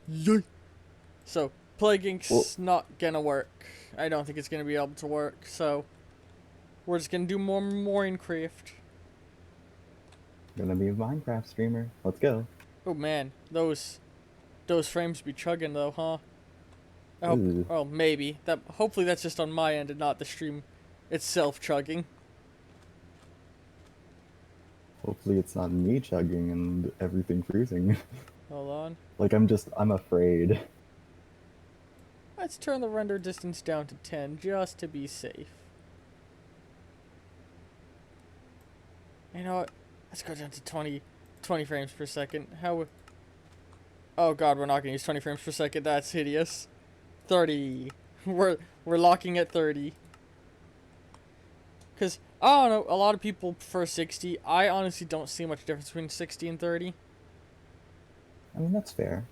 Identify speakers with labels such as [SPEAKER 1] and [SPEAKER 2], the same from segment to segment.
[SPEAKER 1] Yay! So, Plague
[SPEAKER 2] Well,
[SPEAKER 1] Inc.'s not gonna work. I don't think it's gonna be able to work, so we're just gonna do more Minecraft.
[SPEAKER 2] gonna be a Minecraft streamer. Let's go.
[SPEAKER 1] Oh man, those frames be chugging though, huh? I hope.
[SPEAKER 2] Ooh.
[SPEAKER 1] Oh, maybe that. Hopefully, that's just on my end and not the stream itself chugging.
[SPEAKER 2] Hopefully it's not me chugging and everything freezing.
[SPEAKER 1] Hold on.
[SPEAKER 2] Like I'm afraid.
[SPEAKER 1] Let's turn the render distance down to 10 just to be safe. You know what? Let's go down to 20 frames per second. How? Oh god, we're not gonna use 20 frames per second. That's hideous. 30. We're locking at 30. Cause I don't know, a lot of people prefer 60. I honestly don't see much difference between 60 and 30.
[SPEAKER 2] I mean, that's fair.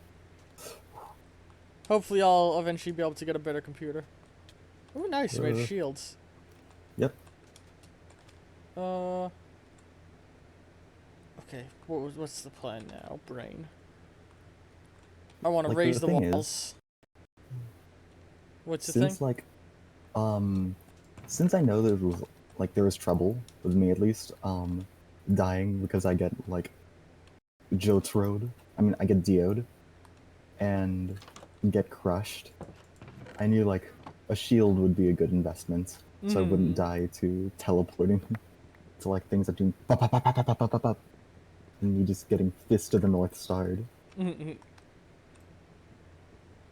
[SPEAKER 1] Hopefully, I'll eventually be able to get a better computer. Oh, nice, we made
[SPEAKER 2] Uh,
[SPEAKER 1] shields.
[SPEAKER 2] yep.
[SPEAKER 1] Uh. Okay, what's the plan now, brain? I want to
[SPEAKER 2] Like
[SPEAKER 1] raise
[SPEAKER 2] the
[SPEAKER 1] the
[SPEAKER 2] thing is,
[SPEAKER 1] walls. What's the thing?
[SPEAKER 2] since like, um, since I know there was trouble with me at least, dying because I get like Jotroed. I mean, I get DO'd and get crushed. I knew like a shield would be a good investment, so I wouldn't
[SPEAKER 1] Hmm.
[SPEAKER 2] die to teleporting to like things that do pop pop pop pop pop pop pop pop, and you just getting fist of the North Starred.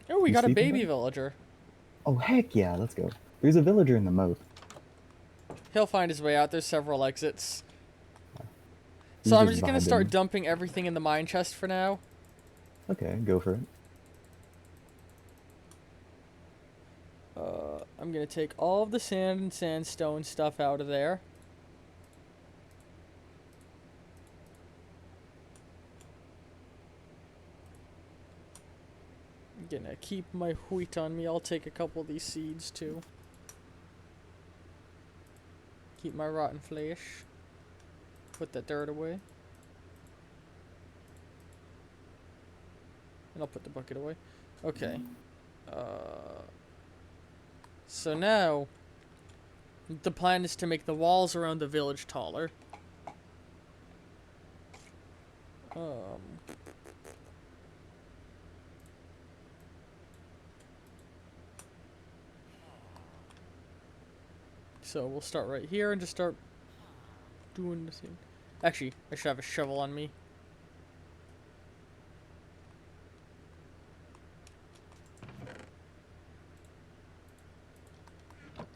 [SPEAKER 1] Oh, we
[SPEAKER 2] You
[SPEAKER 1] got a
[SPEAKER 2] sleeping,
[SPEAKER 1] baby
[SPEAKER 2] buddy?
[SPEAKER 1] villager.
[SPEAKER 2] Oh heck yeah, let's go. There's a villager in the moat.
[SPEAKER 1] He'll find his way out. There's several exits. So
[SPEAKER 2] He's
[SPEAKER 1] I'm
[SPEAKER 2] just
[SPEAKER 1] just gonna start
[SPEAKER 2] vibing.
[SPEAKER 1] dumping everything in the mine chest for now.
[SPEAKER 2] Okay, go for it.
[SPEAKER 1] I'm gonna take all of the sand and sandstone stuff out of there. I'm gonna keep my wheat on me. I'll take a couple of these seeds too. Keep my rotten flesh. Put the dirt away. And I'll put the bucket away. Okay. So now, the plan is to make the walls around the village taller. Um, so we'll start right here and just start doing the thing. Actually, I should have a shovel on me.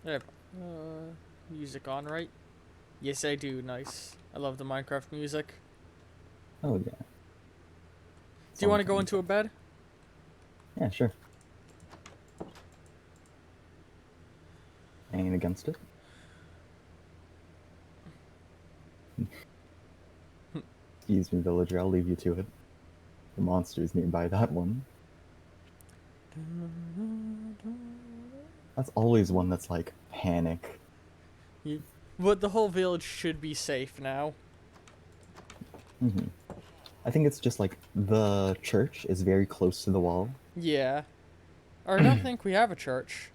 [SPEAKER 1] There. Music on, right? Yes, I do. Nice. I love the Minecraft music.
[SPEAKER 2] Oh yeah.
[SPEAKER 1] Do you want to go
[SPEAKER 2] Sometimes.
[SPEAKER 1] into a bed?
[SPEAKER 2] Yeah, sure. Ain't against it. Excuse me, villager. I'll leave you to it. The monster's nearby that one. That's always one that's like panic.
[SPEAKER 1] But the whole village should be safe now.
[SPEAKER 2] Hmm. I think it's just like the church is very close to the wall.
[SPEAKER 1] Yeah. Or I don't think we have a church.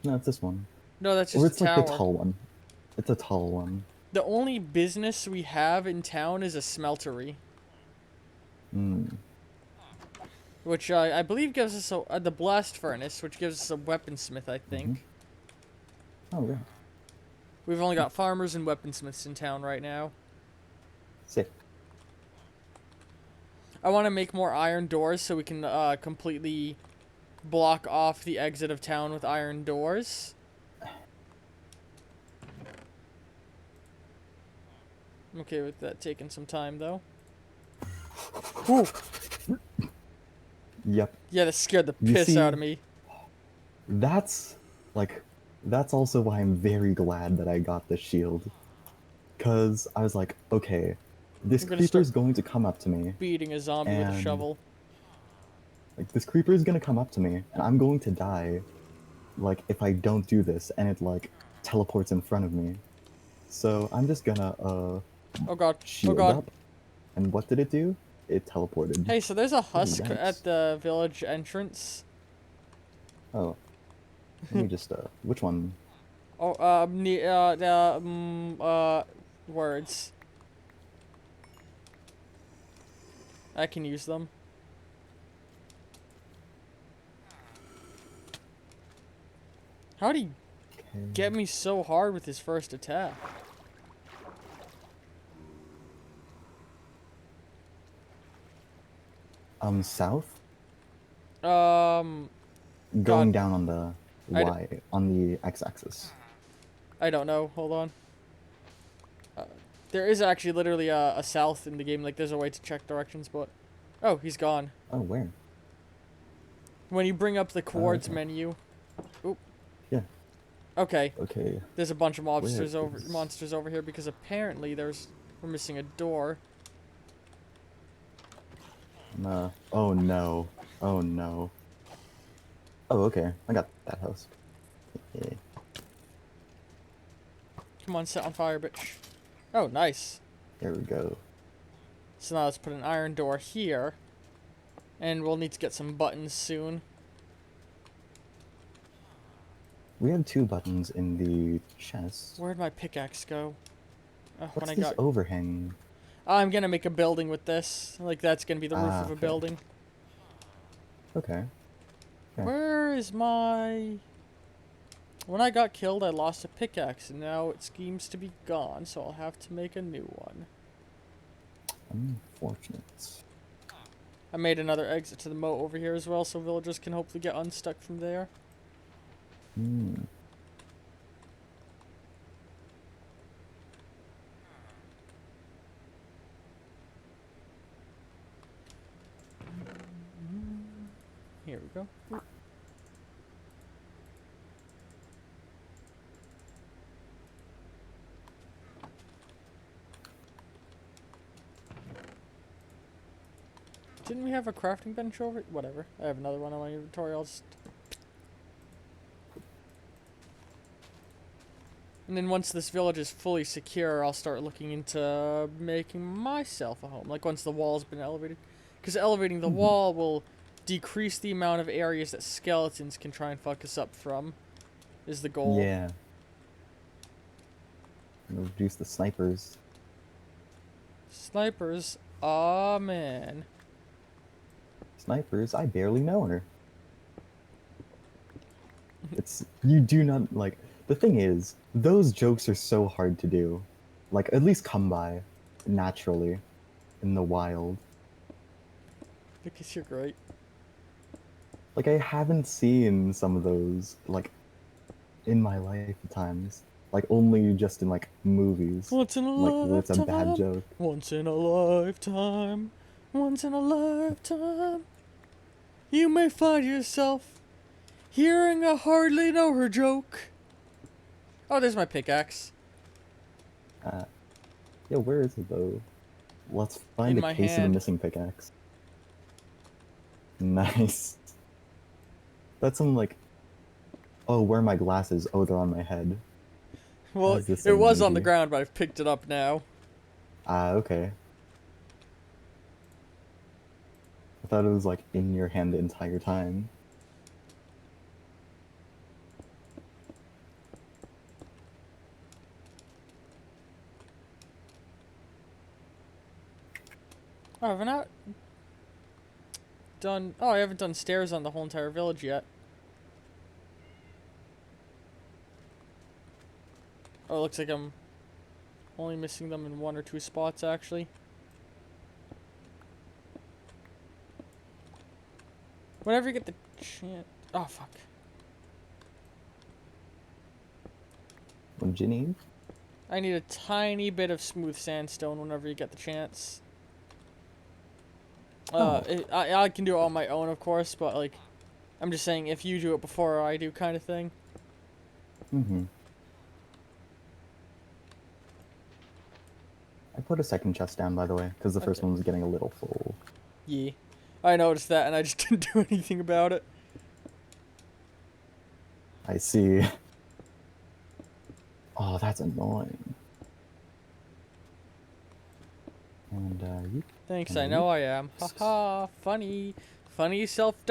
[SPEAKER 2] No, it's this one.
[SPEAKER 1] No, that's
[SPEAKER 2] Or
[SPEAKER 1] just a
[SPEAKER 2] it's like the
[SPEAKER 1] tower.
[SPEAKER 2] tall one. It's a tall one.
[SPEAKER 1] The only business we have in town is a smeltery,
[SPEAKER 2] Hmm.
[SPEAKER 1] which I believe gives us the blast furnace, which gives us a weaponsmith, I
[SPEAKER 2] Mm-hmm.
[SPEAKER 1] think.
[SPEAKER 2] Oh, yeah.
[SPEAKER 1] We've only got farmers and weaponsmiths in town right now.
[SPEAKER 2] Sick.
[SPEAKER 1] I want to make more iron doors so we can completely block off the exit of town with iron doors. I'm okay with that taking some time, though. Whew.
[SPEAKER 2] Yep.
[SPEAKER 1] Yeah, that scared the
[SPEAKER 2] You
[SPEAKER 1] piss out
[SPEAKER 2] see,
[SPEAKER 1] of me.
[SPEAKER 2] that's like, that's also why I'm very glad that I got the shield. Because I was like, okay, this
[SPEAKER 1] I'm gonna start
[SPEAKER 2] creeper's going to come up to me,
[SPEAKER 1] beating a zombie with a
[SPEAKER 2] and
[SPEAKER 1] shovel.
[SPEAKER 2] like this creeper is gonna come up to me, and I'm going to die, like if I don't do this, and it like teleports in front of me. So I'm just gonna
[SPEAKER 1] Oh god. Oh
[SPEAKER 2] shield
[SPEAKER 1] god.
[SPEAKER 2] up, and what did it do? it teleported.
[SPEAKER 1] Hey, so there's a
[SPEAKER 2] Oh,
[SPEAKER 1] husk
[SPEAKER 2] yikes.
[SPEAKER 1] at the village entrance.
[SPEAKER 2] Oh, let me just, which one?
[SPEAKER 1] Oh, words. I can use them. How'd he
[SPEAKER 2] Okay.
[SPEAKER 1] get me so hard with his first attack?
[SPEAKER 2] South?
[SPEAKER 1] Um, God,
[SPEAKER 2] Going down on the
[SPEAKER 1] I, d
[SPEAKER 2] Y, on the X-axis.
[SPEAKER 1] I don't know. Hold on. Uh, there is actually literally a south in the game. Like, there's a way to check directions, but... Oh, he's gone.
[SPEAKER 2] Oh, where?
[SPEAKER 1] When you bring up the
[SPEAKER 2] Oh,
[SPEAKER 1] coords
[SPEAKER 2] okay.
[SPEAKER 1] menu... Oop.
[SPEAKER 2] Yeah.
[SPEAKER 1] Okay.
[SPEAKER 2] Okay.
[SPEAKER 1] There's a bunch of
[SPEAKER 2] Where is...
[SPEAKER 1] monsters over here because apparently we're missing a door.
[SPEAKER 2] Oh no. Oh no. Oh, okay. I got that house. Yeah.
[SPEAKER 1] Come on, set on fire, bitch. Oh, nice.
[SPEAKER 2] There we go.
[SPEAKER 1] So now let's put an iron door here. And we'll need to get some buttons soon.
[SPEAKER 2] We have 2 buttons in the chest.
[SPEAKER 1] Where'd my pickaxe go? When
[SPEAKER 2] What's
[SPEAKER 1] I
[SPEAKER 2] this
[SPEAKER 1] got...
[SPEAKER 2] overhang?
[SPEAKER 1] I'm gonna make a building with this. Like, that's gonna be the roof
[SPEAKER 2] Ah,
[SPEAKER 1] of a
[SPEAKER 2] okay.
[SPEAKER 1] building.
[SPEAKER 2] Okay. Yeah.
[SPEAKER 1] Where is my... When I got killed, I lost a pickaxe, and now it seems to be gone, so I'll have to make a new one.
[SPEAKER 2] Unfortunate.
[SPEAKER 1] I made another exit to the moat over here as well, so villagers can hopefully get unstuck from there.
[SPEAKER 2] Hmm.
[SPEAKER 1] Here we go. Oop. Didn't we have a crafting bench over? Whatever. I have another one on my inventory. I'll just... And then once this village is fully secure, I'll start looking into making myself a home. Like once the wall's been elevated. Because elevating the wall will decrease the amount of areas that skeletons can try and fuck us up from. Is the goal.
[SPEAKER 2] Yeah. Reduce the snipers.
[SPEAKER 1] Snipers. Aw, man.
[SPEAKER 2] Snipers? I barely know her. It's... You do not, like... The thing is, those jokes are so hard to do. Like, at least come by. Naturally. In the wild.
[SPEAKER 1] Because you're great.
[SPEAKER 2] Like, I haven't seen some of those, like, in my life at times. Like, only just in, like, movies.
[SPEAKER 1] Once in a
[SPEAKER 2] Like, where it's a bad
[SPEAKER 1] lifetime.
[SPEAKER 2] joke.
[SPEAKER 1] Once in a lifetime. Once in a lifetime. You may find yourself hearing a hardly know her joke. Oh, there's my pickaxe.
[SPEAKER 2] Yeah, where is it, though? Let's find
[SPEAKER 1] In
[SPEAKER 2] a
[SPEAKER 1] my
[SPEAKER 2] case of the
[SPEAKER 1] hand.
[SPEAKER 2] missing pickaxe. Nice. That's some, like... Oh, where are my glasses? Oh, they're on my head.
[SPEAKER 1] Well,
[SPEAKER 2] As the
[SPEAKER 1] it
[SPEAKER 2] saying
[SPEAKER 1] was
[SPEAKER 2] may
[SPEAKER 1] on the
[SPEAKER 2] be.
[SPEAKER 1] ground, but I've picked it up now.
[SPEAKER 2] Ah, okay. I thought it was, like, in your hand the entire time.
[SPEAKER 1] Oh, have I not done... Oh, I haven't done stairs on the whole entire village yet. Oh, it looks like I'm only missing them in 1 or 2 spots, actually. Whenever you get the chance... Oh, fuck.
[SPEAKER 2] When Ginny?
[SPEAKER 1] I need a tiny bit of smooth sandstone whenever you get the chance.
[SPEAKER 2] Oh.
[SPEAKER 1] I can do it on my own, of course, but, like, I'm just saying if you do it before I do kind of thing.
[SPEAKER 2] Mm-hmm. I put a second chest down, by the way, because the first
[SPEAKER 1] Okay.
[SPEAKER 2] one was getting a little full.
[SPEAKER 1] Yeah. I noticed that, and I just didn't do anything about it.
[SPEAKER 2] I see. Oh, that's annoying. And you.
[SPEAKER 1] Thanks,
[SPEAKER 2] And
[SPEAKER 1] I
[SPEAKER 2] you.
[SPEAKER 1] know I am. Haha, funny. Funny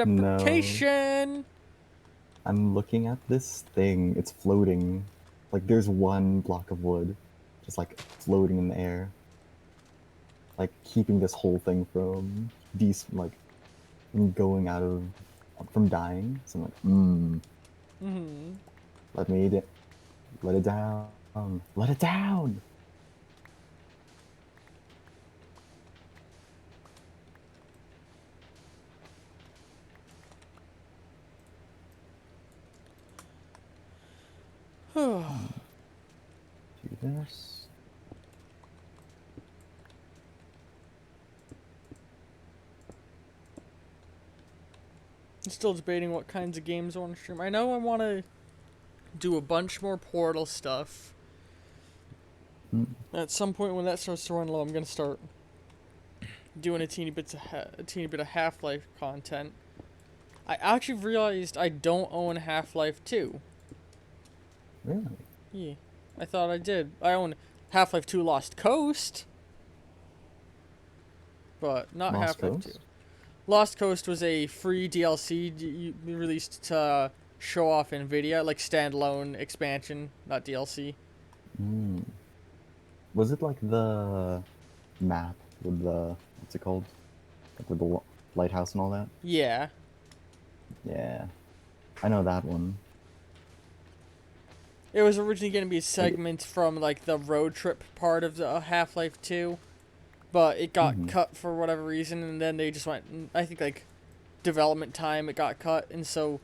[SPEAKER 2] No.
[SPEAKER 1] self-deprecation.
[SPEAKER 2] I'm looking at this thing. It's floating. Like there's one block of wood, just like floating in the air, like keeping this whole thing from like from going out of from dying. So I'm like,
[SPEAKER 1] Mm-hmm.
[SPEAKER 2] let me eat it. Let it down. Let it down. Do this.
[SPEAKER 1] I'm still debating what kinds of games I want to stream. I know I want to do a bunch more Portal stuff.
[SPEAKER 2] Mm.
[SPEAKER 1] At some point when that starts to run low, I'm gonna start doing a teeny bit of Half-Life content. I actually realized I don't own Half-Life 2.
[SPEAKER 2] Really?
[SPEAKER 1] Yeah, I thought I did. I own Half-Life 2 Lost Coast, but not
[SPEAKER 2] Lost
[SPEAKER 1] Half-Life 2.
[SPEAKER 2] Coast?
[SPEAKER 1] Lost Coast was a free DLC released to show off NVIDIA, like standalone expansion, not DLC.
[SPEAKER 2] Mm. Was it like the map with the what's it called? Like with the lighthouse and all that?
[SPEAKER 1] Yeah.
[SPEAKER 2] Yeah, I know that one.
[SPEAKER 1] It was originally going to be a
[SPEAKER 2] Like,
[SPEAKER 1] segment from like the road trip part of the Half-Life 2, but it got
[SPEAKER 2] mm-hmm.
[SPEAKER 1] cut for whatever reason, and then they just went, I think like development time it got cut, and so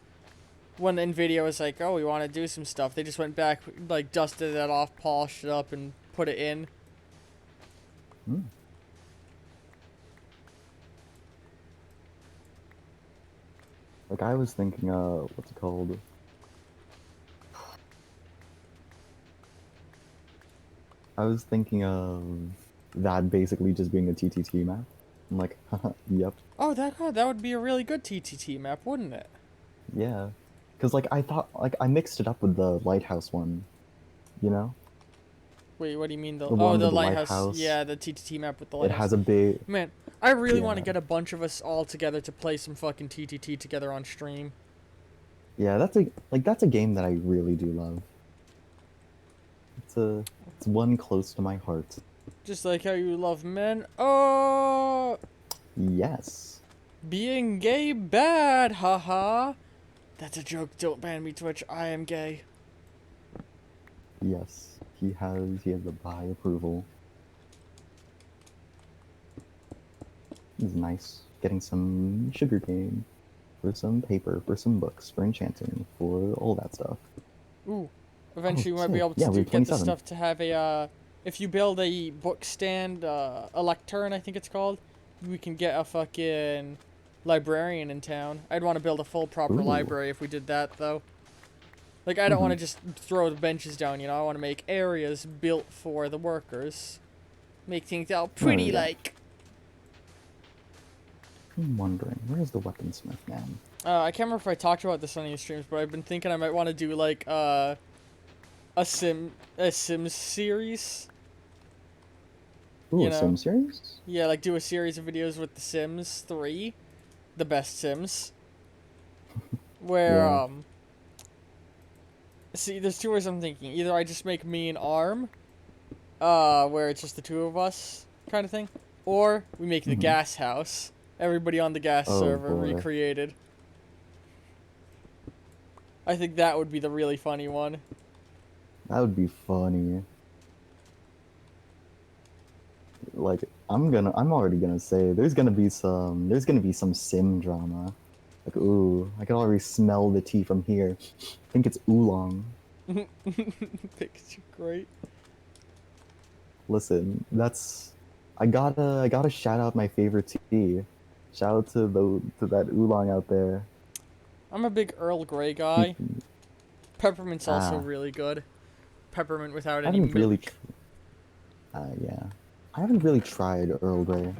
[SPEAKER 1] when NVIDIA was like, oh, we want to do some stuff, they just went back, like dusted it off, polished it up, and put it in.
[SPEAKER 2] Mm. Like I was thinking, what's it called? I was thinking of that basically just being a TTT map. I'm like, haha, yep,
[SPEAKER 1] Oh, that would be a really good TTT map, wouldn't it?
[SPEAKER 2] yeah. Because like I thought, like I mixed it up with the lighthouse one, you know,
[SPEAKER 1] Wait, what do you mean
[SPEAKER 2] the one
[SPEAKER 1] the
[SPEAKER 2] with the
[SPEAKER 1] lighthouse?
[SPEAKER 2] lighthouse.
[SPEAKER 1] Yeah, the TTT map with the
[SPEAKER 2] It
[SPEAKER 1] lighthouse.
[SPEAKER 2] has a big,
[SPEAKER 1] Man, I really want to
[SPEAKER 2] yeah,
[SPEAKER 1] get a bunch of us all together to play some fucking TTT together on stream.
[SPEAKER 2] yeah. That's a game that I really do love. It's one close to my heart.
[SPEAKER 1] Just like how you love men. Oh,
[SPEAKER 2] Yes,
[SPEAKER 1] being gay bad, haha. That's a joke. Don't ban me, Twitch. I am gay.
[SPEAKER 2] yes. He has the bi approval. It's nice getting some sugarcane for some paper, for some books, for enchanting, for all that stuff.
[SPEAKER 1] Ooh.
[SPEAKER 2] Oh,
[SPEAKER 1] Eventually, we might be
[SPEAKER 2] sick.
[SPEAKER 1] able
[SPEAKER 2] Yeah,
[SPEAKER 1] to
[SPEAKER 2] we have
[SPEAKER 1] get the
[SPEAKER 2] 27.
[SPEAKER 1] stuff to have a. If you build a book stand, a lectern, I think it's called, we can get a fucking librarian in town. I'd want to build a full proper
[SPEAKER 2] Ooh.
[SPEAKER 1] library if we did that, though. Like, I don't want
[SPEAKER 2] Mm-hmm.
[SPEAKER 1] to just throw the benches down, you know? I want to make areas built for the workers. Make things all
[SPEAKER 2] Oh,
[SPEAKER 1] pretty,
[SPEAKER 2] yeah.
[SPEAKER 1] like.
[SPEAKER 2] I'm wondering, where's the weaponsmith man?
[SPEAKER 1] I can't remember if I talked about this on any streams, but I've been thinking I might want to do, like, a Sims series.
[SPEAKER 2] Ooh,
[SPEAKER 1] You
[SPEAKER 2] a
[SPEAKER 1] know?
[SPEAKER 2] Sim series?
[SPEAKER 1] Yeah, like do a series of videos with The Sims 3, the best Sims, where
[SPEAKER 2] Yeah.
[SPEAKER 1] see, there's two ways I'm thinking. Either I just make me an arm, where it's just the two of us, kind of thing, or we make the
[SPEAKER 2] Mm-hmm.
[SPEAKER 1] gas house, everybody on the gas
[SPEAKER 2] Oh
[SPEAKER 1] server
[SPEAKER 2] boy,
[SPEAKER 1] recreated. I think that would be the really funny one.
[SPEAKER 2] that would be funny. Like, I'm already gonna say, there's gonna be some sim drama. Like, ooh, I can already smell the tea from here. I think it's oolong.
[SPEAKER 1] Picture great.
[SPEAKER 2] Listen, I gotta shout out my favorite tea. Shout out to that oolong out there.
[SPEAKER 1] I'm a big Earl Grey guy.
[SPEAKER 2] Keep
[SPEAKER 1] Peppermint's also
[SPEAKER 2] ah,
[SPEAKER 1] really good. Peppermint without
[SPEAKER 2] I
[SPEAKER 1] any
[SPEAKER 2] haven't really
[SPEAKER 1] milk.
[SPEAKER 2] yeah. I haven't really tried Earl Grey.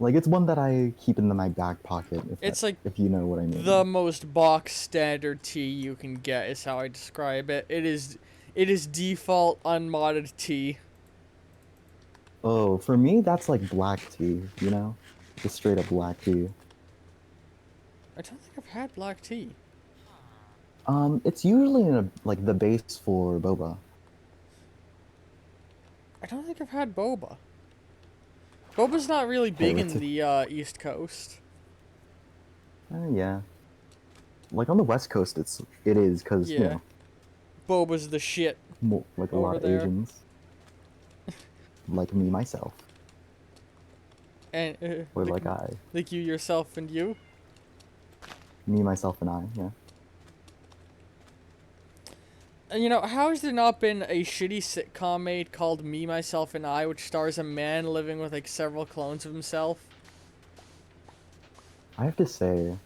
[SPEAKER 2] Like it's one that I keep in my back pocket
[SPEAKER 1] It's like
[SPEAKER 2] if you know what I
[SPEAKER 1] the
[SPEAKER 2] mean.
[SPEAKER 1] most box standard tea you can get is how I describe it. It is default unmodded tea.
[SPEAKER 2] Oh, for me, that's like black tea, you know? Just straight up black tea.
[SPEAKER 1] I don't think I've had black tea.
[SPEAKER 2] It's usually in like the base for boba.
[SPEAKER 1] I don't think I've had boba. Boba's not really big in
[SPEAKER 2] Heretic.
[SPEAKER 1] the East Coast.
[SPEAKER 2] Yeah. Like on the West Coast, it is because you
[SPEAKER 1] Yeah,
[SPEAKER 2] know
[SPEAKER 1] boba's the shit
[SPEAKER 2] like a lot
[SPEAKER 1] over
[SPEAKER 2] of
[SPEAKER 1] there.
[SPEAKER 2] Asians, like me myself,
[SPEAKER 1] And
[SPEAKER 2] or like
[SPEAKER 1] like you yourself and you.
[SPEAKER 2] me myself and I. Yeah.
[SPEAKER 1] And you know, how has there not been a shitty sitcom made called Me, Myself, and I, which stars a man living with like several clones of himself?
[SPEAKER 2] I have to say,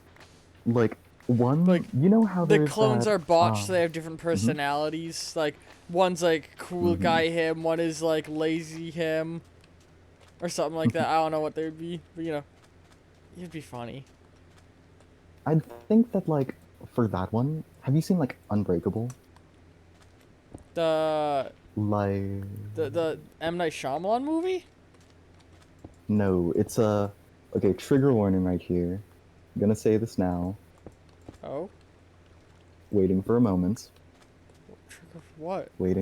[SPEAKER 2] like one,
[SPEAKER 1] Like,
[SPEAKER 2] you know how
[SPEAKER 1] the
[SPEAKER 2] there's
[SPEAKER 1] clones
[SPEAKER 2] that.
[SPEAKER 1] are botched, so they have different
[SPEAKER 2] Mhm,
[SPEAKER 1] personalities. Like, one's like cool
[SPEAKER 2] mhm.
[SPEAKER 1] guy him, one is like lazy him, or something like that. I don't know what they would be, but you know, it'd be funny.
[SPEAKER 2] I think that like for that one, have you seen like Unbreakable?
[SPEAKER 1] The
[SPEAKER 2] Like
[SPEAKER 1] the M Night Shyamalan movie?
[SPEAKER 2] no, it's a okay. Trigger warning right here. I'm gonna say this now.
[SPEAKER 1] Oh,
[SPEAKER 2] Waiting for a moment.
[SPEAKER 1] trigger for what? Wait,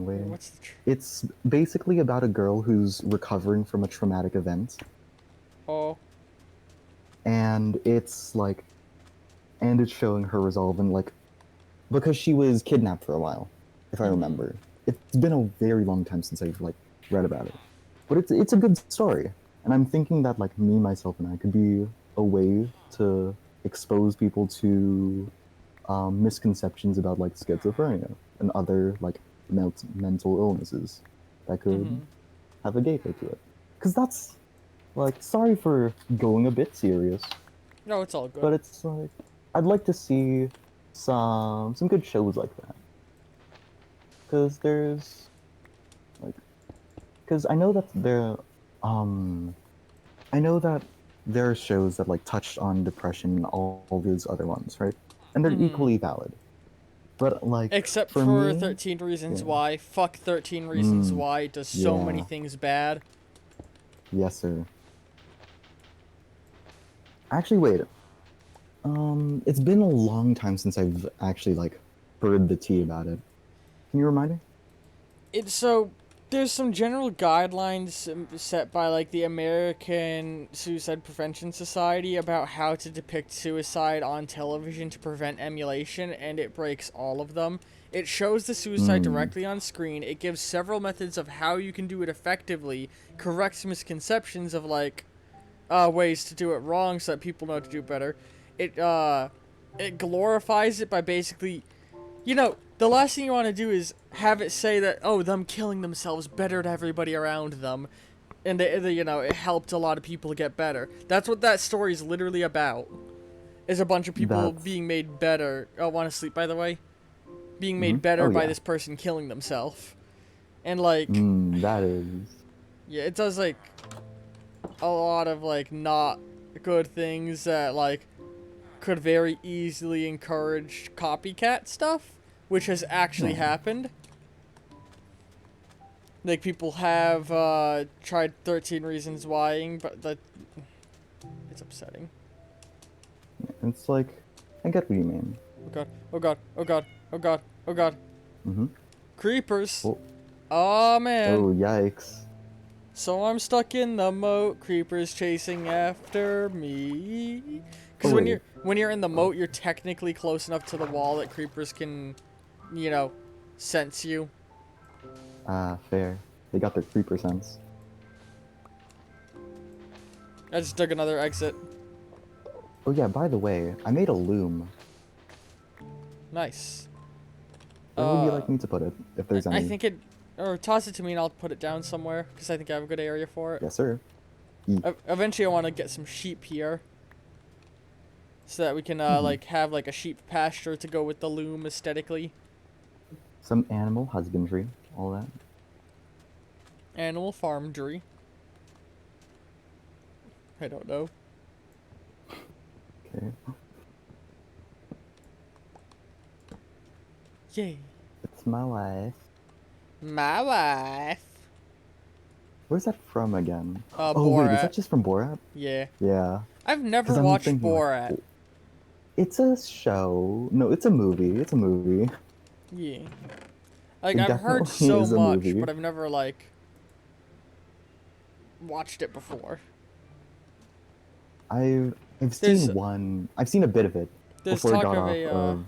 [SPEAKER 2] Waiting.
[SPEAKER 1] what's the
[SPEAKER 2] It's basically about a girl who's recovering from a traumatic event,
[SPEAKER 1] oh?
[SPEAKER 2] and it's like, and it's showing her resolve and like, because she was kidnapped for a while, if I
[SPEAKER 1] Mm-hmm.
[SPEAKER 2] remember. It's been a very long time since I've like read about it, but it's a good story, and I'm thinking that like me, myself, and I could be a way to expose people to misconceptions about like schizophrenia and other like mental illnesses that could
[SPEAKER 1] Mm-hmm.
[SPEAKER 2] have a gateway to it. Because that's like, sorry for going a bit serious,
[SPEAKER 1] No, it's all good.
[SPEAKER 2] but it's like I'd like to see some good shows like that. Because there's like, because um I know that there are shows that like touched on depression and all these other ones, right? And they're
[SPEAKER 1] Mm-hmm.
[SPEAKER 2] equally valid. But like
[SPEAKER 1] Except
[SPEAKER 2] for
[SPEAKER 1] for
[SPEAKER 2] me,
[SPEAKER 1] 13 Reasons
[SPEAKER 2] yeah.
[SPEAKER 1] Why. Fuck 13 Reasons
[SPEAKER 2] Mm,
[SPEAKER 1] Why. It does so many
[SPEAKER 2] yeah.
[SPEAKER 1] things bad.
[SPEAKER 2] Yes, sir. Actually, wait. It's been a long time since I've actually like heard the tea about it. Can you remind me?
[SPEAKER 1] So there's some general guidelines set by like the American Suicide Prevention Society about how to depict suicide on television to prevent emulation, and it breaks all of them. It shows the suicide
[SPEAKER 2] Hmm.
[SPEAKER 1] directly on screen. It gives several methods of how you can do it effectively, corrects misconceptions of like ways to do it wrong so that people know to do better. It it glorifies it by basically, you know, the last thing you want to do is have it say that, oh, them killing themselves bettered everybody around them, and you know, it helped a lot of people get better. That's what that story is literally about. Is a bunch of people
[SPEAKER 2] That's.
[SPEAKER 1] being made better. Oh, want to sleep, by the way? Being
[SPEAKER 2] Hmm.
[SPEAKER 1] made better
[SPEAKER 2] Oh
[SPEAKER 1] by
[SPEAKER 2] yeah.
[SPEAKER 1] this person killing themselves. And like,
[SPEAKER 2] That is.
[SPEAKER 1] yeah, it does like a lot of like not good things that like could very easily encourage copycat stuff, which has actually
[SPEAKER 2] Yeah.
[SPEAKER 1] happened. Like people have tried 13 Reasons Whying, but that it's upsetting.
[SPEAKER 2] It's like I get what you mean.
[SPEAKER 1] Oh god! Oh god! Oh god! Oh god! Oh god!
[SPEAKER 2] Mm-hmm.
[SPEAKER 1] Creepers!
[SPEAKER 2] Oh.
[SPEAKER 1] Oh man!
[SPEAKER 2] Oh yikes.
[SPEAKER 1] So I'm stuck in the moat. Creepers chasing after me.
[SPEAKER 2] Oh
[SPEAKER 1] Because
[SPEAKER 2] wait.
[SPEAKER 1] when you're in the moat, you're technically close enough to the wall that creepers can, you know, sense you.
[SPEAKER 2] Fair. They got their creeper sense.
[SPEAKER 1] I just dug another exit.
[SPEAKER 2] Oh yeah. By the way, I made a loom.
[SPEAKER 1] Nice.
[SPEAKER 2] Where would you
[SPEAKER 1] Uh,
[SPEAKER 2] like me to put it? If there's
[SPEAKER 1] I
[SPEAKER 2] any.
[SPEAKER 1] think it, or toss it to me and I'll put it down somewhere because I think I have a good area for it.
[SPEAKER 2] Yes, sir. Yeet.
[SPEAKER 1] Eventually, I want to get some sheep here so that we can
[SPEAKER 2] Mm-hmm.
[SPEAKER 1] like have like a sheep pasture to go with the loom aesthetically.
[SPEAKER 2] Some animal husbandry. All that.
[SPEAKER 1] Animal farmdry. I don't know.
[SPEAKER 2] Okay.
[SPEAKER 1] Yay.
[SPEAKER 2] It's my life.
[SPEAKER 1] My wife.
[SPEAKER 2] Where's that from again? Oh wait, is
[SPEAKER 1] Borat.
[SPEAKER 2] that just from Borat?
[SPEAKER 1] Yeah.
[SPEAKER 2] Yeah.
[SPEAKER 1] I've
[SPEAKER 2] Because
[SPEAKER 1] never
[SPEAKER 2] I'm
[SPEAKER 1] watched
[SPEAKER 2] thinking like,
[SPEAKER 1] Borat.
[SPEAKER 2] it's a show. No, it's a movie. It's a movie.
[SPEAKER 1] Yeah. Like,
[SPEAKER 2] It
[SPEAKER 1] I've heard
[SPEAKER 2] definitely
[SPEAKER 1] so
[SPEAKER 2] is a
[SPEAKER 1] much,
[SPEAKER 2] movie.
[SPEAKER 1] but I've never, like, watched it before.
[SPEAKER 2] I've
[SPEAKER 1] There's
[SPEAKER 2] seen one. I've seen a bit of it
[SPEAKER 1] there's
[SPEAKER 2] before it
[SPEAKER 1] talk
[SPEAKER 2] got
[SPEAKER 1] of
[SPEAKER 2] off
[SPEAKER 1] a
[SPEAKER 2] of.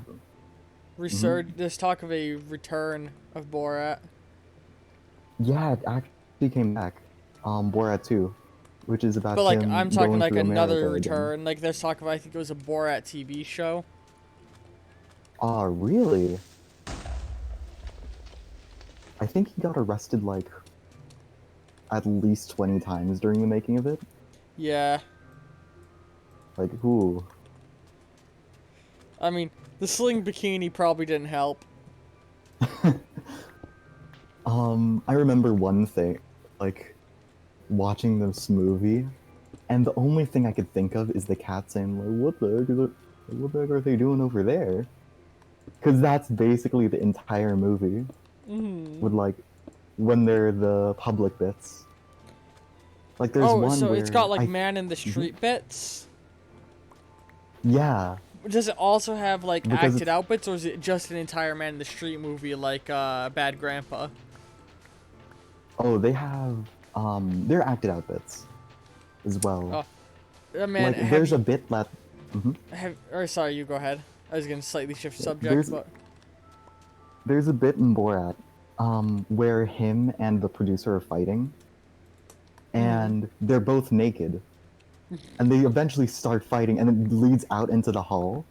[SPEAKER 2] Mhm.
[SPEAKER 1] there's talk of a return of Borat.
[SPEAKER 2] Yeah, it actually came back. Borat 2, which is about
[SPEAKER 1] But like I'm
[SPEAKER 2] him
[SPEAKER 1] talking
[SPEAKER 2] going
[SPEAKER 1] like
[SPEAKER 2] through
[SPEAKER 1] another
[SPEAKER 2] America again.
[SPEAKER 1] return. Like there's talk of I think it was a Borat TV show.
[SPEAKER 2] Oh, really? I think he got arrested like at least 20 times during the making of it.
[SPEAKER 1] Yeah.
[SPEAKER 2] Like, ooh.
[SPEAKER 1] I mean, the sling bikini probably didn't help.
[SPEAKER 2] I remember one thing, like watching this movie, and the only thing I could think of is the cat saying, like, what the heck are they doing over there? Because that's basically the entire movie.
[SPEAKER 1] Mm.
[SPEAKER 2] With like when they're the public bits. Like there's
[SPEAKER 1] Oh,
[SPEAKER 2] one
[SPEAKER 1] so it's got
[SPEAKER 2] where
[SPEAKER 1] like
[SPEAKER 2] I
[SPEAKER 1] man in the
[SPEAKER 2] Mhm.
[SPEAKER 1] street bits.
[SPEAKER 2] Yeah,
[SPEAKER 1] Does it also have like
[SPEAKER 2] because
[SPEAKER 1] acted
[SPEAKER 2] it's
[SPEAKER 1] out bits, or is it just an entire man in the street movie like Bad Grandpa?
[SPEAKER 2] oh they have they're acted out bits as well.
[SPEAKER 1] Oh, man,
[SPEAKER 2] Like there's a bit that mhm.
[SPEAKER 1] or sorry, you go ahead. I was gonna slightly shift subject,
[SPEAKER 2] there's
[SPEAKER 1] but
[SPEAKER 2] there's a bit in Borat where him and the producer are fighting
[SPEAKER 1] mm-hmm.
[SPEAKER 2] and they're both naked and they eventually start fighting and it leads out into the hall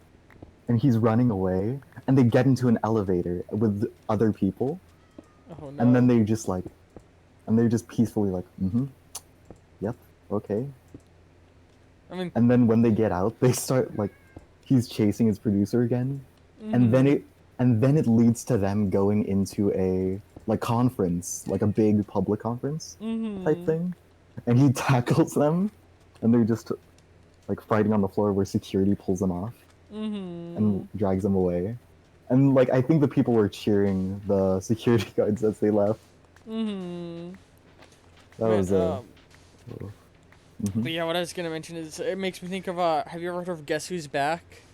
[SPEAKER 2] and he's running away and they get into an elevator with other people
[SPEAKER 1] Oh
[SPEAKER 2] and then
[SPEAKER 1] no.
[SPEAKER 2] they just like and they're just peacefully like, yep, okay.
[SPEAKER 1] I mean,
[SPEAKER 2] And then when they get out, they start like, he's chasing his producer again, and then
[SPEAKER 1] mm-hmm.
[SPEAKER 2] it leads to them going into a like conference, like a big public conference type
[SPEAKER 1] Mm-hmm.
[SPEAKER 2] thing, and he tackles them, and they're just like fighting on the floor where security pulls them off
[SPEAKER 1] Mm-hmm.
[SPEAKER 2] and drags them away. And like I think the people were cheering the security guards as they left.
[SPEAKER 1] Mm-hmm.
[SPEAKER 2] That
[SPEAKER 1] Man,
[SPEAKER 2] was a. Mhm.
[SPEAKER 1] but yeah, what I was gonna mention is it makes me think of have you ever heard of Guess Who's Back?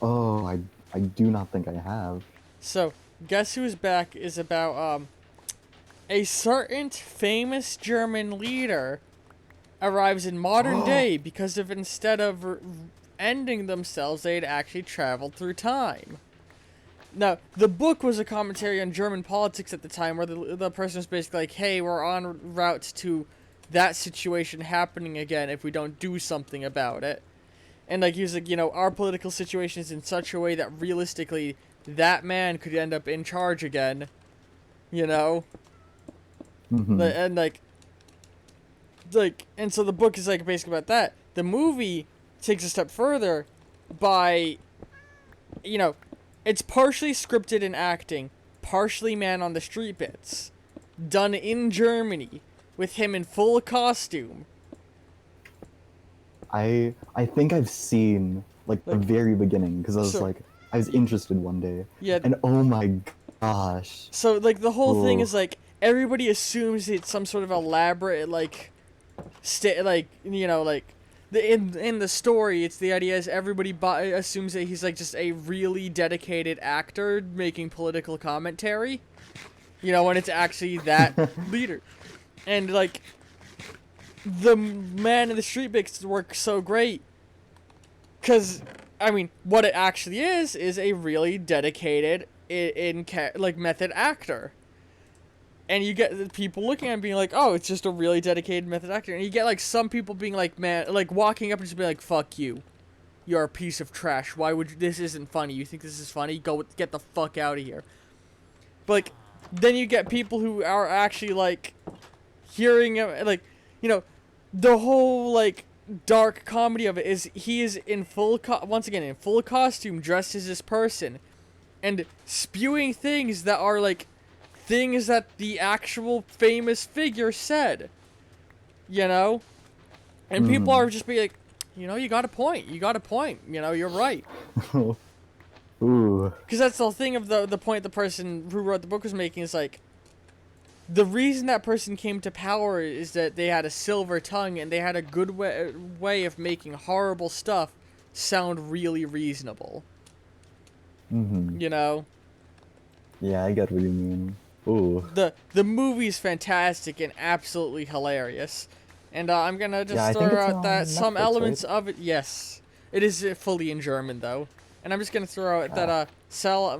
[SPEAKER 2] Oh, I do not think I have.
[SPEAKER 1] So, Guess Who's Back is about a certain famous German leader arrives in modern day because of instead of ending themselves, they had actually traveled through time. Now, the book was a commentary on German politics at the time, where the person was basically like, "Hey, we're en route to that situation happening again if we don't do something about it." And like he was like, our political situation is in such a way that realistically, that man could end up in charge again. You know,
[SPEAKER 2] Hmm.
[SPEAKER 1] and and so the book is like basically about that. The movie takes a step further by, you know, it's partially scripted and acting, partially man on the street bits, done in Germany with him in full costume.
[SPEAKER 2] I think I've seen like the
[SPEAKER 1] Like,
[SPEAKER 2] very beginning because
[SPEAKER 1] so,
[SPEAKER 2] I was interested one day,
[SPEAKER 1] yeah,
[SPEAKER 2] and oh my gosh,
[SPEAKER 1] so like the whole thing
[SPEAKER 2] oh
[SPEAKER 1] is like everybody assumes it's some sort of elaborate like like like in the story it's the idea is everybody assumes that he's like just a really dedicated actor making political commentary, when it's actually that leader. And like the man in the street makes it work so great because I mean what it actually is a really dedicated like method actor. And you get the people looking at him being like, "Oh, it's just a really dedicated method actor." And you get like some people being like, "Man," like walking up and just being like, "Fuck you, you're a piece of trash. Why would this isn't funny? You think this is funny? Get the fuck out of here." But like, then you get people who are actually like hearing him, like, you know, the whole like dark comedy of it is he is in once again in full costume, dressed as this person, and spewing things that are like things that the actual famous figure said, and people
[SPEAKER 2] mm.
[SPEAKER 1] are just being like, you got a point, you're right,
[SPEAKER 2] Ooh,
[SPEAKER 1] because that's the thing of the point the person who wrote the book was making is like, the reason that person came to power is that they had a silver tongue and they had a good way of making horrible stuff sound really reasonable.
[SPEAKER 2] Mm-hmm.
[SPEAKER 1] You know?
[SPEAKER 2] Yeah, I get what you mean. Ooh.
[SPEAKER 1] The movie's fantastic and absolutely hilarious. And I'm gonna
[SPEAKER 2] Yeah,
[SPEAKER 1] just
[SPEAKER 2] I think
[SPEAKER 1] throw
[SPEAKER 2] it's
[SPEAKER 1] out that
[SPEAKER 2] on
[SPEAKER 1] some
[SPEAKER 2] Netflix,
[SPEAKER 1] elements
[SPEAKER 2] right?
[SPEAKER 1] of it, yes. It is fully in German, though. And I'm just gonna throw out that,
[SPEAKER 2] Ah.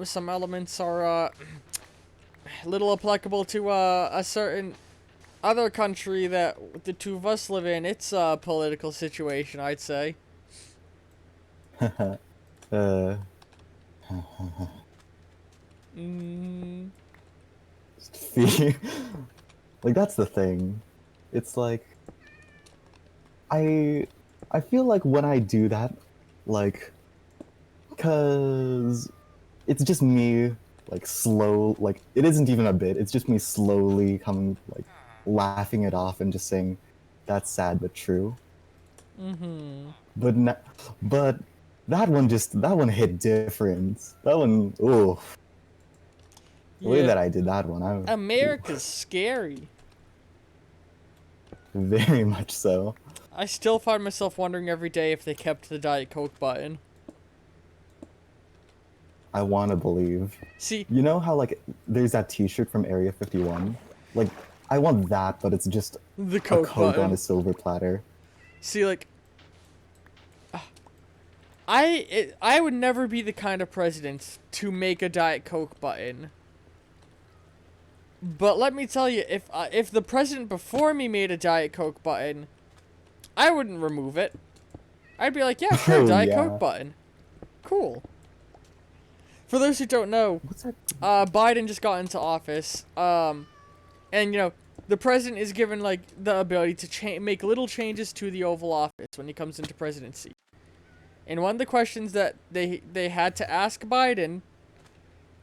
[SPEAKER 1] some elements are, little applicable to, a certain other country that the two of us live in. It's a political situation, I'd say.
[SPEAKER 2] uh,
[SPEAKER 1] Mm,
[SPEAKER 2] see, like that's the thing. It's like I I feel like when I do that, like, cause it's just me like slow, like it isn't even a bit. It's just me slowly coming like laughing it off and just saying, "That's sad but true."
[SPEAKER 1] mm-hmm.
[SPEAKER 2] But but that one hit different. That one, ooh, the way
[SPEAKER 1] Yeah.
[SPEAKER 2] that I did that one, ooh,
[SPEAKER 1] America's scary.
[SPEAKER 2] very much so.
[SPEAKER 1] I still find myself wondering every day if they kept the Diet Coke button.
[SPEAKER 2] I want to believe.
[SPEAKER 1] See,
[SPEAKER 2] You know how like there's that T-shirt from Area 51? Like I want that, but it's just
[SPEAKER 1] the
[SPEAKER 2] a
[SPEAKER 1] Coke
[SPEAKER 2] Coke on a
[SPEAKER 1] button.
[SPEAKER 2] silver platter.
[SPEAKER 1] See, like, I would never be the kind of president to make a Diet Coke button. But let me tell you, if the president before me made a Diet Coke button, I wouldn't remove it. I'd be like, yeah, sure,
[SPEAKER 2] Oh
[SPEAKER 1] Diet Coke
[SPEAKER 2] yeah.
[SPEAKER 1] button. Cool. For those who don't know,
[SPEAKER 2] What's that?
[SPEAKER 1] Biden just got into office. And you know, the president is given like the ability to make little changes to the Oval Office when he comes into presidency. And one of the questions that they had to ask Biden,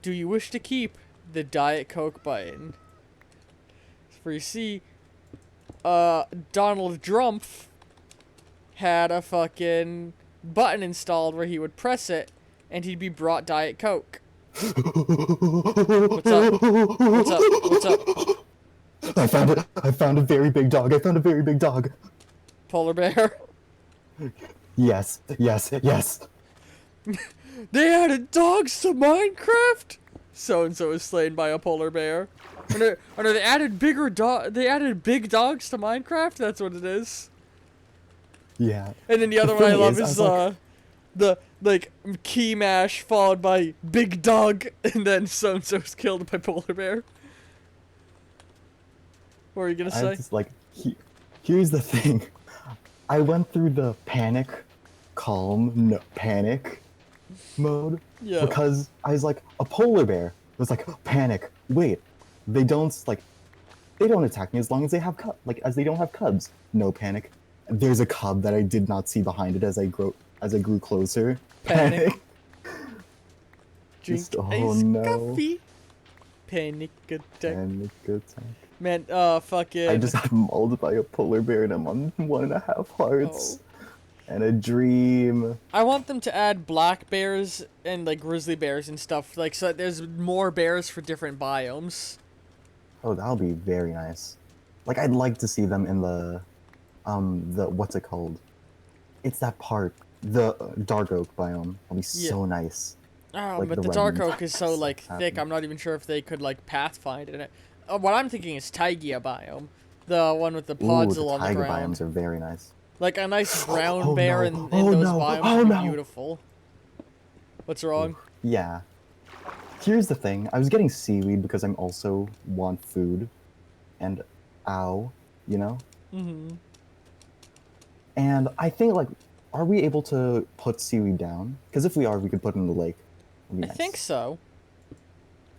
[SPEAKER 1] do you wish to keep the Diet Coke button? For you see, Donald Trump had a fucking button installed where he would press it and he'd be brought Diet Coke. What's up? What's up? What's up?
[SPEAKER 2] I found it. I found a very big dog. I found a very big dog.
[SPEAKER 1] Polar bear.
[SPEAKER 2] Yes, yes, yes.
[SPEAKER 1] They added dogs to Minecraft? So and so is slain by a polar bear. Or no, they added they added big dogs to Minecraft? That's what it is.
[SPEAKER 2] Yeah.
[SPEAKER 1] And then the other one I
[SPEAKER 2] thing
[SPEAKER 1] love
[SPEAKER 2] I
[SPEAKER 1] is
[SPEAKER 2] was like,
[SPEAKER 1] the like key mash followed by big dog and then so and so is killed by polar bear. What are you gonna
[SPEAKER 2] I'm
[SPEAKER 1] say?
[SPEAKER 2] just like, here's the thing. I went through the panic, calm, no, panic mode
[SPEAKER 1] Yeah.
[SPEAKER 2] because I was like, a polar bear. It was like, panic. Wait, they don't like, they don't attack me as long as they have as they don't have cubs. No panic. There's a cub that I did not see behind it as I grew closer.
[SPEAKER 1] Panic. Drink
[SPEAKER 2] Just, oh
[SPEAKER 1] iced
[SPEAKER 2] no.
[SPEAKER 1] coffee. Panic attack.
[SPEAKER 2] Panic attack.
[SPEAKER 1] Man, fucking.
[SPEAKER 2] I just got mauled by a polar bear and I'm on 1.5 hearts.
[SPEAKER 1] Oh.
[SPEAKER 2] And a dream.
[SPEAKER 1] I want them to add black bears and like grizzly bears and stuff, like so that there's more bears for different biomes.
[SPEAKER 2] Oh, that'll be very nice. Like, I'd like to see them in the what's it called? It's that park, the dark oak biome. That'll be so nice. Like
[SPEAKER 1] But the
[SPEAKER 2] red
[SPEAKER 1] dark
[SPEAKER 2] and
[SPEAKER 1] oak is so
[SPEAKER 2] stuff
[SPEAKER 1] like thick.
[SPEAKER 2] happening.
[SPEAKER 1] I'm not even sure if they could like pathfind in it. What I'm thinking is taiga biome, the one with the
[SPEAKER 2] Ooh,
[SPEAKER 1] pods
[SPEAKER 2] the
[SPEAKER 1] along the
[SPEAKER 2] tiger
[SPEAKER 1] ground.
[SPEAKER 2] biomes are very nice.
[SPEAKER 1] Like a nice brown
[SPEAKER 2] Oh,
[SPEAKER 1] bear
[SPEAKER 2] no.
[SPEAKER 1] in
[SPEAKER 2] Oh,
[SPEAKER 1] those
[SPEAKER 2] no.
[SPEAKER 1] biomes
[SPEAKER 2] Oh,
[SPEAKER 1] would be
[SPEAKER 2] no.
[SPEAKER 1] beautiful. What's wrong?
[SPEAKER 2] Yeah. Here's the thing. I was getting seaweed because I'm also want food. And ow, you know?
[SPEAKER 1] Mm-hmm.
[SPEAKER 2] And I think, like, are we able to put seaweed down? Because if we are, we could put it in the lake. That'd be
[SPEAKER 1] I
[SPEAKER 2] nice.
[SPEAKER 1] think so.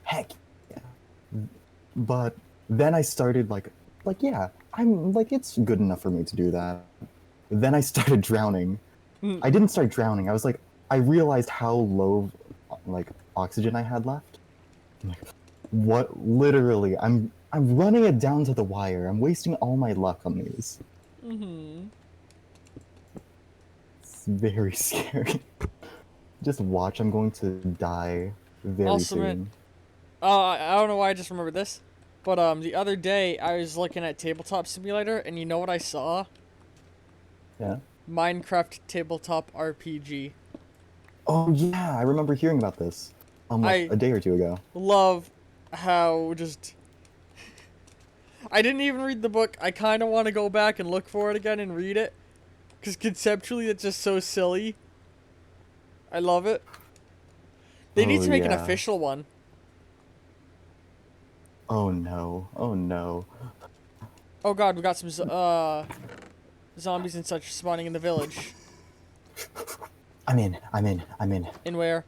[SPEAKER 2] Heck yeah. But then I started, yeah, I'm, like, it's good enough for me to do that. Then I started drowning. I didn't start drowning. I was like, I realized how low, like, oxygen I had left. I'm like, what? Literally, I'm running it down to the wire. I'm wasting all my luck on these.
[SPEAKER 1] Mm-hmm.
[SPEAKER 2] It's very scary. Just watch, I'm going to die very
[SPEAKER 1] Also,
[SPEAKER 2] soon.
[SPEAKER 1] man, I don't know why I just remembered this. But the other day I was looking at Tabletop Simulator, and you know what I saw?
[SPEAKER 2] Yeah.
[SPEAKER 1] Minecraft Tabletop RPG.
[SPEAKER 2] Oh yeah, I remember hearing about this. Like
[SPEAKER 1] I
[SPEAKER 2] a day or two ago.
[SPEAKER 1] love how just... I didn't even read the book. I kind of want to go back and look for it again and read it. Because conceptually it's just so silly. I love it. They need
[SPEAKER 2] Oh
[SPEAKER 1] to make an
[SPEAKER 2] yeah.
[SPEAKER 1] official one.
[SPEAKER 2] Oh no. Oh no.
[SPEAKER 1] Oh god, we got some zombies and such spawning in the village.
[SPEAKER 2] I'm in. I'm in. I'm in.
[SPEAKER 1] In where?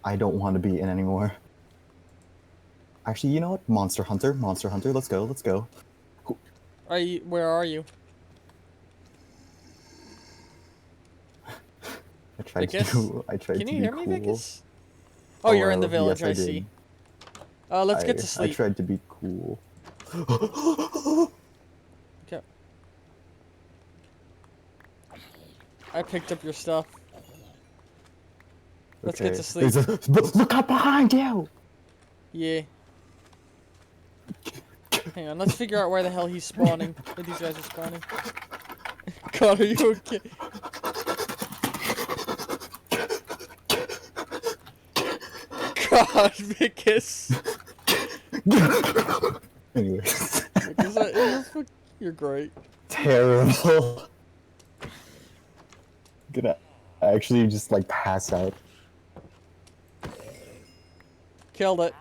[SPEAKER 2] I don't want to be in anymore. Actually, you know what? Monster Hunter. Monster Hunter. Let's go. Let's go.
[SPEAKER 1] Are you? Where are you?
[SPEAKER 2] I tried
[SPEAKER 1] Vicus?
[SPEAKER 2] to. I tried
[SPEAKER 1] Can
[SPEAKER 2] to
[SPEAKER 1] you
[SPEAKER 2] be
[SPEAKER 1] hear me,
[SPEAKER 2] cool.
[SPEAKER 1] Vicus? Oh, you're in the
[SPEAKER 2] Yes,
[SPEAKER 1] village. I
[SPEAKER 2] did.
[SPEAKER 1] see. Let's get to
[SPEAKER 2] I
[SPEAKER 1] sleep.
[SPEAKER 2] tried to be cool.
[SPEAKER 1] Okay. I picked up your stuff. Let's get to sleep.
[SPEAKER 2] Look up behind you!
[SPEAKER 1] Yeah. Hang on, let's figure out where the hell he's spawning. Where these guys are spawning. God, are you okay? God, Vicus.
[SPEAKER 2] Anyways.
[SPEAKER 1] Vicus, you're great.
[SPEAKER 2] Terrible. Gonna actually just like pass out.
[SPEAKER 1] Killed it.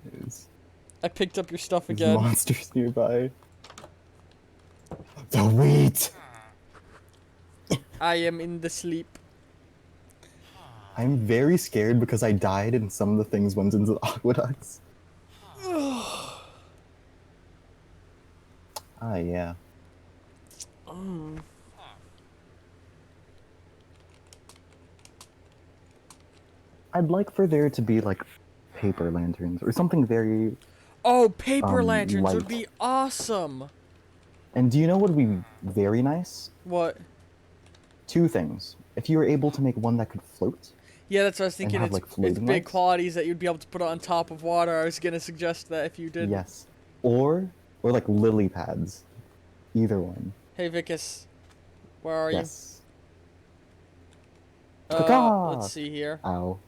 [SPEAKER 2] There's
[SPEAKER 1] I picked up your stuff again.
[SPEAKER 2] monsters nearby. The wheat!
[SPEAKER 1] I am in the sleep.
[SPEAKER 2] I'm very scared because I died and some of the things went into the aqueducts. Ah, yeah. I'd like for there to be like paper lanterns or something very.
[SPEAKER 1] Oh, paper lanterns
[SPEAKER 2] light.
[SPEAKER 1] would be awesome.
[SPEAKER 2] And do you know what would be very nice?
[SPEAKER 1] What?
[SPEAKER 2] Two things. If you were able to make one that could float.
[SPEAKER 1] Yeah, that's what I was thinking.
[SPEAKER 2] have, like,
[SPEAKER 1] It's
[SPEAKER 2] floating
[SPEAKER 1] big
[SPEAKER 2] lights?
[SPEAKER 1] qualities that you'd be able to put on top of water. I was gonna suggest that if you did.
[SPEAKER 2] Yes. Or like lily pads. Either one.
[SPEAKER 1] Hey, Vicus. Where are
[SPEAKER 2] Yes.
[SPEAKER 1] you?
[SPEAKER 2] Caw-caw!
[SPEAKER 1] Let's see here.
[SPEAKER 2] Ow.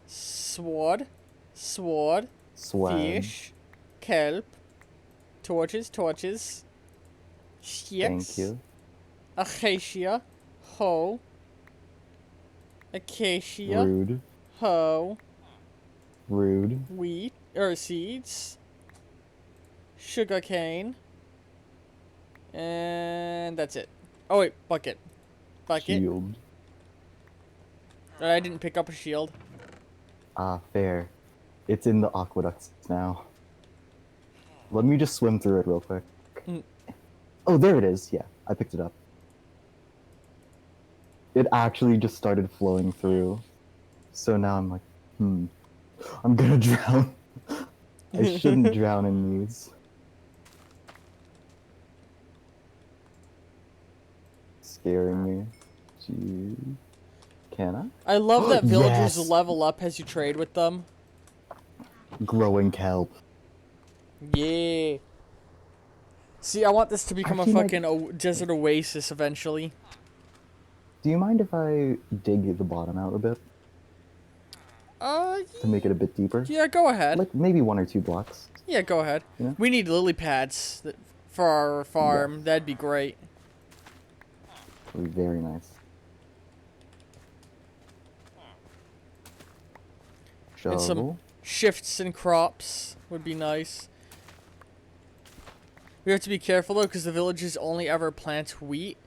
[SPEAKER 1] Sword.
[SPEAKER 2] Swag.
[SPEAKER 1] Fish. Kelp. Torches. Sticks.
[SPEAKER 2] Thank you.
[SPEAKER 1] Acacia. Hoe. Acacia.
[SPEAKER 2] Rude.
[SPEAKER 1] Hoe.
[SPEAKER 2] Rude.
[SPEAKER 1] Wheat. Or seeds. Sugarcane. And that's it. Oh wait, bucket.
[SPEAKER 2] Shield.
[SPEAKER 1] I didn't pick up a shield.
[SPEAKER 2] Ah, fair. It's in the aqueducts now. Let me just swim through it real quick.
[SPEAKER 1] Mm.
[SPEAKER 2] Oh, there it is. Yeah, I picked it up. It actually just started flowing through. So now I'm like, I'm gonna drown. I shouldn't drown in these. Scaring me. Jeez. Can
[SPEAKER 1] I love that villagers
[SPEAKER 2] Yes!
[SPEAKER 1] level up as you trade with them.
[SPEAKER 2] I? Growing kelp.
[SPEAKER 1] Yeah. See, I want this to become
[SPEAKER 2] Actually,
[SPEAKER 1] a fucking desert oasis eventually.
[SPEAKER 2] Do you mind if I dig the bottom out a bit? To make it a bit deeper?
[SPEAKER 1] Yeah, go ahead.
[SPEAKER 2] Like maybe 1 or 2 blocks.
[SPEAKER 1] Yeah, go ahead.
[SPEAKER 2] Yeah.
[SPEAKER 1] We need lily pads for our farm.
[SPEAKER 2] Yes.
[SPEAKER 1] That'd be great.
[SPEAKER 2] Would be very nice.
[SPEAKER 1] And some
[SPEAKER 2] Shovel.
[SPEAKER 1] shifts and crops would be nice. We have to be careful though, because the villages only ever plant wheat.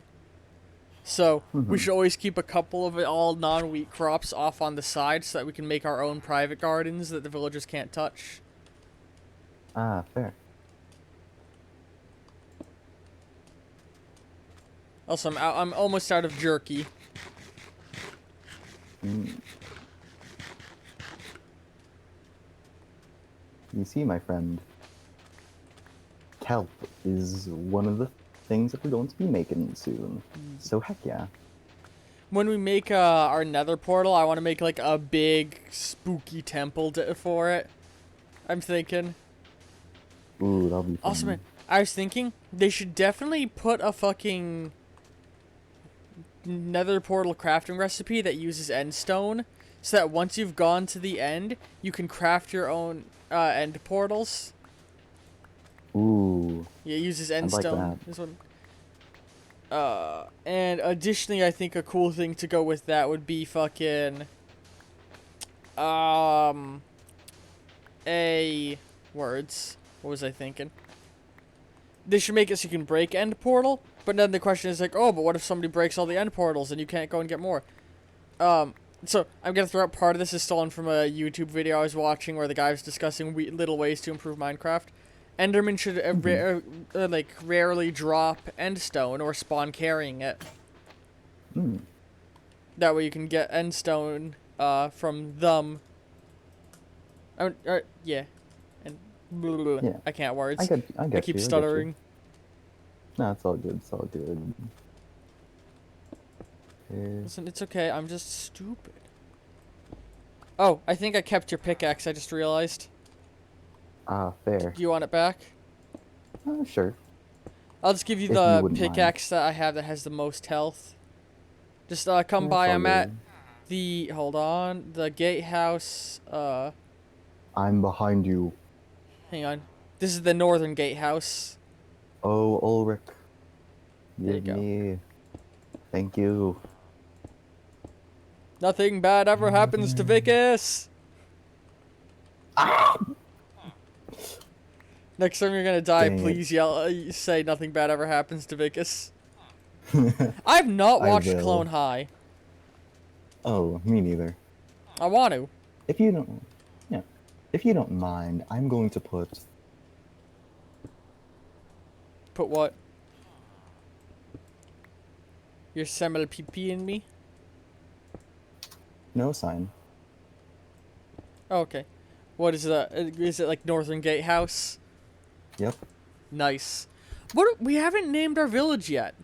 [SPEAKER 1] So we should always keep a couple of all non-wheat crops off on the side so that we can make our own private gardens that the villagers can't touch.
[SPEAKER 2] Ah, fair.
[SPEAKER 1] Also, I'm almost out of jerky.
[SPEAKER 2] You see, my friend, kelp is one of the things that we're going to be making soon. So heck yeah.
[SPEAKER 1] When we make our nether portal, I want to make like a big spooky temple for it. I'm thinking.
[SPEAKER 2] Ooh, that'll be fun.
[SPEAKER 1] Also, man, I was thinking they should definitely put a fucking nether portal crafting recipe that uses endstone, so that once you've gone to the end, you can craft your own end portals.
[SPEAKER 2] Ooh,
[SPEAKER 1] Yeah, it uses
[SPEAKER 2] I'd like
[SPEAKER 1] endstone.
[SPEAKER 2] that.
[SPEAKER 1] This one. And additionally, I think a cool thing to go with that would be fucking a words. What was I thinking? They should make it so you can break end portal, but then the question is like, oh, but what if somebody breaks all the end portals and you can't go and get more? So I'm gonna throw out part of this is stolen from a YouTube video I was watching where the guy was discussing little ways to improve Minecraft. Enderman should like rarely drop endstone or spawn carrying it.
[SPEAKER 2] Hmm.
[SPEAKER 1] That way you can get endstone from them. Yeah, and
[SPEAKER 2] Yeah.
[SPEAKER 1] I can't words.
[SPEAKER 2] I
[SPEAKER 1] I
[SPEAKER 2] get
[SPEAKER 1] keep
[SPEAKER 2] you.
[SPEAKER 1] stuttering.
[SPEAKER 2] No, it's all good. It's all good. Okay.
[SPEAKER 1] Listen, it's okay. I'm just stupid. Oh, I think I kept your pickaxe. I just realized.
[SPEAKER 2] Ah, fair.
[SPEAKER 1] Do you want it back?
[SPEAKER 2] Sure.
[SPEAKER 1] I'll just give you
[SPEAKER 2] If you
[SPEAKER 1] the
[SPEAKER 2] wouldn't mind.
[SPEAKER 1] pickaxe that I have that has the most health. Just come
[SPEAKER 2] Yeah,
[SPEAKER 1] by.
[SPEAKER 2] it's all
[SPEAKER 1] I'm at
[SPEAKER 2] good.
[SPEAKER 1] the the gatehouse.
[SPEAKER 2] I'm behind you.
[SPEAKER 1] Hang on. This is the northern gatehouse.
[SPEAKER 2] Oh, Ulrich.
[SPEAKER 1] There you
[SPEAKER 2] Give
[SPEAKER 1] go.
[SPEAKER 2] me. Thank you.
[SPEAKER 1] Nothing bad ever happens to Vicus. Next time you're gonna die,
[SPEAKER 2] Dang it.
[SPEAKER 1] please yell. Say nothing bad ever happens to Vicus. I've not
[SPEAKER 2] I
[SPEAKER 1] watched
[SPEAKER 2] will.
[SPEAKER 1] Clone High.
[SPEAKER 2] Oh, me neither.
[SPEAKER 1] I want to.
[SPEAKER 2] If you don't, yeah. If you don't mind, I'm going to put
[SPEAKER 1] Put what? Your seminal PP in me?
[SPEAKER 2] no sign.
[SPEAKER 1] Oh, okay. What is that? Is it like Northern Gatehouse?
[SPEAKER 2] Yep.
[SPEAKER 1] Nice. What? We haven't named our village yet.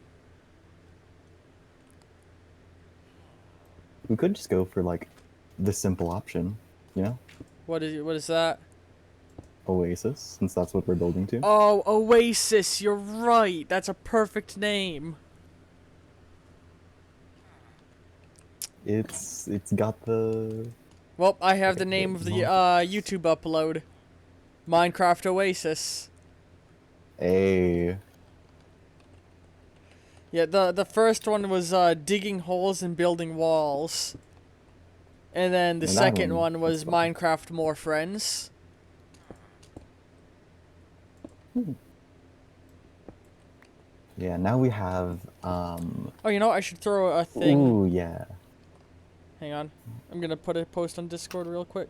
[SPEAKER 2] We could just go for like the simple option, you know?
[SPEAKER 1] What is that?
[SPEAKER 2] Oasis, since that's what we're building to.
[SPEAKER 1] Oh, Oasis. You're right. That's a perfect name.
[SPEAKER 2] It's got the
[SPEAKER 1] Well, I have the
[SPEAKER 2] okay,
[SPEAKER 1] name of the
[SPEAKER 2] well,
[SPEAKER 1] YouTube upload. Minecraft Oasis.
[SPEAKER 2] A
[SPEAKER 1] Yeah, the first one was digging holes and building walls. And then the
[SPEAKER 2] and that
[SPEAKER 1] second one
[SPEAKER 2] that's
[SPEAKER 1] was
[SPEAKER 2] fun.
[SPEAKER 1] Minecraft More Friends.
[SPEAKER 2] Yeah, now we have
[SPEAKER 1] Oh, you know what? I should throw a thing.
[SPEAKER 2] ooh, yeah.
[SPEAKER 1] Hang on. I'm gonna put a post on Discord real quick.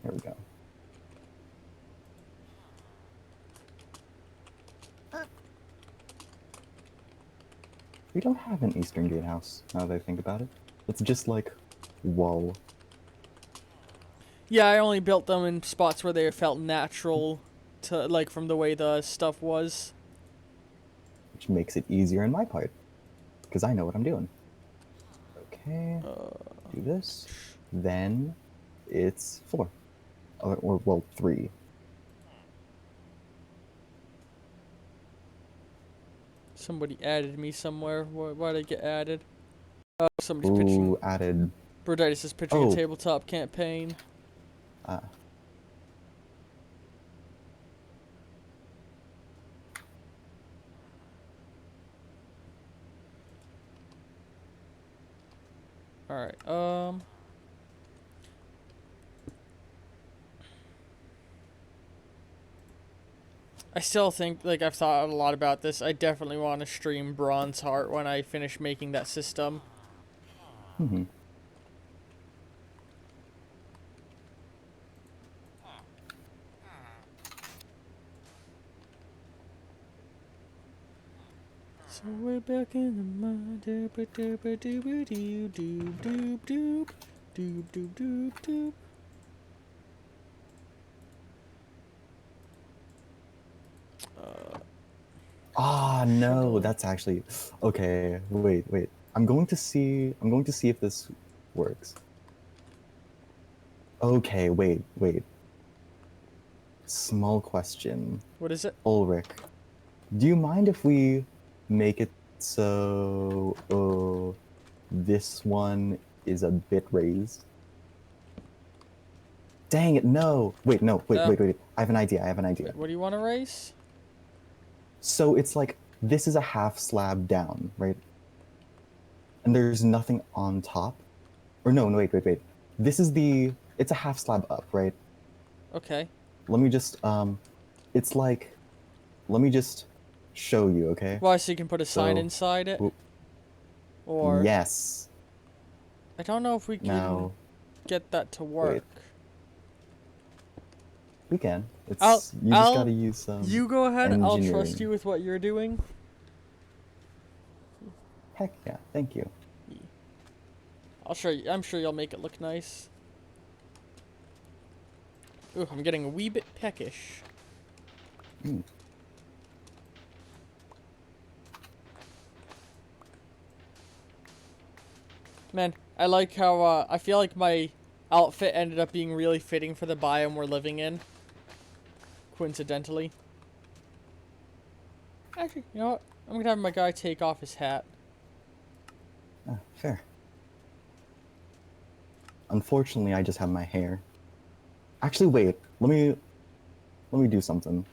[SPEAKER 2] There we go. We don't have an Eastern Gatehouse, now that I think about it. It's just like, whoa.
[SPEAKER 1] Yeah, I only built them in spots where they felt natural to, like, from the way the stuff was.
[SPEAKER 2] Which makes it easier in my part. Because I know what I'm doing. Okay, do this. Then it's 4. Or well, 3.
[SPEAKER 1] Somebody added me somewhere. Why'd I get added? Oh, somebody's pitching.
[SPEAKER 2] Ooh, added.
[SPEAKER 1] Birditis is pitching
[SPEAKER 2] Oh.
[SPEAKER 1] a tabletop campaign.
[SPEAKER 2] Ah.
[SPEAKER 1] Alright, I still think, like, I've thought a lot about this. I definitely want to stream Bronze Heart when I finish making that system.
[SPEAKER 2] Mm-hmm.
[SPEAKER 1] So we're back in the mud. Doop doop doop doop doop doop doop doop doop doop doop.
[SPEAKER 2] Ah, no, that's actually... Okay, wait. I'm going to see if this works. Okay, wait. Small question.
[SPEAKER 1] What is it?
[SPEAKER 2] Ulrich, do you mind if we make it so this one is a bit raised? Dang it, no! Wait, no, wait. I have an idea.
[SPEAKER 1] Wait, what do you want to raise?
[SPEAKER 2] So it's like, this is a half slab down, right? And there's nothing on top. Or no, wait. It's a half slab up, right?
[SPEAKER 1] Okay.
[SPEAKER 2] Let me just, it's like, let me just show you, okay?
[SPEAKER 1] Why, so you can put a sign
[SPEAKER 2] So,
[SPEAKER 1] inside it?
[SPEAKER 2] w-
[SPEAKER 1] Or...
[SPEAKER 2] yes.
[SPEAKER 1] I don't know if we can
[SPEAKER 2] Now,
[SPEAKER 1] get that to work.
[SPEAKER 2] wait. We can. It's, you just gotta use some
[SPEAKER 1] You go ahead, I'll trust
[SPEAKER 2] engineering.
[SPEAKER 1] you with what you're doing.
[SPEAKER 2] Heck yeah, thank you.
[SPEAKER 1] I'll show you. I'm sure you'll make it look nice. Ooh, I'm getting a wee bit peckish.
[SPEAKER 2] Mm.
[SPEAKER 1] Man, I like how, I feel like my outfit ended up being really fitting for the biome we're living in. Coincidentally. Actually, you know what? I'm gonna have my guy take off his hat.
[SPEAKER 2] Fair. Unfortunately, I just have my hair. Actually, wait. Let me do something.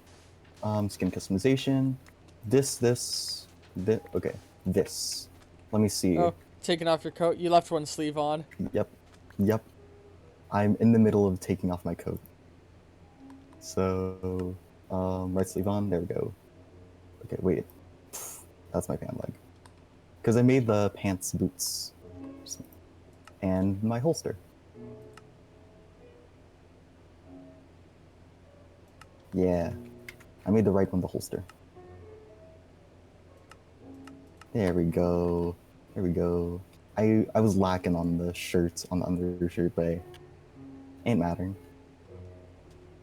[SPEAKER 2] Skin customization. This. Okay. This. Let me see.
[SPEAKER 1] Oh, taking off your coat. You left one sleeve on.
[SPEAKER 2] Yep. I'm in the middle of taking off my coat. So, right sleeve on. There we go. Okay, wait. That's my pant leg. Because I made the pants boots. And my holster. Yeah. I made the right one the holster. There we go. I was lacking on the shirts, on the undershirt, but ain't mattering.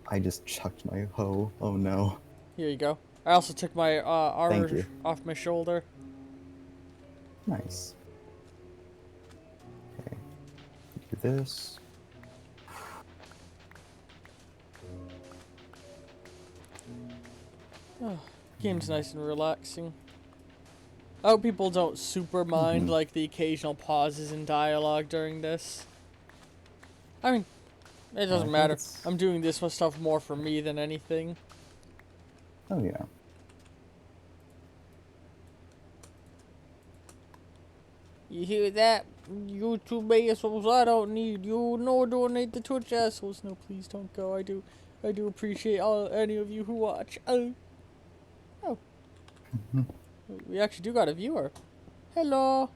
[SPEAKER 2] I just chucked my hoe. Oh no.
[SPEAKER 1] Here you go. I also took my
[SPEAKER 2] Thank
[SPEAKER 1] armor
[SPEAKER 2] you.
[SPEAKER 1] off my shoulder.
[SPEAKER 2] Nice. Okay. Do this.
[SPEAKER 1] Oh, game's nice and relaxing. I hope people don't super mind like the occasional pauses in dialogue during this. I mean, it doesn't matter. I'm doing this stuff more for me than anything.
[SPEAKER 2] Oh yeah.
[SPEAKER 1] You hear that? YouTube assholes, I don't need you. No, donate the Twitch assholes. No, please don't go. I do appreciate any of you who watch. Oh. We actually do got a viewer. Hello.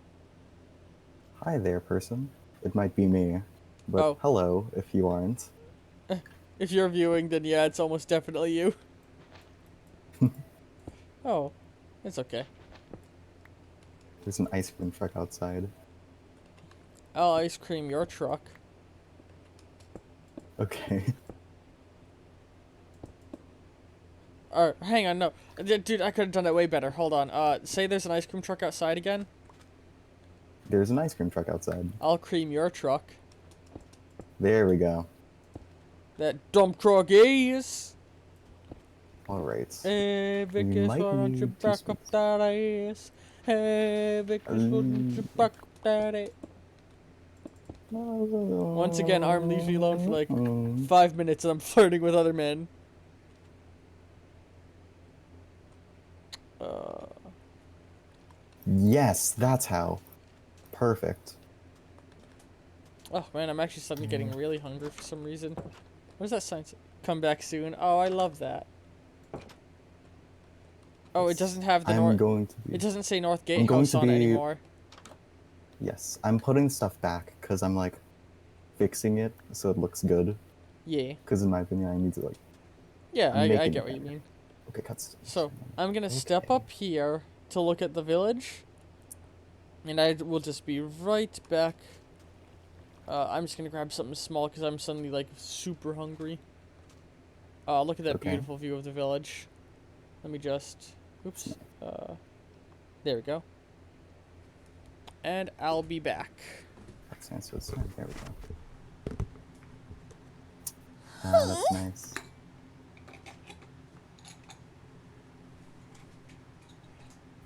[SPEAKER 2] Hi there, person. It might be me, but
[SPEAKER 1] Oh.
[SPEAKER 2] hello if you aren't.
[SPEAKER 1] If you're viewing, then yeah, it's almost definitely you. Oh, it's okay.
[SPEAKER 2] There's an ice cream truck outside.
[SPEAKER 1] I'll ice cream your truck.
[SPEAKER 2] Okay.
[SPEAKER 1] Hang on, no. Dude, I could have done that way better. Hold on. Say there's an ice cream truck outside again.
[SPEAKER 2] There's an ice cream truck outside.
[SPEAKER 1] I'll cream your truck.
[SPEAKER 2] There we go.
[SPEAKER 1] That dump truck is.
[SPEAKER 2] Alright.
[SPEAKER 1] Hey, Vickers, why don't you back up that ass? Hey, Vickers, why don't you back up that ass? Once again, Arm leaves me alone for like 5 minutes and I'm flirting with other men.
[SPEAKER 2] Yes, that's how. Perfect.
[SPEAKER 1] Oh man, I'm actually suddenly getting really hungry for some reason. What does that sign say? Come back soon. Oh, I love that. Oh, it doesn't have the It doesn't say North Gatehouse on it anymore.
[SPEAKER 2] Yes, I'm putting stuff back because I'm like fixing it so it looks good.
[SPEAKER 1] Yeah.
[SPEAKER 2] Because in my opinion, I need to like.
[SPEAKER 1] Yeah, I get what you mean.
[SPEAKER 2] Okay, cuts.
[SPEAKER 1] So I'm gonna step up here to look at the village, and I will just be right back. I'm just gonna grab something small because I'm suddenly like super hungry. Look at that beautiful view of the village. Let me just, oops. There we go. And I'll be back.
[SPEAKER 2] That's nice. So it's there we go. Ah, that's nice.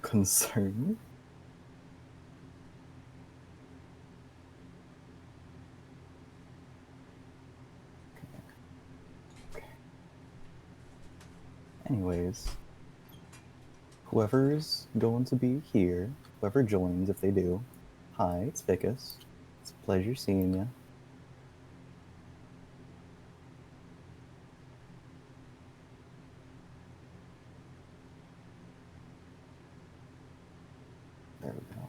[SPEAKER 2] Concern? Okay. Anyways, whoever's going to be here, whoever joins, if they do, hi, it's Vicus. It's a pleasure seeing you. There we go.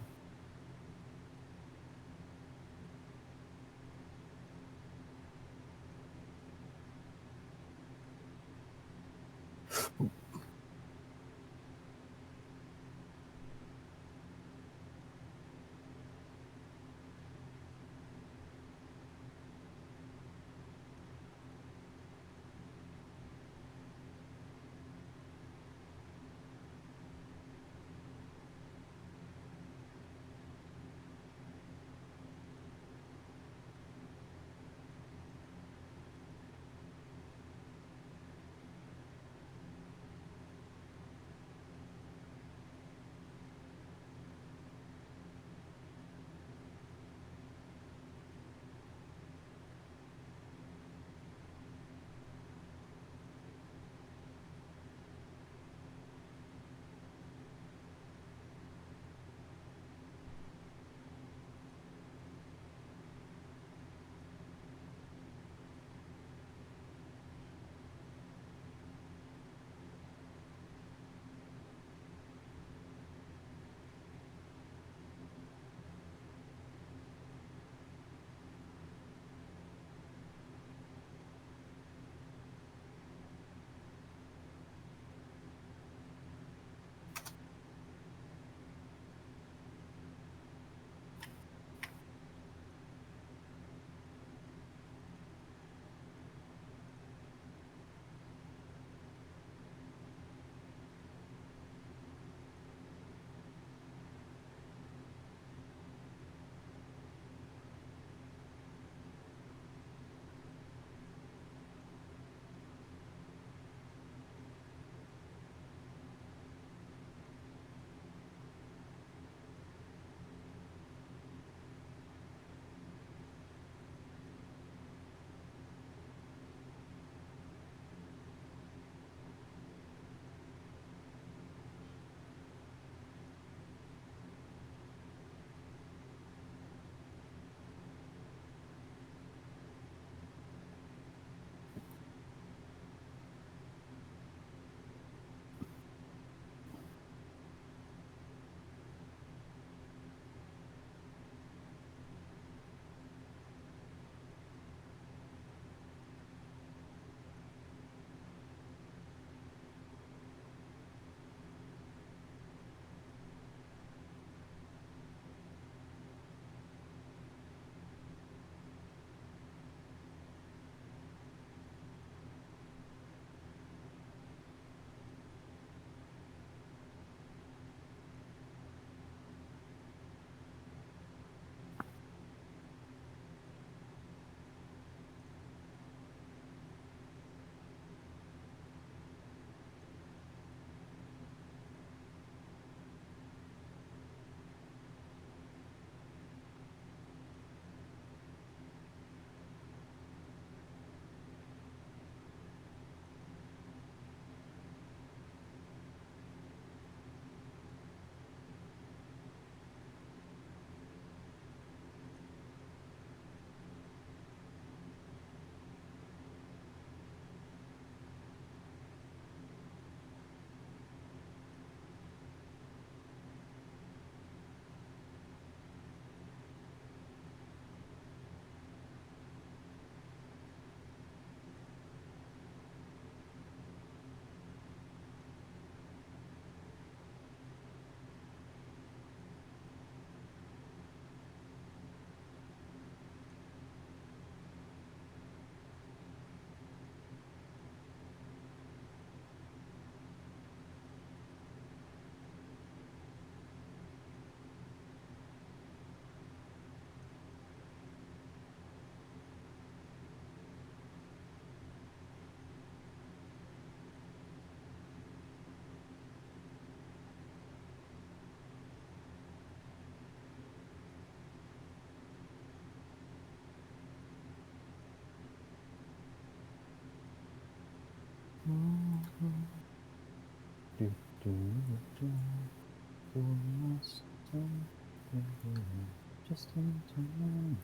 [SPEAKER 2] Just in time.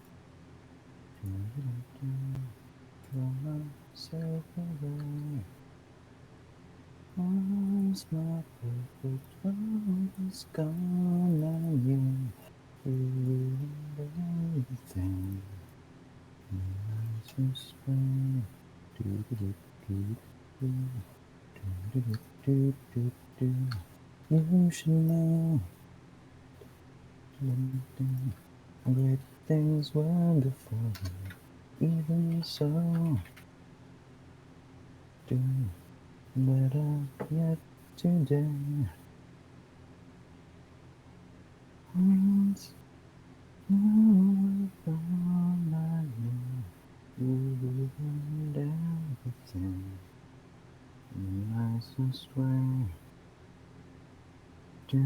[SPEAKER 2] Throw myself away. Once my perfect world is gone and you ruined everything. Nights will spring. Do do do do do do do do do. You should know. Great things were before me. Even so, do better yet today. Once you were gone, I knew you ruined everything. In the nicest way. Do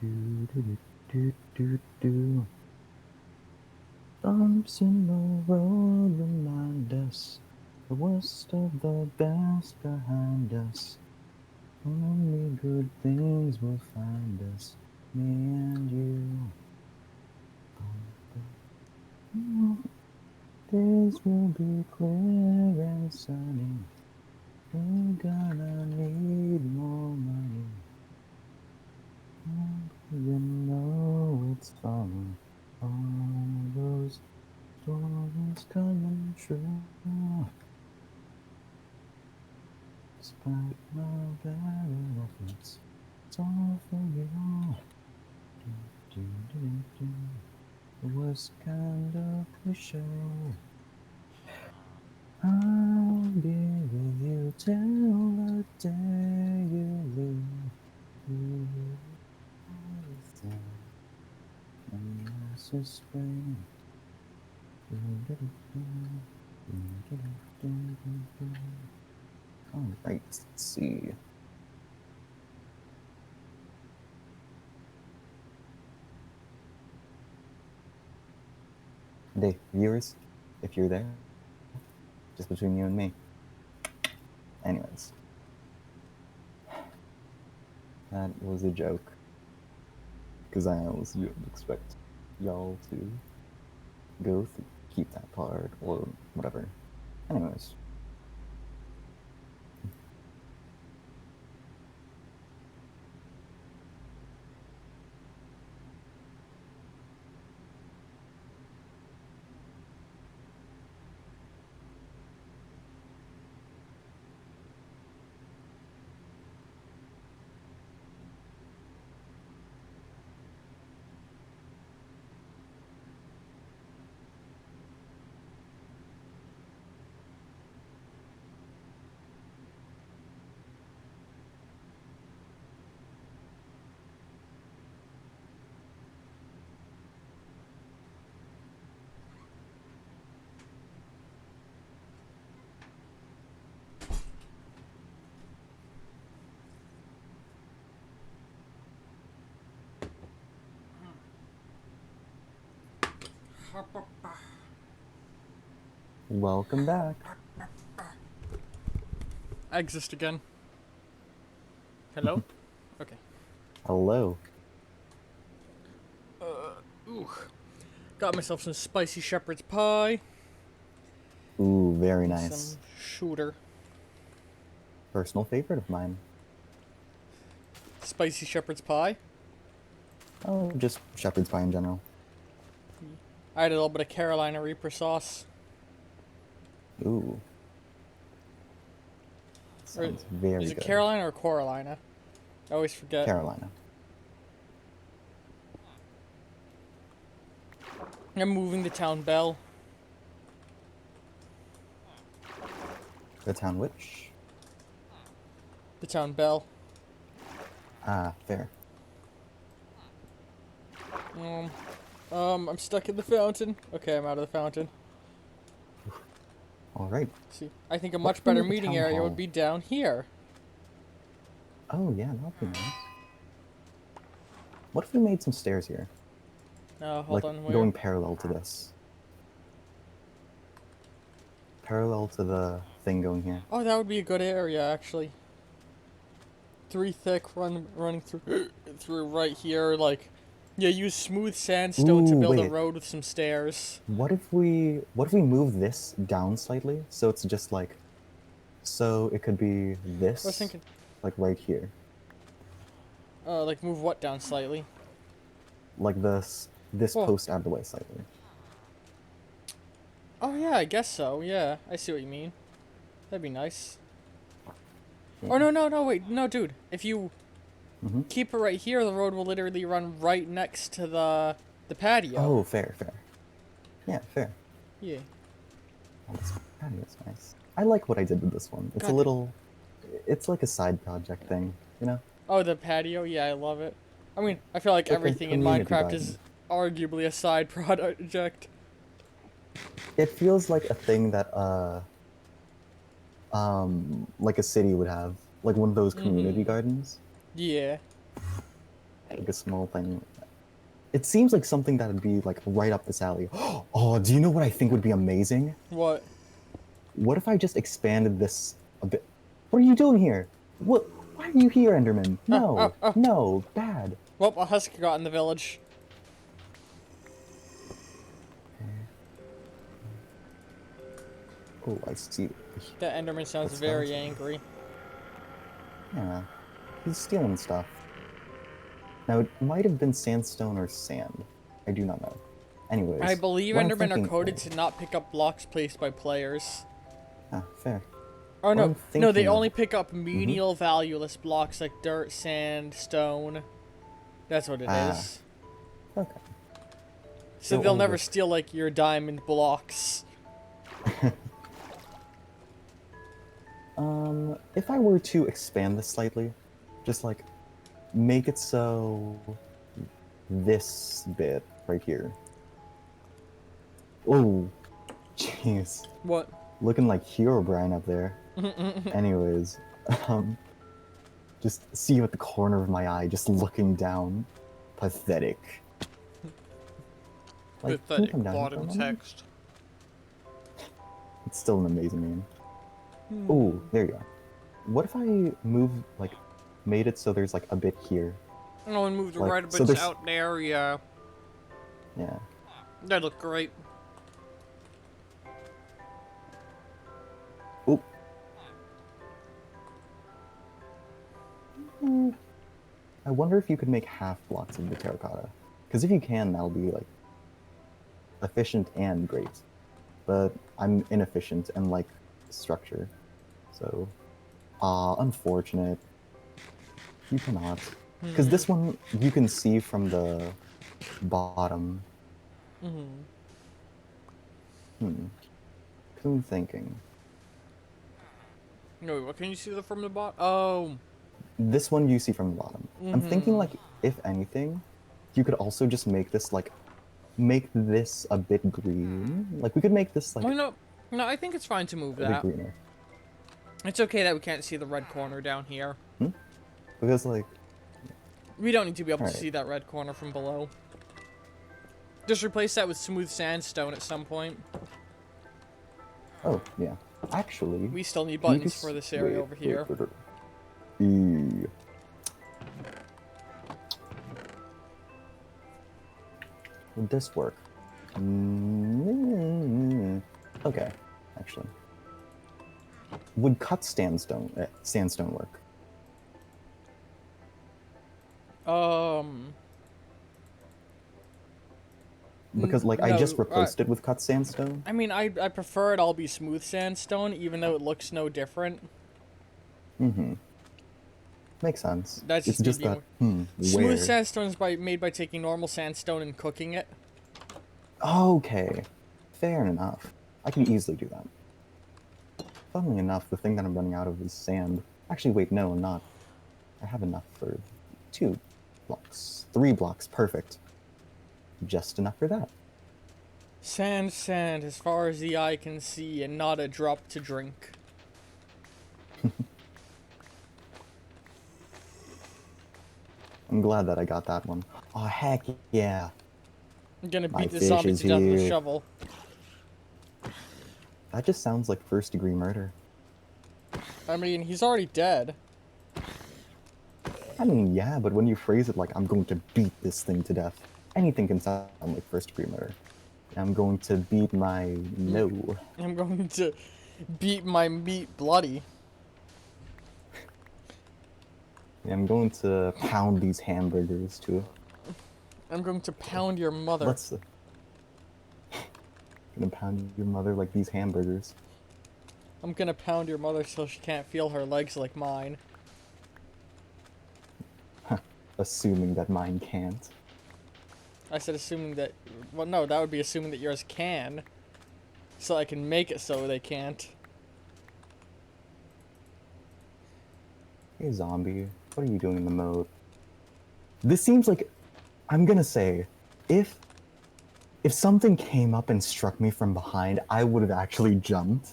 [SPEAKER 2] do do do do do. Bumps in the road remind us the worst of the best behind us. Only good things will find us, me and you. Days will be clear and sunny. We're gonna need more money. You know it's funny. All those stories coming true. Despite my bad efforts, it's all for you. Do, do, do, do. It was kind of cliche. I'll be with you till the day you leave. You everything in the spring. All right, let's see. Hey, viewers, if you're there, just between you and me. Anyways, that was a joke. Because I honestly didn't expect y'all to keep that part or whatever. Anyways. Welcome back.
[SPEAKER 1] I exist again. Hello? Okay.
[SPEAKER 2] Hello.
[SPEAKER 1] Ooh. Got myself some spicy shepherd's pie.
[SPEAKER 2] Ooh, very
[SPEAKER 1] And
[SPEAKER 2] nice.
[SPEAKER 1] some shooter.
[SPEAKER 2] Personal favorite of mine.
[SPEAKER 1] Spicy shepherd's pie.
[SPEAKER 2] Oh, just shepherd's pie in general.
[SPEAKER 1] I had a little bit of Carolina Reaper sauce.
[SPEAKER 2] Ooh. Sounds very
[SPEAKER 1] Is it
[SPEAKER 2] good.
[SPEAKER 1] Carolina or Coralina? I always forget.
[SPEAKER 2] Carolina.
[SPEAKER 1] I'm moving the town bell.
[SPEAKER 2] The town witch?
[SPEAKER 1] The town bell.
[SPEAKER 2] Ah, fair.
[SPEAKER 1] I'm stuck in the fountain. Okay, I'm out of the fountain.
[SPEAKER 2] Alright.
[SPEAKER 1] See, I think a
[SPEAKER 2] What
[SPEAKER 1] much
[SPEAKER 2] if we
[SPEAKER 1] better
[SPEAKER 2] made the
[SPEAKER 1] meeting
[SPEAKER 2] town
[SPEAKER 1] area
[SPEAKER 2] hall?
[SPEAKER 1] would be down here.
[SPEAKER 2] Oh, yeah, that'd be nice. What if we made some stairs here?
[SPEAKER 1] Hold
[SPEAKER 2] like,
[SPEAKER 1] on, where?
[SPEAKER 2] going parallel to this. Parallel to the thing going here.
[SPEAKER 1] Oh, that would be a good area, actually. 3 thick, running through through right here. Like, yeah, use smooth sandstone to
[SPEAKER 2] Ooh,
[SPEAKER 1] build a
[SPEAKER 2] wait.
[SPEAKER 1] road with some stairs.
[SPEAKER 2] What if we move this down slightly so it's just like so it could be
[SPEAKER 1] I was
[SPEAKER 2] this
[SPEAKER 1] thinking,
[SPEAKER 2] like right here.
[SPEAKER 1] like move what down slightly?
[SPEAKER 2] Like this
[SPEAKER 1] Well,
[SPEAKER 2] post out of the way slightly.
[SPEAKER 1] oh yeah, I guess so. Yeah, I see what you mean. That'd be nice.
[SPEAKER 2] Yeah.
[SPEAKER 1] Oh no, wait, no, dude. If you
[SPEAKER 2] Mm-hmm.
[SPEAKER 1] keep it right here, the road will literally run right next to the patio.
[SPEAKER 2] Oh, fair. Yeah, fair.
[SPEAKER 1] Yeah.
[SPEAKER 2] Oh, this patio's nice. I like what I did with this one. It's a
[SPEAKER 1] God.
[SPEAKER 2] little, it's like a side project thing, you know?
[SPEAKER 1] Oh, the patio. Yeah, I love it. I mean, I feel like
[SPEAKER 2] It's like a
[SPEAKER 1] everything in
[SPEAKER 2] community
[SPEAKER 1] Minecraft
[SPEAKER 2] garden.
[SPEAKER 1] is arguably a side project.
[SPEAKER 2] It feels like a thing that like a city would have, like one of those community gardens,
[SPEAKER 1] Yeah.
[SPEAKER 2] like a small thing. It seems like something that would be like right up this alley. Oh, do you know what I think would be amazing?
[SPEAKER 1] What?
[SPEAKER 2] What if I just expanded this a bit? What are you doing here? What? Why are you here, Enderman? No,
[SPEAKER 1] oh.
[SPEAKER 2] no, bad.
[SPEAKER 1] Well, a husk got in the village.
[SPEAKER 2] Oh, I see.
[SPEAKER 1] That Enderman sounds
[SPEAKER 2] That's
[SPEAKER 1] very
[SPEAKER 2] nice.
[SPEAKER 1] angry.
[SPEAKER 2] Yeah, he's stealing stuff. Now, it might have been sandstone or sand. I do not know. Anyways,
[SPEAKER 1] I believe
[SPEAKER 2] what I'm
[SPEAKER 1] Endermen are
[SPEAKER 2] thinking
[SPEAKER 1] coded
[SPEAKER 2] is-
[SPEAKER 1] to not pick up blocks placed by players.
[SPEAKER 2] Ah, fair.
[SPEAKER 1] Oh
[SPEAKER 2] What
[SPEAKER 1] no,
[SPEAKER 2] I'm
[SPEAKER 1] no, they
[SPEAKER 2] thinking of-
[SPEAKER 1] only pick up menial valueless blocks like dirt, sand, stone. That's what it is.
[SPEAKER 2] Okay.
[SPEAKER 1] So
[SPEAKER 2] So
[SPEAKER 1] they'll
[SPEAKER 2] all
[SPEAKER 1] never
[SPEAKER 2] this-
[SPEAKER 1] steal like your diamond blocks.
[SPEAKER 2] If I were to expand this slightly, just like make it so this bit right here. Oh, jeez.
[SPEAKER 1] What?
[SPEAKER 2] Looking like Herobrine up there. Anyways, just see you at the corner of my eye, just looking down. Pathetic. Like, can you
[SPEAKER 1] Pathetic
[SPEAKER 2] come down here for a
[SPEAKER 1] bottom
[SPEAKER 2] moment?
[SPEAKER 1] text.
[SPEAKER 2] It's still an amazing meme. Ooh, there you are. What if I made it so there's like a bit here?
[SPEAKER 1] Oh, and move the
[SPEAKER 2] Like,
[SPEAKER 1] right
[SPEAKER 2] so
[SPEAKER 1] bits
[SPEAKER 2] there's-
[SPEAKER 1] out there, yeah.
[SPEAKER 2] Yeah.
[SPEAKER 1] That'd look great.
[SPEAKER 2] Oop. I wonder if you could make half blocks of the terracotta. Because if you can, that'll be like efficient and great. But I'm inefficient and like structure. So, unfortunate. You cannot. Because this one you can see from the bottom.
[SPEAKER 1] Mm-hmm.
[SPEAKER 2] Because I'm thinking.
[SPEAKER 1] No, what can you see from the bottom? Oh.
[SPEAKER 2] This one you see from the bottom. I'm thinking like, if anything, you could also just make this like, make this a bit green. Like we could make this like
[SPEAKER 1] Well, no, I think it's fine to move
[SPEAKER 2] a bit
[SPEAKER 1] that.
[SPEAKER 2] greener.
[SPEAKER 1] It's okay that we can't see the red corner down here.
[SPEAKER 2] Because like,
[SPEAKER 1] We don't need to be able to
[SPEAKER 2] Alright.
[SPEAKER 1] see that red corner from below. Just replace that with smooth sandstone at some point.
[SPEAKER 2] oh yeah, actually.
[SPEAKER 1] We still need
[SPEAKER 2] can you
[SPEAKER 1] buttons
[SPEAKER 2] just-
[SPEAKER 1] for this area
[SPEAKER 2] wait,
[SPEAKER 1] over here.
[SPEAKER 2] wait. E. Would this work? Okay, actually. Would cut sandstone work? Because like I
[SPEAKER 1] no,
[SPEAKER 2] just replaced it with cut sandstone.
[SPEAKER 1] I mean, I prefer it all be smooth sandstone, even though it looks no different.
[SPEAKER 2] Makes sense.
[SPEAKER 1] That's
[SPEAKER 2] It's
[SPEAKER 1] just
[SPEAKER 2] just
[SPEAKER 1] me
[SPEAKER 2] that.
[SPEAKER 1] Smooth
[SPEAKER 2] Where?
[SPEAKER 1] sandstone is made by taking normal sandstone and cooking it.
[SPEAKER 2] Okay, fair enough. I can easily do that. Funnily enough, the thing that I'm running out of is sand. Actually, wait, no, I'm not. I have enough for 2 blocks. 3 blocks, perfect. Just enough for that.
[SPEAKER 1] Sand, sand, as far as the eye can see, and not a drop to drink.
[SPEAKER 2] I'm glad that I got that one. Oh, heck yeah.
[SPEAKER 1] I'm gonna
[SPEAKER 2] My
[SPEAKER 1] beat the
[SPEAKER 2] fish
[SPEAKER 1] zombie
[SPEAKER 2] is
[SPEAKER 1] to death with a
[SPEAKER 2] here.
[SPEAKER 1] shovel.
[SPEAKER 2] That just sounds like first-degree murder.
[SPEAKER 1] I mean, he's already dead.
[SPEAKER 2] I mean, yeah, but when you phrase it like I'm going to beat this thing to death, anything can sound like first degree murder. I'm going to beat my no.
[SPEAKER 1] I'm going to beat my meat bloody.
[SPEAKER 2] I'm going to pound these hamburgers too.
[SPEAKER 1] I'm going to pound your mother.
[SPEAKER 2] Let's. Gonna pound your mother like these hamburgers.
[SPEAKER 1] I'm gonna pound your mother so she can't feel her legs like mine.
[SPEAKER 2] Assuming that mine can't.
[SPEAKER 1] I said assuming that... Well, no, that would be assuming that yours can. So I can make it so they can't.
[SPEAKER 2] Hey zombie, what are you doing in the mode? This seems like... I'm gonna say, if something came up and struck me from behind, I would have actually jumped.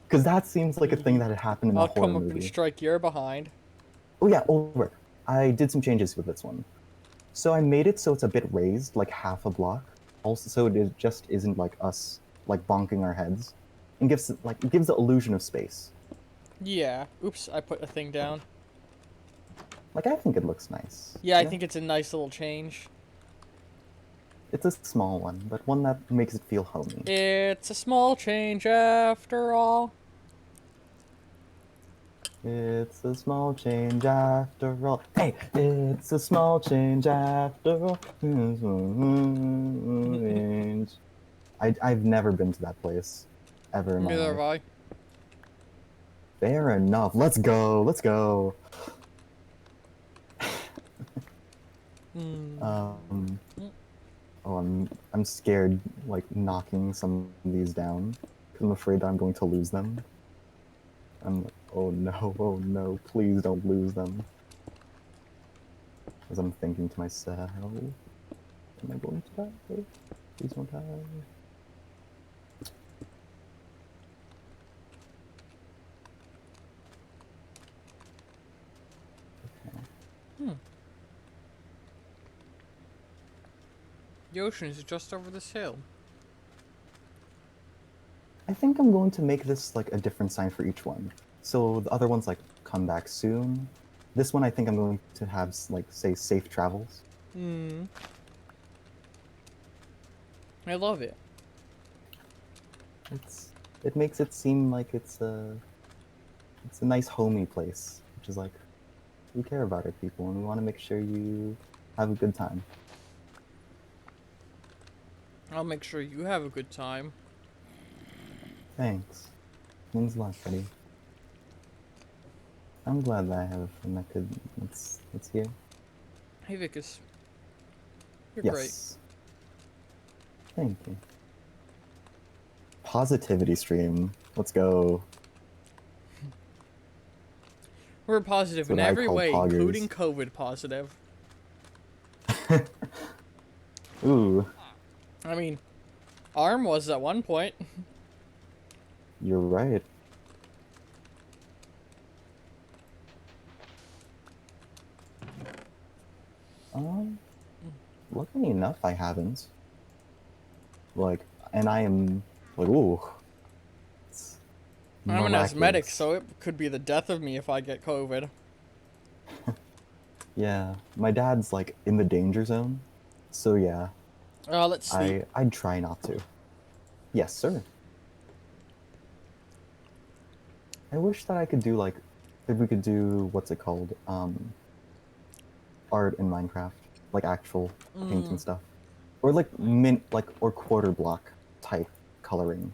[SPEAKER 2] Because that seems like a thing that had happened in a
[SPEAKER 1] I'll
[SPEAKER 2] horror
[SPEAKER 1] come up
[SPEAKER 2] movie.
[SPEAKER 1] and strike your behind.
[SPEAKER 2] Oh yeah, over. I did some changes with this one. So I made it so it's a bit raised, like half a block. Also, so it just isn't like us, like bonking our heads. And gives it gives the illusion of space.
[SPEAKER 1] Yeah. Oops, I put a thing down.
[SPEAKER 2] Like, I think it looks nice.
[SPEAKER 1] Yeah, I think it's a nice little change.
[SPEAKER 2] It's a small one, but one that makes it feel homey.
[SPEAKER 1] It's a small change after all.
[SPEAKER 2] It's a small change after all. Hey, it's a small change after all. I've never been to that place, ever in my
[SPEAKER 1] Neither have
[SPEAKER 2] life.
[SPEAKER 1] I.
[SPEAKER 2] Fair enough. Let's go. Let's go. Oh, I'm scared, like, knocking some of these down, because I'm afraid that I'm going to lose them. I'm like, oh no, please don't lose them. As I'm thinking to myself, am I going to die? Please don't die.
[SPEAKER 1] Hmm. The ocean is just over this hill.
[SPEAKER 2] I think I'm going to make this like a different sign for each one. So the other one's like, come back soon. This one I think I'm going to have like, say, safe travels.
[SPEAKER 1] Hmm. I love it.
[SPEAKER 2] It makes it seem like it's a nice homey place, which is like, we care about our people and we want to make sure you have a good time.
[SPEAKER 1] I'll make sure you have a good time.
[SPEAKER 2] Thanks. Means a lot, buddy. I'm glad that I have a friend that could. Let's hear.
[SPEAKER 1] Hey Vicus. You're
[SPEAKER 2] Yes. Thank you. Positivity stream. Let's go.
[SPEAKER 1] great. We're positive
[SPEAKER 2] That's
[SPEAKER 1] in
[SPEAKER 2] what I
[SPEAKER 1] every
[SPEAKER 2] call
[SPEAKER 1] way,
[SPEAKER 2] poggers.
[SPEAKER 1] including COVID positive.
[SPEAKER 2] Ooh,
[SPEAKER 1] I mean, Arm was at one point.
[SPEAKER 2] you're right. Luckily enough, I haven't. Like, and I am like, ooh. It's
[SPEAKER 1] I'm an asthmatic,
[SPEAKER 2] miraculous.
[SPEAKER 1] so it could be the death of me if I get COVID.
[SPEAKER 2] Yeah, my dad's like in the danger zone, so yeah,
[SPEAKER 1] Let's sleep.
[SPEAKER 2] I'd try not to. Yes, sir. I wish that I could do like, if we could do what's it called, art in Minecraft, like actual painting stuff, or like or quarter block type coloring,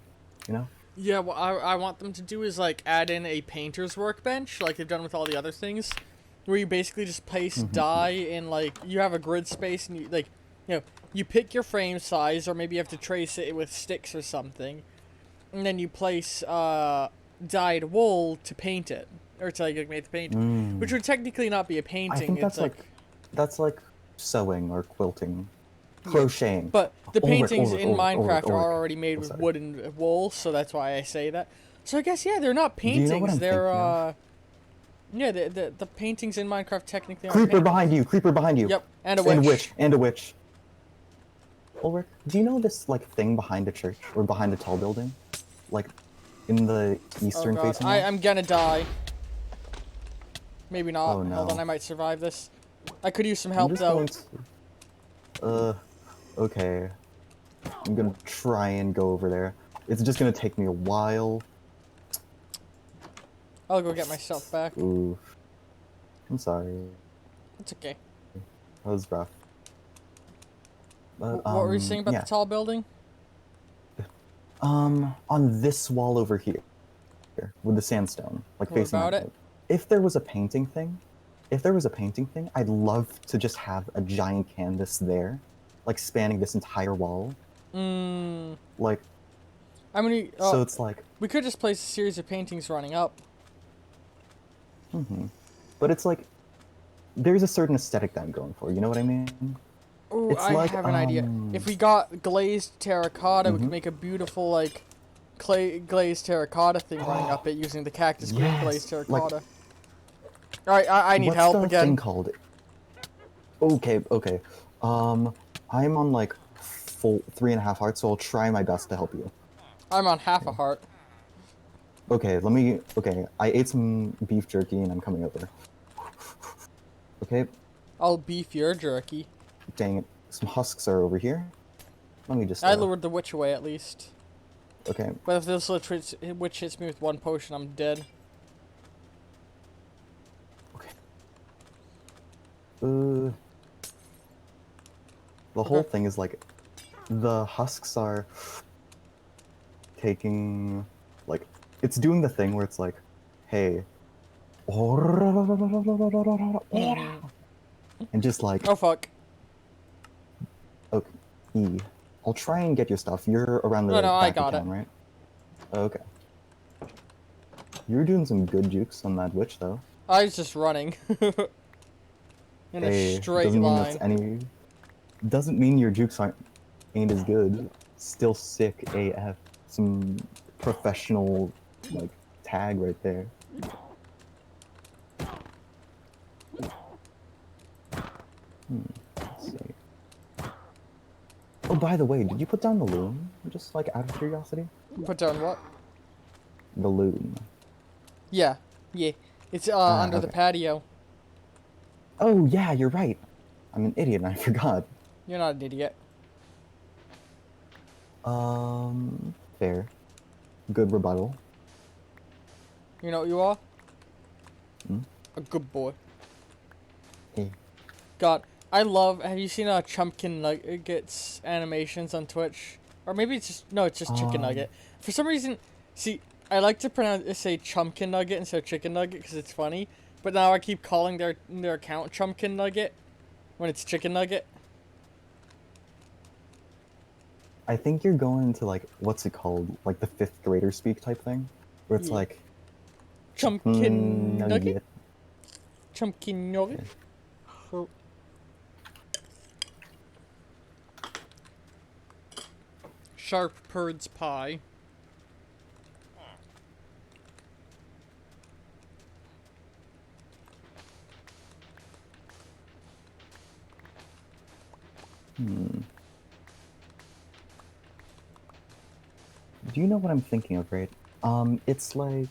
[SPEAKER 2] you know?
[SPEAKER 1] Yeah, what I want them to do is like add in a painter's workbench, like they've done with all the other things, where you basically just place dye in like you have a grid space and you like, you know, you pick your frame size or maybe you have to trace it with sticks or something, and then you place dyed wool to paint it or to like make the painting, which would technically not be a painting.
[SPEAKER 2] I think
[SPEAKER 1] it's
[SPEAKER 2] that's like sewing or quilting, crocheting.
[SPEAKER 1] But the paintings
[SPEAKER 2] Ulrich,
[SPEAKER 1] in Minecraft are
[SPEAKER 2] Ulrich.
[SPEAKER 1] already made
[SPEAKER 2] Oh,
[SPEAKER 1] with
[SPEAKER 2] sorry.
[SPEAKER 1] wood and wool, so that's why I say that. So I guess yeah, they're not
[SPEAKER 2] you know what
[SPEAKER 1] paintings.
[SPEAKER 2] I'm
[SPEAKER 1] They're
[SPEAKER 2] thinking of?
[SPEAKER 1] yeah, the paintings in Minecraft technically aren't
[SPEAKER 2] Creeper
[SPEAKER 1] paintings.
[SPEAKER 2] behind you! Creeper behind you!
[SPEAKER 1] Yep, and a witch.
[SPEAKER 2] And a witch. Ulrich, do you know this like thing behind a church or behind a tall building, like in the
[SPEAKER 1] Oh
[SPEAKER 2] eastern
[SPEAKER 1] god,
[SPEAKER 2] facing wall?
[SPEAKER 1] I'm gonna die. Maybe not.
[SPEAKER 2] Oh, no.
[SPEAKER 1] Hold on, I might survive this. I could use some
[SPEAKER 2] I'm
[SPEAKER 1] help
[SPEAKER 2] just
[SPEAKER 1] though.
[SPEAKER 2] going to... okay. I'm gonna try and go over there. It's just gonna take me a while.
[SPEAKER 1] I'll go get myself back.
[SPEAKER 2] Ooh. I'm sorry.
[SPEAKER 1] It's okay.
[SPEAKER 2] That was rough. But,
[SPEAKER 1] What were you saying about
[SPEAKER 2] yeah.
[SPEAKER 1] the tall building?
[SPEAKER 2] On this wall over here, with the sandstone, like
[SPEAKER 1] What
[SPEAKER 2] facing
[SPEAKER 1] about
[SPEAKER 2] that
[SPEAKER 1] it?
[SPEAKER 2] way. If there was a painting thing, I'd love to just have a giant canvas there, like spanning this entire wall.
[SPEAKER 1] Mmm.
[SPEAKER 2] Like,
[SPEAKER 1] I mean,
[SPEAKER 2] so it's like,
[SPEAKER 1] we could just place a series of paintings running up.
[SPEAKER 2] but it's like, there's a certain aesthetic that I'm going for, you know what I mean?
[SPEAKER 1] Ooh,
[SPEAKER 2] It's
[SPEAKER 1] I
[SPEAKER 2] like,
[SPEAKER 1] have an idea. If we got glazed terracotta, we could
[SPEAKER 2] mhm.
[SPEAKER 1] make a beautiful, like, clay glazed terracotta thing running up it using the cactus green glazed
[SPEAKER 2] Yes, like,
[SPEAKER 1] terracotta. Alright, I need
[SPEAKER 2] what's
[SPEAKER 1] help
[SPEAKER 2] the thing
[SPEAKER 1] again.
[SPEAKER 2] called? Okay. I'm on like full 3.5 hearts, so I'll try my best to help you.
[SPEAKER 1] I'm on half a heart.
[SPEAKER 2] Okay, okay, I ate some beef jerky and I'm coming over. Okay,
[SPEAKER 1] I'll beef your jerky.
[SPEAKER 2] dang it. Some husks are over here. Let me just,
[SPEAKER 1] I lured the witch away at least.
[SPEAKER 2] okay.
[SPEAKER 1] But if this witch hits me with one potion, I'm dead.
[SPEAKER 2] Okay. The whole
[SPEAKER 1] Okay.
[SPEAKER 2] thing is like, the husks are taking, like, it's doing the thing where it's like, hey, and just like,
[SPEAKER 1] Oh fuck.
[SPEAKER 2] okay, E. I'll try and get your stuff. You're around
[SPEAKER 1] No,
[SPEAKER 2] the
[SPEAKER 1] I
[SPEAKER 2] back of
[SPEAKER 1] got it.
[SPEAKER 2] town, right? Okay. You're doing some good jukes on that witch, though.
[SPEAKER 1] I was just running. In a
[SPEAKER 2] Hey,
[SPEAKER 1] straight
[SPEAKER 2] doesn't mean that's
[SPEAKER 1] line.
[SPEAKER 2] any... Doesn't mean your jukes ain't as good. Still sick AF. Some professional, like, tag right there. Let's see. Oh, by the way, did you put down the loom? Just, like, out of curiosity?
[SPEAKER 1] Put down what?
[SPEAKER 2] The loom.
[SPEAKER 1] Yeah. Yeah. It's
[SPEAKER 2] Ah,
[SPEAKER 1] under the
[SPEAKER 2] okay.
[SPEAKER 1] patio.
[SPEAKER 2] Oh, yeah, you're right. I'm an idiot and I forgot.
[SPEAKER 1] You're not an idiot.
[SPEAKER 2] Fair. Good rebuttal.
[SPEAKER 1] You know what you are?
[SPEAKER 2] Hmm?
[SPEAKER 1] A good boy.
[SPEAKER 2] Hey.
[SPEAKER 1] God, I love. Have you seen Chumpkin Nuggets animations on Twitch? Or maybe it's just no, it's just Chicken
[SPEAKER 2] Um,
[SPEAKER 1] Nugget. For some reason, see, I like to say Chumpkin Nugget instead of Chicken Nugget because it's funny. But now I keep calling their account Chumpkin Nugget when it's Chicken Nugget.
[SPEAKER 2] I think you're going to like what's it called? Like the fifth grader speak type thing? Where it's
[SPEAKER 1] Yeah.
[SPEAKER 2] like
[SPEAKER 1] Chumpkin Nugget.
[SPEAKER 2] nugget.
[SPEAKER 1] Chumpkin Nugget.
[SPEAKER 2] Okay.
[SPEAKER 1] Oh. Sharp Purd's Pie.
[SPEAKER 2] Do you know what I'm thinking of, right? It's like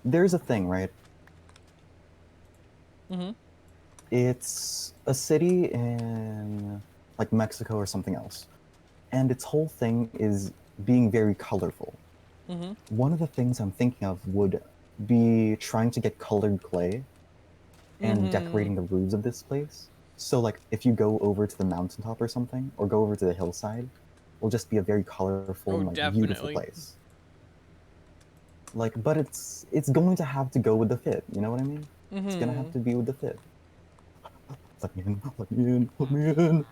[SPEAKER 2] there's a thing, right?
[SPEAKER 1] Mm-hmm.
[SPEAKER 2] It's a city in like Mexico or something else. And its whole thing is being very colorful.
[SPEAKER 1] Mm-hmm.
[SPEAKER 2] One of the things I'm thinking of would be trying to get colored clay and
[SPEAKER 1] Mm-hmm.
[SPEAKER 2] decorating the roofs of this place. So like if you go over to the mountaintop or something, or go over to the hillside, it'll just be a very colorful
[SPEAKER 1] Oh,
[SPEAKER 2] and like beautiful
[SPEAKER 1] definitely.
[SPEAKER 2] place. Like, but it's going to have to go with the fit. You know what I mean? It's gonna
[SPEAKER 1] Mm-hmm.
[SPEAKER 2] have to be with the fit. Let me in. Let me in. Let me in.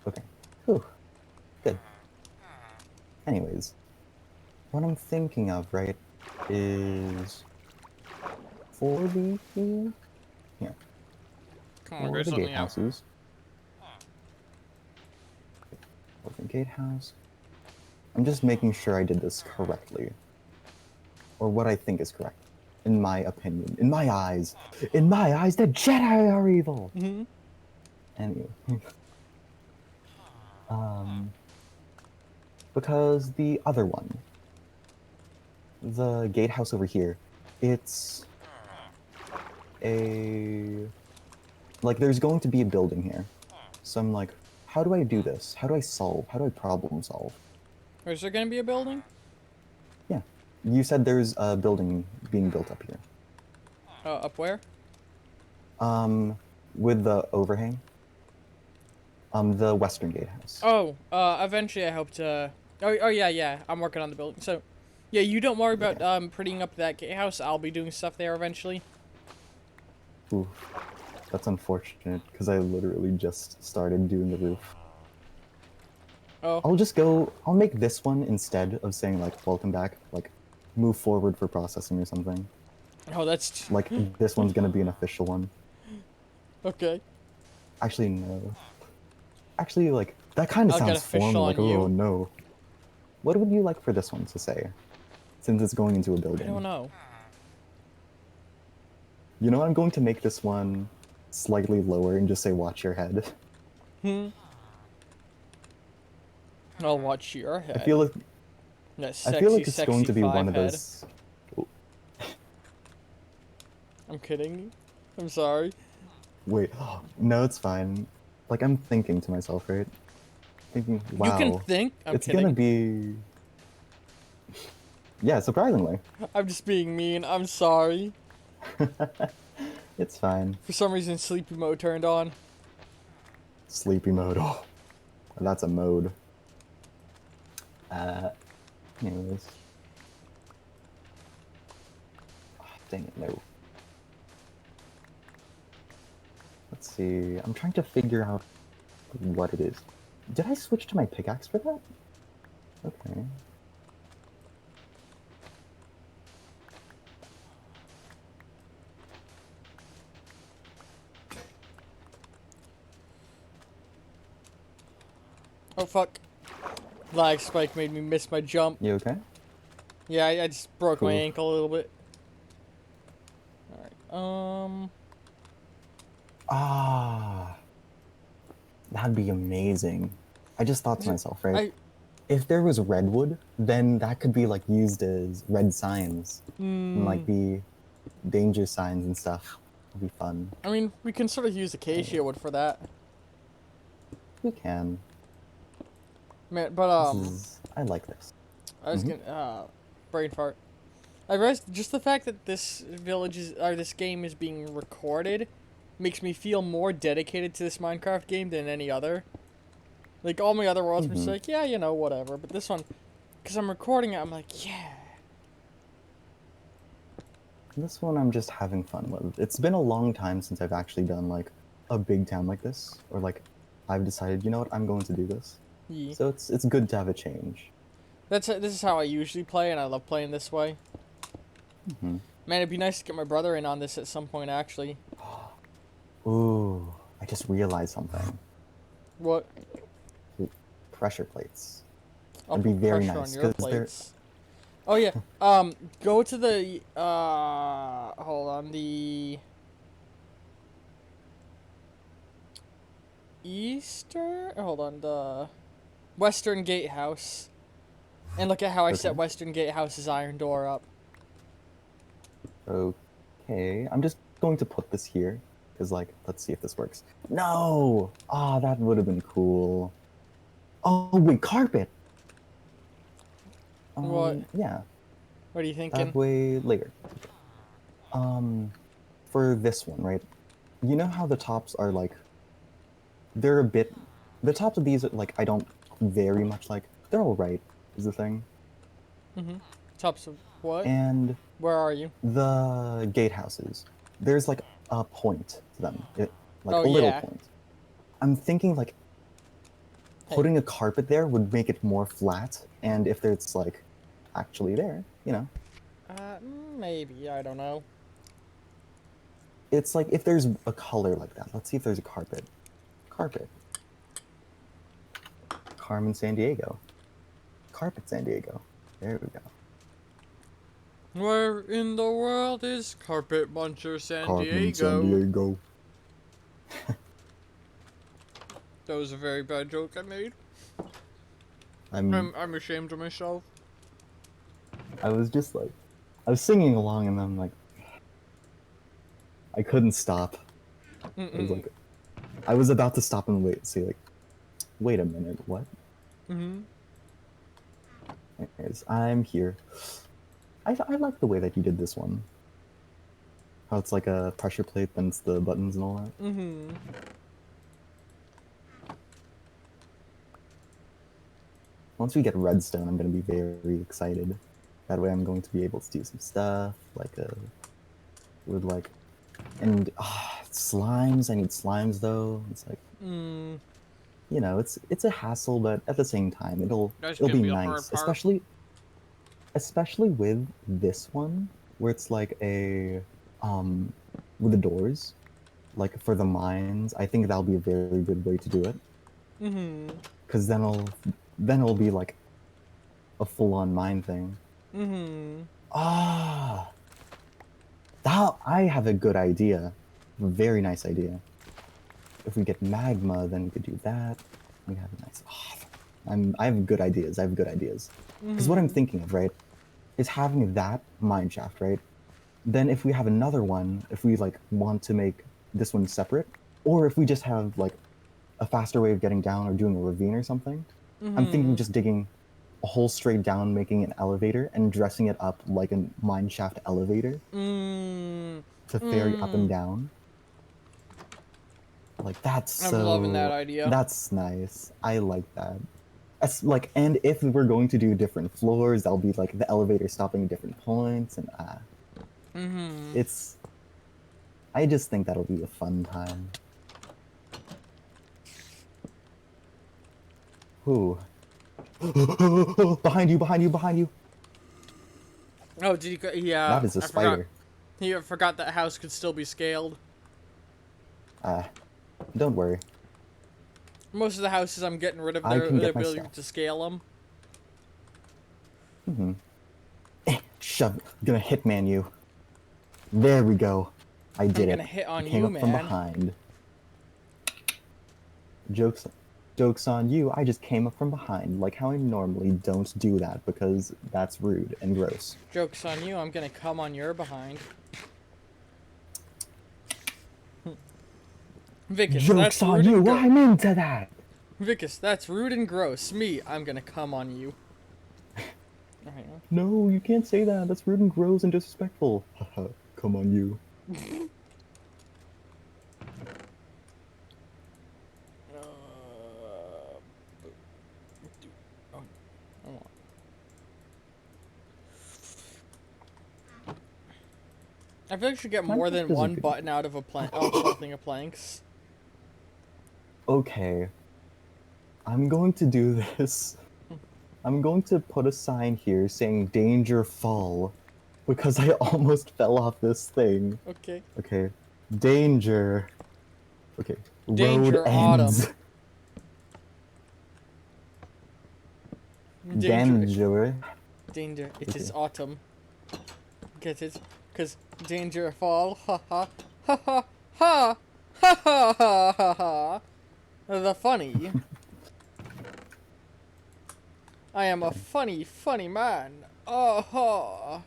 [SPEAKER 2] Okay. Whew. Good. Anyways, what I'm thinking of, right, is for the here
[SPEAKER 1] Come on,
[SPEAKER 2] for
[SPEAKER 1] Grace,
[SPEAKER 2] the
[SPEAKER 1] let me out.
[SPEAKER 2] gatehouses. For the gatehouse. I'm just making sure I did this correctly. Or what I think is correct. In my opinion. In my eyes. In my eyes, the Jedi are evil!
[SPEAKER 1] Mm-hmm.
[SPEAKER 2] Anyway. Because the other one, the gatehouse over here, it's a... Like, there's going to be a building here. So I'm like, how do I do this? How do I solve? How do I problem solve?
[SPEAKER 1] Is there gonna be a building?
[SPEAKER 2] Yeah. You said there's a building being built up here.
[SPEAKER 1] Up where?
[SPEAKER 2] With the overhang. The Western Gatehouse.
[SPEAKER 1] Oh, eventually I hope to... Oh, yeah, I'm working on the building. So, yeah, you don't worry about, prettying up that gatehouse. I'll be doing stuff there eventually.
[SPEAKER 2] Ooh, that's unfortunate, because I literally just started doing the roof.
[SPEAKER 1] Oh.
[SPEAKER 2] I'll make this one instead of saying, like, welcome back, like, move forward for processing or something.
[SPEAKER 1] Oh, that's...
[SPEAKER 2] Like, this one's gonna be an official one.
[SPEAKER 1] Okay.
[SPEAKER 2] Actually, no. Actually, like, that kind of
[SPEAKER 1] I'll get
[SPEAKER 2] sounds formal,
[SPEAKER 1] official
[SPEAKER 2] like,
[SPEAKER 1] on
[SPEAKER 2] oh
[SPEAKER 1] you.
[SPEAKER 2] no. What would you like for this one to say? Since it's going into a building.
[SPEAKER 1] I don't know.
[SPEAKER 2] You know, I'm going to make this one slightly lower and just say watch your head.
[SPEAKER 1] I'll watch your head.
[SPEAKER 2] I feel like
[SPEAKER 1] That
[SPEAKER 2] I
[SPEAKER 1] sexy,
[SPEAKER 2] feel like it's
[SPEAKER 1] sexy
[SPEAKER 2] going to be one
[SPEAKER 1] five
[SPEAKER 2] of
[SPEAKER 1] head.
[SPEAKER 2] those.
[SPEAKER 1] I'm kidding. I'm sorry.
[SPEAKER 2] Wait, no, it's fine. Like, I'm thinking to myself, right? Thinking, wow.
[SPEAKER 1] You can think. I'm
[SPEAKER 2] it's
[SPEAKER 1] kidding.
[SPEAKER 2] gonna be. Yeah, surprisingly.
[SPEAKER 1] I'm just being mean. I'm sorry.
[SPEAKER 2] It's fine.
[SPEAKER 1] For some reason, sleepy mode turned on.
[SPEAKER 2] Sleepy mode. Oh, that's a mode. Anyways. Oh, dang it, no. Let's see. I'm trying to figure out what it is. Did I switch to my pickaxe for that? Okay.
[SPEAKER 1] Oh, fuck. Lag spike made me miss my jump.
[SPEAKER 2] You okay?
[SPEAKER 1] Yeah, I just broke my
[SPEAKER 2] Cool.
[SPEAKER 1] ankle a little bit. Alright,
[SPEAKER 2] Ah. That'd be amazing. I just thought to myself, right? If there was redwood, then that could be like used as red signs and like be danger signs and stuff. It'd be fun.
[SPEAKER 1] I mean, we can sort of use acacia wood for that.
[SPEAKER 2] We can.
[SPEAKER 1] Man, but,
[SPEAKER 2] I like this.
[SPEAKER 1] I was gonna, brain fart. I realized just the fact that this this game is being recorded makes me feel more dedicated to this Minecraft game than any other. Like, all my other worlds were just like, yeah, you know, whatever. But this one, because I'm recording it, I'm like, yeah.
[SPEAKER 2] This one I'm just having fun with. It's been a long time since I've actually done like a big town like this, or like I've decided, you know what, I'm going to do this.
[SPEAKER 1] Yeah.
[SPEAKER 2] So it's good to have a change.
[SPEAKER 1] This is how I usually play, and I love playing this way. Man, it'd be nice to get my brother in on this at some point, actually.
[SPEAKER 2] Ooh, I just realized something.
[SPEAKER 1] What?
[SPEAKER 2] Pressure plates.
[SPEAKER 1] I'll
[SPEAKER 2] That'd be
[SPEAKER 1] put
[SPEAKER 2] very
[SPEAKER 1] pressure
[SPEAKER 2] nice
[SPEAKER 1] on your
[SPEAKER 2] because they're.
[SPEAKER 1] plates. Oh yeah. Go to the hold on, the the Western Gatehouse, and look at how I set Western Gatehouse's iron door up.
[SPEAKER 2] Okay, I'm just going to put this here because, like, let's see if this works. No! Ah, that would have been cool. Oh wait, carpet.
[SPEAKER 1] What?
[SPEAKER 2] Yeah.
[SPEAKER 1] What are you thinking?
[SPEAKER 2] That way later. For this one, right? You know how the tops are like, they're a bit. The tops of these, like, I don't very much like. They're all right, is the thing.
[SPEAKER 1] Tops of what?
[SPEAKER 2] And
[SPEAKER 1] where are you?
[SPEAKER 2] the gatehouses. There's like a point to them, like
[SPEAKER 1] Oh,
[SPEAKER 2] a little
[SPEAKER 1] yeah.
[SPEAKER 2] point. I'm thinking like putting a carpet there would make it more flat, and if it's like actually there, you know.
[SPEAKER 1] Maybe, I don't know.
[SPEAKER 2] It's like if there's a color like that. Let's see if there's a carpet. Carpet. Carmen San Diego. Carpet San Diego. There we go.
[SPEAKER 1] Where in the world is Carpet Muncher San
[SPEAKER 2] Carmen San Diego.
[SPEAKER 1] That was a very bad joke I made.
[SPEAKER 2] I'm
[SPEAKER 1] ashamed of myself.
[SPEAKER 2] I was just like, I was singing along and then I'm like, I couldn't stop. I was like, I was about to stop and say like, wait a minute, what? Anyways, I'm here. I like the way that you did this one. How it's like a pressure plate, then it's the buttons and all that. Once we get redstone, I'm gonna be very excited. That way I'm going to be able to do some stuff, like with like, and slimes, I need slimes though. It's like, you know, it's a hassle, but at the same time, it'll be nice, especially with this one, where it's like a, with the doors, like for the mines, I think that'll be a very good way to do it. Because then it'll be like a full-on mine thing. That I have a good idea, a very nice idea. If we get magma, then we could do that. We have a nice. I have good ideas. I have good ideas. Because what I'm thinking of, right, is having that mine shaft, right? Then if we have another one, if we like want to make this one separate, or if we just have like a faster way of getting down or doing a ravine or something, I'm thinking just digging a hole straight down, making an elevator, and dressing it up like a mine shaft elevator to ferry up and down. Like that's
[SPEAKER 1] I'm loving that idea.
[SPEAKER 2] That's nice. I like that. That's like, and if we're going to do different floors, that'll be like the elevator stopping at different points, and it's. I just think that'll be a fun time. Who? Behind you! Behind you! Behind you!
[SPEAKER 1] Oh, did you? Yeah.
[SPEAKER 2] That is a spider.
[SPEAKER 1] He forgot that house could still be scaled.
[SPEAKER 2] Don't worry.
[SPEAKER 1] Most of the houses I'm getting rid of, their ability to scale them.
[SPEAKER 2] Shove. Gonna hitman you. There we go. I did it.
[SPEAKER 1] I'm gonna hit on
[SPEAKER 2] came
[SPEAKER 1] you,
[SPEAKER 2] up
[SPEAKER 1] man.
[SPEAKER 2] from behind. Jokes on you. I just came up from behind, like how I normally don't do that because that's rude and gross.
[SPEAKER 1] Joke's on you. I'm gonna come on your behind. Vicus,
[SPEAKER 2] Joke's on you. I'm into that.
[SPEAKER 1] Vicus, that's rude and gross. Me, I'm gonna come on you.
[SPEAKER 2] No, you can't say that. That's rude and gross and disrespectful. Haha, come on you.
[SPEAKER 1] I feel like I should get more than one button out of a plank. Something of planks.
[SPEAKER 2] Okay. I'm going to do this. I'm going to put a sign here saying danger fall because I almost fell off this thing.
[SPEAKER 1] Okay.
[SPEAKER 2] Okay. Danger. Okay.
[SPEAKER 1] Danger
[SPEAKER 2] road ends. Danger.
[SPEAKER 1] Danger. It is autumn. Get it? Because danger fall. Ha ha. Ha ha. Ha. Ha ha ha ha ha. The funny. I am a funny, funny man. Oh ha.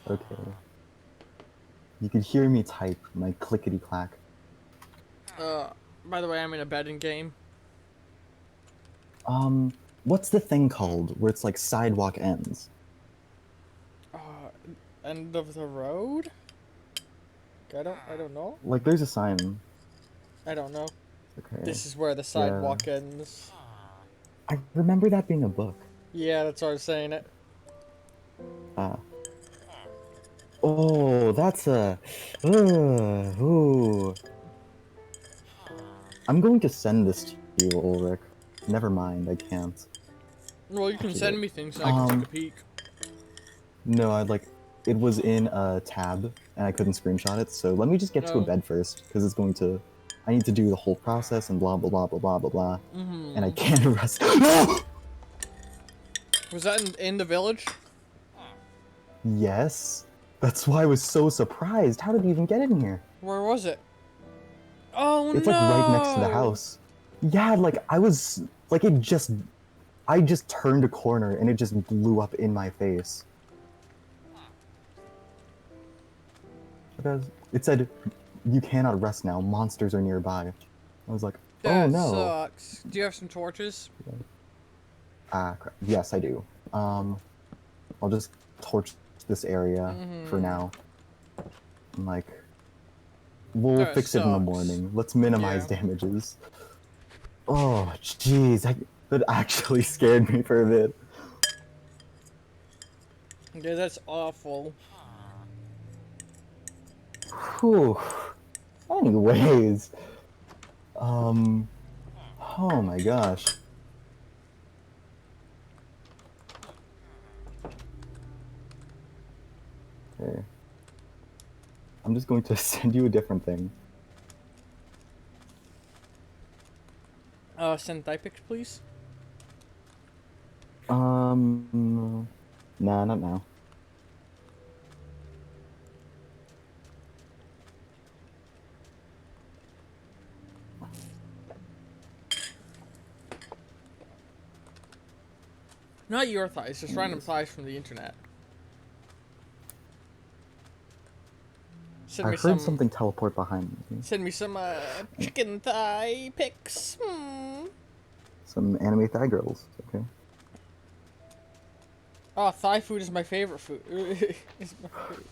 [SPEAKER 2] Okay. You could hear me type my clickety clack.
[SPEAKER 1] By the way, I'm in a betting game.
[SPEAKER 2] What's the thing called where it's like sidewalk ends?
[SPEAKER 1] End of the road? I don't know.
[SPEAKER 2] Like there's a sign.
[SPEAKER 1] I don't know.
[SPEAKER 2] Okay.
[SPEAKER 1] This is where the sidewalk ends.
[SPEAKER 2] I remember that being a book.
[SPEAKER 1] Yeah, that's why I was saying it.
[SPEAKER 2] Oh, that's a... ooh. I'm going to send this to you, Ulrich. Never mind, I can't.
[SPEAKER 1] Well, you can send me things so I can take a peek.
[SPEAKER 2] No, it was in a tab, and I couldn't screenshot it, so let me just get to a bed first, because it's going to... I need to do the whole process and blah blah blah blah blah blah blah. And I can't rest.
[SPEAKER 1] Was that in the village?
[SPEAKER 2] Yes. That's why I was so surprised. How did he even get in here?
[SPEAKER 1] Where was it? Oh
[SPEAKER 2] It's like right next to the
[SPEAKER 1] no!
[SPEAKER 2] house. Yeah, like I was like I just turned a corner and it just blew up in my face. Because it said, "You cannot rest now. Monsters are nearby." I was like, "Oh
[SPEAKER 1] That
[SPEAKER 2] no."
[SPEAKER 1] sucks. Do you have some torches?
[SPEAKER 2] Ah, crap. Yes, I do. I'll just torch this area for
[SPEAKER 1] Mm-hmm.
[SPEAKER 2] now. And, like, we'll
[SPEAKER 1] That
[SPEAKER 2] fix it in the
[SPEAKER 1] sucks.
[SPEAKER 2] morning. Let's minimize
[SPEAKER 1] Yeah.
[SPEAKER 2] damages. Oh, jeez, that actually scared me for a bit.
[SPEAKER 1] Yeah, that's awful.
[SPEAKER 2] Whew. Anyways, um, oh my gosh. Okay. I'm just going to send you a different thing.
[SPEAKER 1] Send thigh pics, please.
[SPEAKER 2] Nah, not now.
[SPEAKER 1] Not your thighs, just random
[SPEAKER 2] Anyways,
[SPEAKER 1] thighs from the internet. Send
[SPEAKER 2] I
[SPEAKER 1] me
[SPEAKER 2] heard
[SPEAKER 1] some.
[SPEAKER 2] something teleport behind me.
[SPEAKER 1] Send me some chicken thigh pics.
[SPEAKER 2] Some anime thigh girls, okay?
[SPEAKER 1] Oh, Thai food is my favorite food. Is my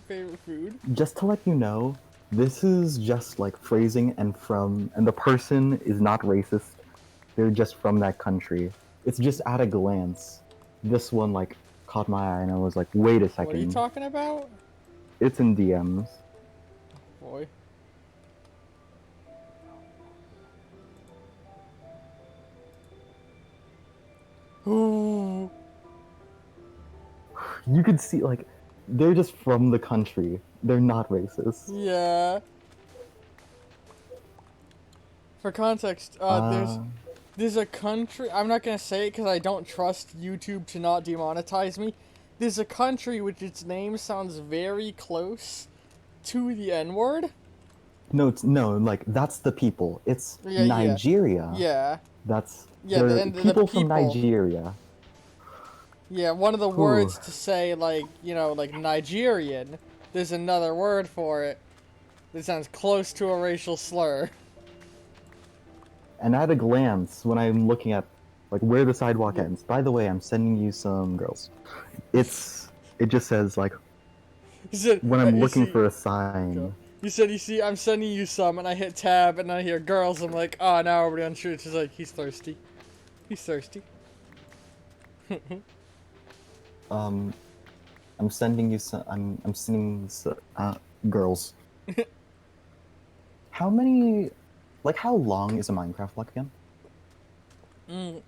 [SPEAKER 1] favorite food.
[SPEAKER 2] Just to let you know, this is just like phrasing and the person is not racist. They're just from that country. It's just at a glance. This one like caught my eye and I was like, wait a
[SPEAKER 1] What are you
[SPEAKER 2] second.
[SPEAKER 1] talking about?
[SPEAKER 2] It's in DMs.
[SPEAKER 1] Boy. Ooh.
[SPEAKER 2] You could see like they're just from the country. They're not racist.
[SPEAKER 1] Yeah. For context,
[SPEAKER 2] Uh
[SPEAKER 1] there's a country. I'm not gonna say it because I don't trust YouTube to not demonetize me. There's a country which its name sounds very close to the N word.
[SPEAKER 2] no, no, like that's the people. It's
[SPEAKER 1] Yeah, yeah,
[SPEAKER 2] Nigeria.
[SPEAKER 1] yeah,
[SPEAKER 2] That's
[SPEAKER 1] yeah.
[SPEAKER 2] they're
[SPEAKER 1] The
[SPEAKER 2] people from
[SPEAKER 1] people.
[SPEAKER 2] Nigeria.
[SPEAKER 1] Yeah, one of the
[SPEAKER 2] Whew.
[SPEAKER 1] words to say like like Nigerian. There's another word for it that sounds close to a racial slur.
[SPEAKER 2] And at a glance, when I'm looking at like where the sidewalk ends. By the way, I'm sending you some girls. It just says like
[SPEAKER 1] You said,
[SPEAKER 2] when I'm
[SPEAKER 1] you
[SPEAKER 2] looking
[SPEAKER 1] see,
[SPEAKER 2] for a sign.
[SPEAKER 1] you see, I'm sending you some, and I hit tab, and I hear girls. I'm like, oh, now everybody on street is like, he's thirsty. He's thirsty.
[SPEAKER 2] Um, I'm sending you some. I'm sending some, girls. How many? Like how long is a Minecraft block again?
[SPEAKER 1] Mm.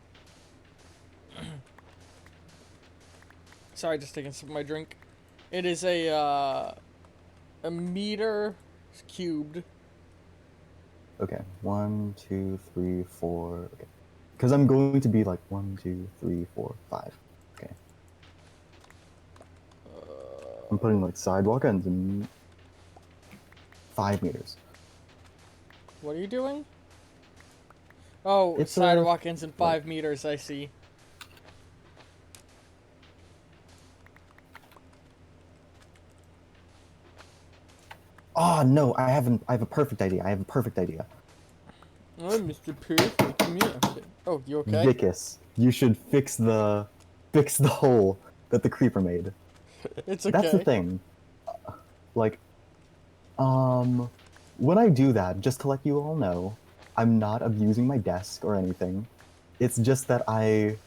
[SPEAKER 1] Sorry, just taking some of my drink. It is a meter cubed.
[SPEAKER 2] Okay, 1, 2, 3, 4. Okay, because I'm going to be like 1, 2, 3, 4, 5. Okay, I'm putting like sidewalk ends in 5 meters.
[SPEAKER 1] What are you doing? Oh,
[SPEAKER 2] It's a
[SPEAKER 1] sidewalk ends in
[SPEAKER 2] like
[SPEAKER 1] 5 meters. I see.
[SPEAKER 2] oh no, I haven't. I have a perfect idea. I have a perfect idea.
[SPEAKER 1] Oh, Mr. Perfect. Come here. Oh, you okay?
[SPEAKER 2] Vicus, you should fix the hole that the creeper made.
[SPEAKER 1] It's
[SPEAKER 2] That's the
[SPEAKER 1] okay.
[SPEAKER 2] thing. Like, when I do that, just to let you all know, I'm not abusing my desk or anything. It's just that I've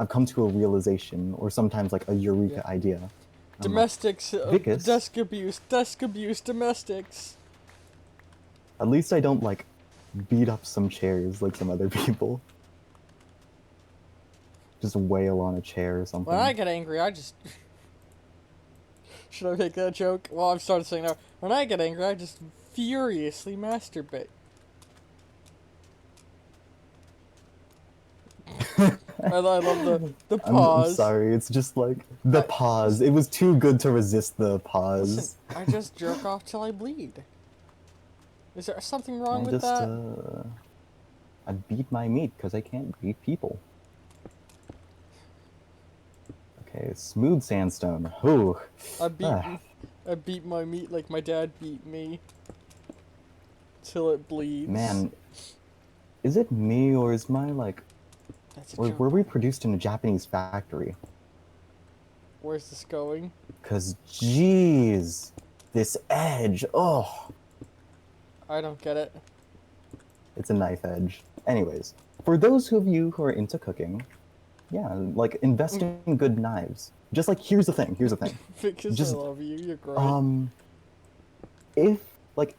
[SPEAKER 2] come to a realization or sometimes like a
[SPEAKER 1] Yeah.
[SPEAKER 2] eureka idea. I'm like,
[SPEAKER 1] Domestics,
[SPEAKER 2] Vicus,
[SPEAKER 1] desk abuse, domestics.
[SPEAKER 2] at least I don't like beat up some chairs like some other people. Just wail on a chair or
[SPEAKER 1] When I
[SPEAKER 2] something.
[SPEAKER 1] get angry, I just... Should I make that joke? Well, I've started saying now. When I get angry, I just furiously masturbate. I love the
[SPEAKER 2] I'm
[SPEAKER 1] pause.
[SPEAKER 2] sorry. It's just like the
[SPEAKER 1] I
[SPEAKER 2] pause.
[SPEAKER 1] listen,
[SPEAKER 2] It was too good to resist the
[SPEAKER 1] listen.
[SPEAKER 2] pause.
[SPEAKER 1] I just jerk off till I bleed. Is there something wrong
[SPEAKER 2] I
[SPEAKER 1] with
[SPEAKER 2] just
[SPEAKER 1] that?
[SPEAKER 2] I beat my meat because I can't beat people. Okay, smooth sandstone. Ooh.
[SPEAKER 1] I beat
[SPEAKER 2] Ah,
[SPEAKER 1] I beat my meat like my dad beat me till it bleeds.
[SPEAKER 2] man, is it me or is my like,
[SPEAKER 1] That's a
[SPEAKER 2] or
[SPEAKER 1] joke,
[SPEAKER 2] were
[SPEAKER 1] by
[SPEAKER 2] we
[SPEAKER 1] the way.
[SPEAKER 2] produced in a Japanese factory?
[SPEAKER 1] Where's this going?
[SPEAKER 2] Cause jeez, this edge. Oh,
[SPEAKER 1] I don't get it.
[SPEAKER 2] it's a knife edge. Anyways, for those of you who are into cooking, yeah, like invest in good knives. Just like here's the thing. Here's the thing.
[SPEAKER 1] Because I
[SPEAKER 2] Just
[SPEAKER 1] love you. You're great.
[SPEAKER 2] um, if like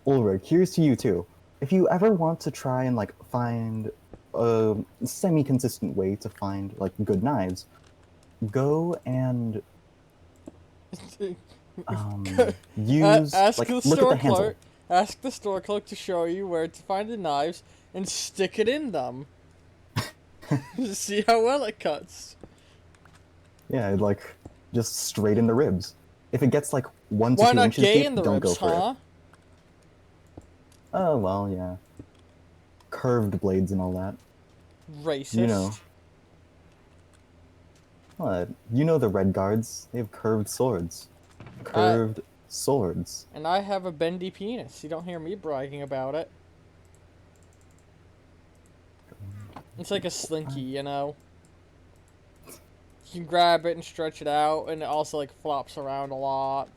[SPEAKER 2] Ulrich, here's to you too. If you ever want to try and like find a semi-consistent way to find like good knives, go and use
[SPEAKER 1] Ask
[SPEAKER 2] like
[SPEAKER 1] the
[SPEAKER 2] look at the
[SPEAKER 1] store
[SPEAKER 2] handle.
[SPEAKER 1] clerk. Ask the store clerk to show you where to find the knives and stick it in them. See how well it cuts.
[SPEAKER 2] Yeah, like just straight in the ribs. If it gets like one to
[SPEAKER 1] Why
[SPEAKER 2] two
[SPEAKER 1] not
[SPEAKER 2] inches
[SPEAKER 1] gay
[SPEAKER 2] deep,
[SPEAKER 1] in the
[SPEAKER 2] don't go
[SPEAKER 1] ribs,
[SPEAKER 2] for it.
[SPEAKER 1] huh?
[SPEAKER 2] Oh well, yeah. Curved blades and all that. You know.
[SPEAKER 1] Racist.
[SPEAKER 2] What? You know the Red Guards. They have curved swords.
[SPEAKER 1] I
[SPEAKER 2] Curved swords.
[SPEAKER 1] and I have a bendy penis. You don't hear me bragging about it. It's like a slinky, you know. You can grab it and stretch it out, and it also like flops around a lot.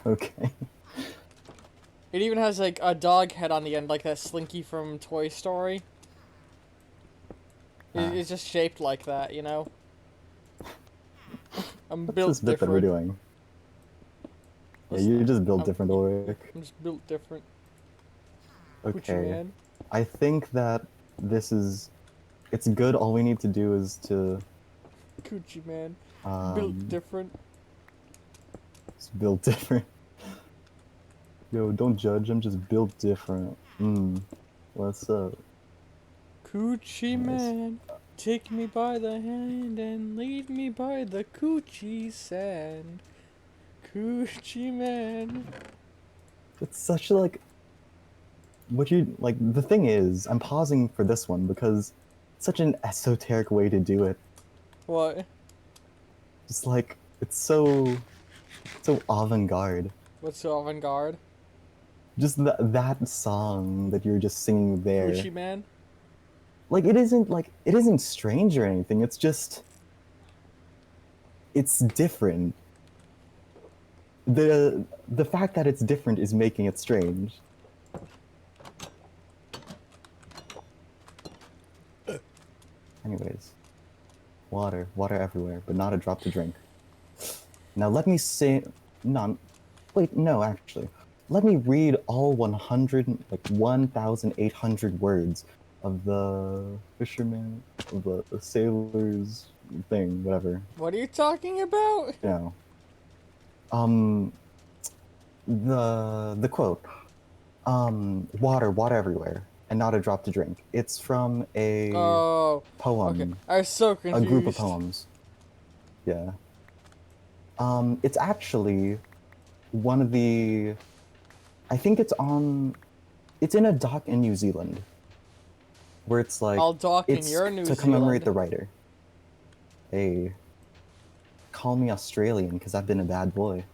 [SPEAKER 2] Okay.
[SPEAKER 1] It even has like a dog head on the end, like that Slinky from Toy Story.
[SPEAKER 2] Ah,
[SPEAKER 1] It's just shaped like that, you know. I'm
[SPEAKER 2] what's this
[SPEAKER 1] built
[SPEAKER 2] bit that we're
[SPEAKER 1] different.
[SPEAKER 2] doing? Yeah,
[SPEAKER 1] Listen,
[SPEAKER 2] you just built
[SPEAKER 1] I'm,
[SPEAKER 2] different,
[SPEAKER 1] I'm,
[SPEAKER 2] Ulrich.
[SPEAKER 1] I'm just built different. Coochie
[SPEAKER 2] Okay.
[SPEAKER 1] man.
[SPEAKER 2] I think that this is it's good. All we need to do is to
[SPEAKER 1] Coochie man. Built
[SPEAKER 2] um
[SPEAKER 1] different.
[SPEAKER 2] just build different. Yo, don't judge. I'm just built different. What's up?
[SPEAKER 1] Coochie
[SPEAKER 2] Anyways,
[SPEAKER 1] man. Take me by the hand and lead me by the coochie sand. Coochie man.
[SPEAKER 2] it's such like what you like. The thing is, I'm pausing for this one because it's such an esoteric way to do it.
[SPEAKER 1] What?
[SPEAKER 2] Just like it's so avant-garde.
[SPEAKER 1] What's so avant-garde?
[SPEAKER 2] Just that song that you're just singing there.
[SPEAKER 1] Coochie man?
[SPEAKER 2] Like it isn't strange or anything. It's just it's different. The fact that it's different is making it strange. Anyways, water everywhere, but not a drop to drink. Now let me say, no, wait, no, actually, let me read all 100, like 1,800 words of the fisherman, of the sailor's thing, whatever.
[SPEAKER 1] What are you talking about?
[SPEAKER 2] You know, um, the quote, water everywhere, and not a drop to drink. It's from a
[SPEAKER 1] Oh, okay.
[SPEAKER 2] poem,
[SPEAKER 1] I was so
[SPEAKER 2] a group of
[SPEAKER 1] confused.
[SPEAKER 2] poems. Yeah. It's actually one of the. I think it's in a dock in New Zealand, where it's like
[SPEAKER 1] I'll dock in
[SPEAKER 2] it's
[SPEAKER 1] your New
[SPEAKER 2] to commemorate
[SPEAKER 1] Zealand.
[SPEAKER 2] the writer. Hey, call me Australian because I've been a bad boy.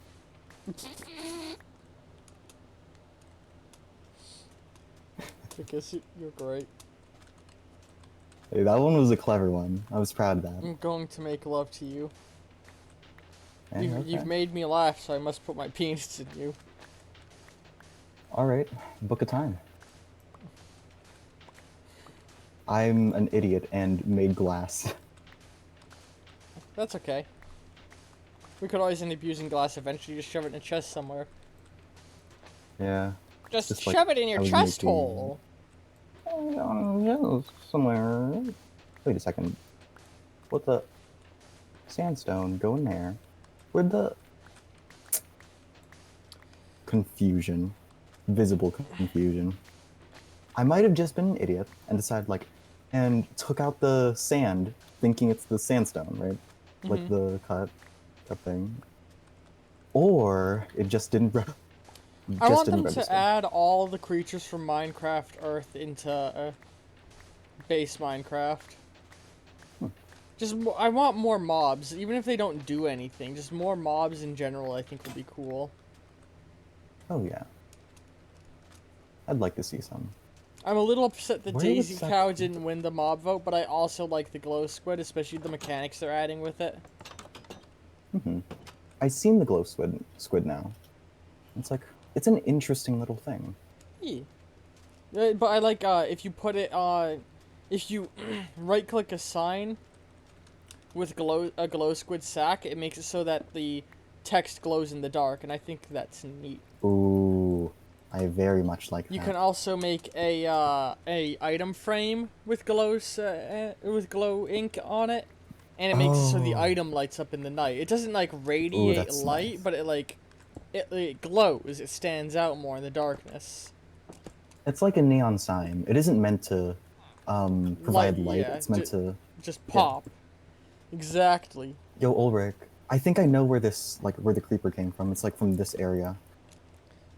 [SPEAKER 1] Because you're great.
[SPEAKER 2] Hey, that one was a clever one. I was proud of that.
[SPEAKER 1] I'm going to make love to you.
[SPEAKER 2] Hey,
[SPEAKER 1] You've
[SPEAKER 2] okay.
[SPEAKER 1] made me laugh, so I must put my penis in you.
[SPEAKER 2] All right, book a time. I'm an idiot and made glass.
[SPEAKER 1] That's okay. We could always end up using glass eventually. Just shove it in a chest somewhere.
[SPEAKER 2] Yeah,
[SPEAKER 1] Just
[SPEAKER 2] just like
[SPEAKER 1] shove it in your
[SPEAKER 2] I was
[SPEAKER 1] chest
[SPEAKER 2] making.
[SPEAKER 1] hole.
[SPEAKER 2] Yeah, somewhere. Wait a second. What the? Sandstone, go in there. Where'd the confusion, visible confusion? I might have just been an idiot and decided like, and took out the sand, thinking it's the sandstone, right? Like
[SPEAKER 1] Hmm.
[SPEAKER 2] the cut thing. Or it just didn't
[SPEAKER 1] I want them to
[SPEAKER 2] register.
[SPEAKER 1] add all the creatures from Minecraft Earth into base Minecraft. I want more mobs, even if they don't do anything. Just more mobs in general, I think would be cool.
[SPEAKER 2] Oh yeah, I'd like to see some.
[SPEAKER 1] I'm a little upset that
[SPEAKER 2] Where would
[SPEAKER 1] Daisy Cow
[SPEAKER 2] Saki?
[SPEAKER 1] didn't win the mob vote, but I also like the glow squid, especially the mechanics they're adding with it.
[SPEAKER 2] Hmm. I've seen the glow squid now. It's like it's an interesting little thing.
[SPEAKER 1] Yeah. But I like if you put it if you right click a sign with a glow squid sack, it makes it so that the text glows in the dark, and I think that's neat.
[SPEAKER 2] Ooh, I very much like
[SPEAKER 1] You
[SPEAKER 2] that.
[SPEAKER 1] can also make a item frame with with glow ink on it, and it makes it so the
[SPEAKER 2] Oh,
[SPEAKER 1] item lights up in the night. It doesn't like
[SPEAKER 2] ooh,
[SPEAKER 1] radiate
[SPEAKER 2] that's
[SPEAKER 1] light,
[SPEAKER 2] nice.
[SPEAKER 1] but it glows. It stands out more in the darkness.
[SPEAKER 2] It's like a neon sign. It isn't meant to
[SPEAKER 1] Light,
[SPEAKER 2] provide light.
[SPEAKER 1] yeah,
[SPEAKER 2] It's meant to,
[SPEAKER 1] just
[SPEAKER 2] yeah.
[SPEAKER 1] pop. Exactly.
[SPEAKER 2] Yo, Ulrich, I think I know where this, like, where the creeper came from. It's like from this area.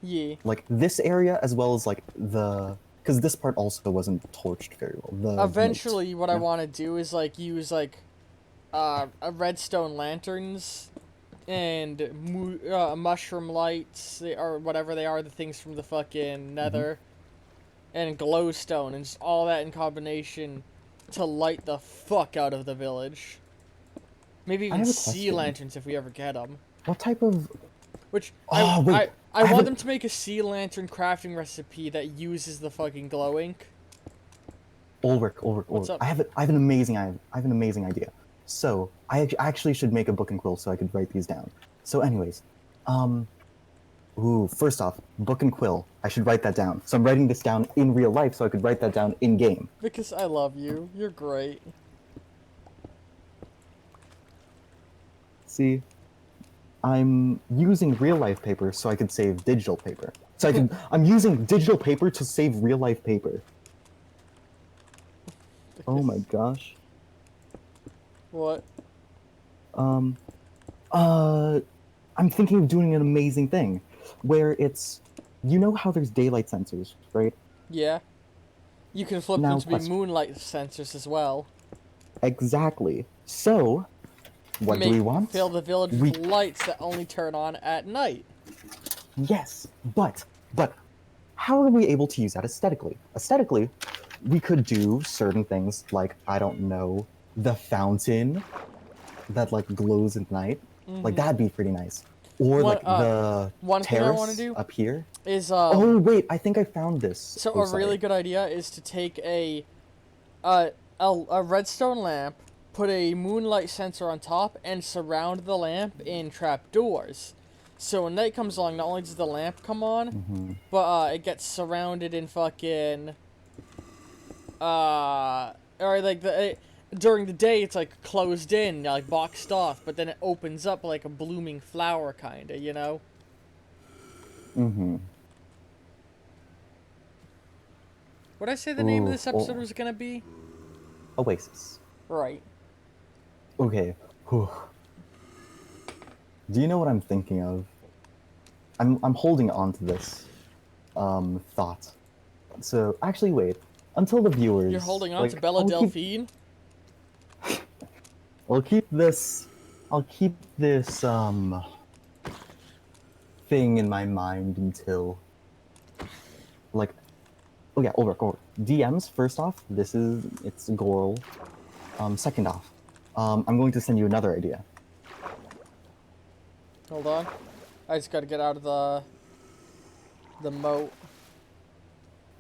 [SPEAKER 1] Yeah.
[SPEAKER 2] Like this area as well as like because this part also wasn't torched very well. The moat.
[SPEAKER 1] Eventually, what I
[SPEAKER 2] Yeah.
[SPEAKER 1] want to do is like use like a redstone lanterns and mushroom lights or whatever they are, the things from the fucking
[SPEAKER 2] Hmm.
[SPEAKER 1] nether, and glowstone, and just all that in combination to light the fuck out of the village. Maybe
[SPEAKER 2] I
[SPEAKER 1] even
[SPEAKER 2] have a
[SPEAKER 1] sea
[SPEAKER 2] question.
[SPEAKER 1] lanterns if we ever get them.
[SPEAKER 2] What type of?
[SPEAKER 1] Which
[SPEAKER 2] Oh wait,
[SPEAKER 1] I
[SPEAKER 2] I have
[SPEAKER 1] want
[SPEAKER 2] a
[SPEAKER 1] them to make a sea lantern crafting recipe that uses the fucking glow ink. What's
[SPEAKER 2] Ulrich.
[SPEAKER 1] up?
[SPEAKER 2] I have an amazing idea. So actually should make a book and quill so I could write these down. So anyways, um, ooh, first off, book and quill. I should write that down. So I'm writing this down in real life so I could write that down in game.
[SPEAKER 1] Because I love you. You're great.
[SPEAKER 2] See, I'm using real life paper so I could save digital paper. I'm using digital paper to save real life paper. Oh my gosh.
[SPEAKER 1] What?
[SPEAKER 2] Um, uh, I'm thinking of doing an amazing thing where it's, you know how there's daylight sensors, right?
[SPEAKER 1] Yeah. You can flip them
[SPEAKER 2] Now,
[SPEAKER 1] to be
[SPEAKER 2] question.
[SPEAKER 1] moonlight sensors as well.
[SPEAKER 2] Exactly. So, what do we
[SPEAKER 1] Fill
[SPEAKER 2] want?
[SPEAKER 1] the village with
[SPEAKER 2] We,
[SPEAKER 1] lights that only turn on at night.
[SPEAKER 2] yes, but, how are we able to use that aesthetically? Aesthetically, we could do certain things like, I don't know, the fountain that like glows at night. Like
[SPEAKER 1] Mm-hmm.
[SPEAKER 2] that'd be pretty nice. Or
[SPEAKER 1] One
[SPEAKER 2] like the
[SPEAKER 1] one thing I want to
[SPEAKER 2] terrace
[SPEAKER 1] do
[SPEAKER 2] up here.
[SPEAKER 1] is
[SPEAKER 2] Oh wait, I think I found this.
[SPEAKER 1] so
[SPEAKER 2] Oh
[SPEAKER 1] a really
[SPEAKER 2] sorry.
[SPEAKER 1] good idea is to take uh, a redstone lamp, put a moonlight sensor on top, and surround the lamp in trapdoors. So when night comes along, not only does the lamp come on,
[SPEAKER 2] Hmm.
[SPEAKER 1] but it gets surrounded in fucking or like during the day it's like closed in, like boxed off, but then it opens up like a blooming flower, kinda, you know.
[SPEAKER 2] Hmm.
[SPEAKER 1] What I say the name of
[SPEAKER 2] Ooh,
[SPEAKER 1] this episode
[SPEAKER 2] oh,
[SPEAKER 1] was gonna be?
[SPEAKER 2] oasis.
[SPEAKER 1] Right.
[SPEAKER 2] Okay. Whew. Do you know what I'm thinking of? I'm holding on to this thought. So actually wait. Until the
[SPEAKER 1] You're
[SPEAKER 2] viewers
[SPEAKER 1] holding on to
[SPEAKER 2] like
[SPEAKER 1] Bella Delphine?
[SPEAKER 2] I'll keep this I'll keep this thing in my mind until like oh yeah, over. DMs first off, it's Goral. Second off, I'm going to send you another idea.
[SPEAKER 1] Hold on. I just gotta get out of the moat.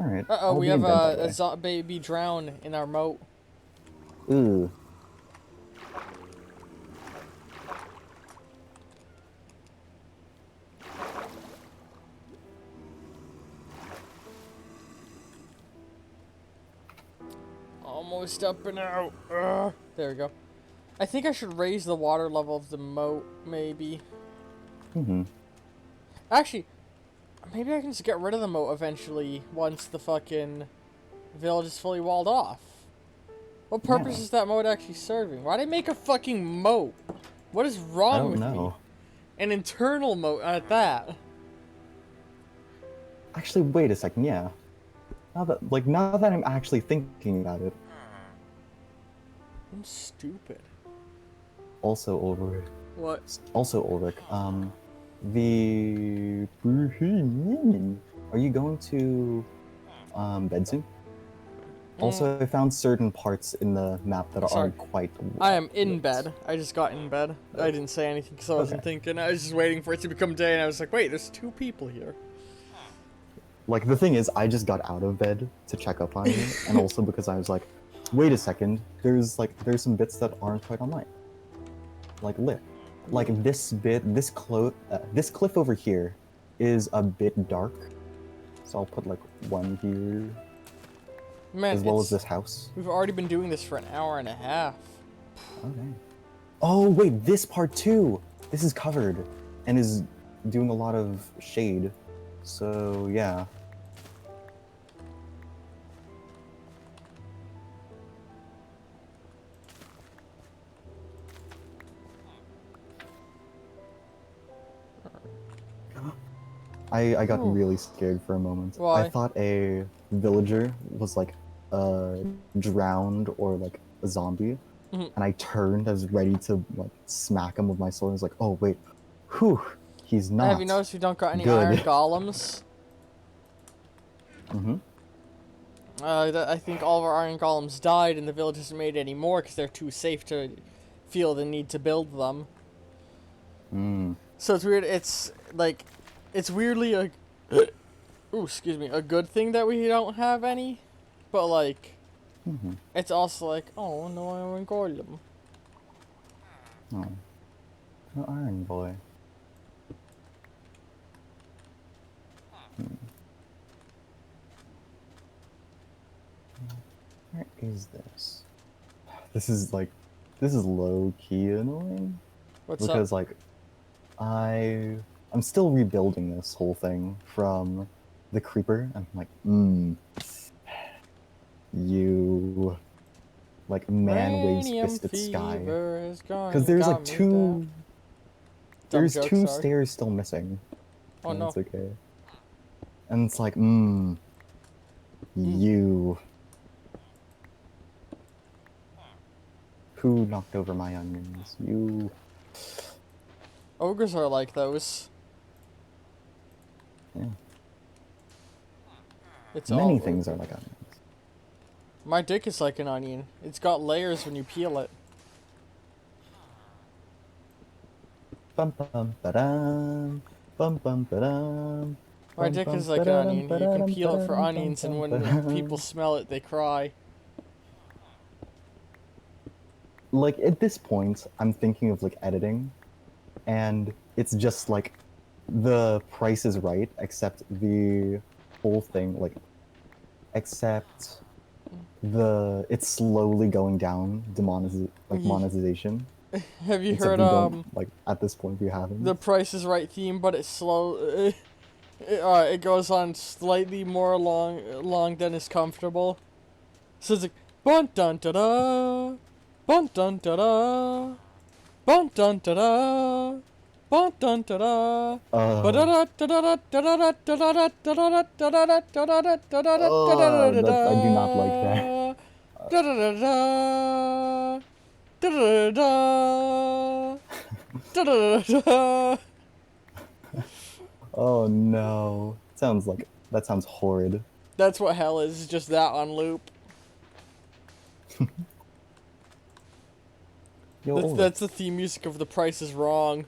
[SPEAKER 2] All right,
[SPEAKER 1] Uh-oh,
[SPEAKER 2] I'll
[SPEAKER 1] we
[SPEAKER 2] be
[SPEAKER 1] have
[SPEAKER 2] in bed by the
[SPEAKER 1] a
[SPEAKER 2] way.
[SPEAKER 1] baby drown in our moat.
[SPEAKER 2] Ooh.
[SPEAKER 1] Almost up and out. Ugh. There we go. I think I should raise the water level of the moat, maybe.
[SPEAKER 2] Mm-hmm.
[SPEAKER 1] Actually, maybe I can just get rid of the moat eventually once the fucking village is fully walled off. What purpose
[SPEAKER 2] Yeah.
[SPEAKER 1] is that moat actually serving? Why'd I make a fucking moat? What is
[SPEAKER 2] I
[SPEAKER 1] wrong
[SPEAKER 2] don't
[SPEAKER 1] with
[SPEAKER 2] know.
[SPEAKER 1] me? An internal moat at that.
[SPEAKER 2] Actually, wait a second. Yeah. Now that I'm actually thinking about it.
[SPEAKER 1] I'm stupid.
[SPEAKER 2] Also, Ulrich.
[SPEAKER 1] What?
[SPEAKER 2] Also, Ulrich. The. Are you going to bed soon? Also, I found certain parts in the map that
[SPEAKER 1] Sorry.
[SPEAKER 2] aren't quite.
[SPEAKER 1] I am in
[SPEAKER 2] lit.
[SPEAKER 1] bed. I just got in bed. I didn't say anything because I wasn't
[SPEAKER 2] Okay.
[SPEAKER 1] thinking. I was just waiting for it to become day, and I was like, wait, there's 2 people here.
[SPEAKER 2] Like, the thing is, I just got out of bed to check up on you, and also because I was like, wait a second, there's some bits that aren't quite on light. Like, lit. Like, this cliff over here is a bit dark. So I'll put, like, one here,
[SPEAKER 1] Man,
[SPEAKER 2] as well as this house.
[SPEAKER 1] We've already been doing this for an hour and a half.
[SPEAKER 2] Okay. Oh, wait, this part too! This is covered, and is doing a lot of shade. So, yeah. I got
[SPEAKER 1] Ooh.
[SPEAKER 2] really scared for a moment.
[SPEAKER 1] Why?
[SPEAKER 2] I thought a villager was like drowned or like a zombie,
[SPEAKER 1] Mhm.
[SPEAKER 2] and I turned. I was ready to like smack him with my sword. I was like, oh wait, whew, he's not.
[SPEAKER 1] Have you noticed we don't got any
[SPEAKER 2] good.
[SPEAKER 1] iron golems?
[SPEAKER 2] Mm-hmm.
[SPEAKER 1] I think all of our iron golems died, and the village hasn't made any more because they're too safe to feel the need to build them.
[SPEAKER 2] Mm.
[SPEAKER 1] So it's weird. It's like, it's weirdly a, ooh, excuse me, a good thing that we don't have any, but like,
[SPEAKER 2] Mm-hmm.
[SPEAKER 1] it's also like, oh no iron golem.
[SPEAKER 2] Oh, no iron boy. Hmm. Where is this? This is low key annoying.
[SPEAKER 1] What's
[SPEAKER 2] Because
[SPEAKER 1] up?
[SPEAKER 2] like I'm still rebuilding this whole thing from the creeper. I'm like, you like man waves
[SPEAKER 1] Radium
[SPEAKER 2] fist at sky.
[SPEAKER 1] fever is gone.
[SPEAKER 2] Because there's like
[SPEAKER 1] got me down. Dumb joke, sorry.
[SPEAKER 2] stairs still missing.
[SPEAKER 1] Oh no.
[SPEAKER 2] It's okay. And it's like, you. Who knocked over my onions? You.
[SPEAKER 1] Ogres are like those.
[SPEAKER 2] Yeah.
[SPEAKER 1] It's
[SPEAKER 2] Many
[SPEAKER 1] all
[SPEAKER 2] things
[SPEAKER 1] ogre.
[SPEAKER 2] are like onions.
[SPEAKER 1] My dick is like an onion. It's got layers when you peel it.
[SPEAKER 2] Bum bum ba-dum, bum bum ba-dum.
[SPEAKER 1] My dick is like an onion. You can peel it for onions, and when people smell it, they cry.
[SPEAKER 2] Like at this point, I'm thinking of like editing, and it's just like the Price is Right, except the whole thing, like, except it's slowly going down monetization.
[SPEAKER 1] Have you
[SPEAKER 2] Except
[SPEAKER 1] heard
[SPEAKER 2] we don't like at this point we haven't.
[SPEAKER 1] the Price is Right theme, but it's slow. It goes on slightly more long than is comfortable. So it's like bun dun da da, bun dun da da, bun dun da da, bun dun da da.
[SPEAKER 2] Oh, I do not like that. Oh no, that sounds horrid.
[SPEAKER 1] That's what hell is, just that on loop.
[SPEAKER 2] Yo,
[SPEAKER 1] That's the theme music of The Price is Wrong.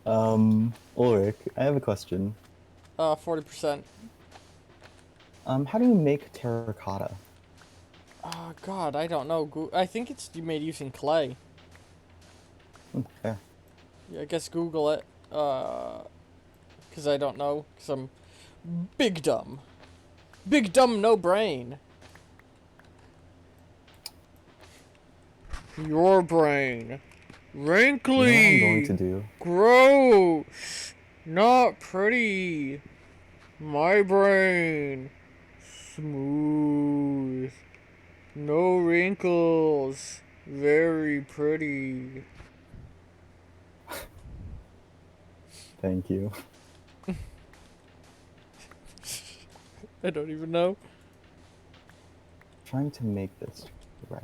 [SPEAKER 2] Ulrich, I have a question.
[SPEAKER 1] 40%.
[SPEAKER 2] How do you make terracotta?
[SPEAKER 1] Oh god, I don't know. I think it's made using clay.
[SPEAKER 2] Fair.
[SPEAKER 1] Yeah, I guess Google it. Cause I don't know. Cause I'm big dumb. Big dumb, no brain. Your brain. Wrinkly.
[SPEAKER 2] You know what I'm going to do?
[SPEAKER 1] Gross. Not pretty. My brain. Smooth. No wrinkles. Very pretty.
[SPEAKER 2] Thank you.
[SPEAKER 1] I don't even know.
[SPEAKER 2] Trying to make this right.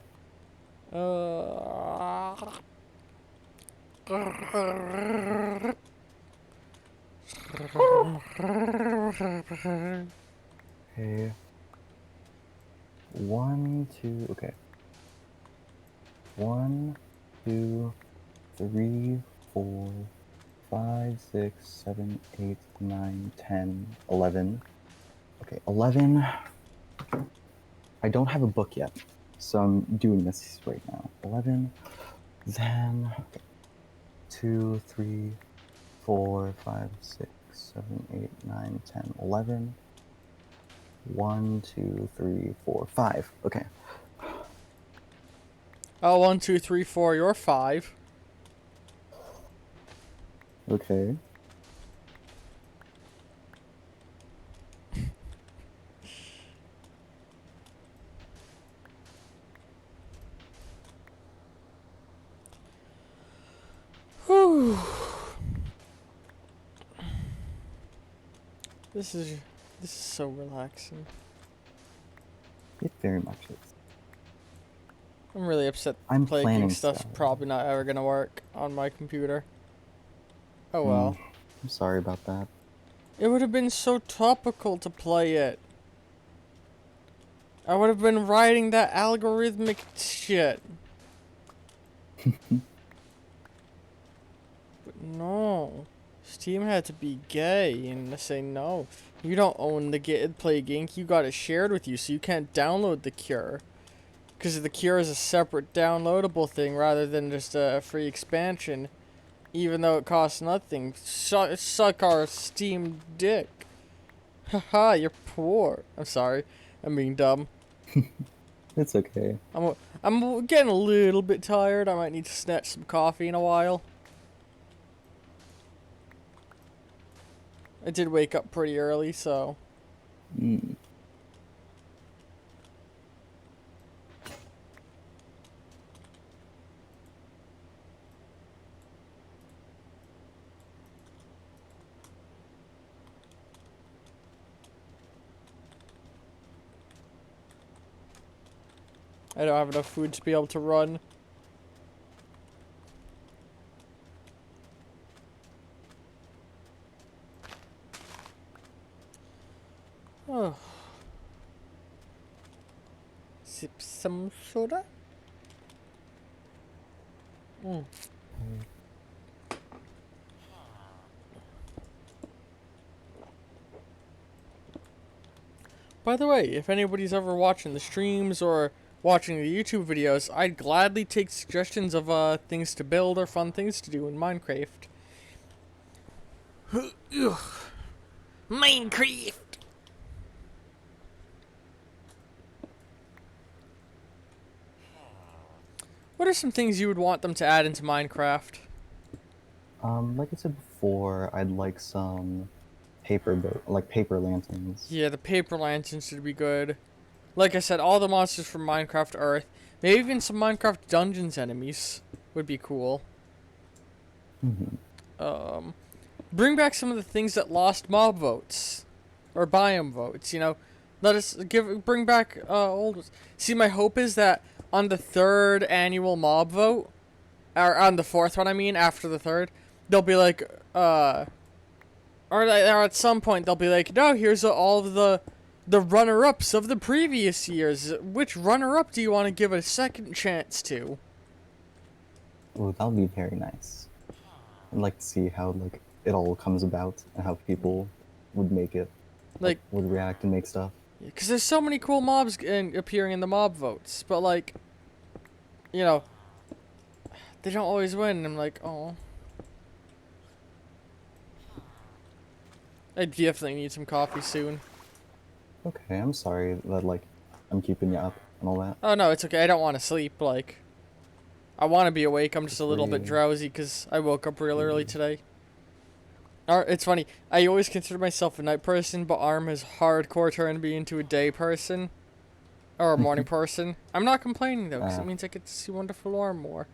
[SPEAKER 2] Okay. 1, 2. Okay. 1, 2, 3, 4, 5, 6, 7, 8, 9, 10, 11. Okay, 11. I don't have a book yet, so I'm doing this right now. 11. Then 2, 3, 4, 5, 6, 7, 8, 9, 10, 11. 1, 2, 3, 4, 5. Okay.
[SPEAKER 1] Oh, 1, 2, 3, 4. You're 5.
[SPEAKER 2] Okay.
[SPEAKER 1] Whew. This is so relaxing.
[SPEAKER 2] It very much is.
[SPEAKER 1] I'm really upset.
[SPEAKER 2] I'm
[SPEAKER 1] Plaguing
[SPEAKER 2] planning
[SPEAKER 1] stuff's
[SPEAKER 2] stuff.
[SPEAKER 1] probably not ever gonna work on my computer. Oh well.
[SPEAKER 2] I'm sorry about that.
[SPEAKER 1] It would have been so topical to play it. I would have been writing that algorithmic shit. But no. Steam had to be gay and say no. You don't own the Plague Inc. You got it shared with you, so you can't download the Cure. Because the Cure is a separate downloadable thing rather than just a free expansion. Even though it costs nothing. Suck our Steam dick. Haha, you're poor. I'm sorry. I'm being dumb.
[SPEAKER 2] It's okay.
[SPEAKER 1] I'm getting a little bit tired. I might need to snatch some coffee in a while. I did wake up pretty early, so... I don't have enough food to be able to run. Oh. Sip some soda? By the way, if anybody's ever watching the streams or watching the YouTube videos, I'd gladly take suggestions of things to build or fun things to do in Minecraft. Minecraft! What are some things you would want them to add into Minecraft?
[SPEAKER 2] Like I said before, I'd like some paper lanterns.
[SPEAKER 1] Yeah, the paper lanterns should be good. Like I said, all the monsters from Minecraft Earth. Maybe even some Minecraft Dungeons enemies would be cool. Bring back some of the things that lost mob votes. Or biome votes, you know. Bring back old ones. See, my hope is that on the 3rd annual mob vote, or on the 4th one, I mean, after the 3rd, they'll be like, or at some point they'll be like, no, here's all of the runner-ups of the previous years. Which runner-up do you want to give a second chance to?
[SPEAKER 2] Oh, that would be very nice. I'd like to see how it all comes about and how people would make it, would react and make stuff.
[SPEAKER 1] Because there's so many cool mobs appearing in the mob votes, but you know, they don't always win. And I'm like, oh. I definitely need some coffee soon.
[SPEAKER 2] Okay, I'm sorry that I'm keeping you up and all that.
[SPEAKER 1] Oh no, it's okay. I don't want to sleep. I want to be awake. I'm just a little bit drowsy because I woke up real early today. It's funny. I always consider myself a night person, but Arm has hardcore turned me into a day person. Or a morning person. I'm not complaining, though, because it means I get to see wonderful Arm more.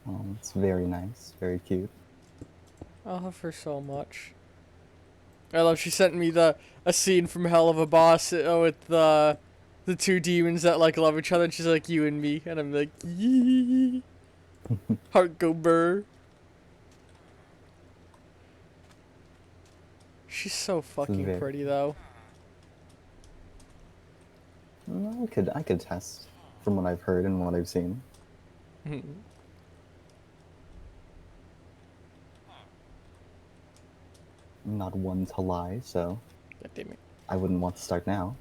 [SPEAKER 2] Oh, it's very nice. Very cute.
[SPEAKER 1] I love her so much. I love she sent me a scene from Hell of a Boss with the two demons that like love each other, and she's like, you and me, and I'm like, yee. Heart go burr. She's so fucking pretty though.
[SPEAKER 2] I could test from what I've heard and what I've seen. I'm not one to lie, so
[SPEAKER 1] God damn it.
[SPEAKER 2] I wouldn't want to start now.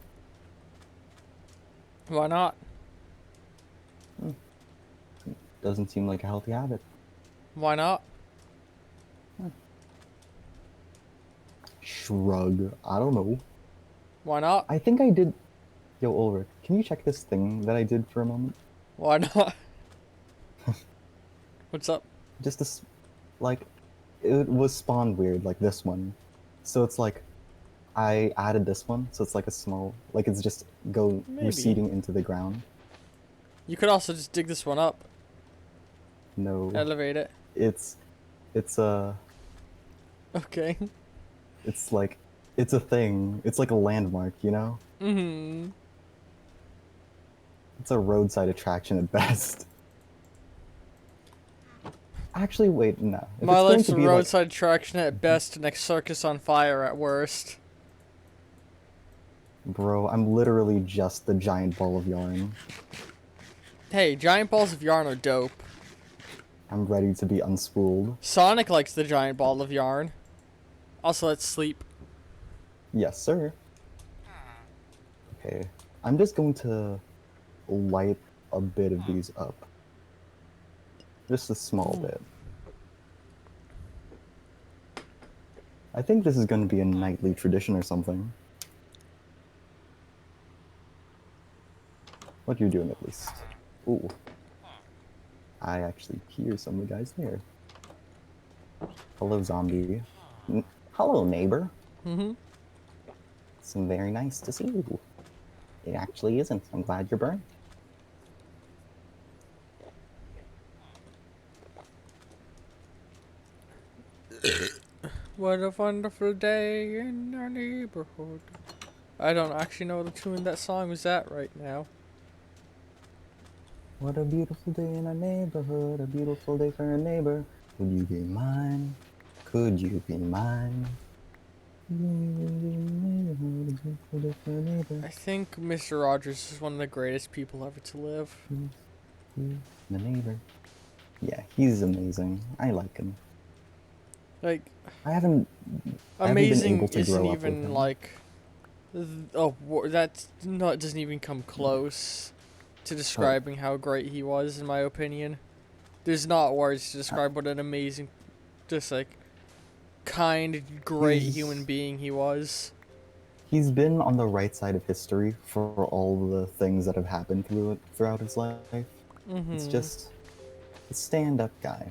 [SPEAKER 1] Why not?
[SPEAKER 2] Doesn't seem like a healthy habit.
[SPEAKER 1] Why not?
[SPEAKER 2] Shrug. I don't know.
[SPEAKER 1] Why not?
[SPEAKER 2] I think I did... Yo, Ulrich, can you check this thing that I did for a moment?
[SPEAKER 1] Why not? What's up?
[SPEAKER 2] Just this... Like, it was spawned weird, like this one. So it's like... I added this one, so it's like a small... Like, it's just receding into the ground.
[SPEAKER 1] You could also just dig this one up.
[SPEAKER 2] No.
[SPEAKER 1] Elevate it.
[SPEAKER 2] It's
[SPEAKER 1] Okay.
[SPEAKER 2] It's like... It's a thing. It's like a landmark, you know?
[SPEAKER 1] Mm-hmm.
[SPEAKER 2] It's a roadside attraction at best. Actually, wait, no. If
[SPEAKER 1] My life's a
[SPEAKER 2] like...
[SPEAKER 1] roadside attraction at best, and a circus on fire at worst.
[SPEAKER 2] Bro, I'm literally just the giant ball of yarn.
[SPEAKER 1] Hey, giant balls of yarn are dope.
[SPEAKER 2] I'm ready to be unspooled.
[SPEAKER 1] Sonic likes the giant ball of yarn. Also, let's sleep.
[SPEAKER 2] Yes, sir. Okay, I'm just going to light a bit of these up. Just a small bit. I think this is going to be a nightly tradition or something. What are you doing, at least? Ooh. I actually hear some of the guys there. Hello, zombie. Hello, neighbor.
[SPEAKER 1] Mm-hmm.
[SPEAKER 2] It's very nice to see you. It actually isn't. I'm glad you're burned.
[SPEAKER 1] What a wonderful day in our neighborhood. I don't actually know the tune that song is at right now.
[SPEAKER 2] What a beautiful day in our neighborhood, a beautiful day for a neighbor. Would you be mine? Could you be mine?
[SPEAKER 1] I think Mr. Rogers is one of the greatest people ever to live.
[SPEAKER 2] The neighbor. Yeah, he's amazing. I like him.
[SPEAKER 1] Like,
[SPEAKER 2] I haven't
[SPEAKER 1] amazing
[SPEAKER 2] been able to
[SPEAKER 1] isn't
[SPEAKER 2] grow up with
[SPEAKER 1] even
[SPEAKER 2] him.
[SPEAKER 1] like, that's no, it doesn't even come close to describing how great he was, in my opinion. There's not words to describe what an amazing, just like, kind, great human being he was.
[SPEAKER 2] He's been on the right side of history for all the things that have happened throughout his life. It's just a stand-up guy.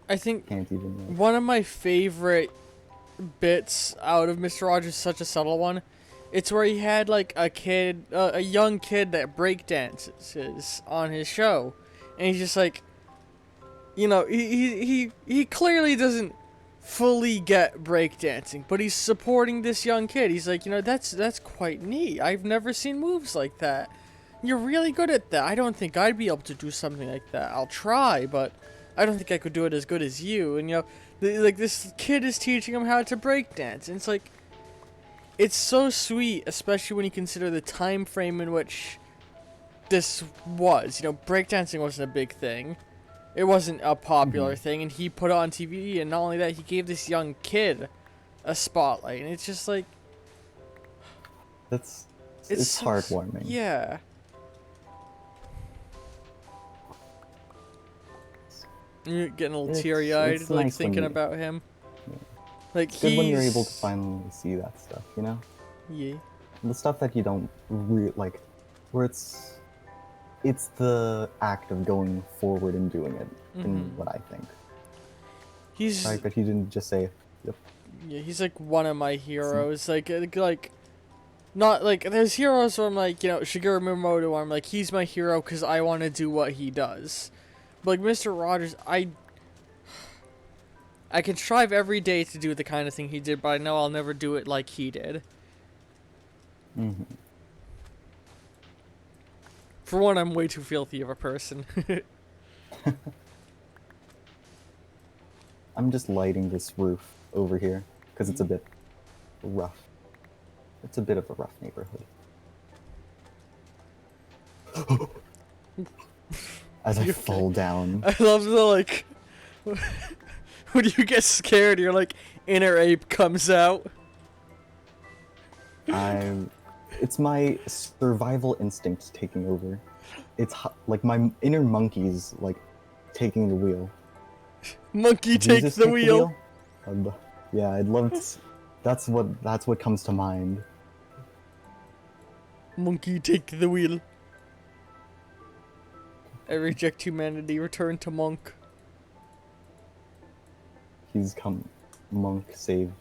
[SPEAKER 1] I think
[SPEAKER 2] Can't even
[SPEAKER 1] one of my favorite bits out of Mr. Rogers is such a subtle one. It's where he had like a young kid that breakdances on his show, and he's just like, you know, he clearly doesn't fully get breakdancing, but he's supporting this young kid. He's like, you know, that's quite neat. I've never seen moves like that. You're really good at that. I don't think I'd be able to do something like that. I'll try, but I don't think I could do it as good as you. And, you know, like, this kid is teaching him how to breakdance. And it's like, it's so sweet, especially when you consider the time frame in which this was. You know, breakdancing wasn't a big thing. It wasn't a popular thing, and he put it on TV, and not only that, he gave this young kid a spotlight. And it's just like...
[SPEAKER 2] it's
[SPEAKER 1] so
[SPEAKER 2] heartwarming.
[SPEAKER 1] Yeah. You're getting a little teary-eyed,
[SPEAKER 2] it's
[SPEAKER 1] like,
[SPEAKER 2] nice
[SPEAKER 1] thinking
[SPEAKER 2] you,
[SPEAKER 1] about him.
[SPEAKER 2] Yeah.
[SPEAKER 1] Like,
[SPEAKER 2] it's good when you're able to finally see that stuff, you know?
[SPEAKER 1] Yeah.
[SPEAKER 2] The stuff that you don't like, where it's the act of going forward and doing it, in what I think.
[SPEAKER 1] He's
[SPEAKER 2] right? But he didn't just say, "Yep."
[SPEAKER 1] yeah, he's like one of my heroes. Like not like there's heroes where I'm like, you know, Shigeru Miyamoto, where I'm like, he's my hero because I want to do what he does. But like Mr. Rogers, I can strive every day to do the kind of thing he did, but I know I'll never do it like he did.
[SPEAKER 2] Hmm.
[SPEAKER 1] For one, I'm way too filthy of a person.
[SPEAKER 2] I'm just lighting this roof over here because it's a bit rough. It's a bit of a rough neighborhood. As I
[SPEAKER 1] You
[SPEAKER 2] fall
[SPEAKER 1] okay?
[SPEAKER 2] down.
[SPEAKER 1] I love the like when you get scared, your like inner ape comes out.
[SPEAKER 2] It's my survival instinct taking over. Like my inner monkey's like taking the wheel.
[SPEAKER 1] Monkey take
[SPEAKER 2] Jesus
[SPEAKER 1] the
[SPEAKER 2] take the
[SPEAKER 1] wheel.
[SPEAKER 2] wheel? Yeah, I'd love to. That's what comes to mind.
[SPEAKER 1] Monkey take the wheel. I reject humanity. Return to monk.
[SPEAKER 2] He's come, monk save.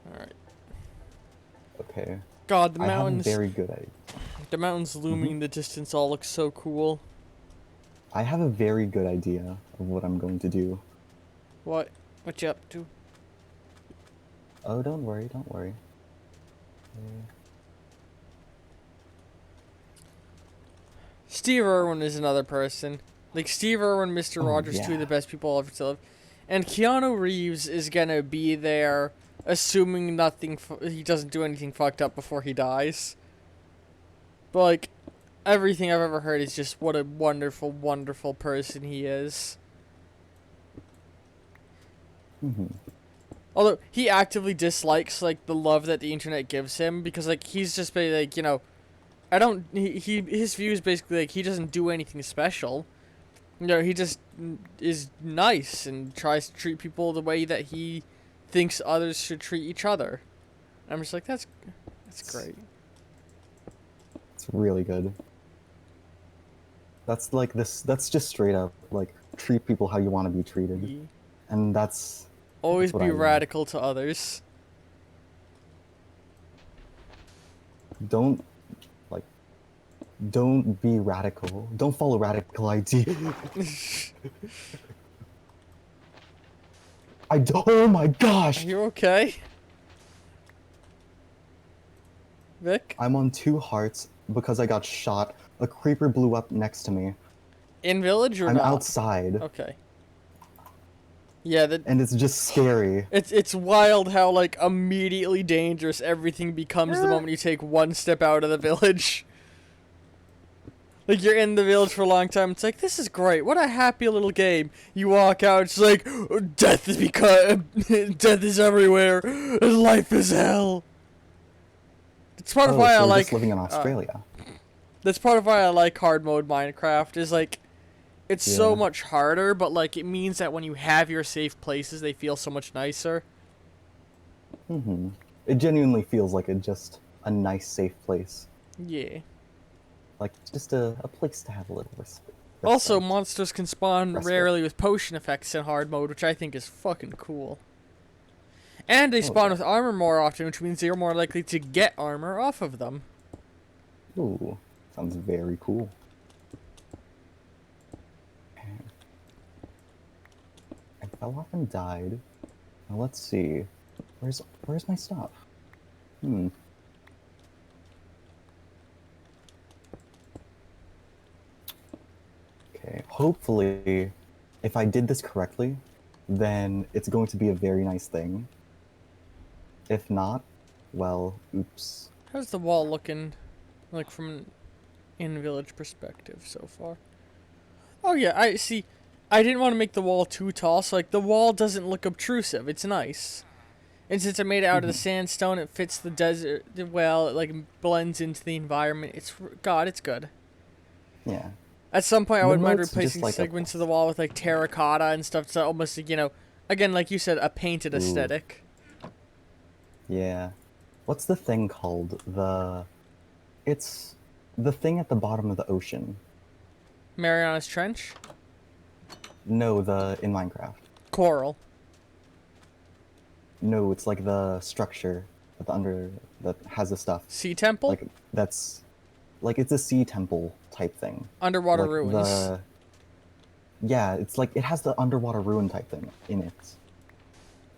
[SPEAKER 1] All right.
[SPEAKER 2] Okay.
[SPEAKER 1] God, the
[SPEAKER 2] I have a
[SPEAKER 1] mountains.
[SPEAKER 2] very good idea.
[SPEAKER 1] The mountains looming in the distance all look so cool.
[SPEAKER 2] I have a very good idea of what I'm going to do.
[SPEAKER 1] What? What you up to?
[SPEAKER 2] Oh, don't worry, don't worry.
[SPEAKER 1] Steve Irwin is another person. Like Steve Irwin, Mr.
[SPEAKER 2] Oh,
[SPEAKER 1] Rogers, two
[SPEAKER 2] yeah.
[SPEAKER 1] of the best people ever to live. And Keanu Reeves is gonna be there, assuming nothing. He doesn't do anything fucked up before he dies. But like, everything I've ever heard is just what a wonderful, wonderful person he is.
[SPEAKER 2] Hmm.
[SPEAKER 1] Although he actively dislikes like the love that the internet gives him because like he's just been like, you know, I don't he his view is basically like he doesn't do anything special. You know, he just is nice and tries to treat people the way that he thinks others should treat each other. I'm just like that's great.
[SPEAKER 2] It's really good. That's like this. That's just straight up like treat people how you want to be treated, and that's
[SPEAKER 1] Always
[SPEAKER 2] what
[SPEAKER 1] be
[SPEAKER 2] I love.
[SPEAKER 1] radical to others.
[SPEAKER 2] Don't like. Don't be radical. Don't follow radical ideas. Oh my
[SPEAKER 1] Are
[SPEAKER 2] gosh!
[SPEAKER 1] you okay? Vic?
[SPEAKER 2] I'm on 2 hearts because I got shot. A creeper blew up next to me.
[SPEAKER 1] In village or
[SPEAKER 2] I'm
[SPEAKER 1] not?
[SPEAKER 2] outside,
[SPEAKER 1] Okay. Yeah, that
[SPEAKER 2] and it's just scary.
[SPEAKER 1] it's wild how like immediately dangerous everything becomes the moment you take one step out of the village. Like you're in the village for a long time. It's like this is great. What a happy little game. You walk out. It's like death is death is everywhere. And life is hell. It's part of why
[SPEAKER 2] so
[SPEAKER 1] I
[SPEAKER 2] we're
[SPEAKER 1] like.
[SPEAKER 2] just living in Australia.
[SPEAKER 1] That's part of why I like hard mode Minecraft. Is like, it's so
[SPEAKER 2] Yeah.
[SPEAKER 1] much harder, but like it means that when you have your safe places, they feel so much nicer.
[SPEAKER 2] Hmm. It genuinely feels like just a nice, safe place.
[SPEAKER 1] Yeah.
[SPEAKER 2] Like just a place to have a little respect.
[SPEAKER 1] Also, monsters can spawn
[SPEAKER 2] Respite.
[SPEAKER 1] rarely with potion effects in hard mode, which I think is fucking cool. And they
[SPEAKER 2] Oh,
[SPEAKER 1] spawn
[SPEAKER 2] yeah.
[SPEAKER 1] with armor more often, which means you're more likely to get armor off of them.
[SPEAKER 2] Ooh, sounds very cool. I fell off and died. Now let's see. Where's my stuff? Hmm. Okay, hopefully, if I did this correctly, then it's going to be a very nice thing. If not, well, oops.
[SPEAKER 1] How's the wall looking, like from an in-village perspective so far? Oh yeah, I see. I didn't want to make the wall too tall, so like the wall doesn't look obtrusive. It's nice. And since I made it out of the sandstone, it fits the desert well. It like blends into the environment. It's good.
[SPEAKER 2] Yeah.
[SPEAKER 1] At some point, I
[SPEAKER 2] The
[SPEAKER 1] wouldn't mind
[SPEAKER 2] moat's just
[SPEAKER 1] replacing
[SPEAKER 2] like a
[SPEAKER 1] segments of the wall with like terracotta and stuff. So almost like, you know, again, like you said, a painted
[SPEAKER 2] Ooh.
[SPEAKER 1] aesthetic.
[SPEAKER 2] Yeah. What's the thing called? It's the thing at the bottom of the ocean.
[SPEAKER 1] Mariana's Trench?
[SPEAKER 2] No, in Minecraft.
[SPEAKER 1] Coral.
[SPEAKER 2] No, it's like the structure that has the stuff.
[SPEAKER 1] Sea Temple?
[SPEAKER 2] Like that's like it's a sea temple type thing.
[SPEAKER 1] Underwater
[SPEAKER 2] Like
[SPEAKER 1] ruins.
[SPEAKER 2] yeah, it's like it has the underwater ruin type thing in it.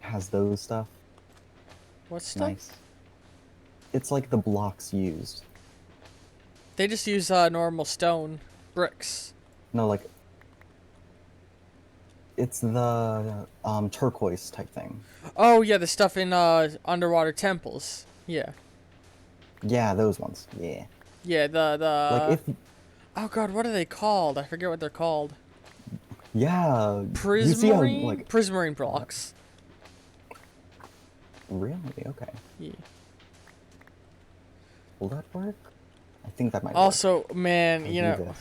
[SPEAKER 2] It has those stuff.
[SPEAKER 1] What stuff?
[SPEAKER 2] Nice. It's like the blocks used.
[SPEAKER 1] They just use normal stone bricks.
[SPEAKER 2] No, like it's the turquoise type thing.
[SPEAKER 1] Oh yeah, the stuff in underwater temples. Yeah.
[SPEAKER 2] Yeah, those ones. Yeah.
[SPEAKER 1] Yeah, the
[SPEAKER 2] Like if
[SPEAKER 1] oh god, what are they called? I forget what they're called.
[SPEAKER 2] yeah, you see how like
[SPEAKER 1] Prismarine blocks.
[SPEAKER 2] really okay.
[SPEAKER 1] Yeah.
[SPEAKER 2] Will that work? I think that might
[SPEAKER 1] Also, man,
[SPEAKER 2] work.
[SPEAKER 1] you know,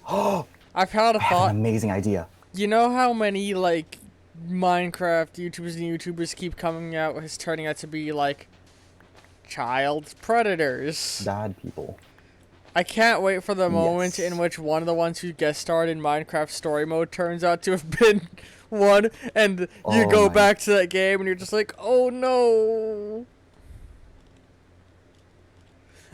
[SPEAKER 2] Oh,
[SPEAKER 1] I've had a
[SPEAKER 2] I have
[SPEAKER 1] thought.
[SPEAKER 2] an amazing idea.
[SPEAKER 1] You know how many like Minecraft YouTubers and YouTubers keep coming out as turning out to be like child predators?
[SPEAKER 2] Bad people.
[SPEAKER 1] I can't wait for the moment
[SPEAKER 2] Yes.
[SPEAKER 1] in which one of the ones who guest starred in Minecraft Story Mode turns out to have been one, and you
[SPEAKER 2] Oh
[SPEAKER 1] go
[SPEAKER 2] my-
[SPEAKER 1] back to that game and you're just like, oh no.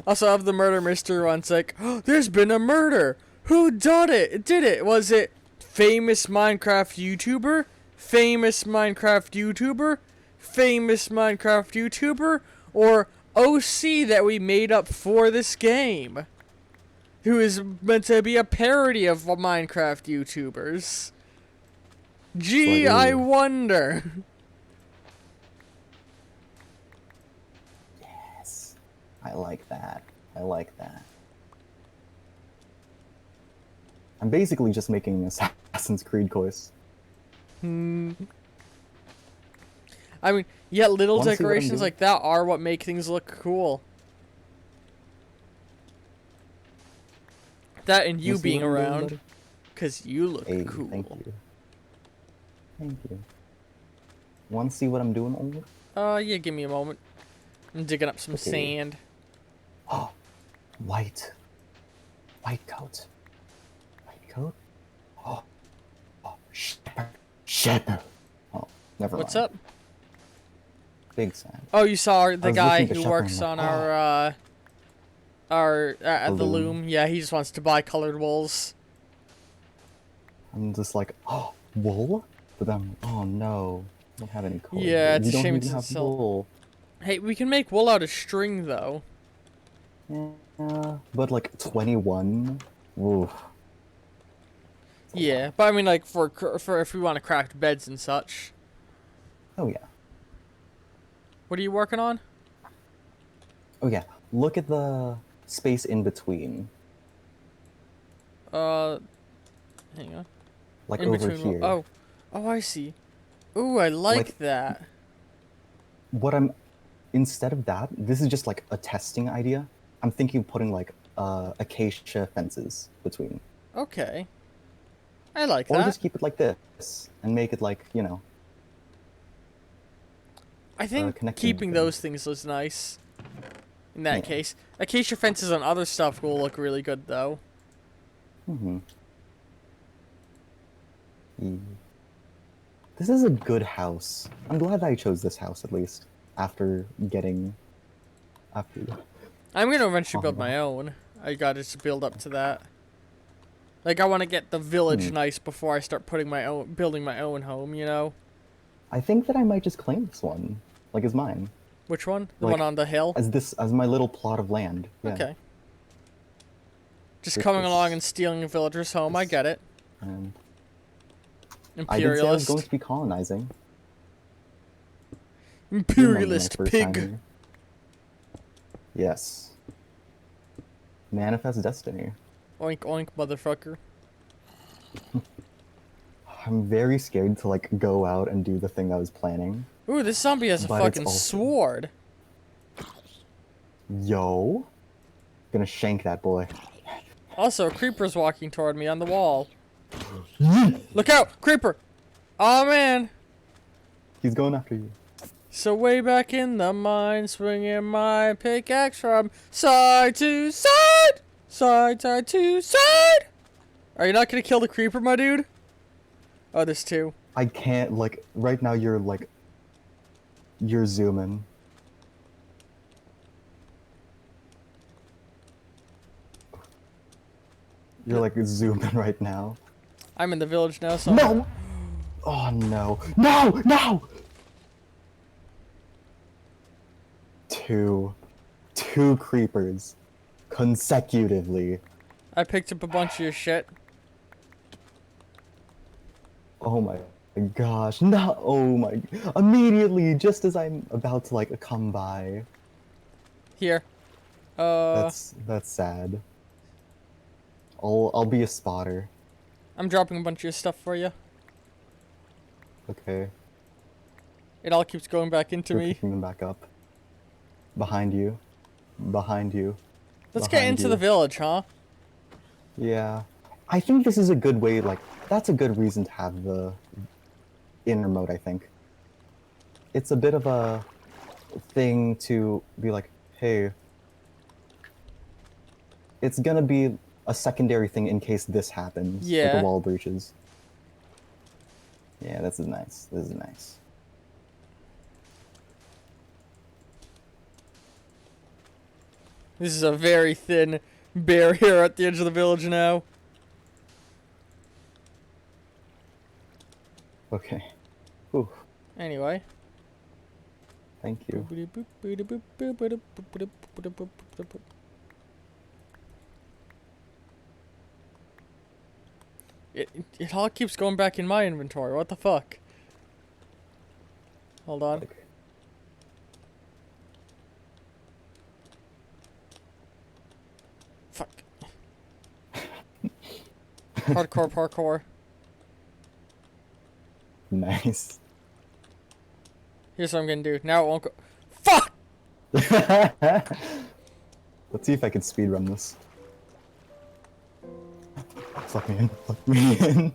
[SPEAKER 1] Also, of the murder mystery one, it's like, oh, there's been a murder. Who did it? Was it famous Minecraft YouTuber? Famous Minecraft YouTuber? Famous Minecraft YouTuber? Or OC that we made up for this game? Who is meant to be a parody of Minecraft YouTubers? Gee,
[SPEAKER 2] Like,
[SPEAKER 1] I
[SPEAKER 2] ooh.
[SPEAKER 1] wonder.
[SPEAKER 2] Yes. I like that. I like that. I'm basically just making Assassin's Creed course.
[SPEAKER 1] I mean, yeah, little
[SPEAKER 2] Wanna see what I'm
[SPEAKER 1] decorations
[SPEAKER 2] doing?
[SPEAKER 1] like that are what make things look cool. That and you
[SPEAKER 2] Wanna see
[SPEAKER 1] being
[SPEAKER 2] what I'm doing,
[SPEAKER 1] around,
[SPEAKER 2] buddy?
[SPEAKER 1] because you look
[SPEAKER 2] Hey,
[SPEAKER 1] cool.
[SPEAKER 2] thank you. Thank you. Want to see what I'm doing, Olga?
[SPEAKER 1] Yeah, give me a moment. I'm digging up some
[SPEAKER 2] Okay.
[SPEAKER 1] sand.
[SPEAKER 2] Oh, white. White coat. White coat? Oh, shepherd. Shepherd. Oh, never
[SPEAKER 1] What's
[SPEAKER 2] mind.
[SPEAKER 1] up?
[SPEAKER 2] Big sand.
[SPEAKER 1] Oh, you saw the
[SPEAKER 2] was
[SPEAKER 1] guy
[SPEAKER 2] looking at the
[SPEAKER 1] who
[SPEAKER 2] shepherd
[SPEAKER 1] works
[SPEAKER 2] and
[SPEAKER 1] on
[SPEAKER 2] I'm like,
[SPEAKER 1] our at
[SPEAKER 2] The
[SPEAKER 1] the
[SPEAKER 2] loom.
[SPEAKER 1] loom. Yeah, he just wants to buy colored wools.
[SPEAKER 2] I'm just like, oh, wool? But then I'm like, oh no. I don't have any colored
[SPEAKER 1] Yeah,
[SPEAKER 2] wool.
[SPEAKER 1] it's
[SPEAKER 2] We
[SPEAKER 1] a
[SPEAKER 2] don't
[SPEAKER 1] shame it
[SPEAKER 2] even
[SPEAKER 1] doesn't
[SPEAKER 2] have
[SPEAKER 1] sell.
[SPEAKER 2] wool.
[SPEAKER 1] Hey, we can make wool out of string though.
[SPEAKER 2] Yeah, but like 21? Oof.
[SPEAKER 1] Yeah, but I mean, like for if we want to craft beds and such.
[SPEAKER 2] Oh yeah.
[SPEAKER 1] What are you working on?
[SPEAKER 2] Oh yeah. Look at the space in between.
[SPEAKER 1] Hang on.
[SPEAKER 2] Like
[SPEAKER 1] In
[SPEAKER 2] over
[SPEAKER 1] between.
[SPEAKER 2] here.
[SPEAKER 1] Oh, I see. Ooh, I like
[SPEAKER 2] Like-
[SPEAKER 1] that.
[SPEAKER 2] What I'm instead of that, this is just like a testing idea. I'm thinking of putting like acacia fences between.
[SPEAKER 1] Okay. I like
[SPEAKER 2] Or
[SPEAKER 1] that.
[SPEAKER 2] just keep it like this and make it like, you know.
[SPEAKER 1] I think
[SPEAKER 2] connecting
[SPEAKER 1] keeping
[SPEAKER 2] things.
[SPEAKER 1] those things is nice. In that
[SPEAKER 2] Yeah.
[SPEAKER 1] case, acacia fences on other stuff will look really good though.
[SPEAKER 2] Mm-hmm. This is a good house. I'm glad I chose this house at least. After getting
[SPEAKER 1] I'm gonna eventually
[SPEAKER 2] Oh,
[SPEAKER 1] build
[SPEAKER 2] no.
[SPEAKER 1] my own. I gotta just build up to that. Like I want to get the village
[SPEAKER 2] Hmm.
[SPEAKER 1] nice before I start building my own home. You know,
[SPEAKER 2] I think that I might just claim this one. Like as mine.
[SPEAKER 1] which one? The
[SPEAKER 2] Like,
[SPEAKER 1] one on the hill.
[SPEAKER 2] As my little plot of land. Yeah.
[SPEAKER 1] Okay. Just
[SPEAKER 2] With
[SPEAKER 1] coming
[SPEAKER 2] this-
[SPEAKER 1] along and stealing a villager's home. I
[SPEAKER 2] this-
[SPEAKER 1] get it.
[SPEAKER 2] And I did say I was
[SPEAKER 1] Imperialist.
[SPEAKER 2] going to be colonizing. You remember my
[SPEAKER 1] Imperialist
[SPEAKER 2] first time
[SPEAKER 1] pig.
[SPEAKER 2] here? Yes. Manifest destiny.
[SPEAKER 1] Oink oink, motherfucker.
[SPEAKER 2] I'm very scared to like go out and do the thing I was planning.
[SPEAKER 1] Ooh, this zombie has a
[SPEAKER 2] But it's
[SPEAKER 1] fucking
[SPEAKER 2] also-
[SPEAKER 1] sword.
[SPEAKER 2] Yo. Gonna shank that boy.
[SPEAKER 1] Also, a creeper's walking toward me on the wall. Look out, creeper! Oh man.
[SPEAKER 2] He's going after you.
[SPEAKER 1] So way back in the mine, swinging my pickaxe from side to side, side to side. Are you not gonna kill the creeper, my dude? Oh, there's two.
[SPEAKER 2] I can't, like, right now you're, like, you're zooming. You're, like, zooming right now.
[SPEAKER 1] I'm in the village now, so
[SPEAKER 2] No! Oh, no. No! No! Two creepers. Consecutively.
[SPEAKER 1] I picked up a bunch of your shit.
[SPEAKER 2] Oh my gosh. No! Oh my... Immediately, just as I'm about to, like, come by.
[SPEAKER 1] Here.
[SPEAKER 2] That's sad. I'll be a spotter.
[SPEAKER 1] I'm dropping a bunch of your stuff for you.
[SPEAKER 2] Okay.
[SPEAKER 1] It all keeps going back into
[SPEAKER 2] You're
[SPEAKER 1] me.
[SPEAKER 2] picking them back up. Behind you. Behind you.
[SPEAKER 1] Let's get into the village, huh?
[SPEAKER 2] Yeah. I think this is a good way, like, that's a good reason to have the inner mode, I think. It's a bit of a thing to be like, hey, it's gonna be a secondary thing in case this happens. Like
[SPEAKER 1] Yeah.
[SPEAKER 2] the wall breaches. Yeah, this is nice. This is nice.
[SPEAKER 1] This is a very thin barrier at the edge of the village now.
[SPEAKER 2] Okay. Whew.
[SPEAKER 1] Anyway.
[SPEAKER 2] Thank you.
[SPEAKER 1] It all keeps going back in my inventory. What the fuck? Hold on.
[SPEAKER 2] Like,
[SPEAKER 1] Fuck. Parkour.
[SPEAKER 2] nice.
[SPEAKER 1] Here's what I'm gonna do. Now it won't go. Fuck!
[SPEAKER 2] Let's see if I can speedrun this. Fuck me in. Fuck me in.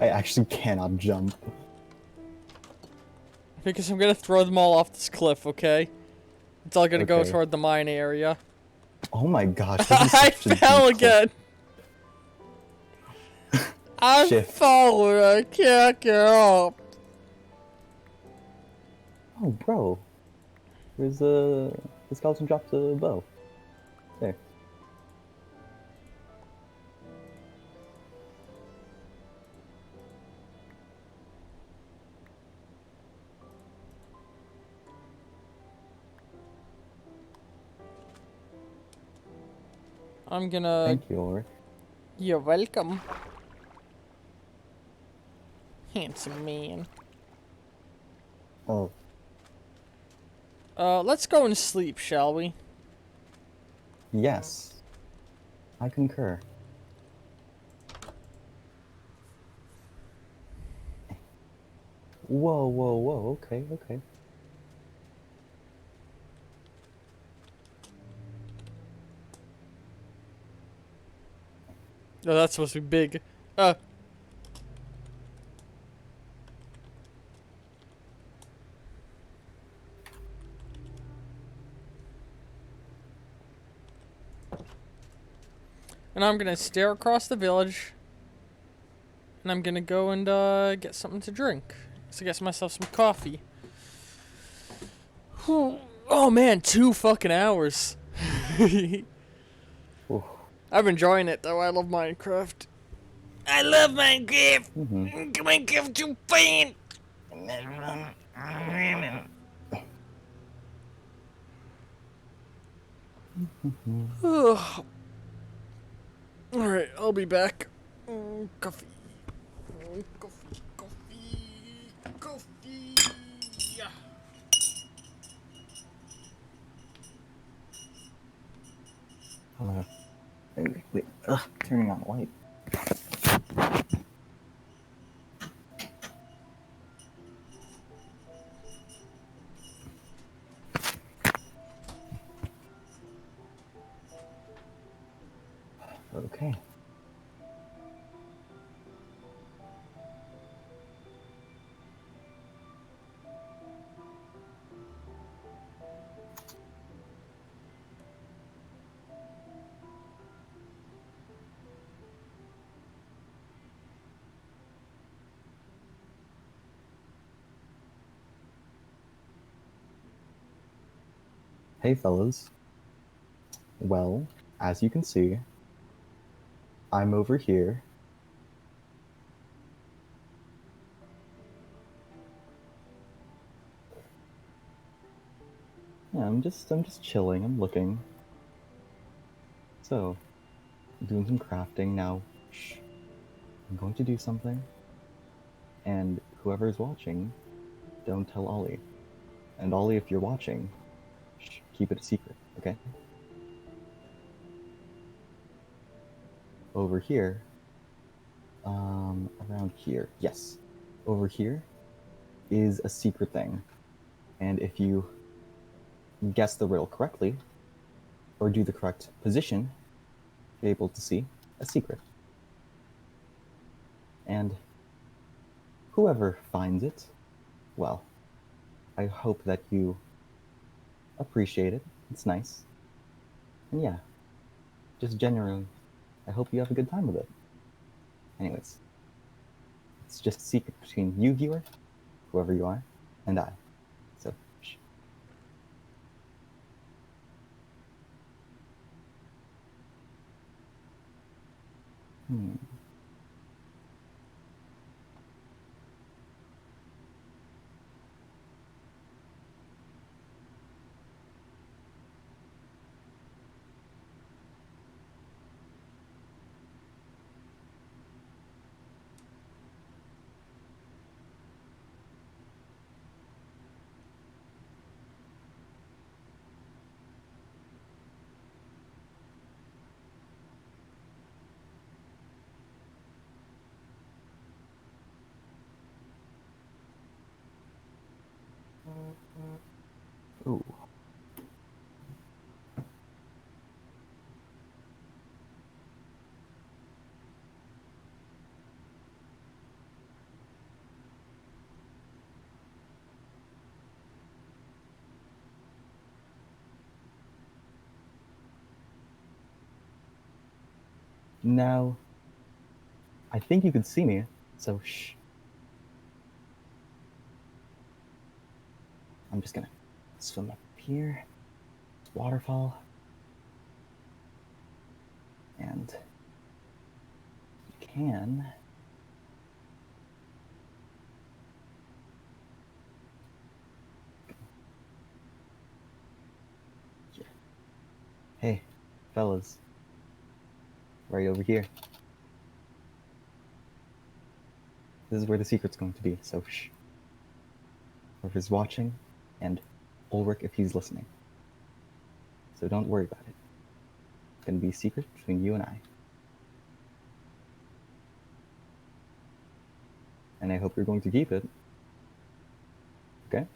[SPEAKER 2] I actually cannot jump.
[SPEAKER 1] Because I'm gonna throw them all off this cliff, okay? It's all gonna go
[SPEAKER 2] Okay.
[SPEAKER 1] toward the mine area.
[SPEAKER 2] Oh my gosh, this is
[SPEAKER 1] I
[SPEAKER 2] such a
[SPEAKER 1] fell
[SPEAKER 2] deep cliff.
[SPEAKER 1] again! I'm
[SPEAKER 2] Shift.
[SPEAKER 1] falling, I can't get up.
[SPEAKER 2] Oh, bro. There's a... The skeleton dropped a bow. There.
[SPEAKER 1] I'm gonna...
[SPEAKER 2] Thank you, Ulrich.
[SPEAKER 1] You're welcome. Handsome man.
[SPEAKER 2] Oh,
[SPEAKER 1] Let's go and sleep, shall we?
[SPEAKER 2] yes. I concur. Whoa. Okay.
[SPEAKER 1] Oh, that's supposed to be big. And I'm gonna stare across the village. And I'm gonna go and, get something to drink. So get myself some coffee. Whew. Oh man, 2 fucking hours.
[SPEAKER 2] Ooh.
[SPEAKER 1] I'm enjoying it though, I love Minecraft. I love Minecraft!
[SPEAKER 2] Mm-hmm.
[SPEAKER 1] Minecraft too fun! Alright, I'll be back. Coffee. Coffee. Yeah.
[SPEAKER 2] Hello. Wait. Ugh, turning on light. Okay. Hey fellas. Well, as you can see, I'm over here. Yeah, I'm just chilling, I'm looking. So, doing some crafting now. Shh. I'm going to do something. And whoever is watching, don't tell Ollie. And Ollie, if you're watching, shh, keep it a secret, okay? Over here, around here, yes. Over here is a secret thing. And if you guess the riddle correctly, or do the correct position, you're able to see a secret. And whoever finds it, well, I hope that you appreciate it. It's nice. And yeah, just generally, I hope you have a good time with it. Anyways, it's just a secret between you, viewer, whoever you are, and I. So, shh. Hmm. Ooh. Now, I think you can see me, so shh. I'm just gonna swim up here, this waterfall, and you can. Yeah. Hey, fellas, right over here. This is where the secret's going to be, so shh. Whoever's watching, and Ulrich if he's listening. So don't worry about it. It's gonna be a secret between you and I. And I hope you're going to keep it. Okay?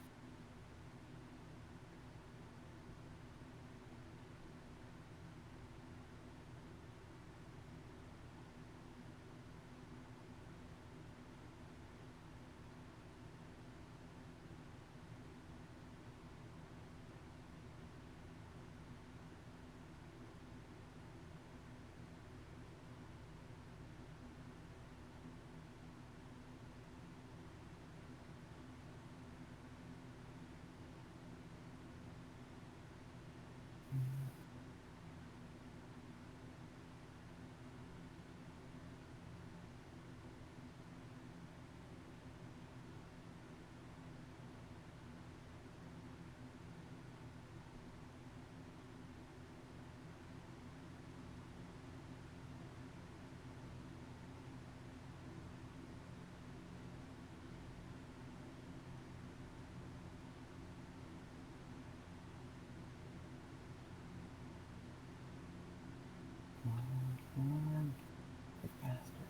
[SPEAKER 2] Come on. Get faster.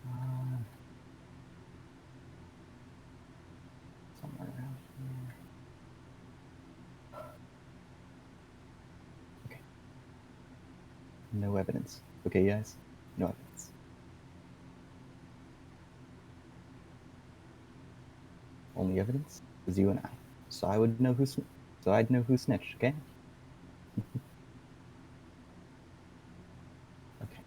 [SPEAKER 2] Come on. Somewhere around here. Okay. No evidence. Okay, guys? No evidence. Only evidence is you and I. So I would know so I'd know who snitched, okay? Okay.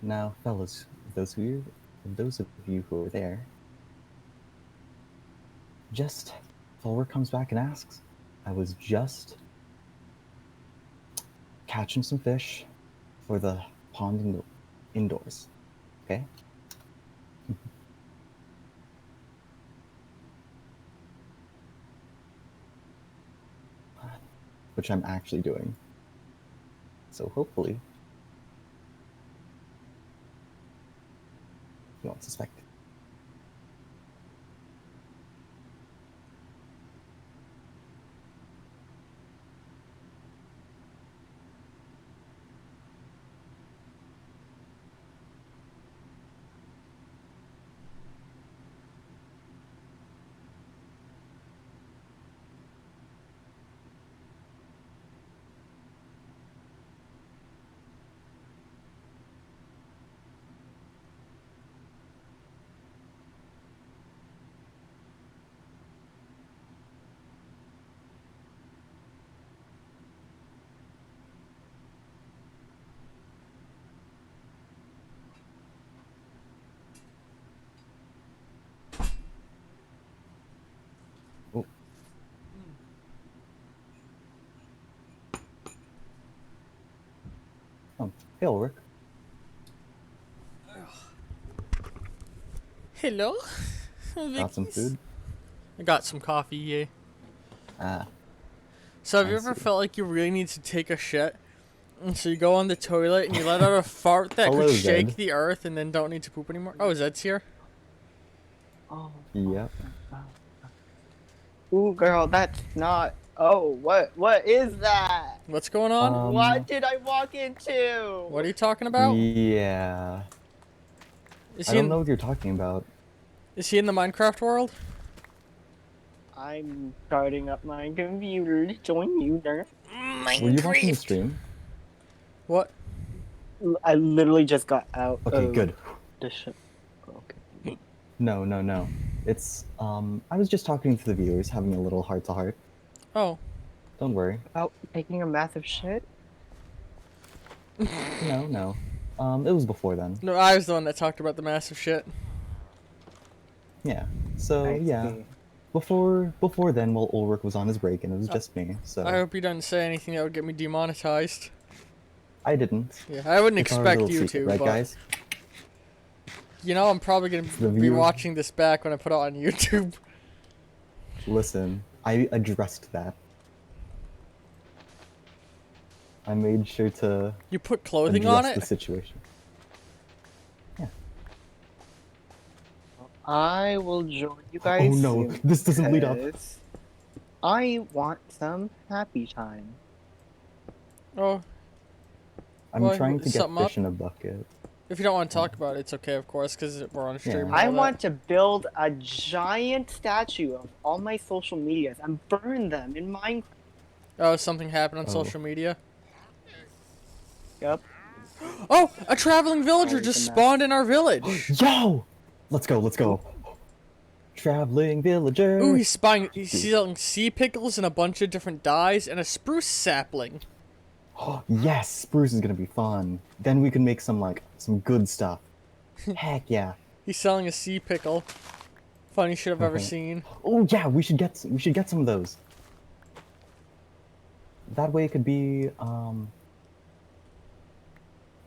[SPEAKER 2] Now, fellas, those of you who are there, just Fulwer comes back and asks, I was just catching some fish for the pond indoors. Okay? Which I'm actually doing. So hopefully, you won't suspect. Oh. Oh, hey, Ulrich.
[SPEAKER 1] Hello?
[SPEAKER 2] Got some
[SPEAKER 1] Vicky's?
[SPEAKER 2] food?
[SPEAKER 1] I got some coffee, yeah.
[SPEAKER 2] Ah,
[SPEAKER 1] So have you
[SPEAKER 2] I
[SPEAKER 1] ever
[SPEAKER 2] see.
[SPEAKER 1] felt like you really need to take a shit? And so you go on the toilet and you let out a fart that
[SPEAKER 2] Hello,
[SPEAKER 1] could shake
[SPEAKER 2] Zed.
[SPEAKER 1] the earth and then don't need to poop anymore? Oh, Zed's here?
[SPEAKER 3] Oh.
[SPEAKER 2] Yep.
[SPEAKER 3] Ooh, girl, that's not. Oh, what is that?
[SPEAKER 1] What's going on?
[SPEAKER 3] What did I walk into?
[SPEAKER 1] What are you talking about?
[SPEAKER 2] Yeah.
[SPEAKER 1] Is
[SPEAKER 2] I
[SPEAKER 1] he
[SPEAKER 2] don't
[SPEAKER 1] in,
[SPEAKER 2] know what you're talking about.
[SPEAKER 1] is he in the Minecraft world?
[SPEAKER 3] I'm starting up my computer to join you there.
[SPEAKER 2] Were you watching the stream?
[SPEAKER 1] What?
[SPEAKER 3] I literally just got out
[SPEAKER 2] Okay,
[SPEAKER 3] of
[SPEAKER 2] good.
[SPEAKER 3] the show. Okay.
[SPEAKER 2] No. It's, I was just talking to the viewers, having a little heart-to-heart.
[SPEAKER 1] Oh.
[SPEAKER 2] Don't worry.
[SPEAKER 3] About taking a massive shit?
[SPEAKER 2] No. It was before then.
[SPEAKER 1] No, I was the one that talked about the massive shit.
[SPEAKER 2] Yeah. So,
[SPEAKER 3] I
[SPEAKER 2] yeah.
[SPEAKER 3] see.
[SPEAKER 2] Before then, while Ulrich was on his break, and it was just me,
[SPEAKER 1] I
[SPEAKER 2] so...
[SPEAKER 1] hope you didn't say anything that would get me demonetized.
[SPEAKER 2] I didn't.
[SPEAKER 1] Yeah, I wouldn't
[SPEAKER 2] It's our
[SPEAKER 1] expect
[SPEAKER 2] little
[SPEAKER 1] you
[SPEAKER 2] secret,
[SPEAKER 1] to,
[SPEAKER 2] right,
[SPEAKER 1] but...
[SPEAKER 2] guys?
[SPEAKER 1] You know, I'm probably going
[SPEAKER 2] The
[SPEAKER 1] to be
[SPEAKER 2] viewer-
[SPEAKER 1] watching this back when I put it on YouTube.
[SPEAKER 2] Listen, I addressed that. I made sure to
[SPEAKER 1] You put clothing on
[SPEAKER 2] address the
[SPEAKER 1] it?
[SPEAKER 2] situation.
[SPEAKER 3] I will join you
[SPEAKER 2] Oh
[SPEAKER 3] guys
[SPEAKER 2] no,
[SPEAKER 3] soon.
[SPEAKER 2] this doesn't lead up.
[SPEAKER 3] because I want some happy time.
[SPEAKER 1] Oh,
[SPEAKER 2] I'm
[SPEAKER 1] Well,
[SPEAKER 2] trying to get
[SPEAKER 1] something up?
[SPEAKER 2] fish in a bucket.
[SPEAKER 1] if you don't want to talk about it, it's okay, of course, because we're on stream.
[SPEAKER 2] Yeah.
[SPEAKER 1] and
[SPEAKER 3] I
[SPEAKER 1] all that.
[SPEAKER 3] want to build a giant statue of all my social medias and burn them in Minecraft.
[SPEAKER 1] Oh, something happened on
[SPEAKER 2] Oh.
[SPEAKER 1] social media.
[SPEAKER 3] Yep.
[SPEAKER 1] Oh, a traveling villager
[SPEAKER 3] Always
[SPEAKER 1] just
[SPEAKER 3] a mess.
[SPEAKER 1] spawned in our village.
[SPEAKER 2] Yo! Let's go. Traveling villager.
[SPEAKER 1] Ooh, he's selling sea pickles and a bunch of different dyes and a spruce sapling.
[SPEAKER 2] Yes, spruce is gonna be fun. Then we can make some good stuff. Heck yeah.
[SPEAKER 1] He's selling a sea pickle. Funniest shit I've ever
[SPEAKER 2] Okay.
[SPEAKER 1] seen.
[SPEAKER 2] Oh yeah, we should get some of those. That way it could be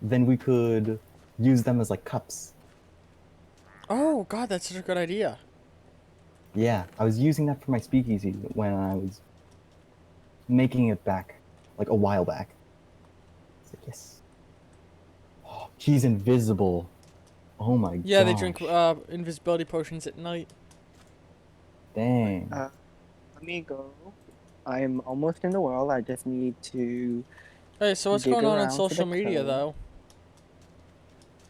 [SPEAKER 2] then we could use them as like cups.
[SPEAKER 1] Oh god, that's such a good idea.
[SPEAKER 2] Yeah, I was using that for my speakeasy when I was making it back like a while back. It's like, yes. Oh, he's invisible. Oh my god.
[SPEAKER 1] Yeah, they drink invisibility potions at night.
[SPEAKER 2] Dang.
[SPEAKER 3] Let me go. I'm almost in the world. I just need to.
[SPEAKER 1] Hey, so what's
[SPEAKER 3] Dig
[SPEAKER 1] going on
[SPEAKER 3] around for
[SPEAKER 1] social
[SPEAKER 3] the
[SPEAKER 1] media
[SPEAKER 3] code.
[SPEAKER 1] though?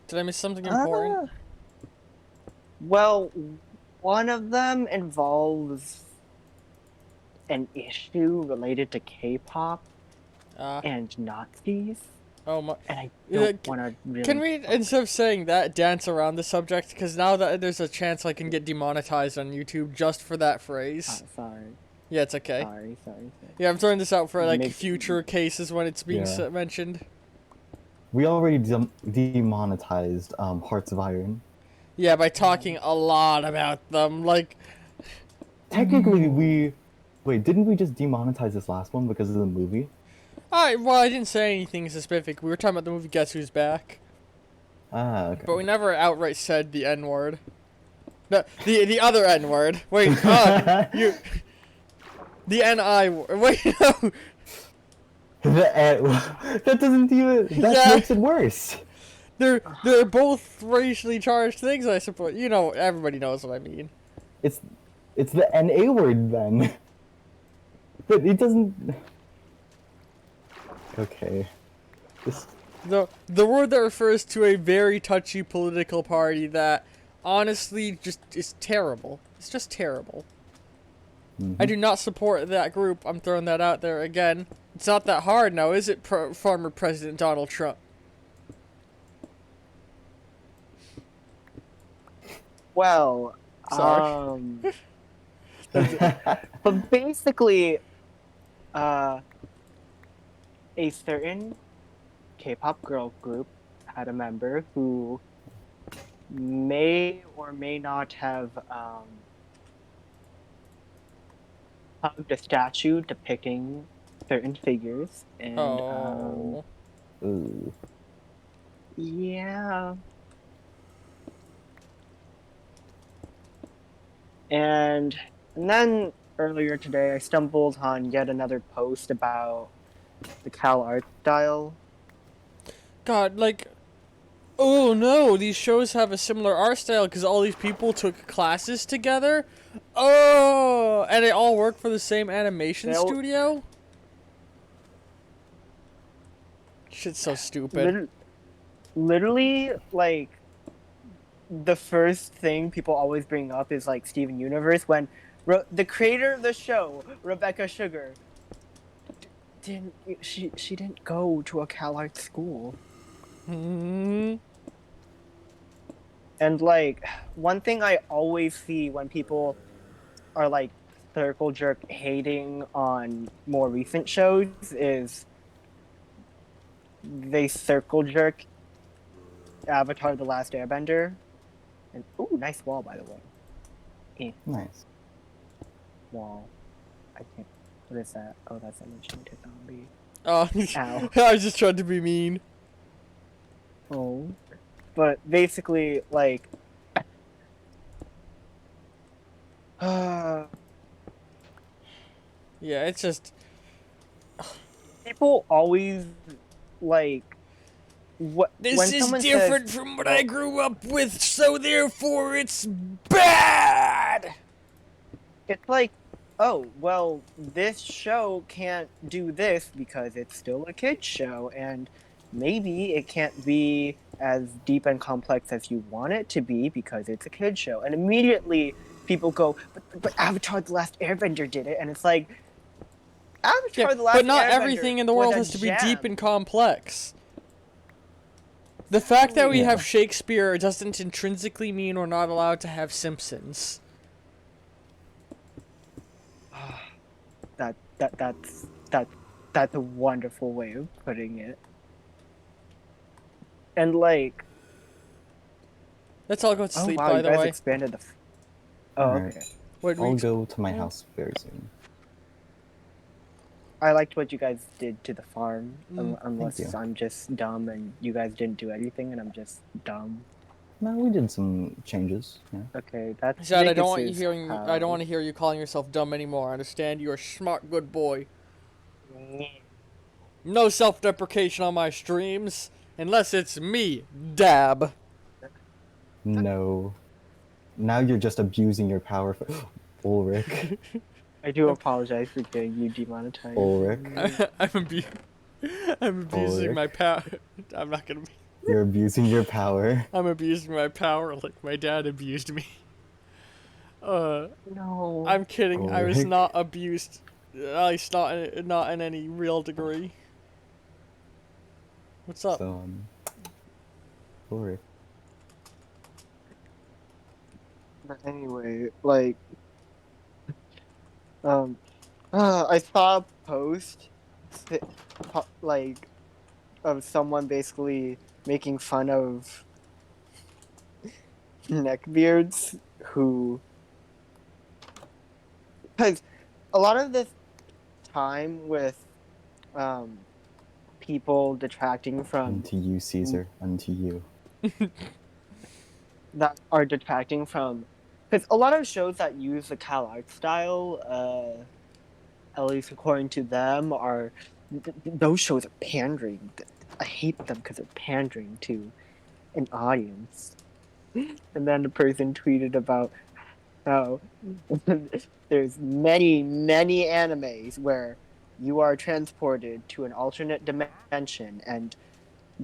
[SPEAKER 1] Did I miss something important?
[SPEAKER 3] Well, one of them involves an issue related to K-pop and Nazis,
[SPEAKER 1] Oh my.
[SPEAKER 3] and I
[SPEAKER 1] Yeah,
[SPEAKER 3] don't want to really.
[SPEAKER 1] Can we, instead of saying that, dance around the subject? Because now that there's a chance I can get demonetized on YouTube just for that phrase.
[SPEAKER 3] Sorry.
[SPEAKER 1] Yeah, it's okay.
[SPEAKER 3] Sorry.
[SPEAKER 1] Yeah, I'm throwing this out for like
[SPEAKER 3] Make-
[SPEAKER 1] future cases when it's being
[SPEAKER 2] Yeah.
[SPEAKER 1] mentioned.
[SPEAKER 2] we already demonetized Hearts of Iron.
[SPEAKER 1] Yeah, by talking a lot about them. Like,
[SPEAKER 2] Technically, we wait. Didn't we just demonetize this last one because of the movie?
[SPEAKER 1] I didn't say anything specific. We were talking about the movie Guess Who's Back.
[SPEAKER 2] Ah, okay.
[SPEAKER 1] But we never outright said the N word. No, the other N word. Wait, you. The N-I word. Wait, no.
[SPEAKER 2] That doesn't even. That
[SPEAKER 1] Yeah.
[SPEAKER 2] makes it worse.
[SPEAKER 1] They're both racially charged things, I suppose. You know, everybody knows what I mean.
[SPEAKER 2] It's the NA word then. But it doesn't. Okay. This.
[SPEAKER 1] The word that refers to a very touchy political party that honestly just is terrible. It's just terrible. I do not support that group. I'm throwing that out there again. It's not that hard now, is it, former President Donald Trump?
[SPEAKER 3] Well,
[SPEAKER 1] Sorry.
[SPEAKER 3] but basically, a certain K-pop girl group had a member who may or may not have hugged a statue depicting certain figures, and
[SPEAKER 1] Oh.
[SPEAKER 2] Ooh.
[SPEAKER 3] yeah. And then earlier today, I stumbled on yet another post about the Cal art style.
[SPEAKER 1] God, like, oh no, these shows have a similar art style because all these people took classes together. Oh, and they all work for the same animation studio? Shit's so stupid.
[SPEAKER 3] Literally, like, the first thing people always bring up is, like, Steven Universe, when the creator of the show, Rebecca Sugar, she didn't go to a Cal art school.
[SPEAKER 1] Hmm.
[SPEAKER 3] And, like, one thing I always see when people are, like, circle jerk hating on more recent shows is they circle jerk Avatar: The Last Airbender. And ooh, nice wall, by the way.
[SPEAKER 2] Nice.
[SPEAKER 3] Wall. I can't. What is that? Oh, that's an enchanted zombie.
[SPEAKER 1] Oh,
[SPEAKER 3] Ow.
[SPEAKER 1] I was just trying to be mean.
[SPEAKER 3] Oh. But basically, like.
[SPEAKER 1] Yeah, it's just.
[SPEAKER 3] People always, like.
[SPEAKER 1] This
[SPEAKER 3] when
[SPEAKER 1] is
[SPEAKER 3] someone
[SPEAKER 1] different
[SPEAKER 3] says,
[SPEAKER 1] from what I grew up with, so therefore it's bad!
[SPEAKER 3] it's like, oh, well, this show can't do this because it's still a kid's show, and maybe it can't be as deep and complex as you want it to be because it's a kid's show. And immediately people go, but Avatar: The Last Airbender did it, and it's like, Avatar:
[SPEAKER 1] Yeah,
[SPEAKER 3] The Last
[SPEAKER 1] but not
[SPEAKER 3] Airbender
[SPEAKER 1] everything in the
[SPEAKER 3] was
[SPEAKER 1] world
[SPEAKER 3] a
[SPEAKER 1] has to be
[SPEAKER 3] gem.
[SPEAKER 1] deep and complex. The fact that we
[SPEAKER 2] Yeah.
[SPEAKER 1] have Shakespeare doesn't intrinsically mean we're not allowed to have Simpsons.
[SPEAKER 3] That's a wonderful way of putting it. And like,
[SPEAKER 1] Let's all go to
[SPEAKER 3] oh
[SPEAKER 1] sleep,
[SPEAKER 3] wow,
[SPEAKER 1] by
[SPEAKER 3] you
[SPEAKER 1] the
[SPEAKER 3] guys
[SPEAKER 1] way.
[SPEAKER 3] expanded the. Oh,
[SPEAKER 2] Alright.
[SPEAKER 3] okay.
[SPEAKER 1] What
[SPEAKER 2] I'll
[SPEAKER 1] we
[SPEAKER 2] go to my house very soon.
[SPEAKER 3] I liked what you guys did to the farm, unless
[SPEAKER 2] Thank you.
[SPEAKER 3] I'm just dumb and you guys didn't do anything and I'm just dumb.
[SPEAKER 2] No, we did some changes. Yeah.
[SPEAKER 3] Okay, that's.
[SPEAKER 1] Zad, I don't want you
[SPEAKER 3] Vegas's
[SPEAKER 1] hearing. I
[SPEAKER 3] house.
[SPEAKER 1] don't want to hear you calling yourself dumb anymore. I understand you're a smart, good boy. No self-deprecation on my streams, unless it's me, Dab.
[SPEAKER 2] No. Now you're just abusing your power. Ulrich.
[SPEAKER 3] I do apologize for getting you demonetized.
[SPEAKER 2] Ulrich.
[SPEAKER 1] I'm abusing my power. I'm not gonna be.
[SPEAKER 2] You're abusing your power.
[SPEAKER 1] I'm abusing my power like my dad abused me.
[SPEAKER 3] No.
[SPEAKER 1] I'm kidding. I was
[SPEAKER 2] Ulrich.
[SPEAKER 1] not abused. At least not in any real degree. What's up?
[SPEAKER 2] So, Ulrich.
[SPEAKER 3] But anyway, like, I saw a post, like, of someone basically making fun of neckbeards who, because a lot of this time with people detracting from
[SPEAKER 2] Unto you, Caesar. Unto you.
[SPEAKER 3] that are detracting from, because a lot of shows that use the Cal art style, at least according to them, are those shows are pandering. I hate them because they're pandering to an audience. And then the person tweeted about how there's many animes where you are transported to an alternate dimension, and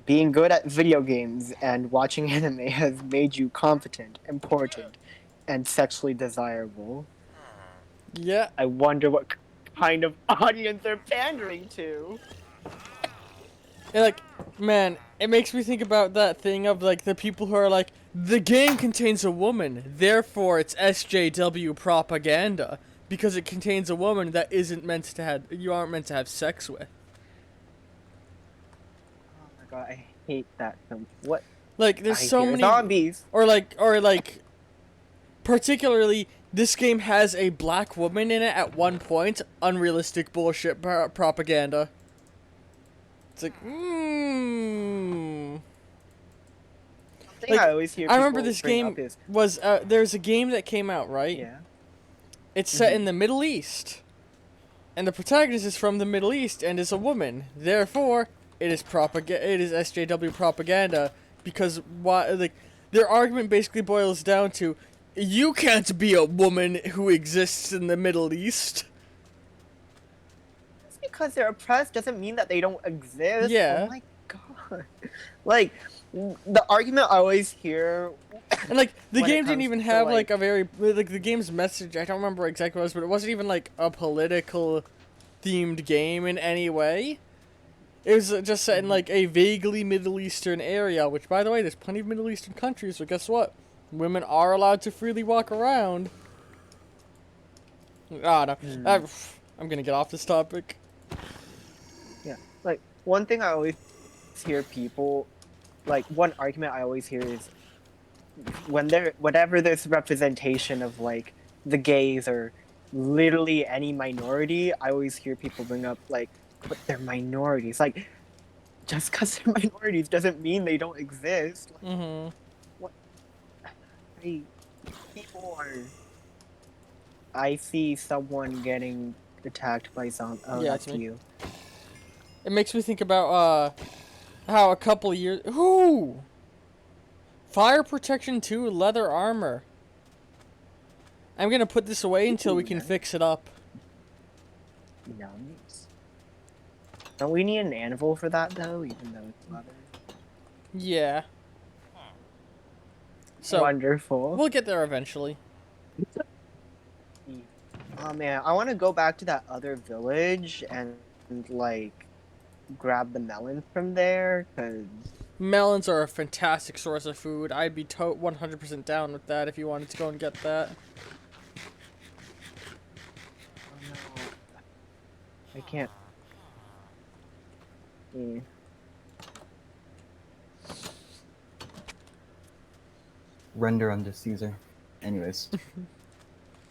[SPEAKER 3] being good at video games and watching anime has made you competent, important, and sexually desirable.
[SPEAKER 1] Yeah.
[SPEAKER 3] I wonder what kind of audience they're pandering to.
[SPEAKER 1] And like, man, it makes me think about that thing of like the people who are like, the game contains a woman, therefore it's SJW propaganda because it contains a woman that isn't meant to have, you aren't meant to have sex with.
[SPEAKER 3] Oh my god, I hate that. What?
[SPEAKER 1] Like, there's
[SPEAKER 3] I
[SPEAKER 1] so
[SPEAKER 3] hear
[SPEAKER 1] many,
[SPEAKER 3] zombies.
[SPEAKER 1] or like, particularly, this game has a black woman in it at one point. Unrealistic bullshit propaganda. It's like,
[SPEAKER 3] Thing
[SPEAKER 1] Like,
[SPEAKER 3] I always hear
[SPEAKER 1] I remember
[SPEAKER 3] people
[SPEAKER 1] this
[SPEAKER 3] bring
[SPEAKER 1] game
[SPEAKER 3] up is,
[SPEAKER 1] was, there's a game that came out, right?
[SPEAKER 3] yeah.
[SPEAKER 1] It's set in the Middle East. And the protagonist is from the Middle East and is a woman. Therefore, it is SJW propaganda because why? Like, their argument basically boils down to, you can't be a woman who exists in the Middle East.
[SPEAKER 3] Just because they're oppressed doesn't mean that they don't exist.
[SPEAKER 1] Yeah.
[SPEAKER 3] Oh my god. Like, the argument I always hear.
[SPEAKER 1] And like, the
[SPEAKER 3] When it
[SPEAKER 1] game didn't
[SPEAKER 3] comes
[SPEAKER 1] even
[SPEAKER 3] to,
[SPEAKER 1] have
[SPEAKER 3] like-
[SPEAKER 1] like a very, like, the game's message, I don't remember exactly what it was, but it wasn't even like a political themed game in any way. It was just set in like a vaguely Middle Eastern area, which, by the way, there's plenty of Middle Eastern countries, so guess what? Women are allowed to freely walk around. Ah, no. I'm gonna get off this topic.
[SPEAKER 3] Yeah. Like, one thing I always hear people, like, one argument I always hear is whenever there's representation of, like, the gays or literally any minority, I always hear people bring up, like, but they're minorities. Like, just because they're minorities doesn't mean they don't exist.
[SPEAKER 1] Mm-hmm.
[SPEAKER 3] People are. I see someone getting attacked by zombies. Oh,
[SPEAKER 1] Yeah,
[SPEAKER 3] that's
[SPEAKER 1] it's me.
[SPEAKER 3] you.
[SPEAKER 1] It makes me think about, how a couple years... Ooh! Fire Protection 2 leather armor. I'm gonna put this away until we can
[SPEAKER 3] Ooh,
[SPEAKER 1] fix it up.
[SPEAKER 3] Nice. Don't we need an anvil for that though, even though it's leather?
[SPEAKER 1] Yeah. So,
[SPEAKER 3] Wonderful.
[SPEAKER 1] we'll get there eventually.
[SPEAKER 3] Oh man, I want to go back to that other village and like grab the melons from there, cause
[SPEAKER 1] Melons are a fantastic source of food. I'd be 100% down with that if you wanted to go and get that.
[SPEAKER 3] oh no, I can't. Hmm.
[SPEAKER 2] Render unto Caesar. Anyways.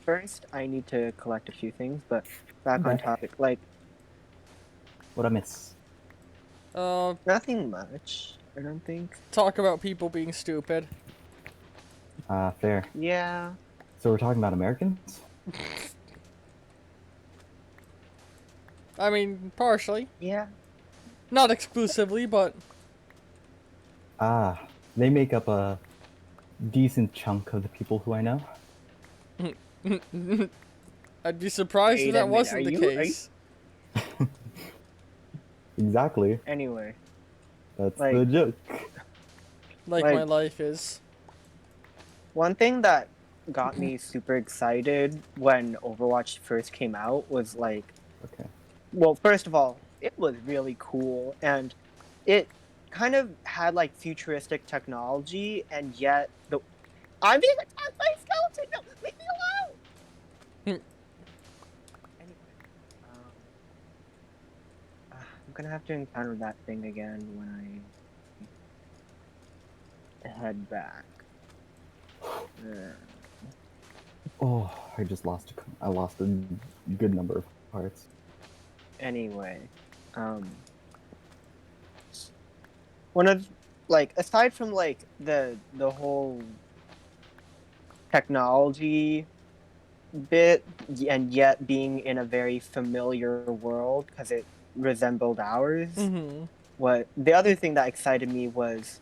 [SPEAKER 3] First, I need to collect a few things, but back on
[SPEAKER 2] Okay.
[SPEAKER 3] topic. Like
[SPEAKER 2] What'd I miss?
[SPEAKER 3] nothing much, I don't think.
[SPEAKER 1] Talk about people being stupid.
[SPEAKER 2] Fair.
[SPEAKER 3] Yeah.
[SPEAKER 2] So we're talking about Americans?
[SPEAKER 1] I mean, partially.
[SPEAKER 3] Yeah.
[SPEAKER 1] Not exclusively, but...
[SPEAKER 2] They make up a decent chunk of the people who I know.
[SPEAKER 1] I'd be surprised
[SPEAKER 3] Wait
[SPEAKER 1] if
[SPEAKER 3] a
[SPEAKER 1] that
[SPEAKER 3] minute,
[SPEAKER 1] wasn't
[SPEAKER 3] are
[SPEAKER 1] the
[SPEAKER 3] you-
[SPEAKER 1] case.
[SPEAKER 2] Exactly.
[SPEAKER 3] Anyway,
[SPEAKER 2] That's
[SPEAKER 3] Like-
[SPEAKER 2] the joke.
[SPEAKER 1] Like
[SPEAKER 3] Like-
[SPEAKER 1] my life is.
[SPEAKER 3] one thing that got me super excited when Overwatch first came out was like,
[SPEAKER 2] Okay.
[SPEAKER 3] well, first of all, it was really cool, and it kind of had like futuristic technology, and yet I'm being attacked by a skeleton. No, leave me alone. Anyway, gonna have to encounter that thing again when I head back.
[SPEAKER 2] Oh, I lost a good number of parts.
[SPEAKER 3] Anyway, one of like aside from like the whole technology bit and yet being in a very familiar world because it resembled ours.
[SPEAKER 1] Mm-hmm.
[SPEAKER 3] What the other thing that excited me was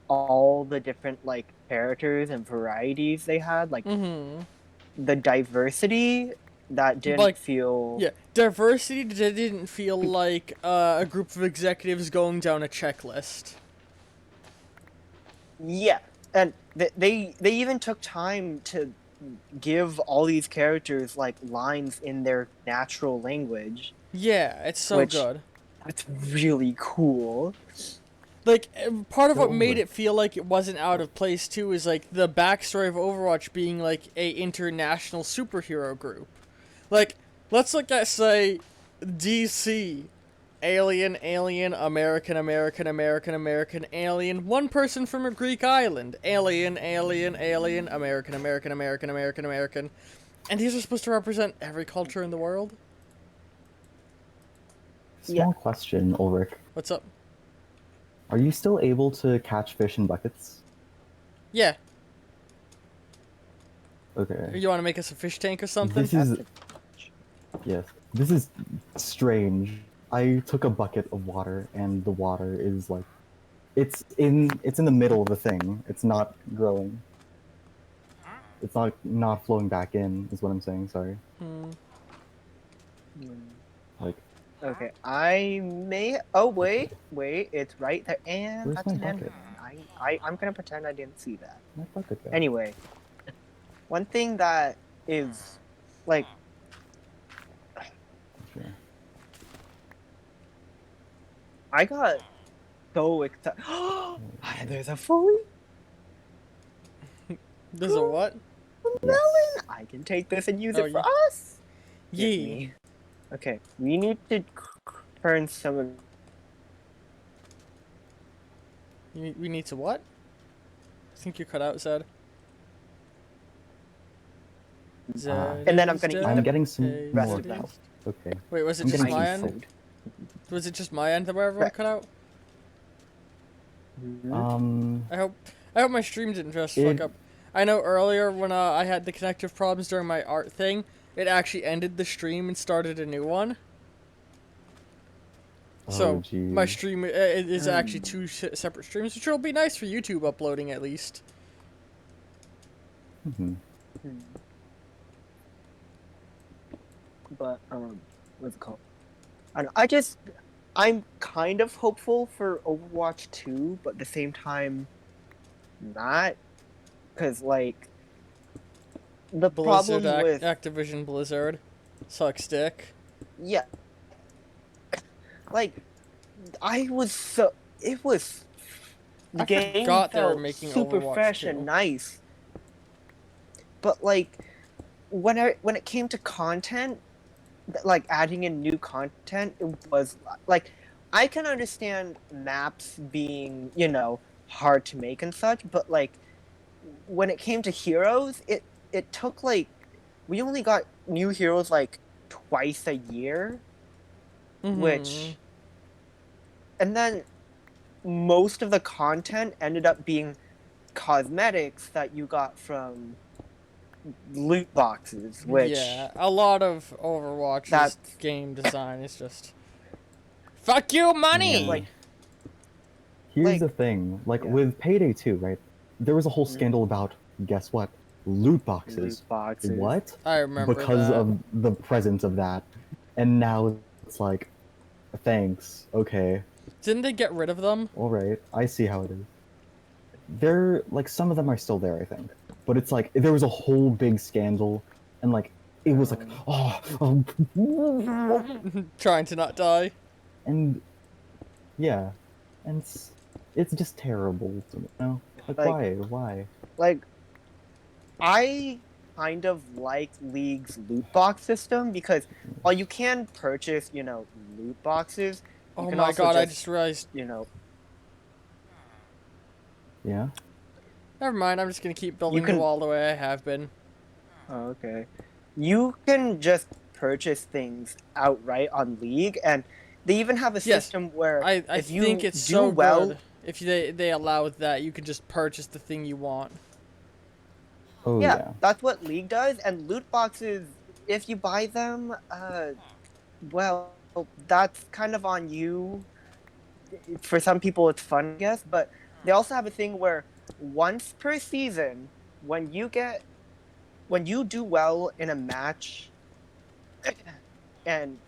[SPEAKER 3] all the different like characters and varieties they had, like
[SPEAKER 1] Mm-hmm.
[SPEAKER 3] the diversity that didn't
[SPEAKER 1] Like,
[SPEAKER 3] feel
[SPEAKER 1] yeah, diversity that didn't feel like a group of executives going down a checklist.
[SPEAKER 3] yeah, and they even took time to give all these characters like lines in their natural language,
[SPEAKER 1] Yeah, it's so
[SPEAKER 3] which
[SPEAKER 1] good.
[SPEAKER 3] that's really cool.
[SPEAKER 1] Like, part of
[SPEAKER 2] Go
[SPEAKER 1] what made
[SPEAKER 2] over.
[SPEAKER 1] it feel like it wasn't out of place, too, is, like, the backstory of Overwatch being, like, a international superhero group. Like, let's look at, say, DC. Alien, alien, American, American, American, American, alien. One person from a Greek island. Alien, alien, alien, American, American, American, American, American. And these are supposed to represent every culture in the world?
[SPEAKER 3] Yeah.
[SPEAKER 2] Small question, Ulrich.
[SPEAKER 1] What's up?
[SPEAKER 2] Are you still able to catch fish in buckets?
[SPEAKER 1] Yeah.
[SPEAKER 2] Okay.
[SPEAKER 1] You want to make us a fish tank or something?
[SPEAKER 2] This is
[SPEAKER 3] That's
[SPEAKER 2] yes. This is strange. I took a bucket of water and the water is like it's in the middle of the thing. It's not growing. It's not flowing back in is what I'm saying, sorry.
[SPEAKER 1] Hmm.
[SPEAKER 2] Like
[SPEAKER 3] okay. I may. Oh wait, it's right there, and
[SPEAKER 2] Where's
[SPEAKER 3] that's
[SPEAKER 2] my
[SPEAKER 3] an
[SPEAKER 2] bucket?
[SPEAKER 3] Enderman. I'm gonna pretend I didn't see that.
[SPEAKER 2] my bucket go?
[SPEAKER 3] Anyway, one thing that is like
[SPEAKER 2] Sure.
[SPEAKER 3] I got so excited. There's a fully
[SPEAKER 1] There's a what?
[SPEAKER 3] melon. I can take this and use
[SPEAKER 1] Oh,
[SPEAKER 3] it for us. Give
[SPEAKER 1] Yee.
[SPEAKER 3] me. Okay, we need to turn some of.
[SPEAKER 1] We need to what? I think you cut out, Zed. Zed
[SPEAKER 3] And then I'm
[SPEAKER 1] is
[SPEAKER 3] gonna eat
[SPEAKER 1] dead.
[SPEAKER 2] I'm getting some
[SPEAKER 1] Hey,
[SPEAKER 3] rest
[SPEAKER 2] more
[SPEAKER 3] of them.
[SPEAKER 2] Okay.
[SPEAKER 1] Wait, was it
[SPEAKER 2] I'm
[SPEAKER 1] just
[SPEAKER 2] getting
[SPEAKER 1] my
[SPEAKER 2] some
[SPEAKER 1] end?
[SPEAKER 2] food.
[SPEAKER 1] Was it just my end that where everyone
[SPEAKER 3] Right.
[SPEAKER 1] cut out?
[SPEAKER 2] Um
[SPEAKER 1] I hope my stream didn't just fuck
[SPEAKER 2] It-
[SPEAKER 1] up. I know earlier when I had the connective problems during my art thing, it actually ended the stream and started a new one. So my
[SPEAKER 2] geez.
[SPEAKER 1] stream it is actually two separate streams, which will be nice for YouTube uploading at least.
[SPEAKER 2] Mhm.
[SPEAKER 3] But what's it called? I don't know, I'm kind of hopeful for Overwatch 2, but at the same time, not, because like the
[SPEAKER 1] Blizzard,
[SPEAKER 3] problem with
[SPEAKER 1] Activision Blizzard, sucks dick.
[SPEAKER 3] yeah, like I was so it was the
[SPEAKER 1] I
[SPEAKER 3] game
[SPEAKER 1] forgot they were
[SPEAKER 3] felt
[SPEAKER 1] making
[SPEAKER 3] super
[SPEAKER 1] Overwatch
[SPEAKER 3] fresh
[SPEAKER 1] 2.
[SPEAKER 3] and nice, but like when it came to content, like adding in new content, it was like I can understand maps being hard to make and such, but like when it came to heroes, it took like we only got new heroes like twice a year, which and then most of the content ended up being cosmetics that you got from loot boxes, which
[SPEAKER 1] Yeah, a lot of Overwatch's
[SPEAKER 3] That's-
[SPEAKER 1] game design is just fuck you, money.
[SPEAKER 2] Yeah.
[SPEAKER 3] like
[SPEAKER 2] Here's
[SPEAKER 3] like-
[SPEAKER 2] the thing, like
[SPEAKER 3] yeah.
[SPEAKER 2] with Payday 2, right? There was a whole
[SPEAKER 3] Mhm.
[SPEAKER 2] scandal about, guess what? Loot boxes.
[SPEAKER 3] loot boxes.
[SPEAKER 2] What?
[SPEAKER 1] I remember
[SPEAKER 2] Because
[SPEAKER 1] that.
[SPEAKER 2] of the presence of that. And now it's like, thanks, okay,
[SPEAKER 1] Didn't they get rid of them?
[SPEAKER 2] alright, I see how it is. They're, like, some of them are still there, I think. But it's like, there was a whole big scandal, and like, it was like,
[SPEAKER 1] Trying to not die.
[SPEAKER 2] and yeah, and it's just terrible, you know? Like,
[SPEAKER 3] Like-
[SPEAKER 2] why?
[SPEAKER 3] Like I kind of like League's loot box system because while you can purchase, loot boxes, you
[SPEAKER 1] Oh
[SPEAKER 3] can
[SPEAKER 1] my
[SPEAKER 3] also
[SPEAKER 1] god, I just realized.
[SPEAKER 2] Yeah.
[SPEAKER 1] Never mind, I'm just gonna keep
[SPEAKER 3] You
[SPEAKER 1] building the
[SPEAKER 3] can.
[SPEAKER 1] wall the way I have been.
[SPEAKER 3] Oh, okay. You can just purchase things outright on League, and they even have a
[SPEAKER 1] Yes,
[SPEAKER 3] system where
[SPEAKER 1] I
[SPEAKER 3] if
[SPEAKER 1] think
[SPEAKER 3] you
[SPEAKER 1] it's
[SPEAKER 3] do
[SPEAKER 1] so
[SPEAKER 3] well,
[SPEAKER 1] good if they allow that you can just purchase the thing you want.
[SPEAKER 2] Oh
[SPEAKER 3] yeah,
[SPEAKER 2] yeah.
[SPEAKER 3] that's what League does. And loot boxes, if you buy them, well, that's kind of on you. For some people, it's fun, I guess, but they also have a thing where once per season, when you do well in a match, and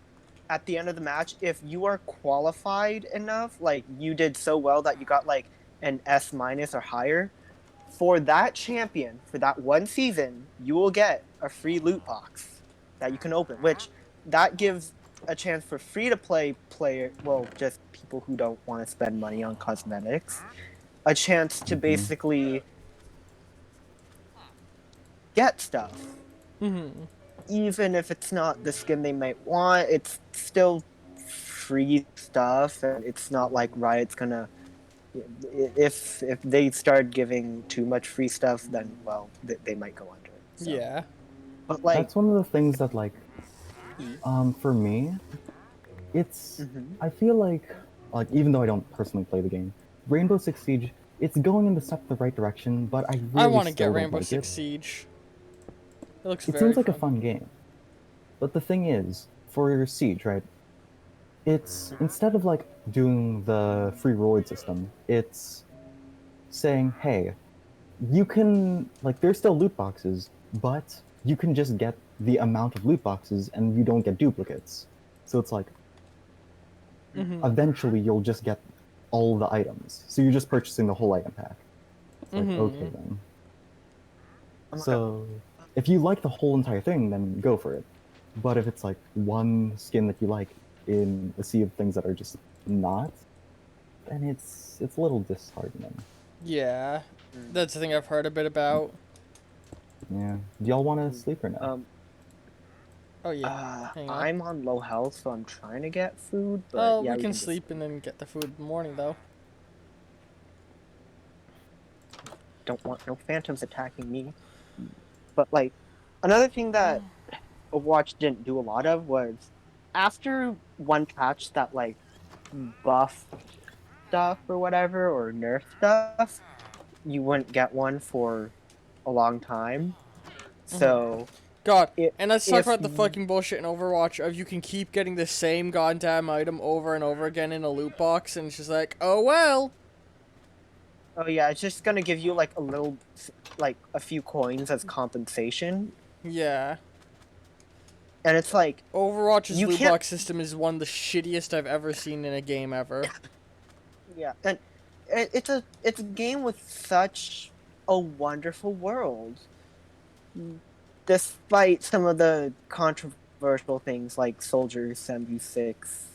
[SPEAKER 3] at the end of the match, if you are qualified enough, like you did so well that you got like an S minus or higher, for that champion, for that one season, you will get a free loot box that you can open, which that gives a chance for free to play player, well, just people who don't want to spend money on cosmetics, a chance to
[SPEAKER 2] Hmm.
[SPEAKER 3] basically get stuff.
[SPEAKER 1] Mm-hmm.
[SPEAKER 3] Even if it's not the skin they might want, it's still free stuff, and it's not like Riot's gonna. If they start giving too much free stuff, then well, they might go under it. So,
[SPEAKER 1] Yeah.
[SPEAKER 3] but like,
[SPEAKER 2] That's one of the things that like
[SPEAKER 3] mm-hmm.
[SPEAKER 2] for me, it's I feel like even though I don't personally play the game, Rainbow Six Siege, it's going in the right direction, but I
[SPEAKER 1] I
[SPEAKER 2] really
[SPEAKER 1] want to get
[SPEAKER 2] still don't
[SPEAKER 1] Rainbow
[SPEAKER 2] like it.
[SPEAKER 1] Six Siege. It looks
[SPEAKER 2] It
[SPEAKER 1] very
[SPEAKER 2] seems like a
[SPEAKER 1] fun.
[SPEAKER 2] fun game. But the thing is, for Siege, right? It's instead of like doing the free reward system, it's saying, hey, you can like there's still loot boxes, but you can just get the amount of loot boxes and you don't get duplicates. So it's like
[SPEAKER 1] Mm-hmm.
[SPEAKER 2] eventually you'll just get all the items. So you're just purchasing the whole item pack. It's like,
[SPEAKER 1] Mm-hmm.
[SPEAKER 2] okay then.
[SPEAKER 3] Oh my god.
[SPEAKER 2] So if you like the whole entire thing, then go for it. But if it's like one skin that you like in a sea of things that are just not, then it's a little disheartening.
[SPEAKER 1] Yeah. That's the thing I've heard a bit about.
[SPEAKER 2] Yeah. Do y'all want to sleep or no?
[SPEAKER 1] Oh yeah. Hang on.
[SPEAKER 3] I'm on low health, so I'm trying to get food. But
[SPEAKER 1] Oh,
[SPEAKER 3] yeah,
[SPEAKER 1] we
[SPEAKER 3] we
[SPEAKER 1] can
[SPEAKER 3] can just
[SPEAKER 1] sleep and then get the food in the morning though.
[SPEAKER 3] don't want no phantoms attacking me. But like, another thing that Overwatch didn't do a lot of was after one patch that like buff stuff or whatever or nerf stuff, you wouldn't get one for a long time. So
[SPEAKER 1] God,
[SPEAKER 3] it
[SPEAKER 1] and let's talk
[SPEAKER 3] if
[SPEAKER 1] about the fucking bullshit in Overwatch of you can keep getting the same goddamn item over and over again in a loot box, and it's just like, oh well.
[SPEAKER 3] oh yeah, it's just gonna give you like a little like a few coins as compensation,
[SPEAKER 1] Yeah.
[SPEAKER 3] and it's like
[SPEAKER 1] Overwatch's
[SPEAKER 3] you
[SPEAKER 1] loot
[SPEAKER 3] can't.
[SPEAKER 1] box system is one of the shittiest I've ever seen in a game ever.
[SPEAKER 3] Yeah, and it's a game with such a wonderful world, despite some of the controversial things like Soldier 76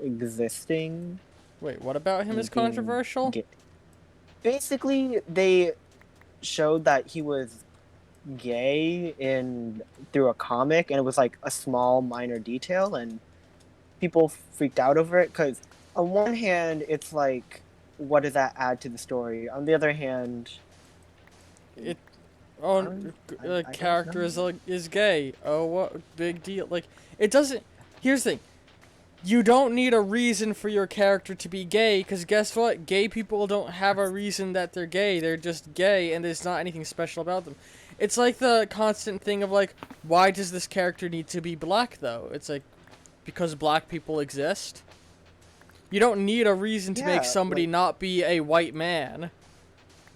[SPEAKER 3] existing
[SPEAKER 1] Wait, what about him is
[SPEAKER 3] and being
[SPEAKER 1] controversial?
[SPEAKER 3] basically they showed that he was gay in through a comic, and it was like a small minor detail, and people freaked out over it because on one hand it's like what does that add to the story, on the other hand
[SPEAKER 1] It oh,
[SPEAKER 3] I don't
[SPEAKER 1] character
[SPEAKER 3] know.
[SPEAKER 1] is gay. Oh, what big deal? Like it doesn't. Here's the thing. You don't need a reason for your character to be gay, because guess what? Gay people don't have a reason that they're gay. They're just gay, and there's not anything special about them. It's like the constant thing of, like, why does this character need to be black, though? It's like, because black people exist? You don't need a reason to make
[SPEAKER 3] Yeah,
[SPEAKER 1] somebody
[SPEAKER 3] like
[SPEAKER 1] not be a white man.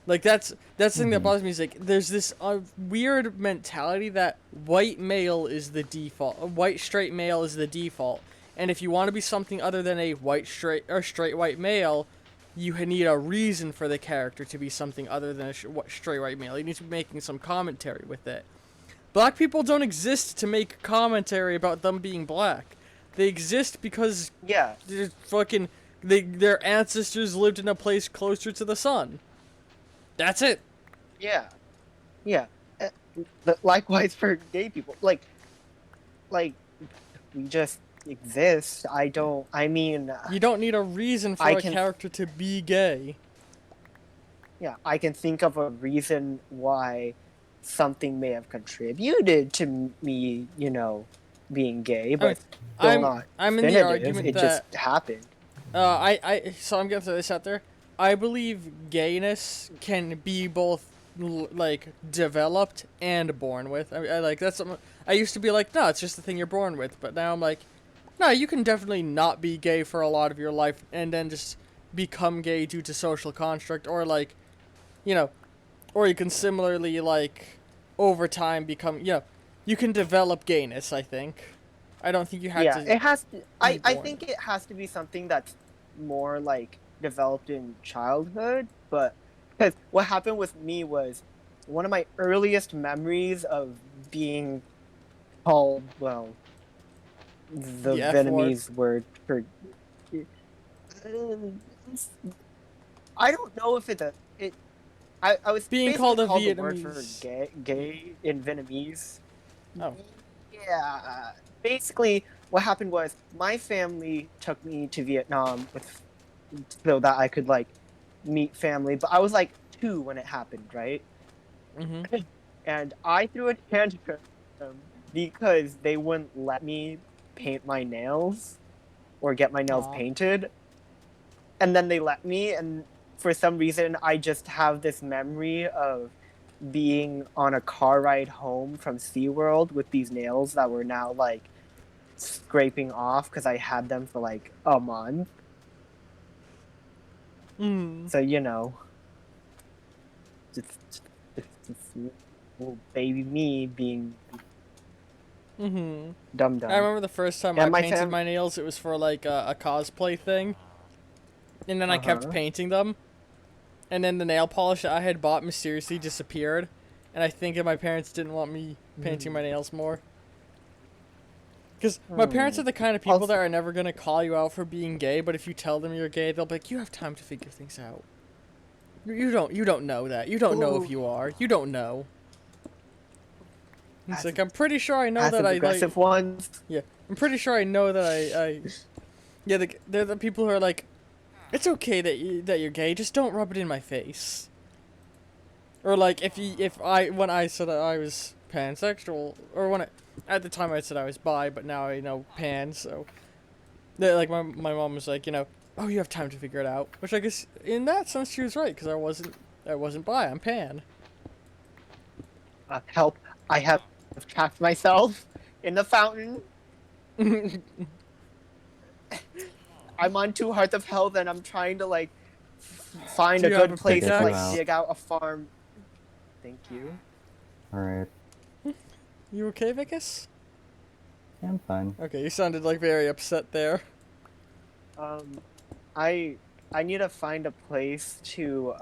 [SPEAKER 1] Like, that's the thing that bothers me, is, like, there's this weird mentality that white male is the default. A white straight male is the default. And if you want to be something other than a white straight or straight white male, you need a reason for the character to be something other than a straight white male. You need to be making some commentary with it. Black people don't exist to make commentary about them being black. They exist because
[SPEAKER 3] yeah,
[SPEAKER 1] they're their ancestors lived in a place closer to the sun. That's it.
[SPEAKER 3] yeah, yeah. likewise for gay people. Like we just exist. I don't. I mean,
[SPEAKER 1] You don't need a reason for
[SPEAKER 3] I
[SPEAKER 1] a
[SPEAKER 3] can.
[SPEAKER 1] character to be gay.
[SPEAKER 3] Yeah, I can think of a reason why something may have contributed to me, being gay,
[SPEAKER 1] I mean,
[SPEAKER 3] but still
[SPEAKER 1] I'm
[SPEAKER 3] not
[SPEAKER 1] I'm in the
[SPEAKER 3] definitive.
[SPEAKER 1] argument
[SPEAKER 3] It just
[SPEAKER 1] that
[SPEAKER 3] happened.
[SPEAKER 1] so I'm gonna throw this out there. I believe gayness can be both like developed and born with. I like that's something I used to be like, no, it's just the thing you're born with. But now I'm like, no, you can definitely not be gay for a lot of your life and then just become gay due to social construct or like, you know, or you can similarly like over time become, you can develop gayness. I think. I don't think you have
[SPEAKER 3] Yeah,
[SPEAKER 1] to
[SPEAKER 3] it has to.
[SPEAKER 1] be
[SPEAKER 3] I
[SPEAKER 1] born.
[SPEAKER 3] think it has to be something that's more like developed in childhood. But because what happened with me was one of my earliest memories of being called, well, the
[SPEAKER 1] The F word.
[SPEAKER 3] Vietnamese word for. I don't know if it's a it. I was
[SPEAKER 1] Being
[SPEAKER 3] basically
[SPEAKER 1] called a
[SPEAKER 3] called the word for
[SPEAKER 1] Vietnamese.
[SPEAKER 3] gay in Vietnamese.
[SPEAKER 1] Oh.
[SPEAKER 3] Yeah. Basically, what happened was my family took me to Vietnam so that I could like meet family. But I was like 2 when it happened, right?
[SPEAKER 1] Mm-hmm.
[SPEAKER 3] And I threw a tantrum because they wouldn't let me paint my nails or get my nails
[SPEAKER 1] Aw.
[SPEAKER 3] painted. And then they let me, and for some reason, I just have this memory of being on a car ride home from SeaWorld with these nails that were now like scraping off because I had them for like a month.
[SPEAKER 1] Mm.
[SPEAKER 3] So, just little baby me being
[SPEAKER 1] Mm-hmm.
[SPEAKER 3] dumb
[SPEAKER 1] I
[SPEAKER 3] dumb.
[SPEAKER 1] remember the first time I
[SPEAKER 3] And my
[SPEAKER 1] painted
[SPEAKER 3] fam.
[SPEAKER 1] my nails, it was for like a cosplay thing. And then I
[SPEAKER 3] Uh
[SPEAKER 1] kept
[SPEAKER 3] huh.
[SPEAKER 1] painting them. And then the nail polish that I had bought mysteriously disappeared. And I think my parents didn't want me painting my nails more. Because my parents are the kind of people that
[SPEAKER 3] Also,
[SPEAKER 1] are never going to call you out for being gay, but if you tell them you're gay, they'll be like, you have time to figure things out. You don't know that. You don't know if
[SPEAKER 3] ooh,
[SPEAKER 1] you are. You don't know. It's like,
[SPEAKER 3] passive,
[SPEAKER 1] I'm pretty sure I know that
[SPEAKER 3] passive
[SPEAKER 1] I, like,
[SPEAKER 3] aggressive ones.
[SPEAKER 1] yeah. I'm pretty sure I know that yeah, they're the people who are like, it's okay that you're gay, just don't rub it in my face. Or like when I said that I was pansexual, or at the time I said I was bi, but now I know pan, so like my mom was like, oh, you have time to figure it out, which I guess in that sense she was right because I wasn't bi, I'm pan.
[SPEAKER 3] Help! I have trapped myself in the fountain.
[SPEAKER 1] Do
[SPEAKER 3] I'm on 2 hearts of hell, and I'm trying to like find a
[SPEAKER 1] you have
[SPEAKER 3] good
[SPEAKER 1] a
[SPEAKER 2] To
[SPEAKER 3] place
[SPEAKER 2] get
[SPEAKER 3] to
[SPEAKER 2] you
[SPEAKER 3] like
[SPEAKER 1] pickaxe?
[SPEAKER 2] out.
[SPEAKER 3] dig out a farm. Thank you.
[SPEAKER 2] Alright.
[SPEAKER 1] You okay, Vicus?
[SPEAKER 2] Yeah, I'm fine.
[SPEAKER 1] Okay, you sounded like very upset there.
[SPEAKER 3] Um, I I need to find a place to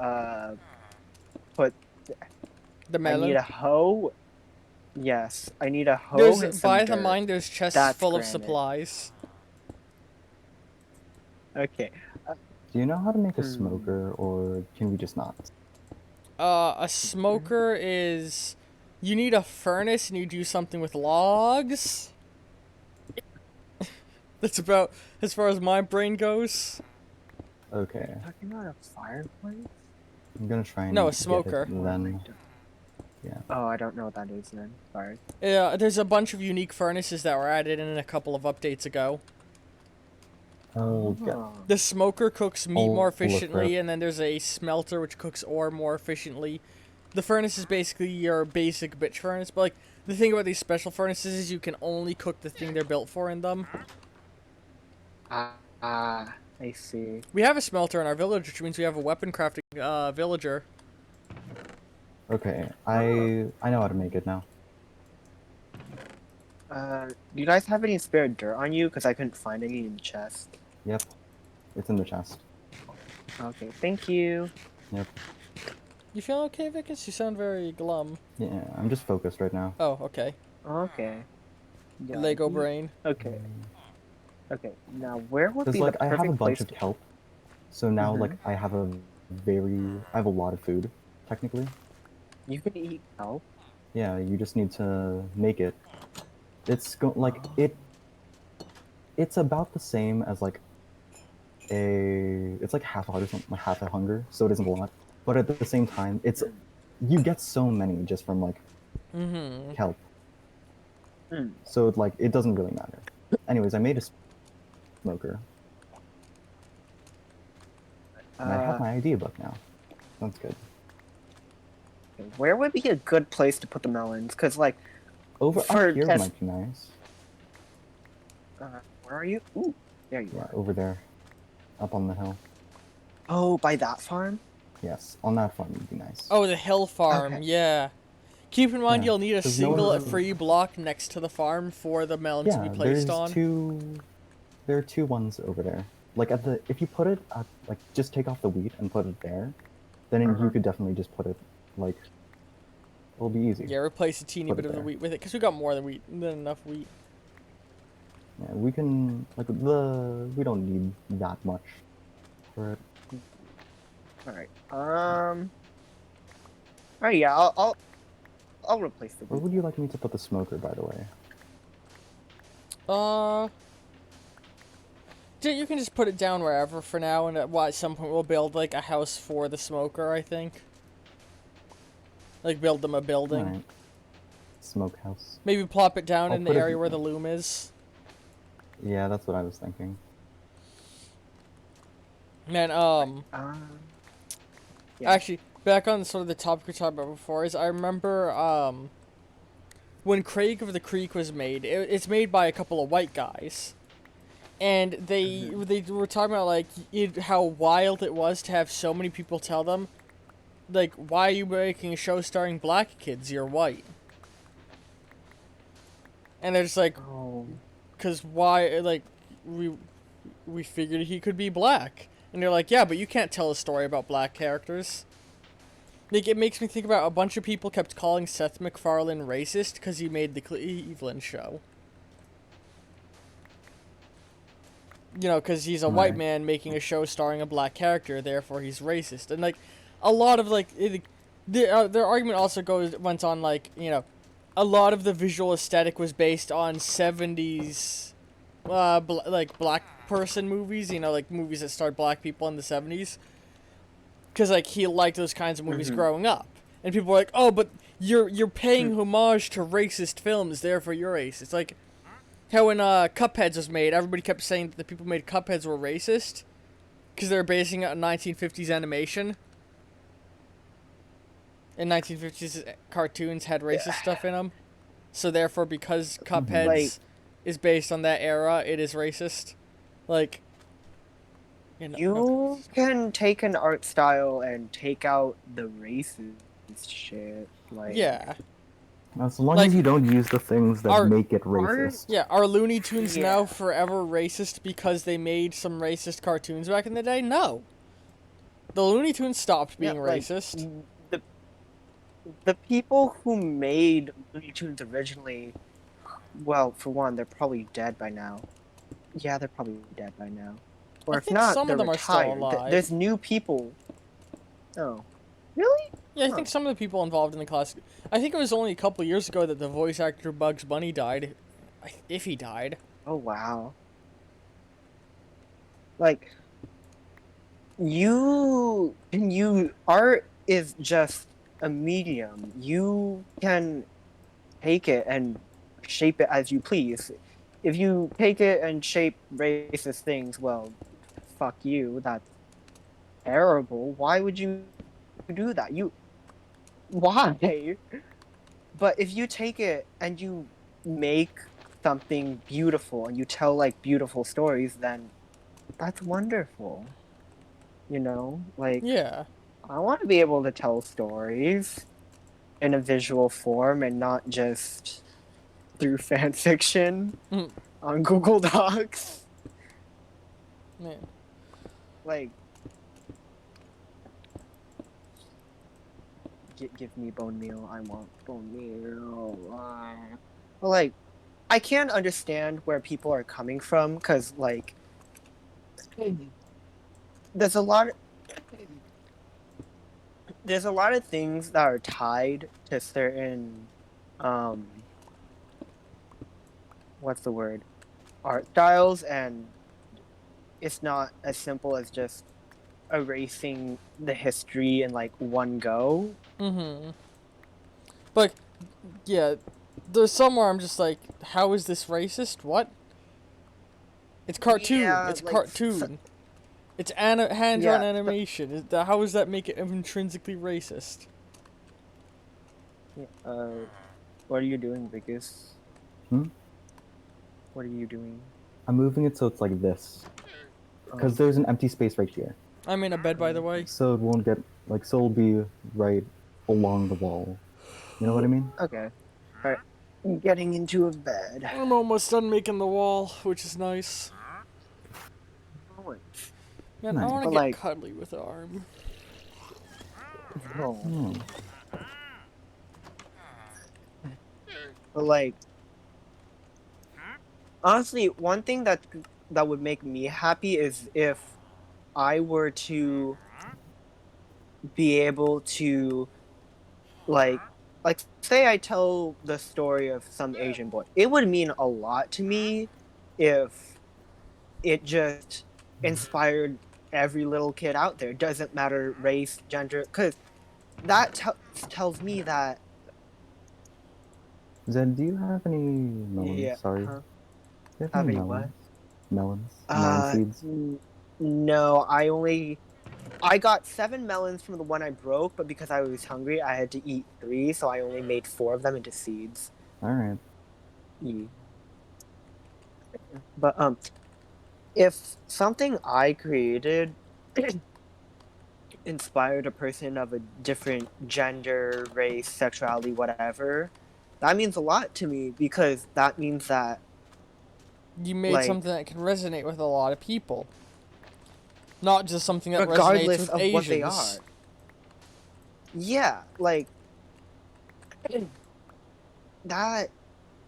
[SPEAKER 3] put.
[SPEAKER 1] The
[SPEAKER 3] I need
[SPEAKER 1] melon.
[SPEAKER 3] a hoe. Yes, I need a hoe
[SPEAKER 1] There's
[SPEAKER 3] and some
[SPEAKER 1] by the
[SPEAKER 3] dirt.
[SPEAKER 1] mine. There's chests
[SPEAKER 3] That's
[SPEAKER 1] full of
[SPEAKER 3] granite.
[SPEAKER 1] supplies.
[SPEAKER 3] Okay.
[SPEAKER 2] Do you know how to make a
[SPEAKER 3] Hmm.
[SPEAKER 2] smoker, or can we just not?
[SPEAKER 1] A smoker is. You need a furnace and you do something with logs. That's about as far as my brain goes.
[SPEAKER 2] Okay.
[SPEAKER 3] Talking about a fireplace?
[SPEAKER 2] I'm gonna try
[SPEAKER 1] No, a
[SPEAKER 2] and get it
[SPEAKER 1] smoker.
[SPEAKER 2] then. Yeah.
[SPEAKER 3] Oh, I don't know what that is then. Sorry.
[SPEAKER 1] Yeah, there's a bunch of unique furnaces that were added in a couple of updates ago.
[SPEAKER 2] I'll get.
[SPEAKER 3] Oh.
[SPEAKER 1] The smoker cooks meat more
[SPEAKER 2] I'll look for it.
[SPEAKER 1] efficiently, and then there's a smelter which cooks ore more efficiently. The furnace is basically your basic bitch furnace, but like the thing about these special furnaces is you can only cook the thing they're built for in them.
[SPEAKER 3] I see.
[SPEAKER 1] We have a smelter in our village, which means we have a weapon crafting villager.
[SPEAKER 2] Okay,
[SPEAKER 3] Oh.
[SPEAKER 2] I know how to make it now.
[SPEAKER 3] Do you guys have any spare dirt on you? Because I couldn't find any in the chest.
[SPEAKER 2] Yep, it's in the chest.
[SPEAKER 3] Okay, thank you.
[SPEAKER 2] Yep.
[SPEAKER 1] You feel okay, Vicus? You sound very glum.
[SPEAKER 2] Yeah, I'm just focused right now.
[SPEAKER 1] Oh, okay.
[SPEAKER 3] Okay. Yeah.
[SPEAKER 1] Lego brain.
[SPEAKER 3] Okay. Okay. Now, where would
[SPEAKER 2] Cause
[SPEAKER 3] be the
[SPEAKER 2] like I have a
[SPEAKER 3] perfect
[SPEAKER 2] bunch
[SPEAKER 3] place
[SPEAKER 2] of
[SPEAKER 3] to?
[SPEAKER 2] kelp, so now like
[SPEAKER 3] Mhm.
[SPEAKER 2] I have a lot of food technically.
[SPEAKER 3] You can eat kelp.
[SPEAKER 2] Yeah, you just need to make it. It's about the same as like it's like half a heart or something, like half a hunger, so it isn't a lot. But at the same time, you get so many just from like
[SPEAKER 1] Mm-hmm.
[SPEAKER 2] kelp,
[SPEAKER 3] Mm.
[SPEAKER 2] so it doesn't really matter. Anyways, I made a smoker, and I have
[SPEAKER 3] Uh,
[SPEAKER 2] my idea book now. That's good.
[SPEAKER 3] where would be a good place to put the melons? Because like,
[SPEAKER 2] Over up
[SPEAKER 3] for
[SPEAKER 2] here
[SPEAKER 3] as
[SPEAKER 2] might be nice.
[SPEAKER 3] where are you? Ooh, there you
[SPEAKER 2] Yeah,
[SPEAKER 3] are.
[SPEAKER 2] over there, up on the hill.
[SPEAKER 3] Oh, by that farm.
[SPEAKER 2] Yes, on that farm would be nice.
[SPEAKER 1] Oh, the hill farm,
[SPEAKER 3] Okay.
[SPEAKER 1] yeah. Keep in mind
[SPEAKER 2] Yeah,
[SPEAKER 1] you'll need a
[SPEAKER 2] 'cause no one
[SPEAKER 1] single
[SPEAKER 2] really.
[SPEAKER 1] free block next to the farm for the melon to be
[SPEAKER 2] Yeah,
[SPEAKER 1] placed on.
[SPEAKER 2] there are two ones over there. Like if you put it at like just take off the wheat and put it there, then you could definitely just put it like it'll be easy.
[SPEAKER 1] Yeah, replace a teeny
[SPEAKER 2] Put
[SPEAKER 1] bit
[SPEAKER 2] it
[SPEAKER 1] of the
[SPEAKER 2] there.
[SPEAKER 1] wheat with it, because we got more than enough wheat.
[SPEAKER 2] Yeah, we can we don't need that much for it.
[SPEAKER 3] All right. Oh yeah, I'll replace the
[SPEAKER 2] Where
[SPEAKER 3] wheat.
[SPEAKER 2] would you like me to put the smoker, by the way?
[SPEAKER 1] Uh, you can just put it down wherever for now, and at some point we'll build like a house for the smoker, I think. Like build them a building.
[SPEAKER 2] Alright. Smokehouse.
[SPEAKER 1] Maybe plop it down
[SPEAKER 2] I'll
[SPEAKER 1] in the
[SPEAKER 2] put it.
[SPEAKER 1] area where the loom is.
[SPEAKER 2] Yeah, that's what I was thinking.
[SPEAKER 1] Man,
[SPEAKER 3] Yeah.
[SPEAKER 1] actually, back on sort of the topic we talked about before, is I remember, when Craig of the Creek was made, it's made by a couple of white guys. And they were talking about, like, how wild it was to have so many people tell them, like, why are you making a show starring black kids? You're white. And they're just like,
[SPEAKER 3] Oh.
[SPEAKER 1] because why, like, we figured he could be black. And they're like, yeah, but you can't tell a story about black characters. Like, it makes me think about a bunch of people kept calling Seth MacFarlane racist because he made the Cleveland show. You know, because he's a white
[SPEAKER 2] Right.
[SPEAKER 1] man making a show starring a black character, therefore he's racist. And, like, a lot of, like, their argument also went on, like, you know, a lot of the visual aesthetic was based on 70s, like, black person movies, you know, like, movies that starred black people in the 70s. Because, like, he liked those kinds of movies growing up. And people were like, oh, but you're paying homage to racist films, therefore you're racist. It's like, how when Cupheads was made, everybody kept saying that the people who made Cupheads were racist. Because they were basing it on 1950s animation. And 1950s cartoons had racist stuff in them. So therefore, because Cupheads
[SPEAKER 3] Like-
[SPEAKER 1] is based on that era, it is racist. Like...
[SPEAKER 3] You can take an art style and take out the racist shit. Like,
[SPEAKER 1] Yeah.
[SPEAKER 2] As long
[SPEAKER 1] Like,
[SPEAKER 2] as you don't use the things that make it racist.
[SPEAKER 1] Yeah, are Looney Tunes
[SPEAKER 3] Yeah.
[SPEAKER 1] now forever racist because they made some racist cartoons back in the day? No. The Looney Tunes stopped being
[SPEAKER 3] like,
[SPEAKER 1] racist.
[SPEAKER 3] the people who made Looney Tunes originally, well, for one, they're probably dead by now. Yeah, they're probably dead by now. Or
[SPEAKER 1] I
[SPEAKER 3] if
[SPEAKER 1] think
[SPEAKER 3] not,
[SPEAKER 1] some
[SPEAKER 3] they're
[SPEAKER 1] of them are still
[SPEAKER 3] retired.
[SPEAKER 1] alive.
[SPEAKER 3] There's new people. Oh, really?
[SPEAKER 1] Yeah, I think some of the people involved in the classic... I think it was only a couple years ago that the voice actor Bugs Bunny died. If he died.
[SPEAKER 3] Oh wow. Like, art is just a medium. You can take it and shape it as you please. If you take it and shape racist things, well, fuck you. That's terrible. Why would you do that? Why? But if you take it and you make something beautiful and you tell like beautiful stories, then that's wonderful. You know, like,
[SPEAKER 1] Yeah.
[SPEAKER 3] I want to be able to tell stories in a visual form and not just through fan fiction
[SPEAKER 1] Mhm.
[SPEAKER 3] on Google Docs.
[SPEAKER 1] Man.
[SPEAKER 3] Like, give me bone meal. I want bone meal. But like, I can understand where people are coming from because like, there's a lot. There's a lot of things that are tied to certain um what's the word? Art styles, and it's not as simple as just erasing the history in like one go.
[SPEAKER 1] Mm-hmm. But yeah, there's somewhere I'm just like, how is this racist? What? It's cartoon.
[SPEAKER 3] Yeah,
[SPEAKER 1] It's a
[SPEAKER 3] like
[SPEAKER 1] cartoon. It's hand-drawn
[SPEAKER 3] yeah,
[SPEAKER 1] animation. How does that make it intrinsically racist?
[SPEAKER 3] what are you doing, Vickers?
[SPEAKER 2] Hmm?
[SPEAKER 3] What are you doing?
[SPEAKER 2] I'm moving it so it's like this. Because there's an empty space right here.
[SPEAKER 1] I'm in a bed, by the way.
[SPEAKER 2] So it won't get, like, so it'll be right along the wall. You know what I mean?
[SPEAKER 3] Okay. Alright. Getting into a bed.
[SPEAKER 1] I'm almost done making the wall, which is nice. Man, I
[SPEAKER 2] Nice.
[SPEAKER 1] want to
[SPEAKER 3] But,
[SPEAKER 1] get
[SPEAKER 3] like-
[SPEAKER 1] cuddly with Arm.
[SPEAKER 3] No.
[SPEAKER 2] Hmm.
[SPEAKER 3] But like, honestly, one thing that would make me happy is if I were to be able to like say I tell the story of some Asian boy. It would mean a lot to me if it just inspired every little kid out there. Doesn't matter race, gender, because that tells me that
[SPEAKER 2] Zed, do you have any melons?
[SPEAKER 3] yeah.
[SPEAKER 2] Sorry.
[SPEAKER 3] Huh?
[SPEAKER 2] Do you have
[SPEAKER 3] Have
[SPEAKER 2] any
[SPEAKER 3] any what?
[SPEAKER 2] melons? Melon seeds?
[SPEAKER 3] No, I got 7 melons from the one I broke, but because I was hungry, I had to eat 3, so I only made 4 of them into seeds.
[SPEAKER 2] Alright.
[SPEAKER 3] Yeah. But if something I created inspired a person of a different gender, race, sexuality, whatever, that means a lot to me because that means that
[SPEAKER 1] You made
[SPEAKER 3] like
[SPEAKER 1] something that can resonate with a lot of people. Not just something that resonates
[SPEAKER 3] regardless
[SPEAKER 1] with
[SPEAKER 3] of
[SPEAKER 1] Asians.
[SPEAKER 3] what they are. Yeah, like that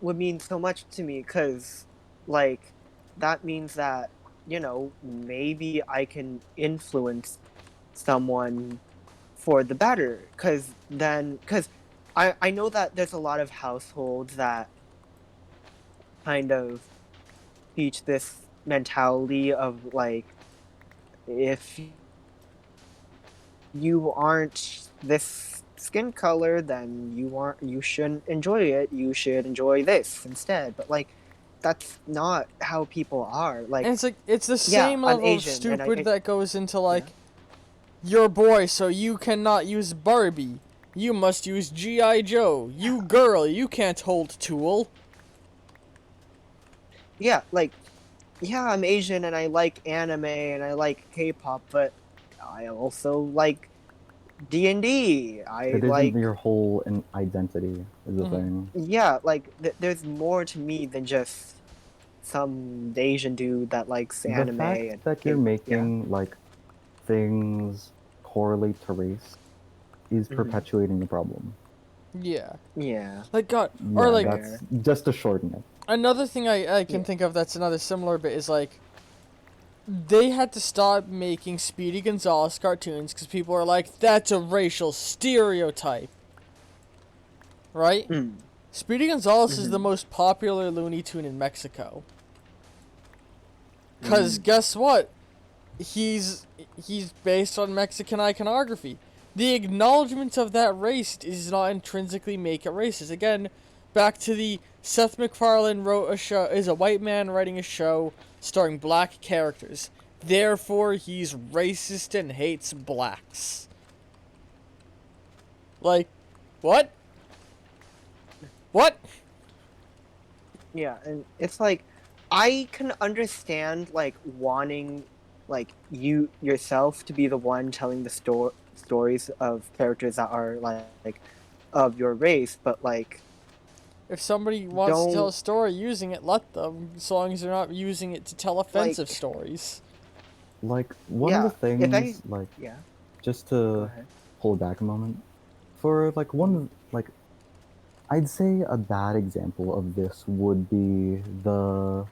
[SPEAKER 3] would mean so much to me because like that means that maybe I can influence someone for the better because I know that there's a lot of households that kind of teach this mentality of like if you aren't this skin color, then you shouldn't enjoy it. You should enjoy this instead. But like, that's not how people are. Like,
[SPEAKER 1] And it's like, it's the
[SPEAKER 3] yeah,
[SPEAKER 1] same
[SPEAKER 3] I'm
[SPEAKER 1] level of
[SPEAKER 3] Asian, and
[SPEAKER 1] stupid that goes into like, you're a boy, so you cannot use Barbie. You must use G.I. Joe. You girl, you can't hold Tool.
[SPEAKER 3] yeah, like, yeah, I'm Asian and I like anime and I like K-pop, but I also like D&D. I
[SPEAKER 2] It
[SPEAKER 3] like
[SPEAKER 2] isn't your whole identity, is the
[SPEAKER 1] Mhm.
[SPEAKER 2] thing.
[SPEAKER 3] yeah, like there's more to me than just some Asian dude that likes
[SPEAKER 2] The
[SPEAKER 3] anime
[SPEAKER 2] fact
[SPEAKER 3] and
[SPEAKER 2] that you're
[SPEAKER 3] yeah.
[SPEAKER 2] making, like, things correlate to race is
[SPEAKER 3] Mhm.
[SPEAKER 2] perpetuating the problem.
[SPEAKER 1] Yeah.
[SPEAKER 3] Yeah.
[SPEAKER 1] Like, God.
[SPEAKER 2] Yeah,
[SPEAKER 1] Or, like,
[SPEAKER 2] that's just to shorten it.
[SPEAKER 1] another thing I can
[SPEAKER 3] Yeah.
[SPEAKER 1] think of that's another similar bit is, like, they had to stop making Speedy Gonzales cartoons because people are like, that's a racial stereotype. Right?
[SPEAKER 3] Mm.
[SPEAKER 1] Speedy Gonzales is the
[SPEAKER 3] Mhm.
[SPEAKER 1] most popular Looney Tune in Mexico. Because guess what? He's based on Mexican iconography. The acknowledgement of that race does not intrinsically make it racist. Again, back to the Seth MacFarlane wrote a show, is a white man writing a show starring black characters. Therefore, he's racist and hates blacks. Like, what? What?
[SPEAKER 3] Yeah, and it's like I can understand like wanting like you yourself to be the one telling the stories of characters that are like of your race, but like
[SPEAKER 1] If somebody wants to tell a
[SPEAKER 3] don't
[SPEAKER 1] story using it, let them, as long as they're not using it to tell offensive
[SPEAKER 3] like
[SPEAKER 1] stories.
[SPEAKER 2] Like, one of
[SPEAKER 3] yeah,
[SPEAKER 2] the
[SPEAKER 3] if any
[SPEAKER 2] things, like,
[SPEAKER 3] yeah,
[SPEAKER 2] just
[SPEAKER 3] go
[SPEAKER 2] to
[SPEAKER 3] ahead.
[SPEAKER 2] hold back a moment, for, like, one, like, I'd say a bad example of this would be a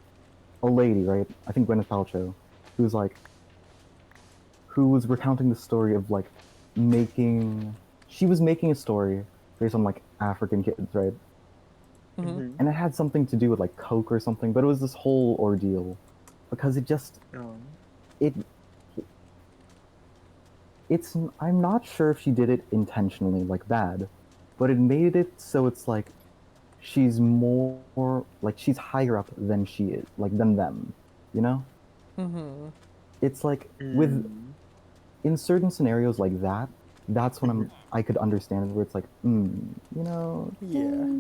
[SPEAKER 2] lady, right? I think Gwyneth Paltrow, who's like, who was recounting the story of like she was making a story based on like African kids, right?
[SPEAKER 1] Mhm.
[SPEAKER 2] and it had something to do with like coke or something, but it was this whole ordeal because
[SPEAKER 3] Oh.
[SPEAKER 2] it it's I'm not sure if she did it intentionally, like bad, but it made it so it's like she's more like she's higher up than she is, like than them, you know?
[SPEAKER 1] Mhm.
[SPEAKER 2] It's like with
[SPEAKER 3] Mm.
[SPEAKER 2] in certain scenarios like that, that's when
[SPEAKER 3] Mhm.
[SPEAKER 2] I could understand it where it's like, you know,
[SPEAKER 1] Yeah.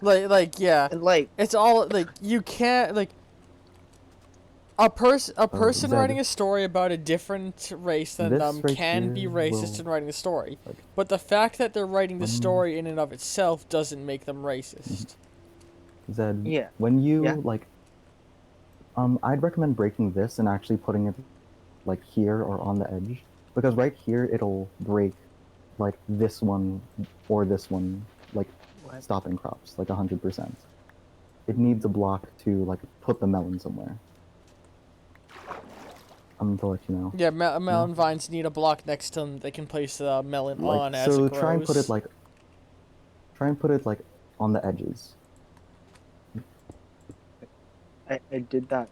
[SPEAKER 3] Yeah.
[SPEAKER 1] Yeah.
[SPEAKER 3] And like,
[SPEAKER 1] It's all like you can't like a person
[SPEAKER 2] Zed,
[SPEAKER 1] writing a story about a different race than
[SPEAKER 2] this
[SPEAKER 1] them
[SPEAKER 2] right
[SPEAKER 1] can
[SPEAKER 2] here
[SPEAKER 1] be racist
[SPEAKER 2] will
[SPEAKER 1] in writing the story.
[SPEAKER 2] like
[SPEAKER 1] But the fact that they're writing the
[SPEAKER 2] when
[SPEAKER 1] story in and of itself doesn't make them
[SPEAKER 2] mhm.
[SPEAKER 1] racist.
[SPEAKER 2] Zed,
[SPEAKER 3] yeah,
[SPEAKER 2] when
[SPEAKER 3] yeah.
[SPEAKER 2] you like I'd recommend breaking this and actually putting it like here or on the edge because right here it'll break like this one or this one like
[SPEAKER 3] What?
[SPEAKER 2] stopping crops like 100%. It needs a
[SPEAKER 3] Mm.
[SPEAKER 2] block to like put the melon somewhere. I'm to let you know.
[SPEAKER 1] Yeah,
[SPEAKER 2] You know?
[SPEAKER 1] melon vines need a block next to them they can place the melon
[SPEAKER 2] Like
[SPEAKER 1] on as it
[SPEAKER 2] so
[SPEAKER 1] grows.
[SPEAKER 2] try and put it like on the edges.
[SPEAKER 3] I did that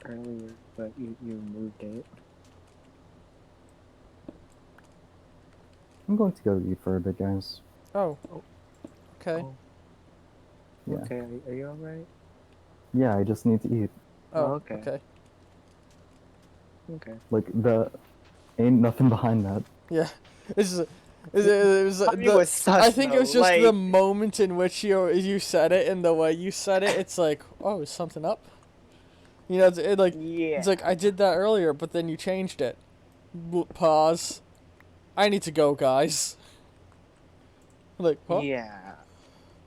[SPEAKER 3] earlier, but you moved it.
[SPEAKER 2] I'm going to go eat for a bit, guys.
[SPEAKER 1] Oh,
[SPEAKER 3] Oh,
[SPEAKER 1] okay.
[SPEAKER 3] oh.
[SPEAKER 2] Yeah.
[SPEAKER 3] Okay, are you alright?
[SPEAKER 2] Yeah, I just need to eat.
[SPEAKER 3] Oh,
[SPEAKER 1] Oh,
[SPEAKER 3] okay.
[SPEAKER 1] okay.
[SPEAKER 3] Okay.
[SPEAKER 2] Like the ain't nothing behind that.
[SPEAKER 1] Yeah. It's just, it was
[SPEAKER 3] Timing
[SPEAKER 1] the
[SPEAKER 3] was sus
[SPEAKER 1] I think it
[SPEAKER 3] though.
[SPEAKER 1] was just the
[SPEAKER 3] Like,
[SPEAKER 1] moment in which you said it and the way you said it. It's like, oh, is something up? You know, it's
[SPEAKER 3] yeah,
[SPEAKER 1] like I did that earlier, but then you changed it. Pause. I need to go, guys. Like, what?
[SPEAKER 3] yeah,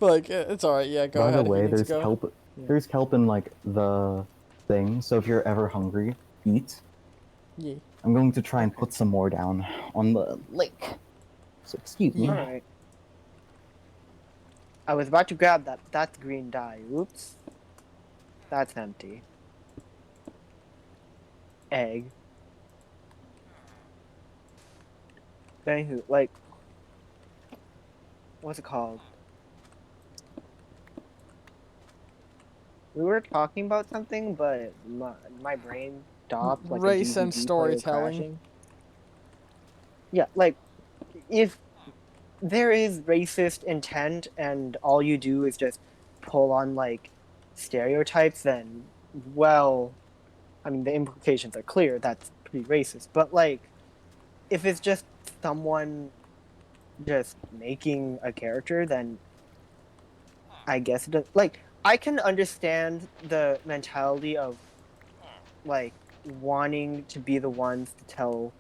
[SPEAKER 1] Like, it's alright. Yeah, go
[SPEAKER 2] By the
[SPEAKER 1] ahead if you
[SPEAKER 2] way,
[SPEAKER 1] need to go.
[SPEAKER 3] yeah.
[SPEAKER 2] there's kelp in like the thing, so if you're ever hungry, eat.
[SPEAKER 1] Yeah.
[SPEAKER 2] I'm going to try and
[SPEAKER 3] Okay.
[SPEAKER 2] put some more down on the lake. So excuse me.
[SPEAKER 1] Yeah.
[SPEAKER 3] All right. I was about to grab that. That's green dye. Oops. That's empty. Egg. Anywho, like, what's it called? We were talking about something, but my brain stopped like a
[SPEAKER 1] Race and
[SPEAKER 3] DVD player
[SPEAKER 1] storytelling.
[SPEAKER 3] crashing. Yeah, like, if there is racist intent and all you do is just pull on, like, stereotypes, then, well, I mean, the implications are clear. That's pretty racist. But, like, if it's just someone just making a character, then I guess it does. Like, I can understand the mentality of like wanting to be the ones to tell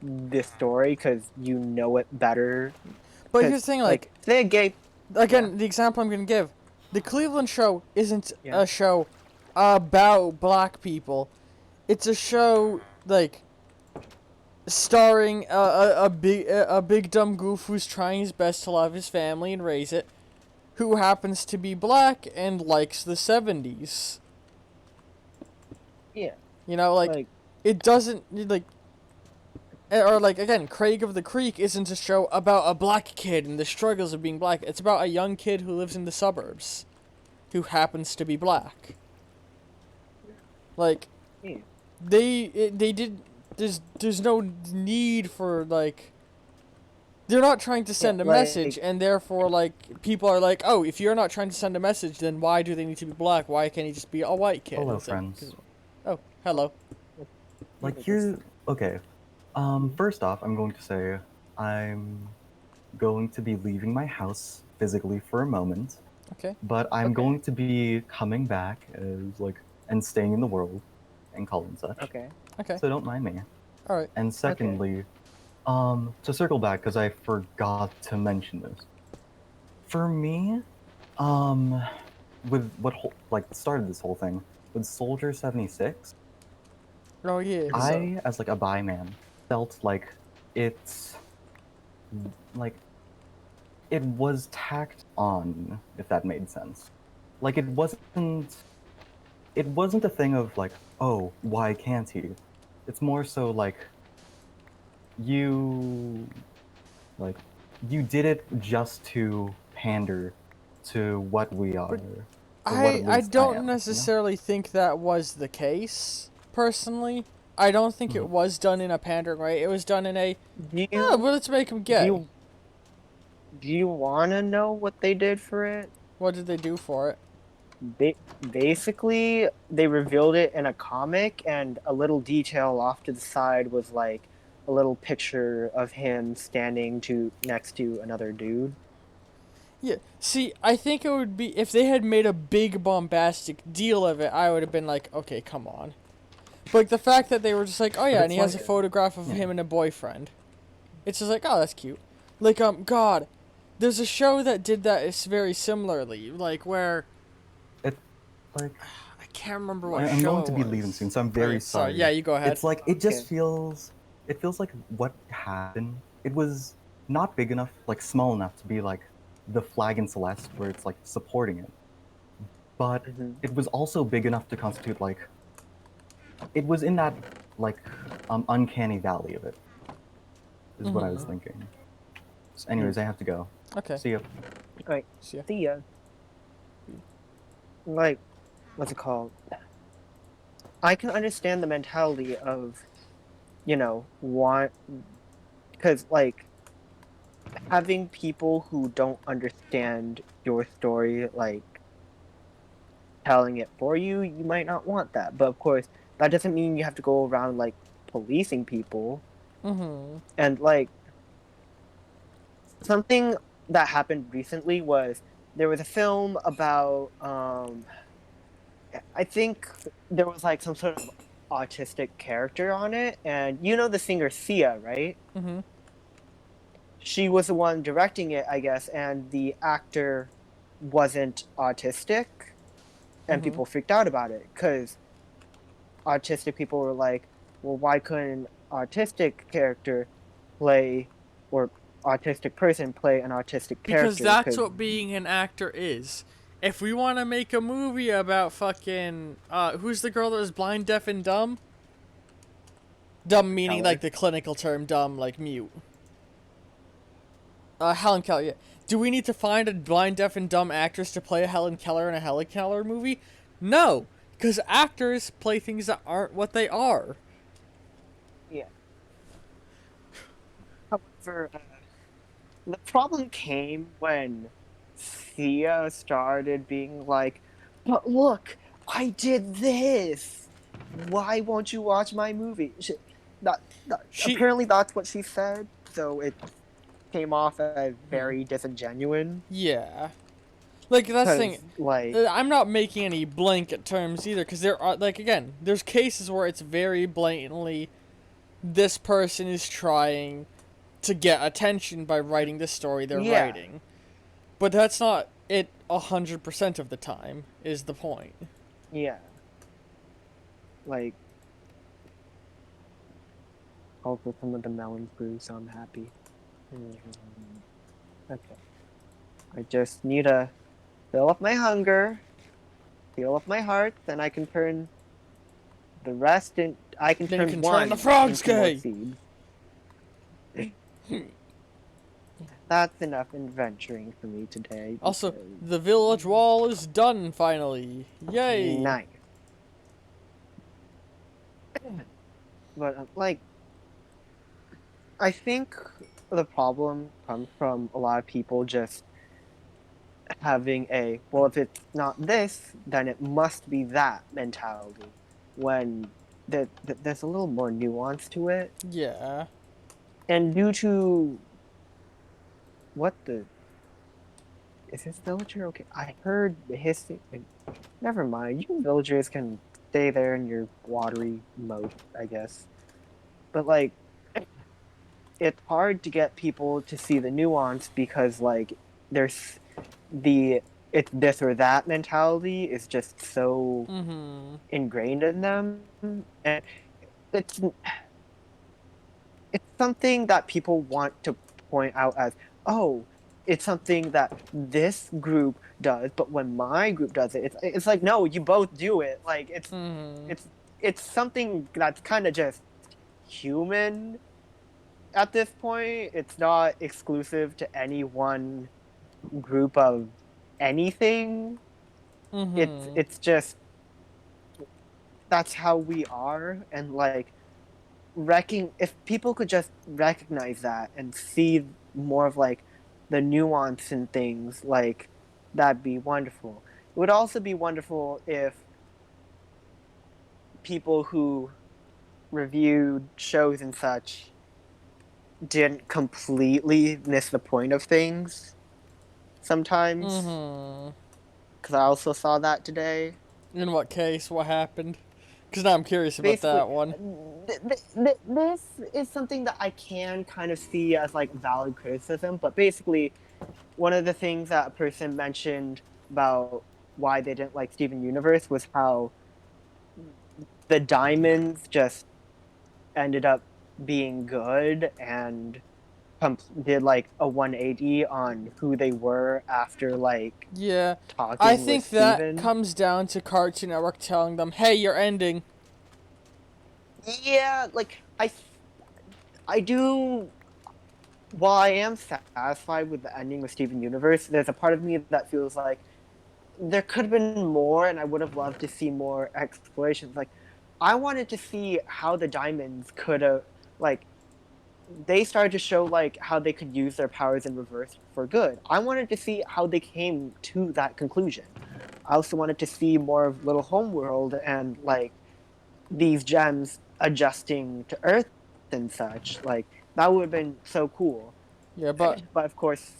[SPEAKER 3] this story because you know it better.
[SPEAKER 1] But
[SPEAKER 3] Because
[SPEAKER 1] here's the thing,
[SPEAKER 3] like, say a gay, yeah,
[SPEAKER 1] again, the example I'm gonna give, the Cleveland show isn't
[SPEAKER 3] yeah,
[SPEAKER 1] a show about black people. It's a show like starring a big dumb goof who's trying his best to love his family and raise it, who happens to be black and likes the 70s.
[SPEAKER 3] yeah,
[SPEAKER 1] You know, like
[SPEAKER 3] like,
[SPEAKER 1] it doesn't like or like again, Craig of the Creek isn't a show about a black kid and the struggles of being black. It's about a young kid who lives in the suburbs, who happens to be black. Like
[SPEAKER 3] yeah,
[SPEAKER 1] they did. There's no need for like. They're not trying to
[SPEAKER 3] yeah,
[SPEAKER 1] send a message,
[SPEAKER 3] like,
[SPEAKER 1] and therefore, like, people are like, oh, if you're not trying to send a message, then why do they need to be black? Why can't he just be a white kid?
[SPEAKER 2] Hello,
[SPEAKER 1] It's like,
[SPEAKER 2] friends.
[SPEAKER 1] oh, hello.
[SPEAKER 2] Like here, okay. First off, I'm going to say I'm going to be leaving my house physically for a moment,
[SPEAKER 1] Okay.
[SPEAKER 2] but I'm
[SPEAKER 3] okay,
[SPEAKER 2] going to be coming back as like and staying in the world and call and such.
[SPEAKER 3] okay,
[SPEAKER 1] Okay.
[SPEAKER 2] So don't mind me.
[SPEAKER 1] All right.
[SPEAKER 2] And
[SPEAKER 3] okay,
[SPEAKER 2] secondly, to circle back because I forgot to mention this. For me, um, with like started this whole thing with Soldier 76,
[SPEAKER 1] Oh yeah.
[SPEAKER 3] mhm,
[SPEAKER 2] I as like a bi man felt like it's like it was tacked on, if that made sense. Like it wasn't a thing of like, oh, why can't he? It's more so like you like you did it just to pander to what we are.
[SPEAKER 1] But
[SPEAKER 2] Or what at
[SPEAKER 1] I
[SPEAKER 2] least
[SPEAKER 1] don't
[SPEAKER 2] am,
[SPEAKER 1] necessarily think that was the case, personally. I don't think it was done in a pandering way. It was done in a,
[SPEAKER 3] Do
[SPEAKER 1] oh,
[SPEAKER 3] you
[SPEAKER 1] well, let's make him
[SPEAKER 3] do
[SPEAKER 1] gay.
[SPEAKER 3] you do you want to know what they did for it?
[SPEAKER 1] What did they do for it?
[SPEAKER 3] Basically, they revealed it in a comic, and a little detail off to the side was like a little picture of him standing next to another dude.
[SPEAKER 1] Yeah, see, I think it would be, if they had made a big bombastic deal of it, I would have been like, okay, come on. But like, the fact that they were just like, oh yeah, and he has a photograph of him and a boyfriend. It's just like, oh, that's cute. Like, God, there's a show that did that is very similarly, like, where,
[SPEAKER 2] It, like,
[SPEAKER 1] I can't remember what
[SPEAKER 2] I'm
[SPEAKER 1] show
[SPEAKER 2] going
[SPEAKER 1] it
[SPEAKER 2] to be
[SPEAKER 1] was.
[SPEAKER 2] leaving soon, so I'm very
[SPEAKER 1] Okay,
[SPEAKER 2] sorry.
[SPEAKER 1] Yeah, you go ahead.
[SPEAKER 2] It's like, it just
[SPEAKER 3] Okay.
[SPEAKER 2] feels, it feels like what happened, it was not big enough, like small enough to be like the flag in Celeste where it's like supporting it. But
[SPEAKER 3] Mhm.
[SPEAKER 2] it was also big enough to constitute like, it was in that like uncanny valley of it, is what I was thinking. So anyways, I have to go.
[SPEAKER 1] Okay.
[SPEAKER 2] See you.
[SPEAKER 3] Like,
[SPEAKER 1] See ya.
[SPEAKER 3] see ya. Like, what's it called? I can understand the mentality of, want, because like having people who don't understand your story, like telling it for you, you might not want that. But of course, that doesn't mean you have to go around like policing people.
[SPEAKER 1] Mm-hmm.
[SPEAKER 3] And like something that happened recently was there was a film about I think there was like some sort of autistic character on it, and you know the singer Sia, right?
[SPEAKER 1] Mm-hmm.
[SPEAKER 3] She was the one directing it, I guess, and the actor wasn't autistic, and
[SPEAKER 1] Mm-hmm.
[SPEAKER 3] people freaked out about it because autistic people were like, well, why couldn't autistic character play or autistic person play an autistic
[SPEAKER 1] Because
[SPEAKER 3] character?
[SPEAKER 1] that's
[SPEAKER 3] Because
[SPEAKER 1] what being an actor is. If we want to make a movie about fucking, who's the girl that was blind, deaf, and dumb? Dumb meaning
[SPEAKER 3] Keller.
[SPEAKER 1] like the clinical term dumb, like mute. Helen Keller, yeah. Do we need to find a blind, deaf, and dumb actress to play a Helen Keller in a Helen Keller movie? No, because actors play things that aren't what they are.
[SPEAKER 3] Yeah. However, the problem came when Thea started being like, but look, I did this. Why won't you watch my movie?
[SPEAKER 1] She,
[SPEAKER 3] Apparently, that's what she said, so it came off as very disingenuous.
[SPEAKER 1] yeah. Like, that's the thing.
[SPEAKER 3] Because, like,
[SPEAKER 1] I'm not making any blanket terms either, because there are, like, again, there's cases where it's very blatantly this person is trying to get attention by writing the story they're
[SPEAKER 3] yeah,
[SPEAKER 1] writing. But that's not it 100% of the time, is the point.
[SPEAKER 3] yeah. Like, also some of the melons grew, so I'm happy. Okay. I just need to fill up my hunger, fill up my heart, then I can turn the rest in. I can
[SPEAKER 1] Then you
[SPEAKER 3] turn
[SPEAKER 1] can
[SPEAKER 3] one
[SPEAKER 1] turn the frogs
[SPEAKER 3] into more
[SPEAKER 1] gay!
[SPEAKER 3] seeds. That's enough adventuring for me today.
[SPEAKER 1] Also,
[SPEAKER 3] because-
[SPEAKER 1] the village wall is done finally. Yay!
[SPEAKER 3] nice. But like, I think the problem comes from a lot of people just having a well, if it's not this, then it must be that mentality. When there's a little more nuance to it,
[SPEAKER 1] Yeah.
[SPEAKER 3] and due to what the is this villager okay? I heard the hissing. Never mind. You villagers can stay there in your watery moat, I guess. But like, it's hard to get people to see the nuance because like there's the it's this or that mentality is just so
[SPEAKER 1] Mm-hmm.
[SPEAKER 3] ingrained in them, and it's it's something that people want to point out as, oh, it's something that this group does, but when my group does it, it's like, no, you both do it. Like
[SPEAKER 1] Mm-hmm.
[SPEAKER 3] it's it's something that's kind of just human at this point. It's not exclusive to any one group of anything.
[SPEAKER 1] Mm-hmm.
[SPEAKER 3] It's just that's how we are, and like if people could just recognize that and see more of like the nuance in things, like that'd be wonderful. It would also be wonderful if people who reviewed shows and such didn't completely miss the point of things sometimes,
[SPEAKER 1] Mm-hmm.
[SPEAKER 3] because I also saw that today.
[SPEAKER 1] In what case? What happened? Because now I'm curious about
[SPEAKER 3] Basically,
[SPEAKER 1] that one.
[SPEAKER 3] this is something that I can kind of see as like valid criticism, but basically, one of the things that a person mentioned about why they didn't like Steven Universe was how the diamonds just ended up being good and did like a 180 on who they were after like
[SPEAKER 1] Yeah, I
[SPEAKER 3] talking with
[SPEAKER 1] think that
[SPEAKER 3] Steven.
[SPEAKER 1] comes down to Cartoon Network telling them, "Hey, you're ending."
[SPEAKER 3] Yeah, like I do. While I am satisfied with the ending with Steven Universe, there's a part of me that feels like there could have been more, and I would have loved to see more explorations. Like, I wanted to see how the diamonds could have, like, they started to show like how they could use their powers in reverse for good. I wanted to see how they came to that conclusion. I also wanted to see more of Little Homeworld and like these gems adjusting to Earth and such. Like that would have been so cool.
[SPEAKER 1] Yeah, but
[SPEAKER 3] But of course,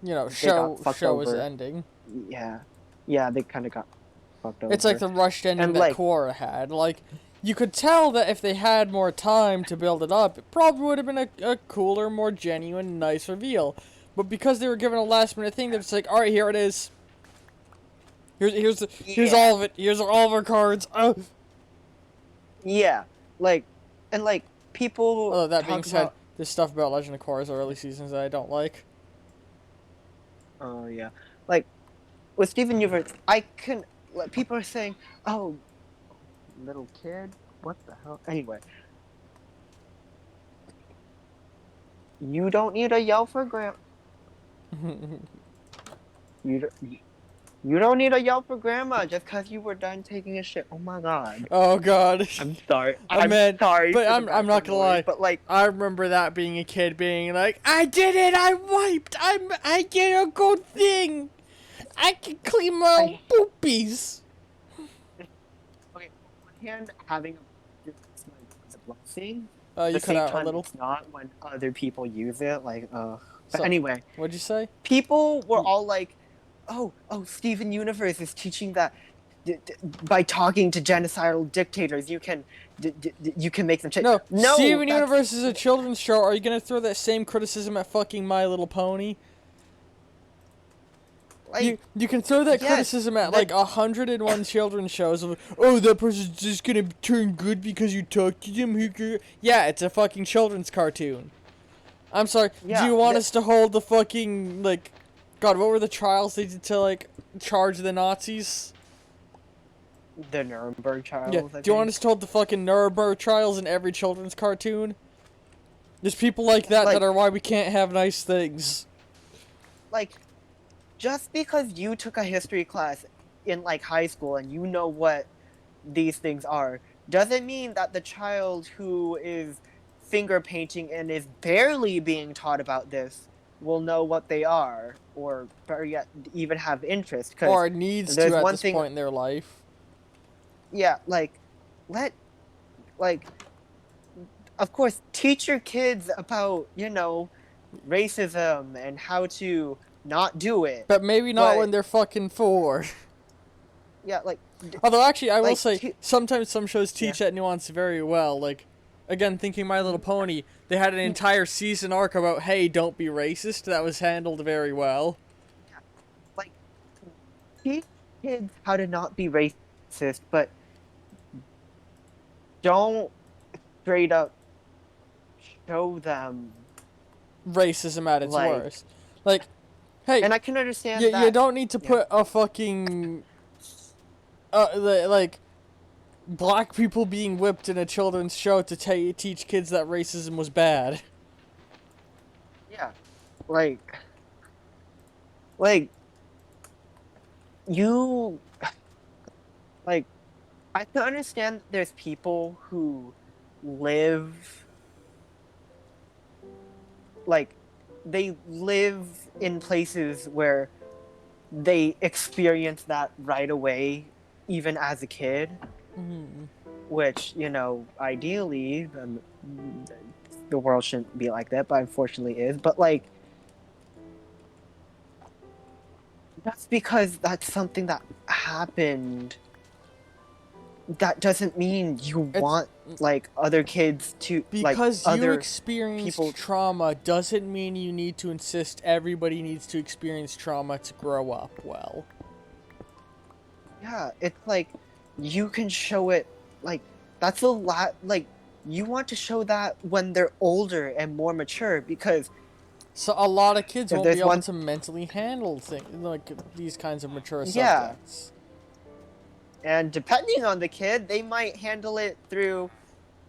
[SPEAKER 3] they got fucked
[SPEAKER 1] show is
[SPEAKER 3] over.
[SPEAKER 1] ending.
[SPEAKER 3] Yeah, yeah, they kind of got fucked
[SPEAKER 1] It's like
[SPEAKER 3] over.
[SPEAKER 1] the rushed ending
[SPEAKER 3] And
[SPEAKER 1] that
[SPEAKER 3] like,
[SPEAKER 1] Korra had. Like, you could tell that if they had more time to build it up, it probably would have been a cooler, more genuine, nice reveal. But because they were given a last minute thing, they're just like, all right, here it is. Here's
[SPEAKER 3] yeah,
[SPEAKER 1] all of it. Here's all of our cards. Oh.
[SPEAKER 3] yeah, like, and like people
[SPEAKER 1] Although that being
[SPEAKER 3] talk
[SPEAKER 1] said,
[SPEAKER 3] about.
[SPEAKER 1] there's stuff about Legend of Korra's early seasons that I don't like.
[SPEAKER 3] Oh yeah, like with Steven Universe, I can. Like, people are saying, "Oh, little kid, what the hell?" Anyway, you don't need to yell for you. You don't need to yell for grandma just because you were done taking a shit. Oh my god.
[SPEAKER 1] Oh god.
[SPEAKER 3] I'm sorry.
[SPEAKER 1] I'm
[SPEAKER 3] I'm
[SPEAKER 1] mad,
[SPEAKER 3] sorry
[SPEAKER 1] but
[SPEAKER 3] for the
[SPEAKER 1] I'm not
[SPEAKER 3] background
[SPEAKER 1] gonna
[SPEAKER 3] noise,
[SPEAKER 1] lie.
[SPEAKER 3] but like,
[SPEAKER 1] I remember that being a kid being like, I did it. I wiped. I did a good thing. I can clean my own
[SPEAKER 3] I
[SPEAKER 1] poopies.
[SPEAKER 3] okay. On one hand, having a is a blessing. At
[SPEAKER 1] You
[SPEAKER 3] the
[SPEAKER 1] cut
[SPEAKER 3] same
[SPEAKER 1] out a
[SPEAKER 3] time,
[SPEAKER 1] little.
[SPEAKER 3] it's not when other people use it. Like, But
[SPEAKER 1] So,
[SPEAKER 3] anyway,
[SPEAKER 1] what'd you say?
[SPEAKER 3] people were all like, "Oh, Steven Universe is teaching that by talking to genocidal dictators, you can make them change."
[SPEAKER 1] No,
[SPEAKER 3] No,
[SPEAKER 1] Steven
[SPEAKER 3] that's
[SPEAKER 1] Universe is a children's show. Are you gonna throw that same criticism at fucking My Little Pony?
[SPEAKER 3] like
[SPEAKER 1] You can throw that
[SPEAKER 3] yes,
[SPEAKER 1] criticism at like
[SPEAKER 3] that
[SPEAKER 1] 101 children's shows of, oh, that person's just gonna turn good because you talk to them. Yeah, it's a fucking children's cartoon. I'm sorry. Do
[SPEAKER 3] yeah,
[SPEAKER 1] you want us to hold the fucking like, God, what were the trials they did to like charge the Nazis?
[SPEAKER 3] the Nuremberg
[SPEAKER 1] Yeah.
[SPEAKER 3] trials, I
[SPEAKER 1] Do you want
[SPEAKER 3] think.
[SPEAKER 1] us to hold the fucking Nuremberg trials in every children's cartoon? There's people like that
[SPEAKER 3] Like
[SPEAKER 1] are why we can't have nice things.
[SPEAKER 3] like just because you took a history class in like high school and you know what these things are doesn't mean that the child who is finger painting and is barely being taught about this will know what they are or better yet even have interest because
[SPEAKER 1] Or needs to
[SPEAKER 3] there's
[SPEAKER 1] at
[SPEAKER 3] one
[SPEAKER 1] this
[SPEAKER 3] thing.
[SPEAKER 1] point in their life.
[SPEAKER 3] Yeah, like let like of course teach your kids about racism and how to not do it,
[SPEAKER 1] But maybe not
[SPEAKER 3] but
[SPEAKER 1] when they're fucking 4.
[SPEAKER 3] yeah,
[SPEAKER 1] Although, actually, I will
[SPEAKER 3] like
[SPEAKER 1] say, sometimes some shows
[SPEAKER 3] yeah.
[SPEAKER 1] teach that nuance very well. Like, again, thinking My Little Pony, they had an entire season arc about, hey, don't be racist. That was handled very well.
[SPEAKER 3] Like teach kids how to not be racist, but don't straight up show them
[SPEAKER 1] Racism at its
[SPEAKER 3] like.
[SPEAKER 1] worst. Like, hey,
[SPEAKER 3] And I can understand
[SPEAKER 1] you
[SPEAKER 3] that.
[SPEAKER 1] don't need to
[SPEAKER 3] Yeah,
[SPEAKER 1] put a fucking, like, black people being whipped in a children's show to teach kids that racism was bad.
[SPEAKER 3] yeah, like you like I can understand that there's people who live like they live in places where they experience that right away even as a kid,
[SPEAKER 1] Mhm.
[SPEAKER 3] which, ideally the world shouldn't be like that, but unfortunately is. But like that's because that's something that happened. That doesn't mean you
[SPEAKER 1] It's
[SPEAKER 3] want like other kids to like
[SPEAKER 1] because you
[SPEAKER 3] other
[SPEAKER 1] experienced
[SPEAKER 3] people.
[SPEAKER 1] trauma doesn't mean you need to insist everybody needs to experience trauma to grow up well.
[SPEAKER 3] Yeah, it's like you can show it like that's a lot. Like you want to show that when they're older and more mature, because
[SPEAKER 1] So a lot of kids
[SPEAKER 3] if
[SPEAKER 1] won't be
[SPEAKER 3] there's
[SPEAKER 1] able
[SPEAKER 3] one,
[SPEAKER 1] to mentally handle things like these kinds of mature
[SPEAKER 3] yeah,
[SPEAKER 1] subjects.
[SPEAKER 3] and depending on the kid, they might handle it through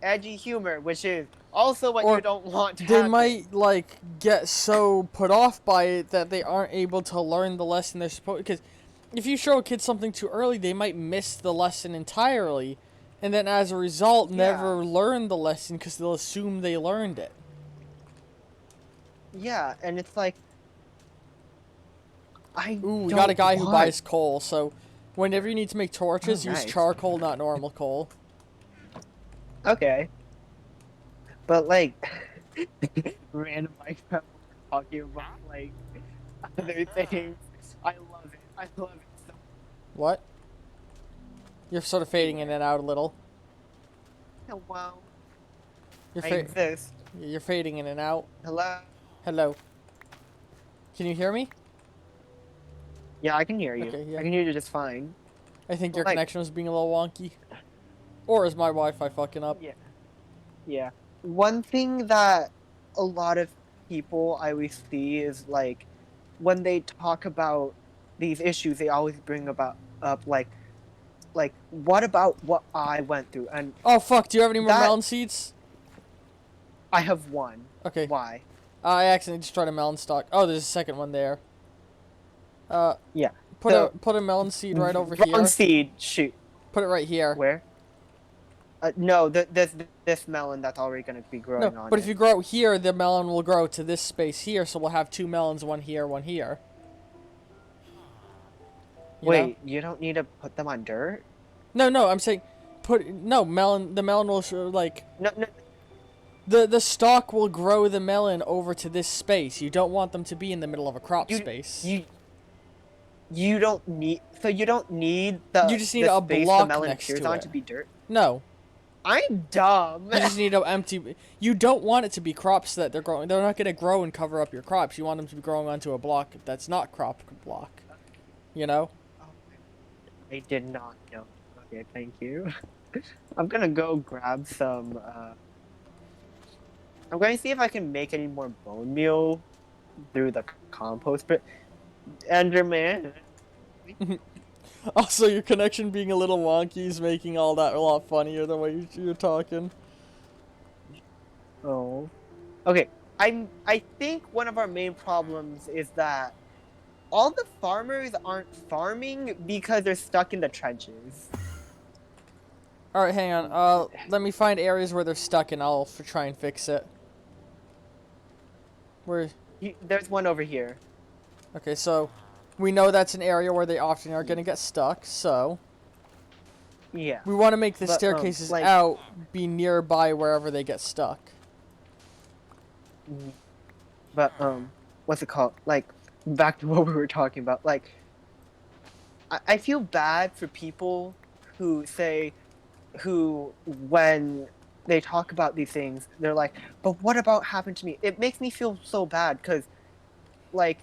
[SPEAKER 3] edgy humor, which is also what you
[SPEAKER 1] Or
[SPEAKER 3] don't want to
[SPEAKER 1] they
[SPEAKER 3] happen.
[SPEAKER 1] might like get so put off by it that they aren't able to learn the lesson they're supposed. Because if you show a kid something too early, they might miss the lesson entirely, and then as a result,
[SPEAKER 3] Yeah,
[SPEAKER 1] never learn the lesson because they'll assume they learned it.
[SPEAKER 3] yeah, and it's like I
[SPEAKER 1] Ooh, we got a
[SPEAKER 3] don't
[SPEAKER 1] guy who
[SPEAKER 3] want.
[SPEAKER 1] buys coal, so whenever you need to make
[SPEAKER 3] Oh,
[SPEAKER 1] torches, use
[SPEAKER 3] nice.
[SPEAKER 1] charcoal, not normal coal.
[SPEAKER 3] Okay, but like random like talking about like other things. I love it. I love it so.
[SPEAKER 1] What? You're sort of fading in
[SPEAKER 3] Anyway,
[SPEAKER 1] and out a little.
[SPEAKER 3] hello.
[SPEAKER 1] You're
[SPEAKER 3] I
[SPEAKER 1] fa-
[SPEAKER 3] exist.
[SPEAKER 1] you're fading in and out.
[SPEAKER 3] Hello.
[SPEAKER 1] Hello. Can you hear me?
[SPEAKER 3] Yeah, I can hear you.
[SPEAKER 1] Okay,
[SPEAKER 3] I
[SPEAKER 1] yeah.
[SPEAKER 3] can hear you just fine.
[SPEAKER 1] I think
[SPEAKER 3] But
[SPEAKER 1] your
[SPEAKER 3] like,
[SPEAKER 1] connection was being a little wonky. Or is my Wi-Fi fucking up?
[SPEAKER 3] yeah, yeah. One thing that a lot of people I always see is like when they talk about these issues, they always bring about up like what about what I went through, and
[SPEAKER 1] Oh fuck, do you have any more
[SPEAKER 3] that
[SPEAKER 1] melon seeds?
[SPEAKER 3] I have one.
[SPEAKER 1] Okay.
[SPEAKER 3] Why?
[SPEAKER 1] I accidentally destroyed a melon stalk. Oh, there's a second one there. Uh,
[SPEAKER 3] Yeah.
[SPEAKER 1] put
[SPEAKER 3] So
[SPEAKER 1] a melon seed right over
[SPEAKER 3] wrong
[SPEAKER 1] here.
[SPEAKER 3] seed. Shoot.
[SPEAKER 1] Put it right here.
[SPEAKER 3] Where? No, this melon that's already gonna be
[SPEAKER 1] No,
[SPEAKER 3] growing on
[SPEAKER 1] but if
[SPEAKER 3] it.
[SPEAKER 1] you grow it here, the melon will grow to this space here, so we'll have two melons, one here, one here. You know?
[SPEAKER 3] Wait, you don't need to put them on dirt?
[SPEAKER 1] No, I'm saying, melon. The melon will like
[SPEAKER 3] No, no,
[SPEAKER 1] the stalk will grow the melon over to this space. You don't want them to be in the middle of a crop
[SPEAKER 3] you
[SPEAKER 1] space.
[SPEAKER 3] you don't need. So you don't need
[SPEAKER 1] You
[SPEAKER 3] the
[SPEAKER 1] just need
[SPEAKER 3] the
[SPEAKER 1] a
[SPEAKER 3] space the
[SPEAKER 1] block
[SPEAKER 3] melon
[SPEAKER 1] next
[SPEAKER 3] appears
[SPEAKER 1] to
[SPEAKER 3] on
[SPEAKER 1] it.
[SPEAKER 3] to be dirt.
[SPEAKER 1] No,
[SPEAKER 3] I'm dumb.
[SPEAKER 1] you just need an empty. You don't want it to be crops that they're growing. They're not going to grow and cover up your crops. You want them to be growing onto a block that's not crop block. You know.
[SPEAKER 3] I did not know. Okay, thank you. I'm gonna go grab some. I'm going to see if I can make any more bone meal through the compost. But Enderman,
[SPEAKER 1] Also, your connection being a little wonky is making all that a lot funnier the way you're talking.
[SPEAKER 3] oh, okay. I think one of our main problems is that all the farmers aren't farming because they're stuck in the trenches.
[SPEAKER 1] All right, hang on. Let me find areas where they're stuck, and I'll try and fix it. Where?
[SPEAKER 3] There's one over here.
[SPEAKER 1] Okay, so we know that's an area where they often are gonna get stuck. So
[SPEAKER 3] Yeah,
[SPEAKER 1] we want to make the
[SPEAKER 3] But,
[SPEAKER 1] staircases
[SPEAKER 3] like-
[SPEAKER 1] out be nearby wherever they get stuck.
[SPEAKER 3] but what's it called? Like, back to what we were talking about. Like, I feel bad for people who say, who when they talk about these things, they're like, "But what about happened to me?" It makes me feel so bad because, like,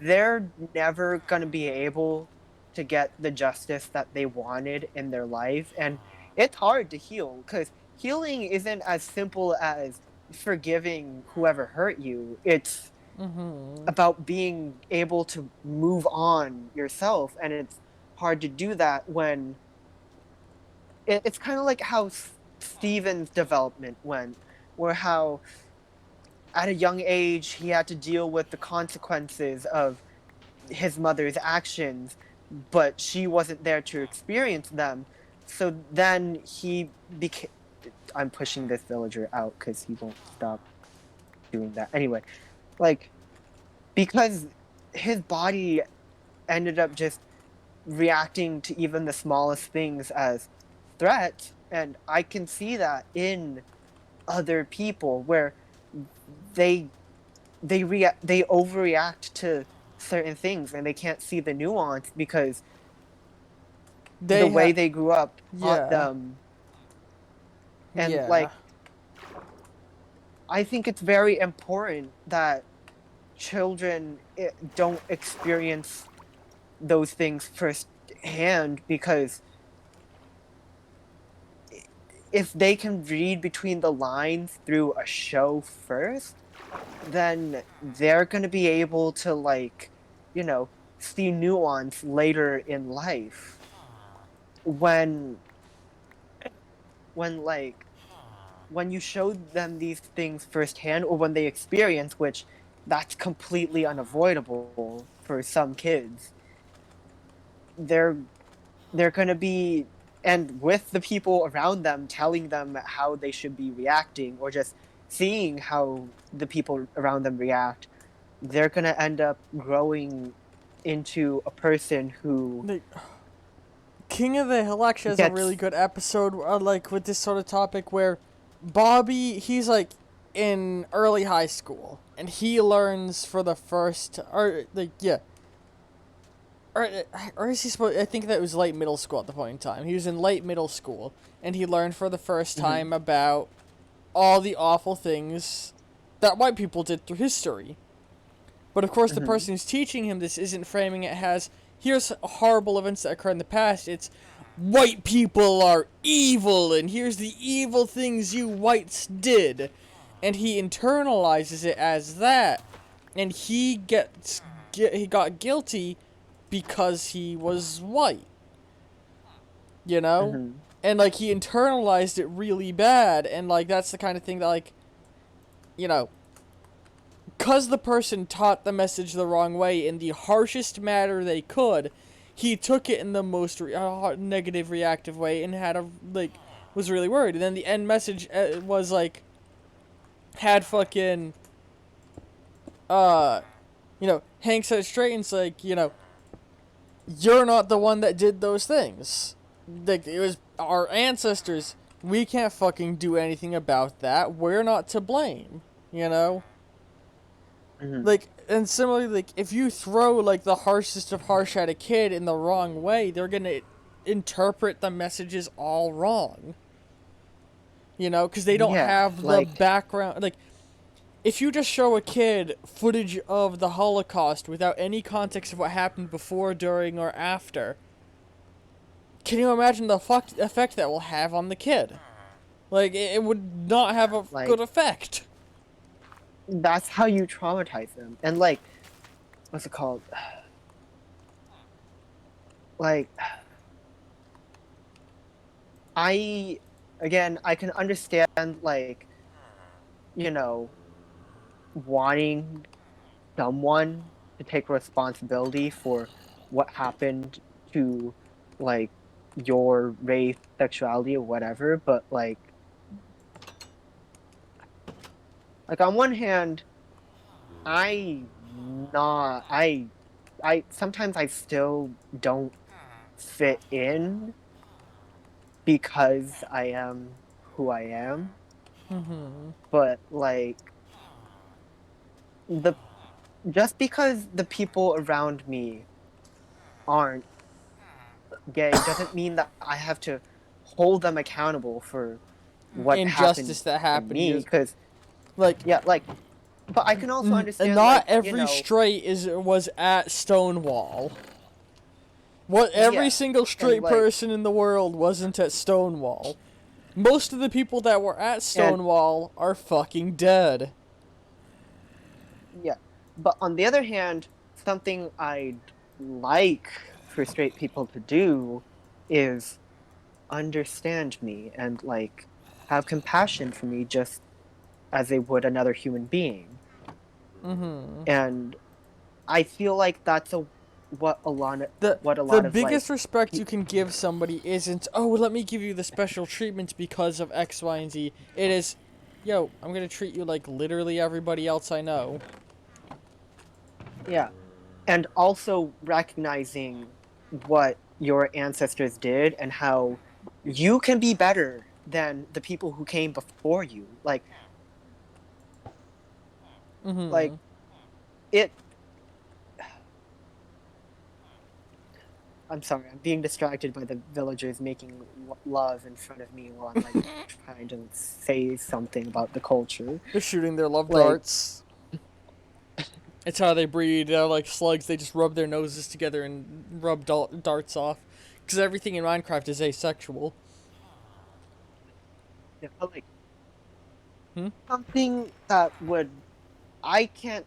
[SPEAKER 3] they're never gonna be able to get the justice that they wanted in their life, and it's hard to heal because healing isn't as simple as forgiving whoever hurt you. It's
[SPEAKER 1] Mm-hmm.
[SPEAKER 3] about being able to move on yourself, and it's hard to do that when it's kind of like how Steven's development went, where how at a young age he had to deal with the consequences of his mother's actions, but she wasn't there to experience them. So then he became. I'm pushing this villager out because he won't stop doing that. Anyway, like, because his body ended up just reacting to even the smallest things as threats, and I can see that in other people where they they overreact to certain things and they can't see the nuance because the
[SPEAKER 1] They
[SPEAKER 3] way
[SPEAKER 1] have,
[SPEAKER 3] they grew up taught
[SPEAKER 1] yeah,
[SPEAKER 3] them. And
[SPEAKER 1] yeah.
[SPEAKER 3] like, I think it's very important that children don't experience those things firsthand, because if they can read between the lines through a show first, then they're going to be able to, like, you know, see nuance later in life when like when you show them these things firsthand, or when they experience, which that's completely unavoidable for some kids. they're they're going to be, and with the people around them telling them how they should be reacting, or just seeing how the people around them react, they're going to end up growing into a person who
[SPEAKER 1] The King of the Hill actually has a really
[SPEAKER 3] gets.
[SPEAKER 1] good episode, like with this sort of topic where Bobby, he's like in early high school and he learns for the first, or like yeah, or is he supposed? I think that was late middle school at the point in time. He was in late middle school and he learned for the first
[SPEAKER 3] Mhm.
[SPEAKER 1] time about all the awful things that white people did through history. But of course, the
[SPEAKER 3] Mhm.
[SPEAKER 1] person who's teaching him this isn't framing it as here's horrible events that occurred in the past. It's white people are evil, and here's the evil things you whites did, and he internalizes it as that, and he got guilty because he was white, you know,
[SPEAKER 3] Mhm.
[SPEAKER 1] and like he internalized it really bad, and like that's the kind of thing that like, you know, because the person taught the message the wrong way in the harshest manner they could, he took it in the most negative, reactive way and had a like was really worried. And then the end message was like had fucking uh, Hank said it straight and it's like you're not the one that did those things. Like it was our ancestors. We can't fucking do anything about that. We're not to blame. You know.
[SPEAKER 3] Mhm.
[SPEAKER 1] Like, and similarly, like if you throw like the harshest of harsh at a kid in the wrong way, they're gonna interpret the messages all wrong. Because they don't
[SPEAKER 3] Yeah,
[SPEAKER 1] have the
[SPEAKER 3] like,
[SPEAKER 1] background. Like, if you just show a kid footage of the Holocaust without any context of what happened before, during, or after, can you imagine the effect that will have on the kid? Like, it would not have a
[SPEAKER 3] like
[SPEAKER 1] good effect.
[SPEAKER 3] that's how you traumatize them. And like, what's it called? Like, I again, I can understand, like, you know, wanting someone to take responsibility for what happened to, like, your race, sexuality, or whatever, but like on one hand, I not I sometimes I still don't fit in because I am who I am,
[SPEAKER 1] Mm-hmm.
[SPEAKER 3] but like, the just because the people around me aren't gay doesn't mean that I have to hold them accountable for what happened
[SPEAKER 1] Injustice that
[SPEAKER 3] to
[SPEAKER 1] happened
[SPEAKER 3] me.
[SPEAKER 1] because,
[SPEAKER 3] Because
[SPEAKER 1] like,
[SPEAKER 3] yeah, like, but I can also understand,
[SPEAKER 1] not
[SPEAKER 3] like,
[SPEAKER 1] every straight was at Stonewall. What every
[SPEAKER 3] yeah,
[SPEAKER 1] single
[SPEAKER 3] and
[SPEAKER 1] straight
[SPEAKER 3] like,
[SPEAKER 1] person in the world wasn't at Stonewall. Most of the people that were at
[SPEAKER 3] and
[SPEAKER 1] Stonewall are fucking dead.
[SPEAKER 3] yeah, but on the other hand, something I'd like for straight people to do is understand me and, like, have compassion for me just as they would another human being.
[SPEAKER 1] Mm-hmm.
[SPEAKER 3] And I feel like that's a what a lot of
[SPEAKER 1] The
[SPEAKER 3] what a lot of
[SPEAKER 1] biggest
[SPEAKER 3] like
[SPEAKER 1] respect you can give somebody isn't, oh, let me give you the special treatment because of X, Y, and Z. It is, yo, I'm gonna treat you like literally everybody else I know.
[SPEAKER 3] yeah, and also recognizing what your ancestors did and how you can be better than the people who came before you. Like
[SPEAKER 1] Mm-hmm.
[SPEAKER 3] it. I'm sorry, I'm being distracted by the villagers making love in front of me while I'm like trying to say something about the culture.
[SPEAKER 1] They're shooting their love
[SPEAKER 3] Like,
[SPEAKER 1] darts. It's how they breed. Like slugs, they just rub their noses together and rub darts off. Because everything in Minecraft is asexual.
[SPEAKER 3] yeah, but like
[SPEAKER 1] Hmm?
[SPEAKER 3] something that would I can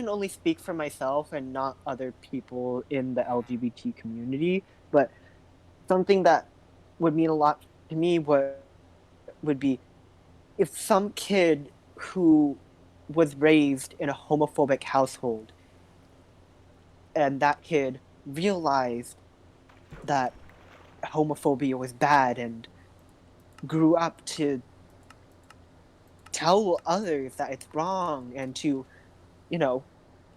[SPEAKER 3] only speak for myself and not other people in the LGBT community, but something that would mean a lot to me would be if some kid who was raised in a homophobic household and that kid realized that homophobia was bad and grew up to tell others that it's wrong and to, you know,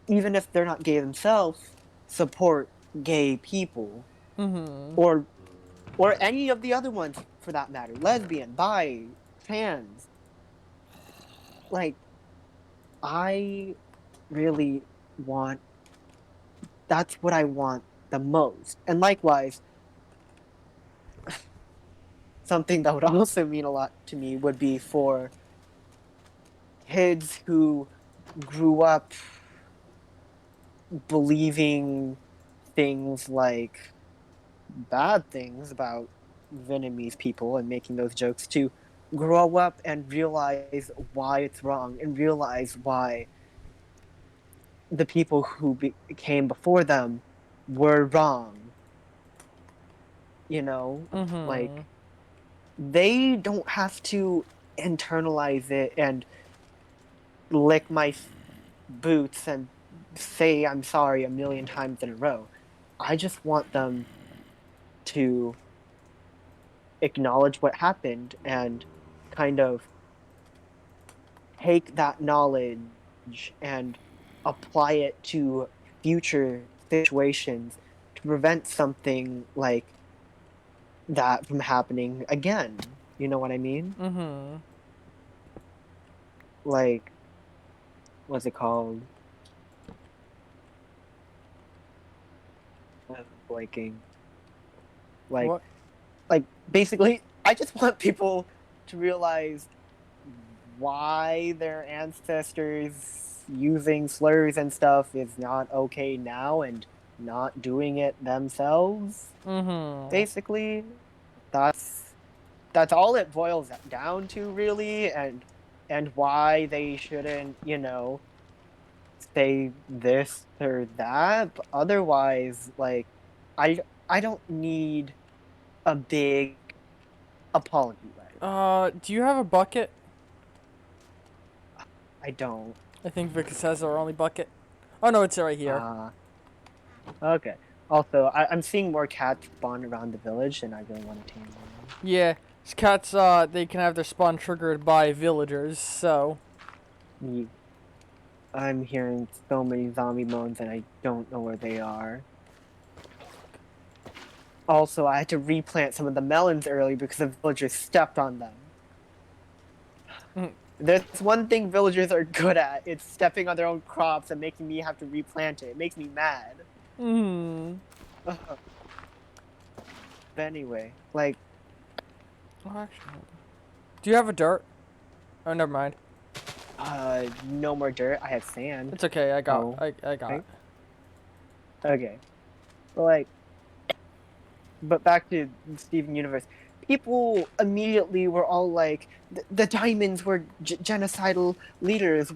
[SPEAKER 3] even if they're not gay themselves, support gay people
[SPEAKER 1] Mm-hmm.
[SPEAKER 3] or any of the other ones for that matter, lesbian, bi, trans. Like I really want that's what I want the most. And likewise, something that would also mean a lot to me would be for kids who grew up believing things like bad things about Vietnamese people and making those jokes to grow up and realize why it's wrong and realize why the people who came before them were wrong. You know,
[SPEAKER 1] Mm-hmm.
[SPEAKER 3] like they don't have to internalize it and lick my boots and say I'm sorry a million times in a row. I just want them to acknowledge what happened and kind of take that knowledge and apply it to future situations to prevent something like that from happening again. You know what I mean?
[SPEAKER 1] Mm-hmm.
[SPEAKER 3] Like, what's it called? I'm blanking. Like,
[SPEAKER 1] What?
[SPEAKER 3] basically, I just want people to realize why their ancestors using slurs and stuff is not okay now and not doing it themselves.
[SPEAKER 1] Mm-hmm.
[SPEAKER 3] Basically, that's all it boils down to really, and why they shouldn't, say this or that. But otherwise, like, I I don't need a big apology letter.
[SPEAKER 1] Do you have a bucket?
[SPEAKER 3] I don't.
[SPEAKER 1] I think Vickers has our only bucket. Oh no, it's right here.
[SPEAKER 3] Uh okay. Also, I'm seeing more cats spawn around the village, and I really want to tame one.
[SPEAKER 1] Yeah, these cats, they can have their spawn triggered by villagers, so.
[SPEAKER 3] I'm hearing so many zombie moans, and I don't know where they are. Also, I had to replant some of the melons early because the villagers stepped on them.
[SPEAKER 1] Mm.
[SPEAKER 3] There's one thing villagers are good at. It's stepping on their own crops and making me have to replant it. It makes me mad.
[SPEAKER 1] Hmm.
[SPEAKER 3] But anyway, like,
[SPEAKER 1] Oh, actually, do you have a dirt? Oh, never mind.
[SPEAKER 3] no more dirt. I have sand.
[SPEAKER 1] It's okay. I got.
[SPEAKER 3] Oh,
[SPEAKER 1] I got.
[SPEAKER 3] right? Okay. But like, but back to Steven Universe. People immediately were all like, the diamonds were genocidal leaders.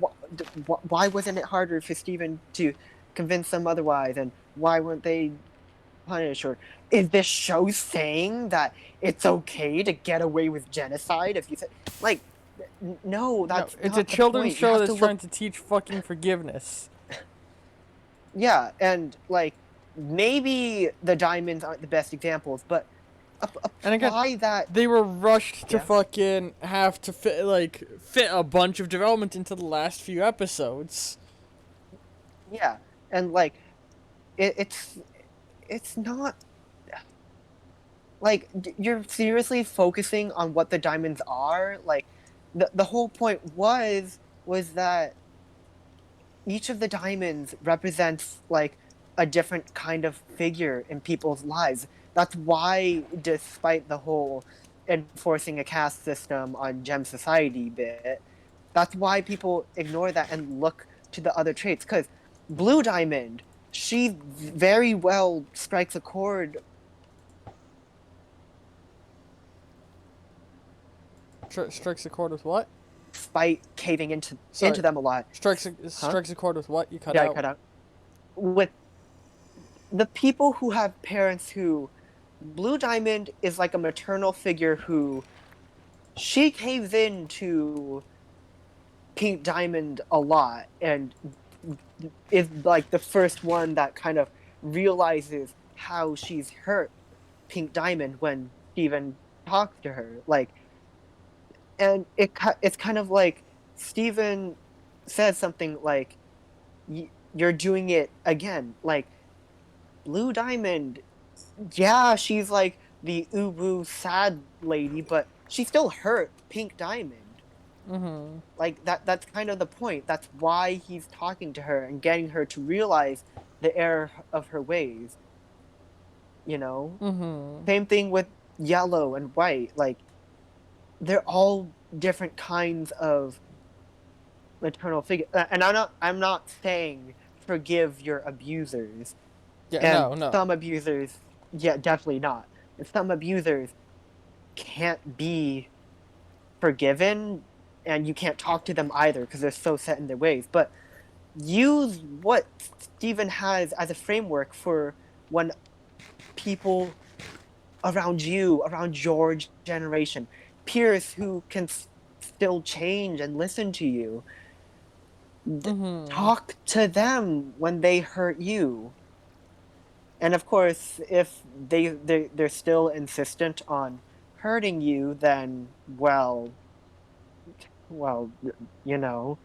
[SPEAKER 3] Why wasn't it harder for Steven to convince them otherwise? And why weren't they punished? Or is this show saying that it's okay to get away with genocide if you say, like, no,
[SPEAKER 1] No,
[SPEAKER 3] that's
[SPEAKER 1] it's a
[SPEAKER 3] not the
[SPEAKER 1] children's
[SPEAKER 3] point. You
[SPEAKER 1] show
[SPEAKER 3] have
[SPEAKER 1] that's
[SPEAKER 3] to look.
[SPEAKER 1] trying to teach fucking forgiveness.
[SPEAKER 3] Yeah, and like maybe the diamonds aren't the best examples, but
[SPEAKER 1] And again,
[SPEAKER 3] apply that.
[SPEAKER 1] they were rushed to
[SPEAKER 3] Yeah.
[SPEAKER 1] fucking have to fit a bunch of development into the last few episodes.
[SPEAKER 3] Yeah, and like it's not like you're seriously focusing on what the diamonds are. Like the whole point was that each of the diamonds represents like a different kind of figure in people's lives. That's why, despite the whole enforcing a caste system on Gem Society bit, that's why people ignore that and look to the other traits. Because Blue Diamond, she very well strikes a chord.
[SPEAKER 1] Strikes a chord with what?
[SPEAKER 3] Despite caving
[SPEAKER 1] Sorry.
[SPEAKER 3] into them a lot.
[SPEAKER 1] Strikes a chord with what? You cut
[SPEAKER 3] Yeah,
[SPEAKER 1] out.
[SPEAKER 3] I cut out. With the people who have parents who Blue Diamond is like a maternal figure who she caves in to Pink Diamond a lot and is like the first one that kind of realizes how she's hurt Pink Diamond when Steven talks to her. Like, and it's kind of like Steven says something like, "You're doing it again." Like Blue Diamond, yeah, she's like the uwu sad lady, but she still hurt Pink Diamond.
[SPEAKER 1] Mm-hmm.
[SPEAKER 3] Like that's kind of the point. That's why he's talking to her and getting her to realize the error of her ways. You know?
[SPEAKER 1] Mm-hmm.
[SPEAKER 3] Same thing with Yellow and White. Like they're all different kinds of maternal figure. And I'm not saying forgive your abusers.
[SPEAKER 1] Yeah,
[SPEAKER 3] And
[SPEAKER 1] no.
[SPEAKER 3] some abusers, yeah, definitely not. And some abusers can't be forgiven, and you can't talk to them either because they're so set in their ways. But use what Stephen has as a framework for when people around you, around your generation, peers who can still change and listen to you,
[SPEAKER 1] Mm-hmm.
[SPEAKER 3] talk to them when they hurt you. And of course, if they're still insistent on hurting you, then well, you know,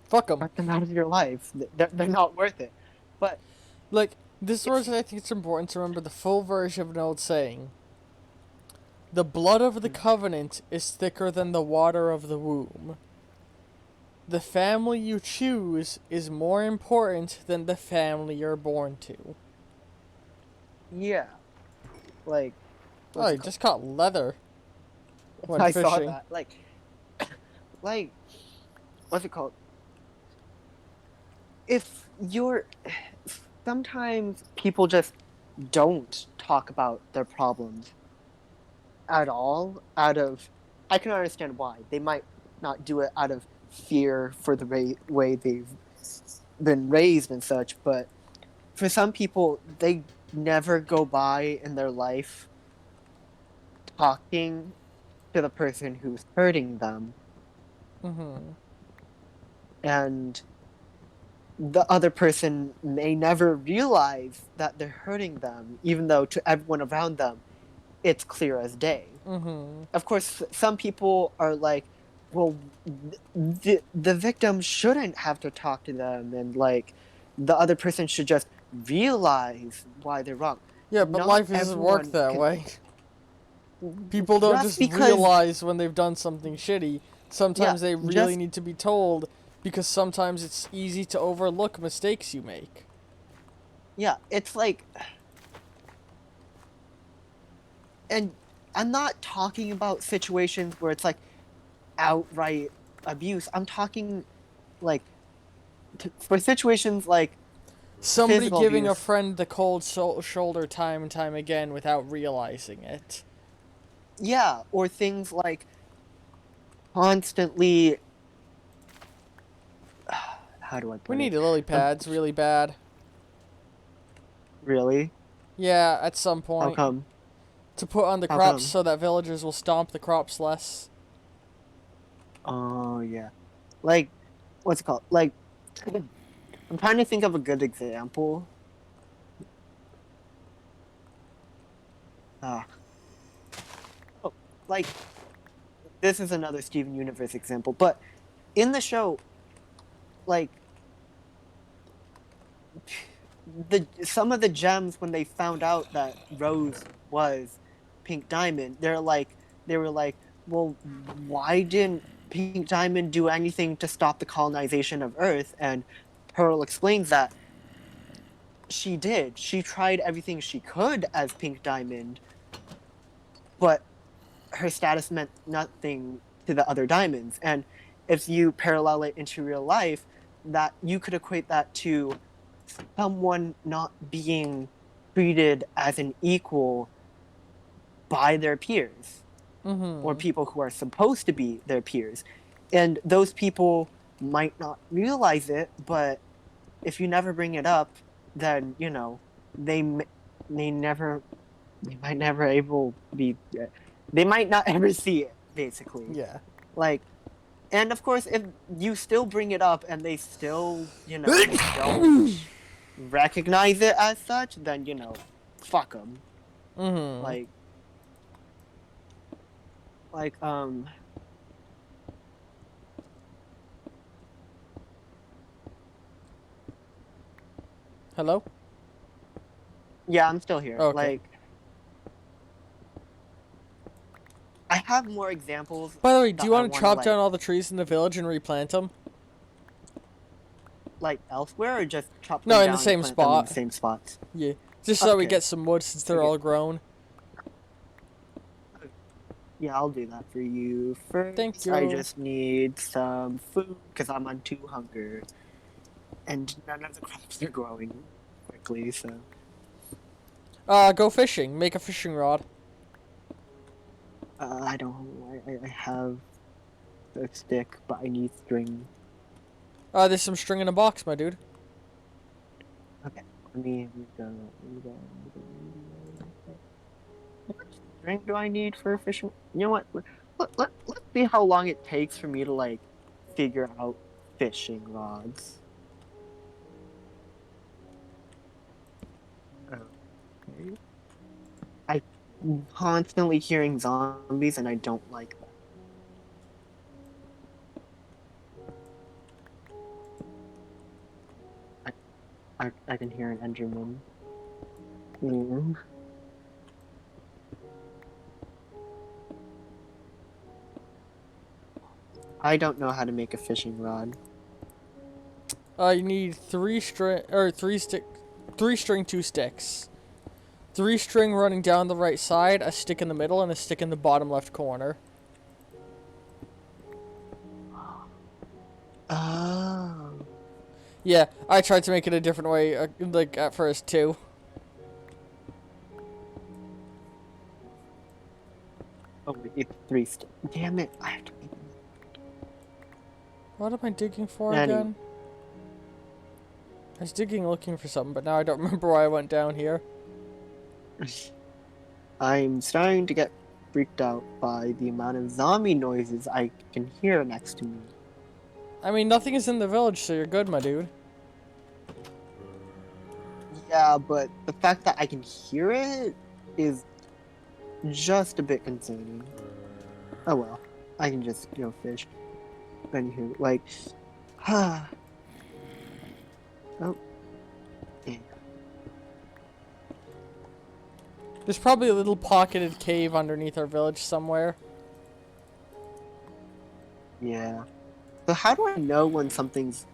[SPEAKER 1] Fuck them.
[SPEAKER 3] cut them out of your life. They're not worth it. But
[SPEAKER 1] Like, this is where I
[SPEAKER 3] it's
[SPEAKER 1] think it's important to remember the full version of an old saying. The blood of the covenant is thicker than the water of the womb. The family you choose is more important than the family you're born to.
[SPEAKER 3] yeah, like
[SPEAKER 1] Oh,
[SPEAKER 3] what's
[SPEAKER 1] I
[SPEAKER 3] it called?
[SPEAKER 1] just caught leather when
[SPEAKER 3] I saw
[SPEAKER 1] fishing.
[SPEAKER 3] that. Like what's it called? If you're sometimes people just don't talk about their problems at all out of I can understand why. They might not do it out of fear for the way they've been raised and such, but for some people they never go by in their life talking to the person who's hurting them,
[SPEAKER 1] Mm-hmm.
[SPEAKER 3] and the other person may never realize that they're hurting them, even though to everyone around them it's clear as day.
[SPEAKER 1] Mm-hmm.
[SPEAKER 3] Of course, some people are like, well, the victim shouldn't have to talk to them, and like the other person should just realize why they're wrong.
[SPEAKER 1] Yeah, but
[SPEAKER 3] Not
[SPEAKER 1] life doesn't work
[SPEAKER 3] everyone
[SPEAKER 1] that
[SPEAKER 3] can.
[SPEAKER 1] way. People don't
[SPEAKER 3] Just
[SPEAKER 1] just
[SPEAKER 3] because,
[SPEAKER 1] realize when they've done something shitty.
[SPEAKER 3] yeah,
[SPEAKER 1] Sometimes they really
[SPEAKER 3] just
[SPEAKER 1] need to be told because sometimes it's easy to overlook mistakes you make.
[SPEAKER 3] yeah, it's like, and I'm not talking about situations where it's like outright abuse. I'm talking like for situations like
[SPEAKER 1] Somebody
[SPEAKER 3] physical
[SPEAKER 1] giving a
[SPEAKER 3] abuse.
[SPEAKER 1] friend the cold shoulder time and time again without realizing it.
[SPEAKER 3] Yeah, or things like constantly. How do I
[SPEAKER 1] We
[SPEAKER 3] put
[SPEAKER 1] need
[SPEAKER 3] it?
[SPEAKER 1] lily
[SPEAKER 3] Um,
[SPEAKER 1] pads really bad.
[SPEAKER 3] really?
[SPEAKER 1] Yeah, at some
[SPEAKER 3] How
[SPEAKER 1] point.
[SPEAKER 3] come?
[SPEAKER 1] To put on the
[SPEAKER 3] How
[SPEAKER 1] crops
[SPEAKER 3] come?
[SPEAKER 1] so that villagers will stomp the crops less.
[SPEAKER 3] Oh yeah. Like, what's it called? Like, I'm trying to think of a good example. uh, oh, like this is another Steven Universe example, but in the show, like the some of the gems when they found out that Rose was Pink Diamond, they were like, well, why didn't Pink Diamond do anything to stop the colonization of Earth? And Pearl explains that she did. She tried everything she could as Pink Diamond, but her status meant nothing to the other diamonds. And if you parallel it into real life, that you could equate that to someone not being treated as an equal by their peers or
[SPEAKER 1] Mm-hmm.
[SPEAKER 3] people who are supposed to be their peers. And those people might not realize it, but if you never bring it up, then, you know, they they never they might never able be they might not ever see it basically.
[SPEAKER 1] Yeah.
[SPEAKER 3] Like, and of course if you still bring it up and they still, you know, don't recognize it as such, then, you know, fuck them.
[SPEAKER 1] Mm-hmm.
[SPEAKER 3] Like like
[SPEAKER 1] Hello?
[SPEAKER 3] yeah, I'm still here.
[SPEAKER 1] Okay.
[SPEAKER 3] Like I have more examples
[SPEAKER 1] By the way, do
[SPEAKER 3] that
[SPEAKER 1] you
[SPEAKER 3] I
[SPEAKER 1] want to
[SPEAKER 3] want to
[SPEAKER 1] chop
[SPEAKER 3] like
[SPEAKER 1] down all the trees in the village and replant them?
[SPEAKER 3] elsewhere or just chop
[SPEAKER 1] No,
[SPEAKER 3] them
[SPEAKER 1] in the
[SPEAKER 3] down and
[SPEAKER 1] same
[SPEAKER 3] plant them in the
[SPEAKER 1] spot.
[SPEAKER 3] same spots.
[SPEAKER 1] Yeah. Just so that we
[SPEAKER 3] Okay.
[SPEAKER 1] get some wood since they're
[SPEAKER 3] Okay.
[SPEAKER 1] all grown.
[SPEAKER 3] Yeah, I'll do that for you.
[SPEAKER 1] Thank
[SPEAKER 3] First, I
[SPEAKER 1] you.
[SPEAKER 3] just need some food because I'm on 2 hunger, and none of the crops are growing quickly. So
[SPEAKER 1] Go fishing. Make a fishing rod.
[SPEAKER 3] I don't. I have a stick, but I need string.
[SPEAKER 1] There's some string in a box, my dude.
[SPEAKER 3] Okay, let me go. Let me go. Let me go. How much string do I need for fishing? You know what? Let's see how long it takes for me to like figure out fishing rods. Okay. I'm constantly hearing zombies, and I don't like that. I can hear an Enderman. Mm. I don't know how to make a fishing rod.
[SPEAKER 1] You need 3 string, 2 sticks. 3 string running down the right side, a stick in the middle, and a stick in the bottom left corner.
[SPEAKER 3] Oh.
[SPEAKER 1] Yeah, I tried to make it a different way, like at first too.
[SPEAKER 3] Oh, wait, it's 3 sticks. Damn it! I have to make
[SPEAKER 1] What am I digging for
[SPEAKER 3] Anyway.
[SPEAKER 1] again? I was digging looking for something, but now I don't remember why I went down here.
[SPEAKER 3] I'm starting to get freaked out by the amount of zombie noises I can hear next to me.
[SPEAKER 1] I mean, nothing is in the village, so you're good, my dude.
[SPEAKER 3] Yeah, but the fact that I can hear it is just a bit concerning. Oh well, I can just fish. Anywho, like, oh, yeah.
[SPEAKER 1] There's probably a little pocketed cave underneath our village somewhere.
[SPEAKER 3] Yeah. So how do I know when something's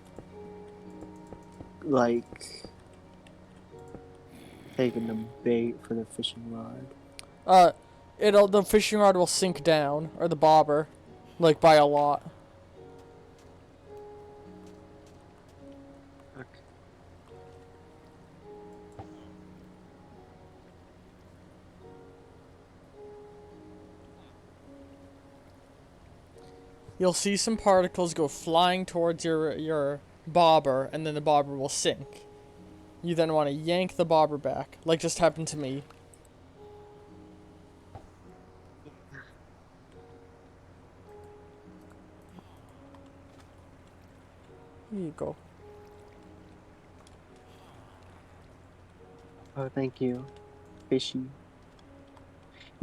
[SPEAKER 3] like taking the bait for the fishing rod?
[SPEAKER 1] The fishing rod will sink down, or the bobber, like by a lot.
[SPEAKER 3] Okay.
[SPEAKER 1] You'll see some particles go flying towards your bobber, and then the bobber will sink. You then want to yank the bobber back, like just happened to me. Here you go.
[SPEAKER 3] Oh, thank you, fishy.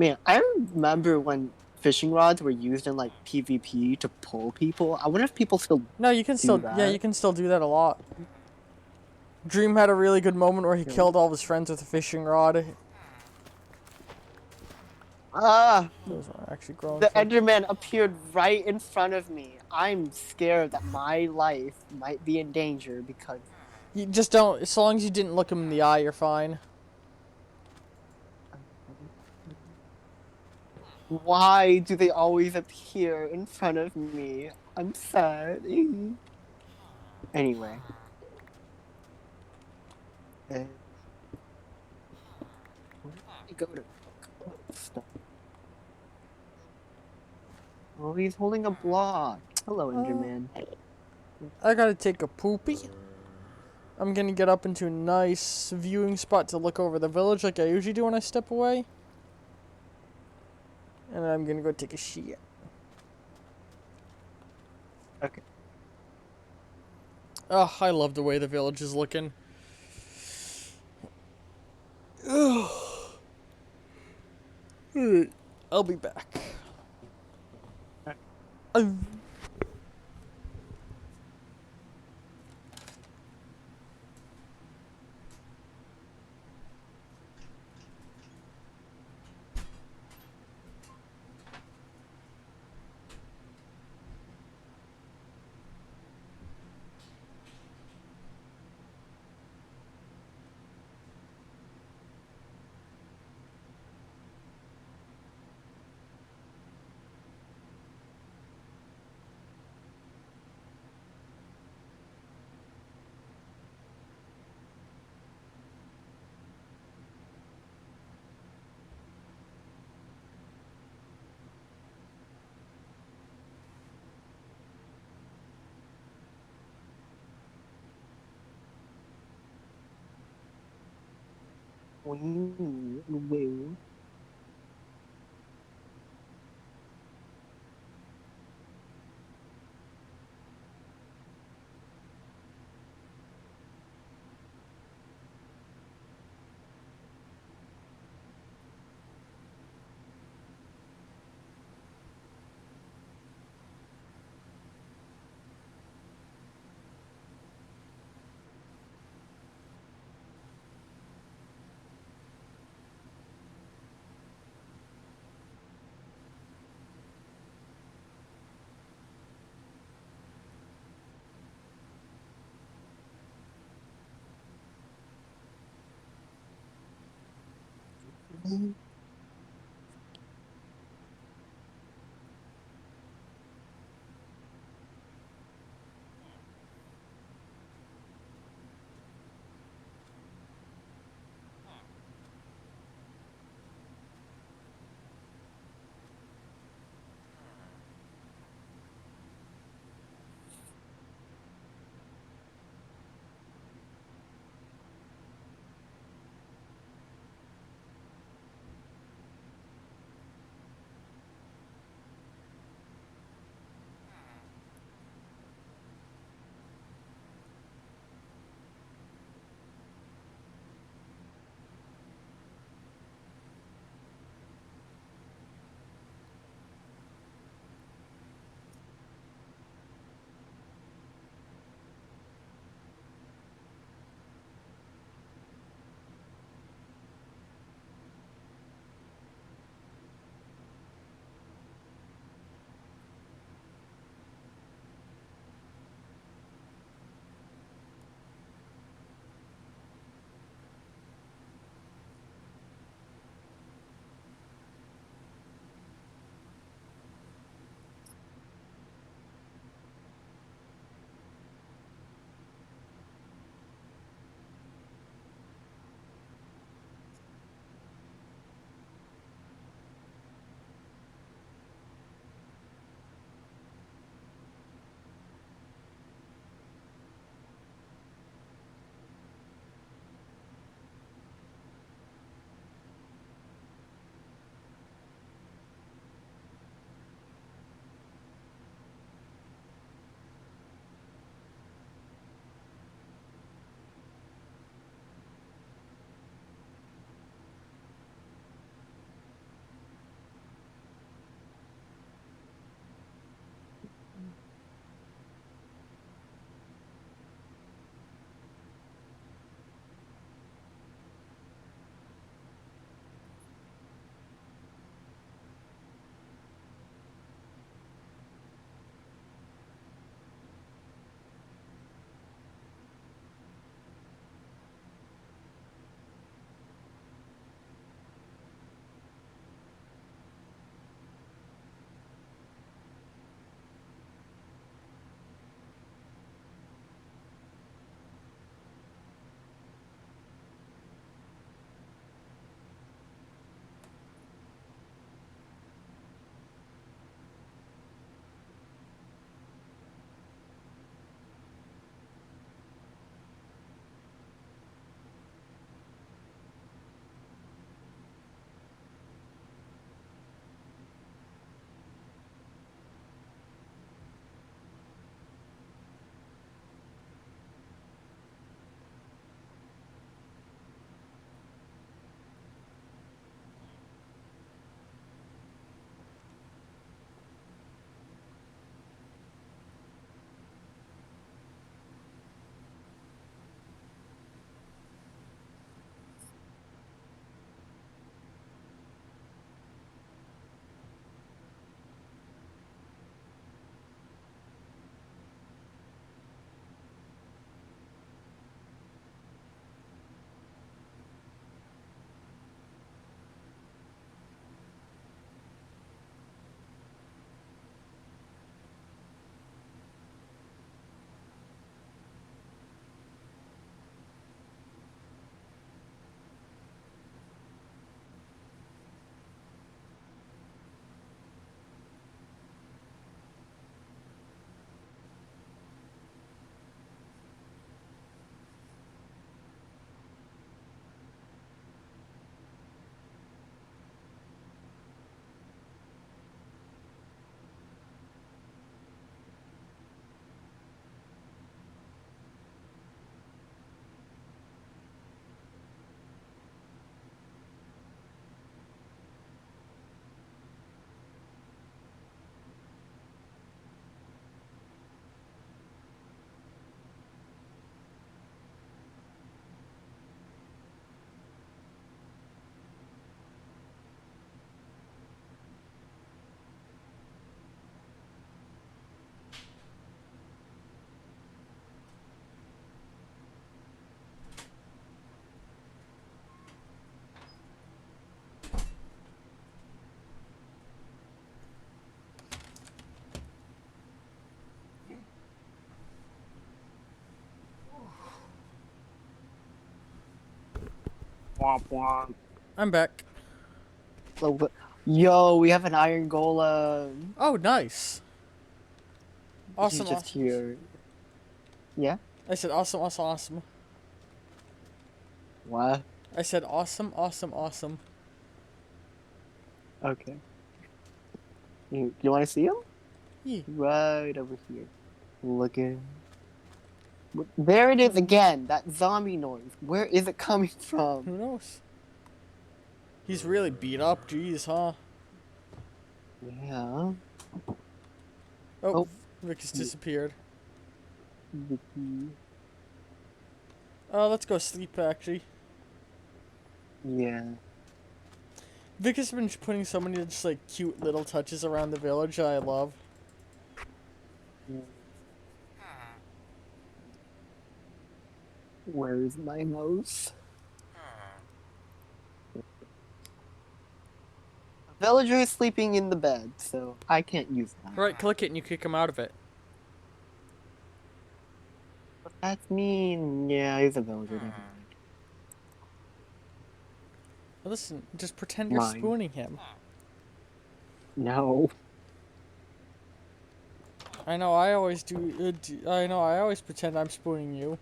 [SPEAKER 3] Man, I remember when fishing rods were used in like PvP to pull people. I wonder if people still
[SPEAKER 1] No, you can
[SPEAKER 3] do
[SPEAKER 1] still, yeah,
[SPEAKER 3] that.
[SPEAKER 1] you can still do that a lot. Dream had a really good moment where he
[SPEAKER 3] Really?
[SPEAKER 1] killed all of his friends with a fishing rod.
[SPEAKER 3] Ah,
[SPEAKER 1] Those are actually growing
[SPEAKER 3] the
[SPEAKER 1] for.
[SPEAKER 3] Enderman appeared right in front of me. I'm scared that my life might be in danger because
[SPEAKER 1] You just don't. As long as you didn't look him in the eye, you're fine.
[SPEAKER 3] why do they always appear in front of me? I'm sad. Anyway, uh, where did I go to cook stuff? Oh, he's holding a block. Hello, Enderman.
[SPEAKER 1] I gotta take a poopy. I'm gonna get up into a nice viewing spot to look over the village like I usually do when I step away. And I'm gonna go take a shit.
[SPEAKER 3] Okay.
[SPEAKER 1] Oh, I love the way the village is looking. Ugh. Alright, I'll be back. Oh.
[SPEAKER 3] Well, Womp womp.
[SPEAKER 1] I'm back.
[SPEAKER 3] Yo, we have an iron golem.
[SPEAKER 1] Oh, nice.
[SPEAKER 3] He's
[SPEAKER 1] Awesome,
[SPEAKER 3] just
[SPEAKER 1] awesome.
[SPEAKER 3] here. Yeah?
[SPEAKER 1] I said awesome, awesome, awesome.
[SPEAKER 3] What?
[SPEAKER 1] I said awesome, awesome, awesome.
[SPEAKER 3] Okay. You want to see him?
[SPEAKER 1] Yeah.
[SPEAKER 3] Right over here. Looking. There it is again. That zombie noise. Where is it coming from?
[SPEAKER 1] Who knows? He's really beat up. Jeez, huh?
[SPEAKER 3] Yeah.
[SPEAKER 1] Oh,
[SPEAKER 3] Oh.
[SPEAKER 1] Vic has disappeared.
[SPEAKER 3] Vicky.
[SPEAKER 1] Let's go sleep, actually.
[SPEAKER 3] Yeah.
[SPEAKER 1] Vic has been putting so many just, like, cute little touches around the village that I love.
[SPEAKER 3] Where is my mouse? A villager is sleeping in the bed, so I can't use that.
[SPEAKER 1] Right, click it and you kick him out of it.
[SPEAKER 3] But that's mean. Yeah, he's a villager. Never mind.
[SPEAKER 1] Listen, just pretend you're
[SPEAKER 3] Mine.
[SPEAKER 1] spooning him.
[SPEAKER 3] No.
[SPEAKER 1] I know, I always do. I know, I always pretend I'm spooning you.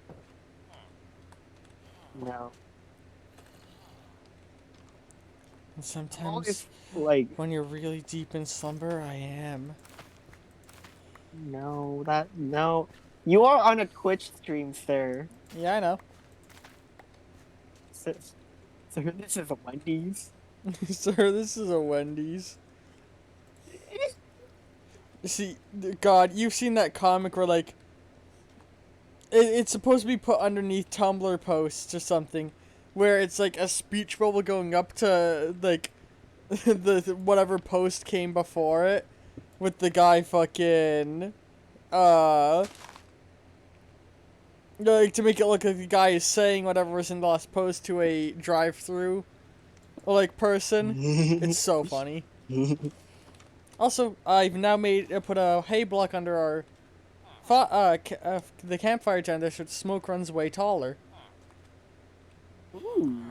[SPEAKER 3] No.
[SPEAKER 1] And sometimes,
[SPEAKER 3] Always, like,
[SPEAKER 1] when you're really deep in slumber, I am.
[SPEAKER 3] no. You are on a Twitch stream, sir.
[SPEAKER 1] Yeah, I know.
[SPEAKER 3] So this is a Wendy's.
[SPEAKER 1] Sir, this is a Wendy's. See, God, you've seen that comic where, like, it's supposed to be put underneath Tumblr posts or something, where it's like a speech bubble going up to, like, the whatever post came before it, with the guy fucking, like, to make it look like the guy is saying whatever was in the last post to a drive-through, like, person. It's so funny. Also, I've now put a hay block under our the campfire tender so the smoke runs way taller.
[SPEAKER 3] Ooh.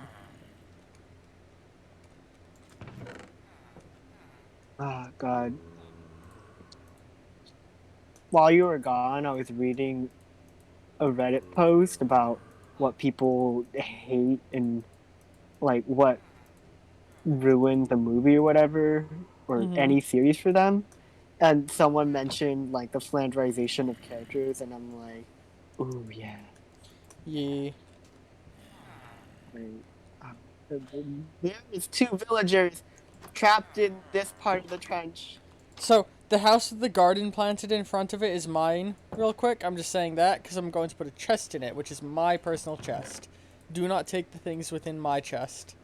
[SPEAKER 3] Ah, God. While you were gone, I was reading a Reddit post about what people hate and, like, what ruined the movie or whatever, or
[SPEAKER 1] Mhm.
[SPEAKER 3] any series for them. And someone mentioned, like, the flanderization of characters, and I'm like, ooh, yeah.
[SPEAKER 1] Yeah.
[SPEAKER 3] There is 2 villagers trapped in this part of the trench.
[SPEAKER 1] So, the house with the garden planted in front of it is mine, real quick. I'm just saying that because I'm going to put a chest in it, which is my personal chest. Do not take the things within my chest.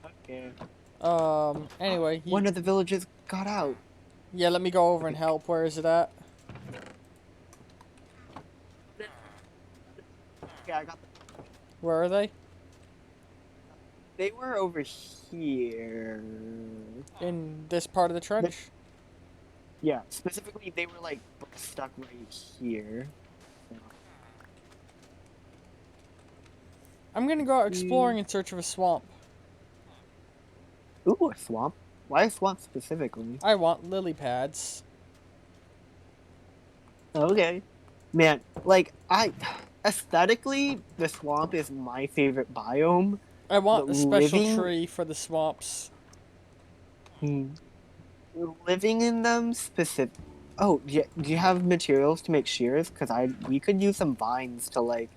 [SPEAKER 3] Okay.
[SPEAKER 1] Anyway.
[SPEAKER 3] One of the villagers got out.
[SPEAKER 1] Yeah, let me go over and help. Where is it at?
[SPEAKER 3] Yeah, I got them.
[SPEAKER 1] Where are they?
[SPEAKER 3] They were over here.
[SPEAKER 1] In this part of the trench?
[SPEAKER 3] Yeah, specifically they were like stuck right here.
[SPEAKER 1] I'm gonna go out exploring in search of a swamp.
[SPEAKER 3] Ooh, a swamp. Why a swamp specifically?
[SPEAKER 1] I want lily pads.
[SPEAKER 3] Okay. Man, like, aesthetically, the swamp is my favorite biome.
[SPEAKER 1] I want
[SPEAKER 3] But
[SPEAKER 1] a special
[SPEAKER 3] living-
[SPEAKER 1] tree for the swamps.
[SPEAKER 3] Living in them specific. Oh, do you have materials to make shears? Because we could use some vines to, like,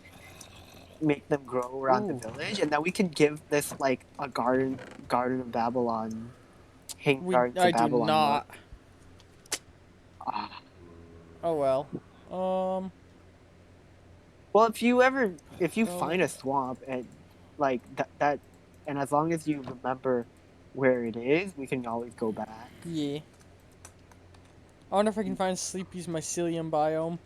[SPEAKER 3] make them grow around
[SPEAKER 1] Ooh.
[SPEAKER 3] the village, and then we could give this, like, a garden of Babylon. Garden
[SPEAKER 1] I
[SPEAKER 3] of
[SPEAKER 1] do
[SPEAKER 3] Babylon
[SPEAKER 1] not.
[SPEAKER 3] look. Ah.
[SPEAKER 1] Oh well.
[SPEAKER 3] Well, if you
[SPEAKER 1] Oh.
[SPEAKER 3] find a swamp and like that, and as long as you remember where it is, we can always go back.
[SPEAKER 1] Yeah. I wonder if I can find Sleepy's mycelium biome.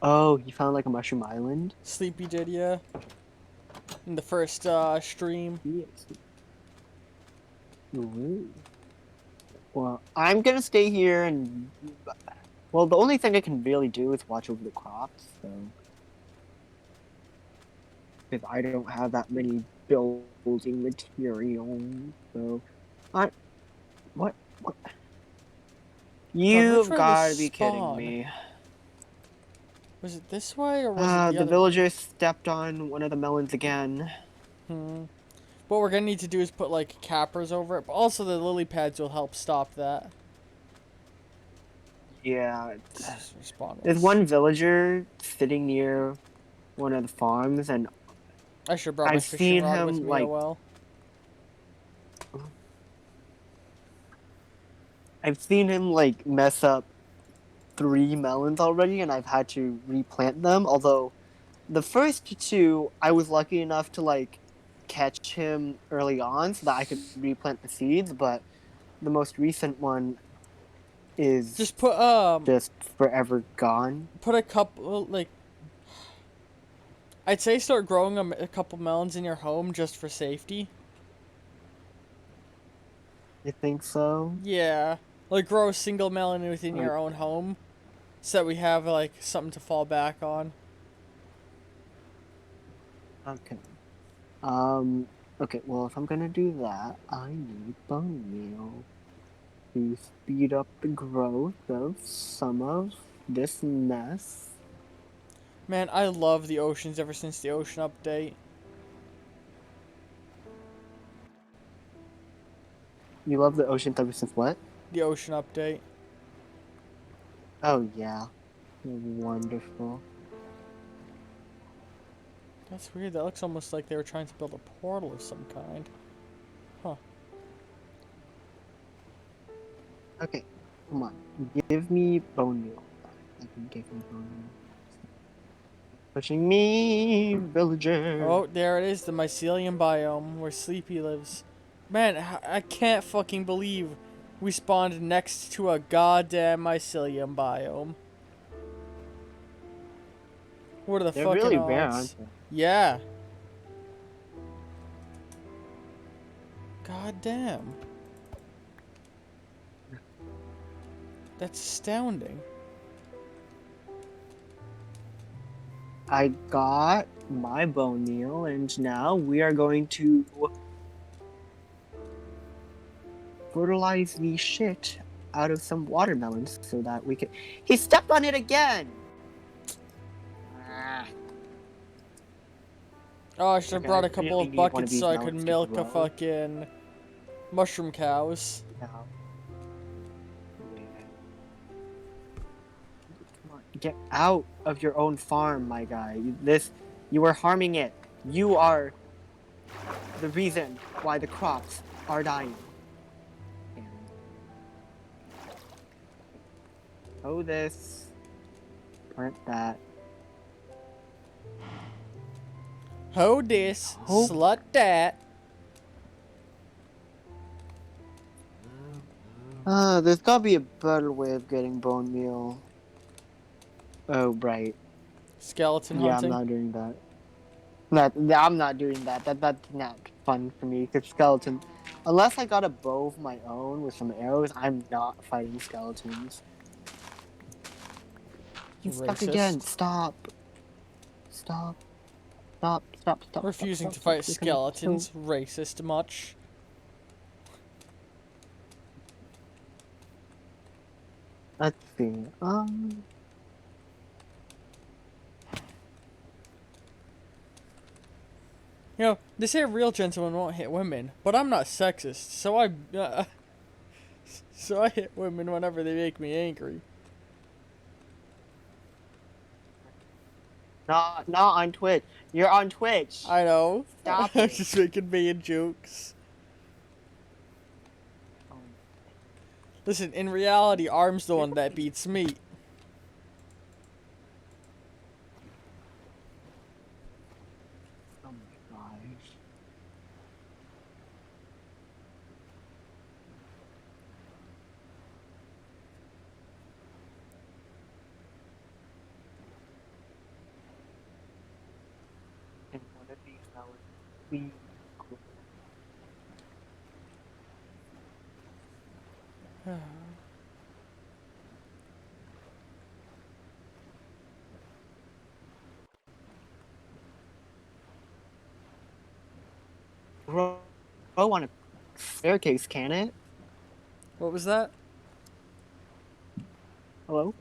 [SPEAKER 3] Oh, you found like a mushroom island?
[SPEAKER 1] Sleepy did, yeah. In the first stream.
[SPEAKER 3] Yes. Ooh. Well, I'm gonna stay here and. Well, the only thing I can really do is watch over the crops, so. because I don't have that many building materials. So, I what what?
[SPEAKER 1] God, which
[SPEAKER 3] You've
[SPEAKER 1] way was
[SPEAKER 3] got to be kidding
[SPEAKER 1] spawn?
[SPEAKER 3] me.
[SPEAKER 1] Was it this way or was it the
[SPEAKER 3] The
[SPEAKER 1] other?
[SPEAKER 3] villagers stepped on one of the melons again.
[SPEAKER 1] Hmm. What we're gonna need to do is put like cappers over it, but also the lily pads will help stop that.
[SPEAKER 3] Yeah,
[SPEAKER 1] Respawn
[SPEAKER 3] there's
[SPEAKER 1] was.
[SPEAKER 3] one villager sitting near one of the farms, and
[SPEAKER 1] I should have brought my
[SPEAKER 3] I've
[SPEAKER 1] fishing
[SPEAKER 3] seen
[SPEAKER 1] rod with
[SPEAKER 3] him
[SPEAKER 1] me. Oh
[SPEAKER 3] like
[SPEAKER 1] well.
[SPEAKER 3] mess up 3 melons already, and I've had to replant them. Although the first two, I was lucky enough to like catch him early on so that I could replant the seeds, but the most recent one is
[SPEAKER 1] Just
[SPEAKER 3] just forever gone.
[SPEAKER 1] put a couple like I'd say start growing a couple melons in your home just for safety.
[SPEAKER 3] You think so?
[SPEAKER 1] Yeah, like grow a single melon within
[SPEAKER 3] Like,
[SPEAKER 1] your own home, so that we have like something to fall back on.
[SPEAKER 3] okay. Um, okay, well, if I'm gonna do that, I need bone meal to speed up the growth of some of this mess.
[SPEAKER 1] Man, I love the oceans ever since the ocean update.
[SPEAKER 3] You love the ocean ever since what?
[SPEAKER 1] The ocean update.
[SPEAKER 3] Oh, yeah. Wonderful.
[SPEAKER 1] That's weird. That looks almost like they were trying to build a portal of some kind. Huh.
[SPEAKER 3] Okay, come on. Give me bone meal. I can give me bone meal. Pushing me, villager.
[SPEAKER 1] Oh, there it is, the mycelium biome where Sleepy lives. Man, I can't fucking believe we spawned next to a goddamn mycelium biome. What are the
[SPEAKER 3] They're
[SPEAKER 1] fucking
[SPEAKER 3] really rare,
[SPEAKER 1] odds?
[SPEAKER 3] aren't they?
[SPEAKER 1] Yeah. God damn. That's astounding.
[SPEAKER 3] I got my bone meal, and now we are going to fertilize the shit out of some watermelons so that we can. He stepped on it again! Ah,
[SPEAKER 1] Oh, I should have
[SPEAKER 3] okay,
[SPEAKER 1] brought
[SPEAKER 3] I
[SPEAKER 1] a couple
[SPEAKER 3] really
[SPEAKER 1] of
[SPEAKER 3] need one of
[SPEAKER 1] buckets
[SPEAKER 3] these
[SPEAKER 1] so I could
[SPEAKER 3] melons to
[SPEAKER 1] milk a
[SPEAKER 3] grow.
[SPEAKER 1] fucking mushroom cows.
[SPEAKER 3] Now. Come on, get out of your own farm, my guy. You are harming it. You are the reason why the crops are dying. Oh, this. Plant that.
[SPEAKER 1] Ho this,
[SPEAKER 3] Hope.
[SPEAKER 1] slut that.
[SPEAKER 3] There's gotta be a better way of getting bone meal. Oh, right.
[SPEAKER 1] Skeleton
[SPEAKER 3] Yeah, I'm
[SPEAKER 1] hunting.
[SPEAKER 3] not doing that. I'm not doing that. That's not fun for me. Cause skeleton, unless I got a bow of my own with some arrows, I'm not fighting skeletons. He's stuck again.
[SPEAKER 1] Racist.
[SPEAKER 3] Stop. Stop. Stop. Stop. Stop. Stop.
[SPEAKER 1] Refusing
[SPEAKER 3] Stop.
[SPEAKER 1] to
[SPEAKER 3] Stop.
[SPEAKER 1] fight
[SPEAKER 3] You're gonna kill.
[SPEAKER 1] skeletons. Racist much.
[SPEAKER 3] Let's see.
[SPEAKER 1] You know, they say a real gentleman won't hit women, but I'm not sexist, so so I hit women whenever they make me angry.
[SPEAKER 3] Not on Twitch. You're on Twitch.
[SPEAKER 1] I know.
[SPEAKER 3] Stop
[SPEAKER 1] I'm
[SPEAKER 3] it.
[SPEAKER 1] just making bad jokes. Listen, in reality, Arm's the one that beats me.
[SPEAKER 3] Oh my gosh. And one of these melons, please. grow on a staircase, can it?
[SPEAKER 1] What was that?
[SPEAKER 3] Hello?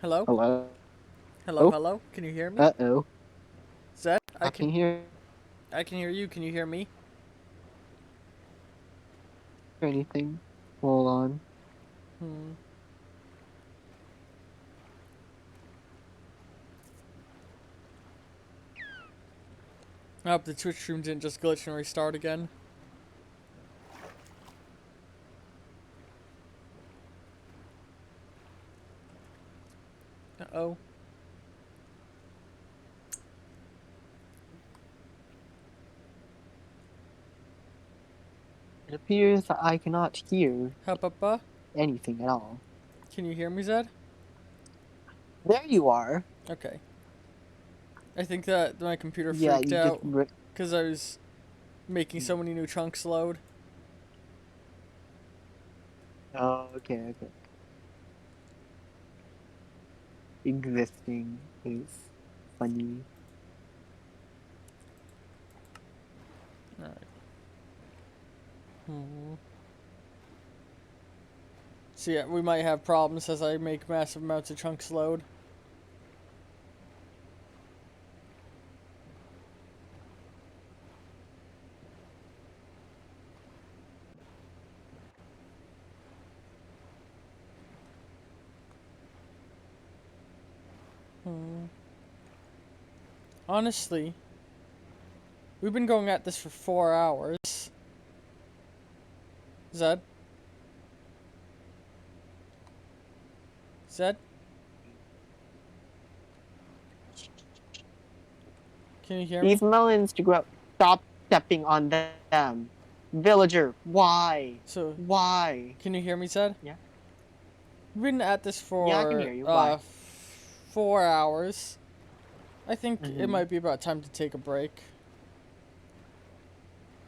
[SPEAKER 1] Hello?
[SPEAKER 3] Hello?
[SPEAKER 1] Hello, hello? Can you hear me?
[SPEAKER 3] Uh-oh.
[SPEAKER 1] Zed?
[SPEAKER 3] I can hear
[SPEAKER 1] I can hear you. Can you hear me?
[SPEAKER 3] anything. Hold on.
[SPEAKER 1] Hmm. I hope the Twitch stream didn't just glitch and restart again. Uh-oh.
[SPEAKER 3] It appears that I cannot hear
[SPEAKER 1] Papa?
[SPEAKER 3] anything at all.
[SPEAKER 1] Can you hear me, Zed?
[SPEAKER 3] There you are.
[SPEAKER 1] Okay. I think that my computer
[SPEAKER 3] Yeah,
[SPEAKER 1] freaked
[SPEAKER 3] you just...
[SPEAKER 1] out because I was making so many new chunks load.
[SPEAKER 3] Oh, okay, okay. Existing is funny.
[SPEAKER 1] Alright. Hmm. So yeah, we might have problems as I make massive amounts of chunks load. Hmm. Honestly, we've been going at this for 4 hours. Zed? Zed? Can you hear me?
[SPEAKER 3] These melons to grow. Stop stepping on them. Villager, why?
[SPEAKER 1] So,
[SPEAKER 3] Why?
[SPEAKER 1] can you hear me, Zed?
[SPEAKER 3] Yeah.
[SPEAKER 1] We've been at this
[SPEAKER 3] Yeah, I can
[SPEAKER 1] for,
[SPEAKER 3] hear you. Why?
[SPEAKER 1] 4 hours. I think it
[SPEAKER 3] Mhm.
[SPEAKER 1] might be about time to take a break.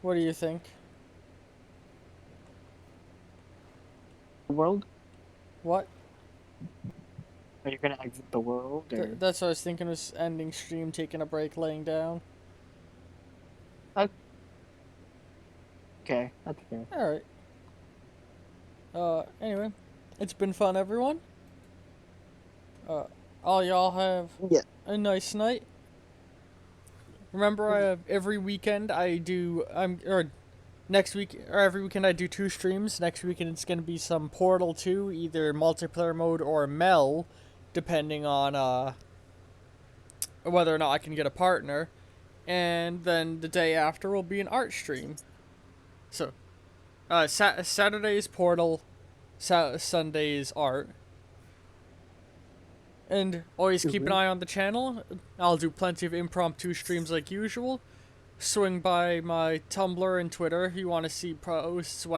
[SPEAKER 1] What do you think?
[SPEAKER 3] World?
[SPEAKER 1] What?
[SPEAKER 3] Are you gonna exit the world or?
[SPEAKER 1] That's what I was thinking, was ending stream, taking a break, laying down.
[SPEAKER 3] Okay, that's fair.
[SPEAKER 1] Alright. Anyway. It's been fun, everyone. All y'all have
[SPEAKER 3] Yeah.
[SPEAKER 1] a nice night. Remember, every weekend I do, or next week, or every weekend I do 2 streams. Next weekend it's gonna be some Portal 2, either multiplayer mode or Mel, depending on, whether or not I can get a partner. And then the day after will be an art stream. So, Saturday's Portal, Sunday's art. And always keep an eye on the channel. I'll do plenty of impromptu streams like usual. Swing by my Tumblr and Twitter if you want to see posts when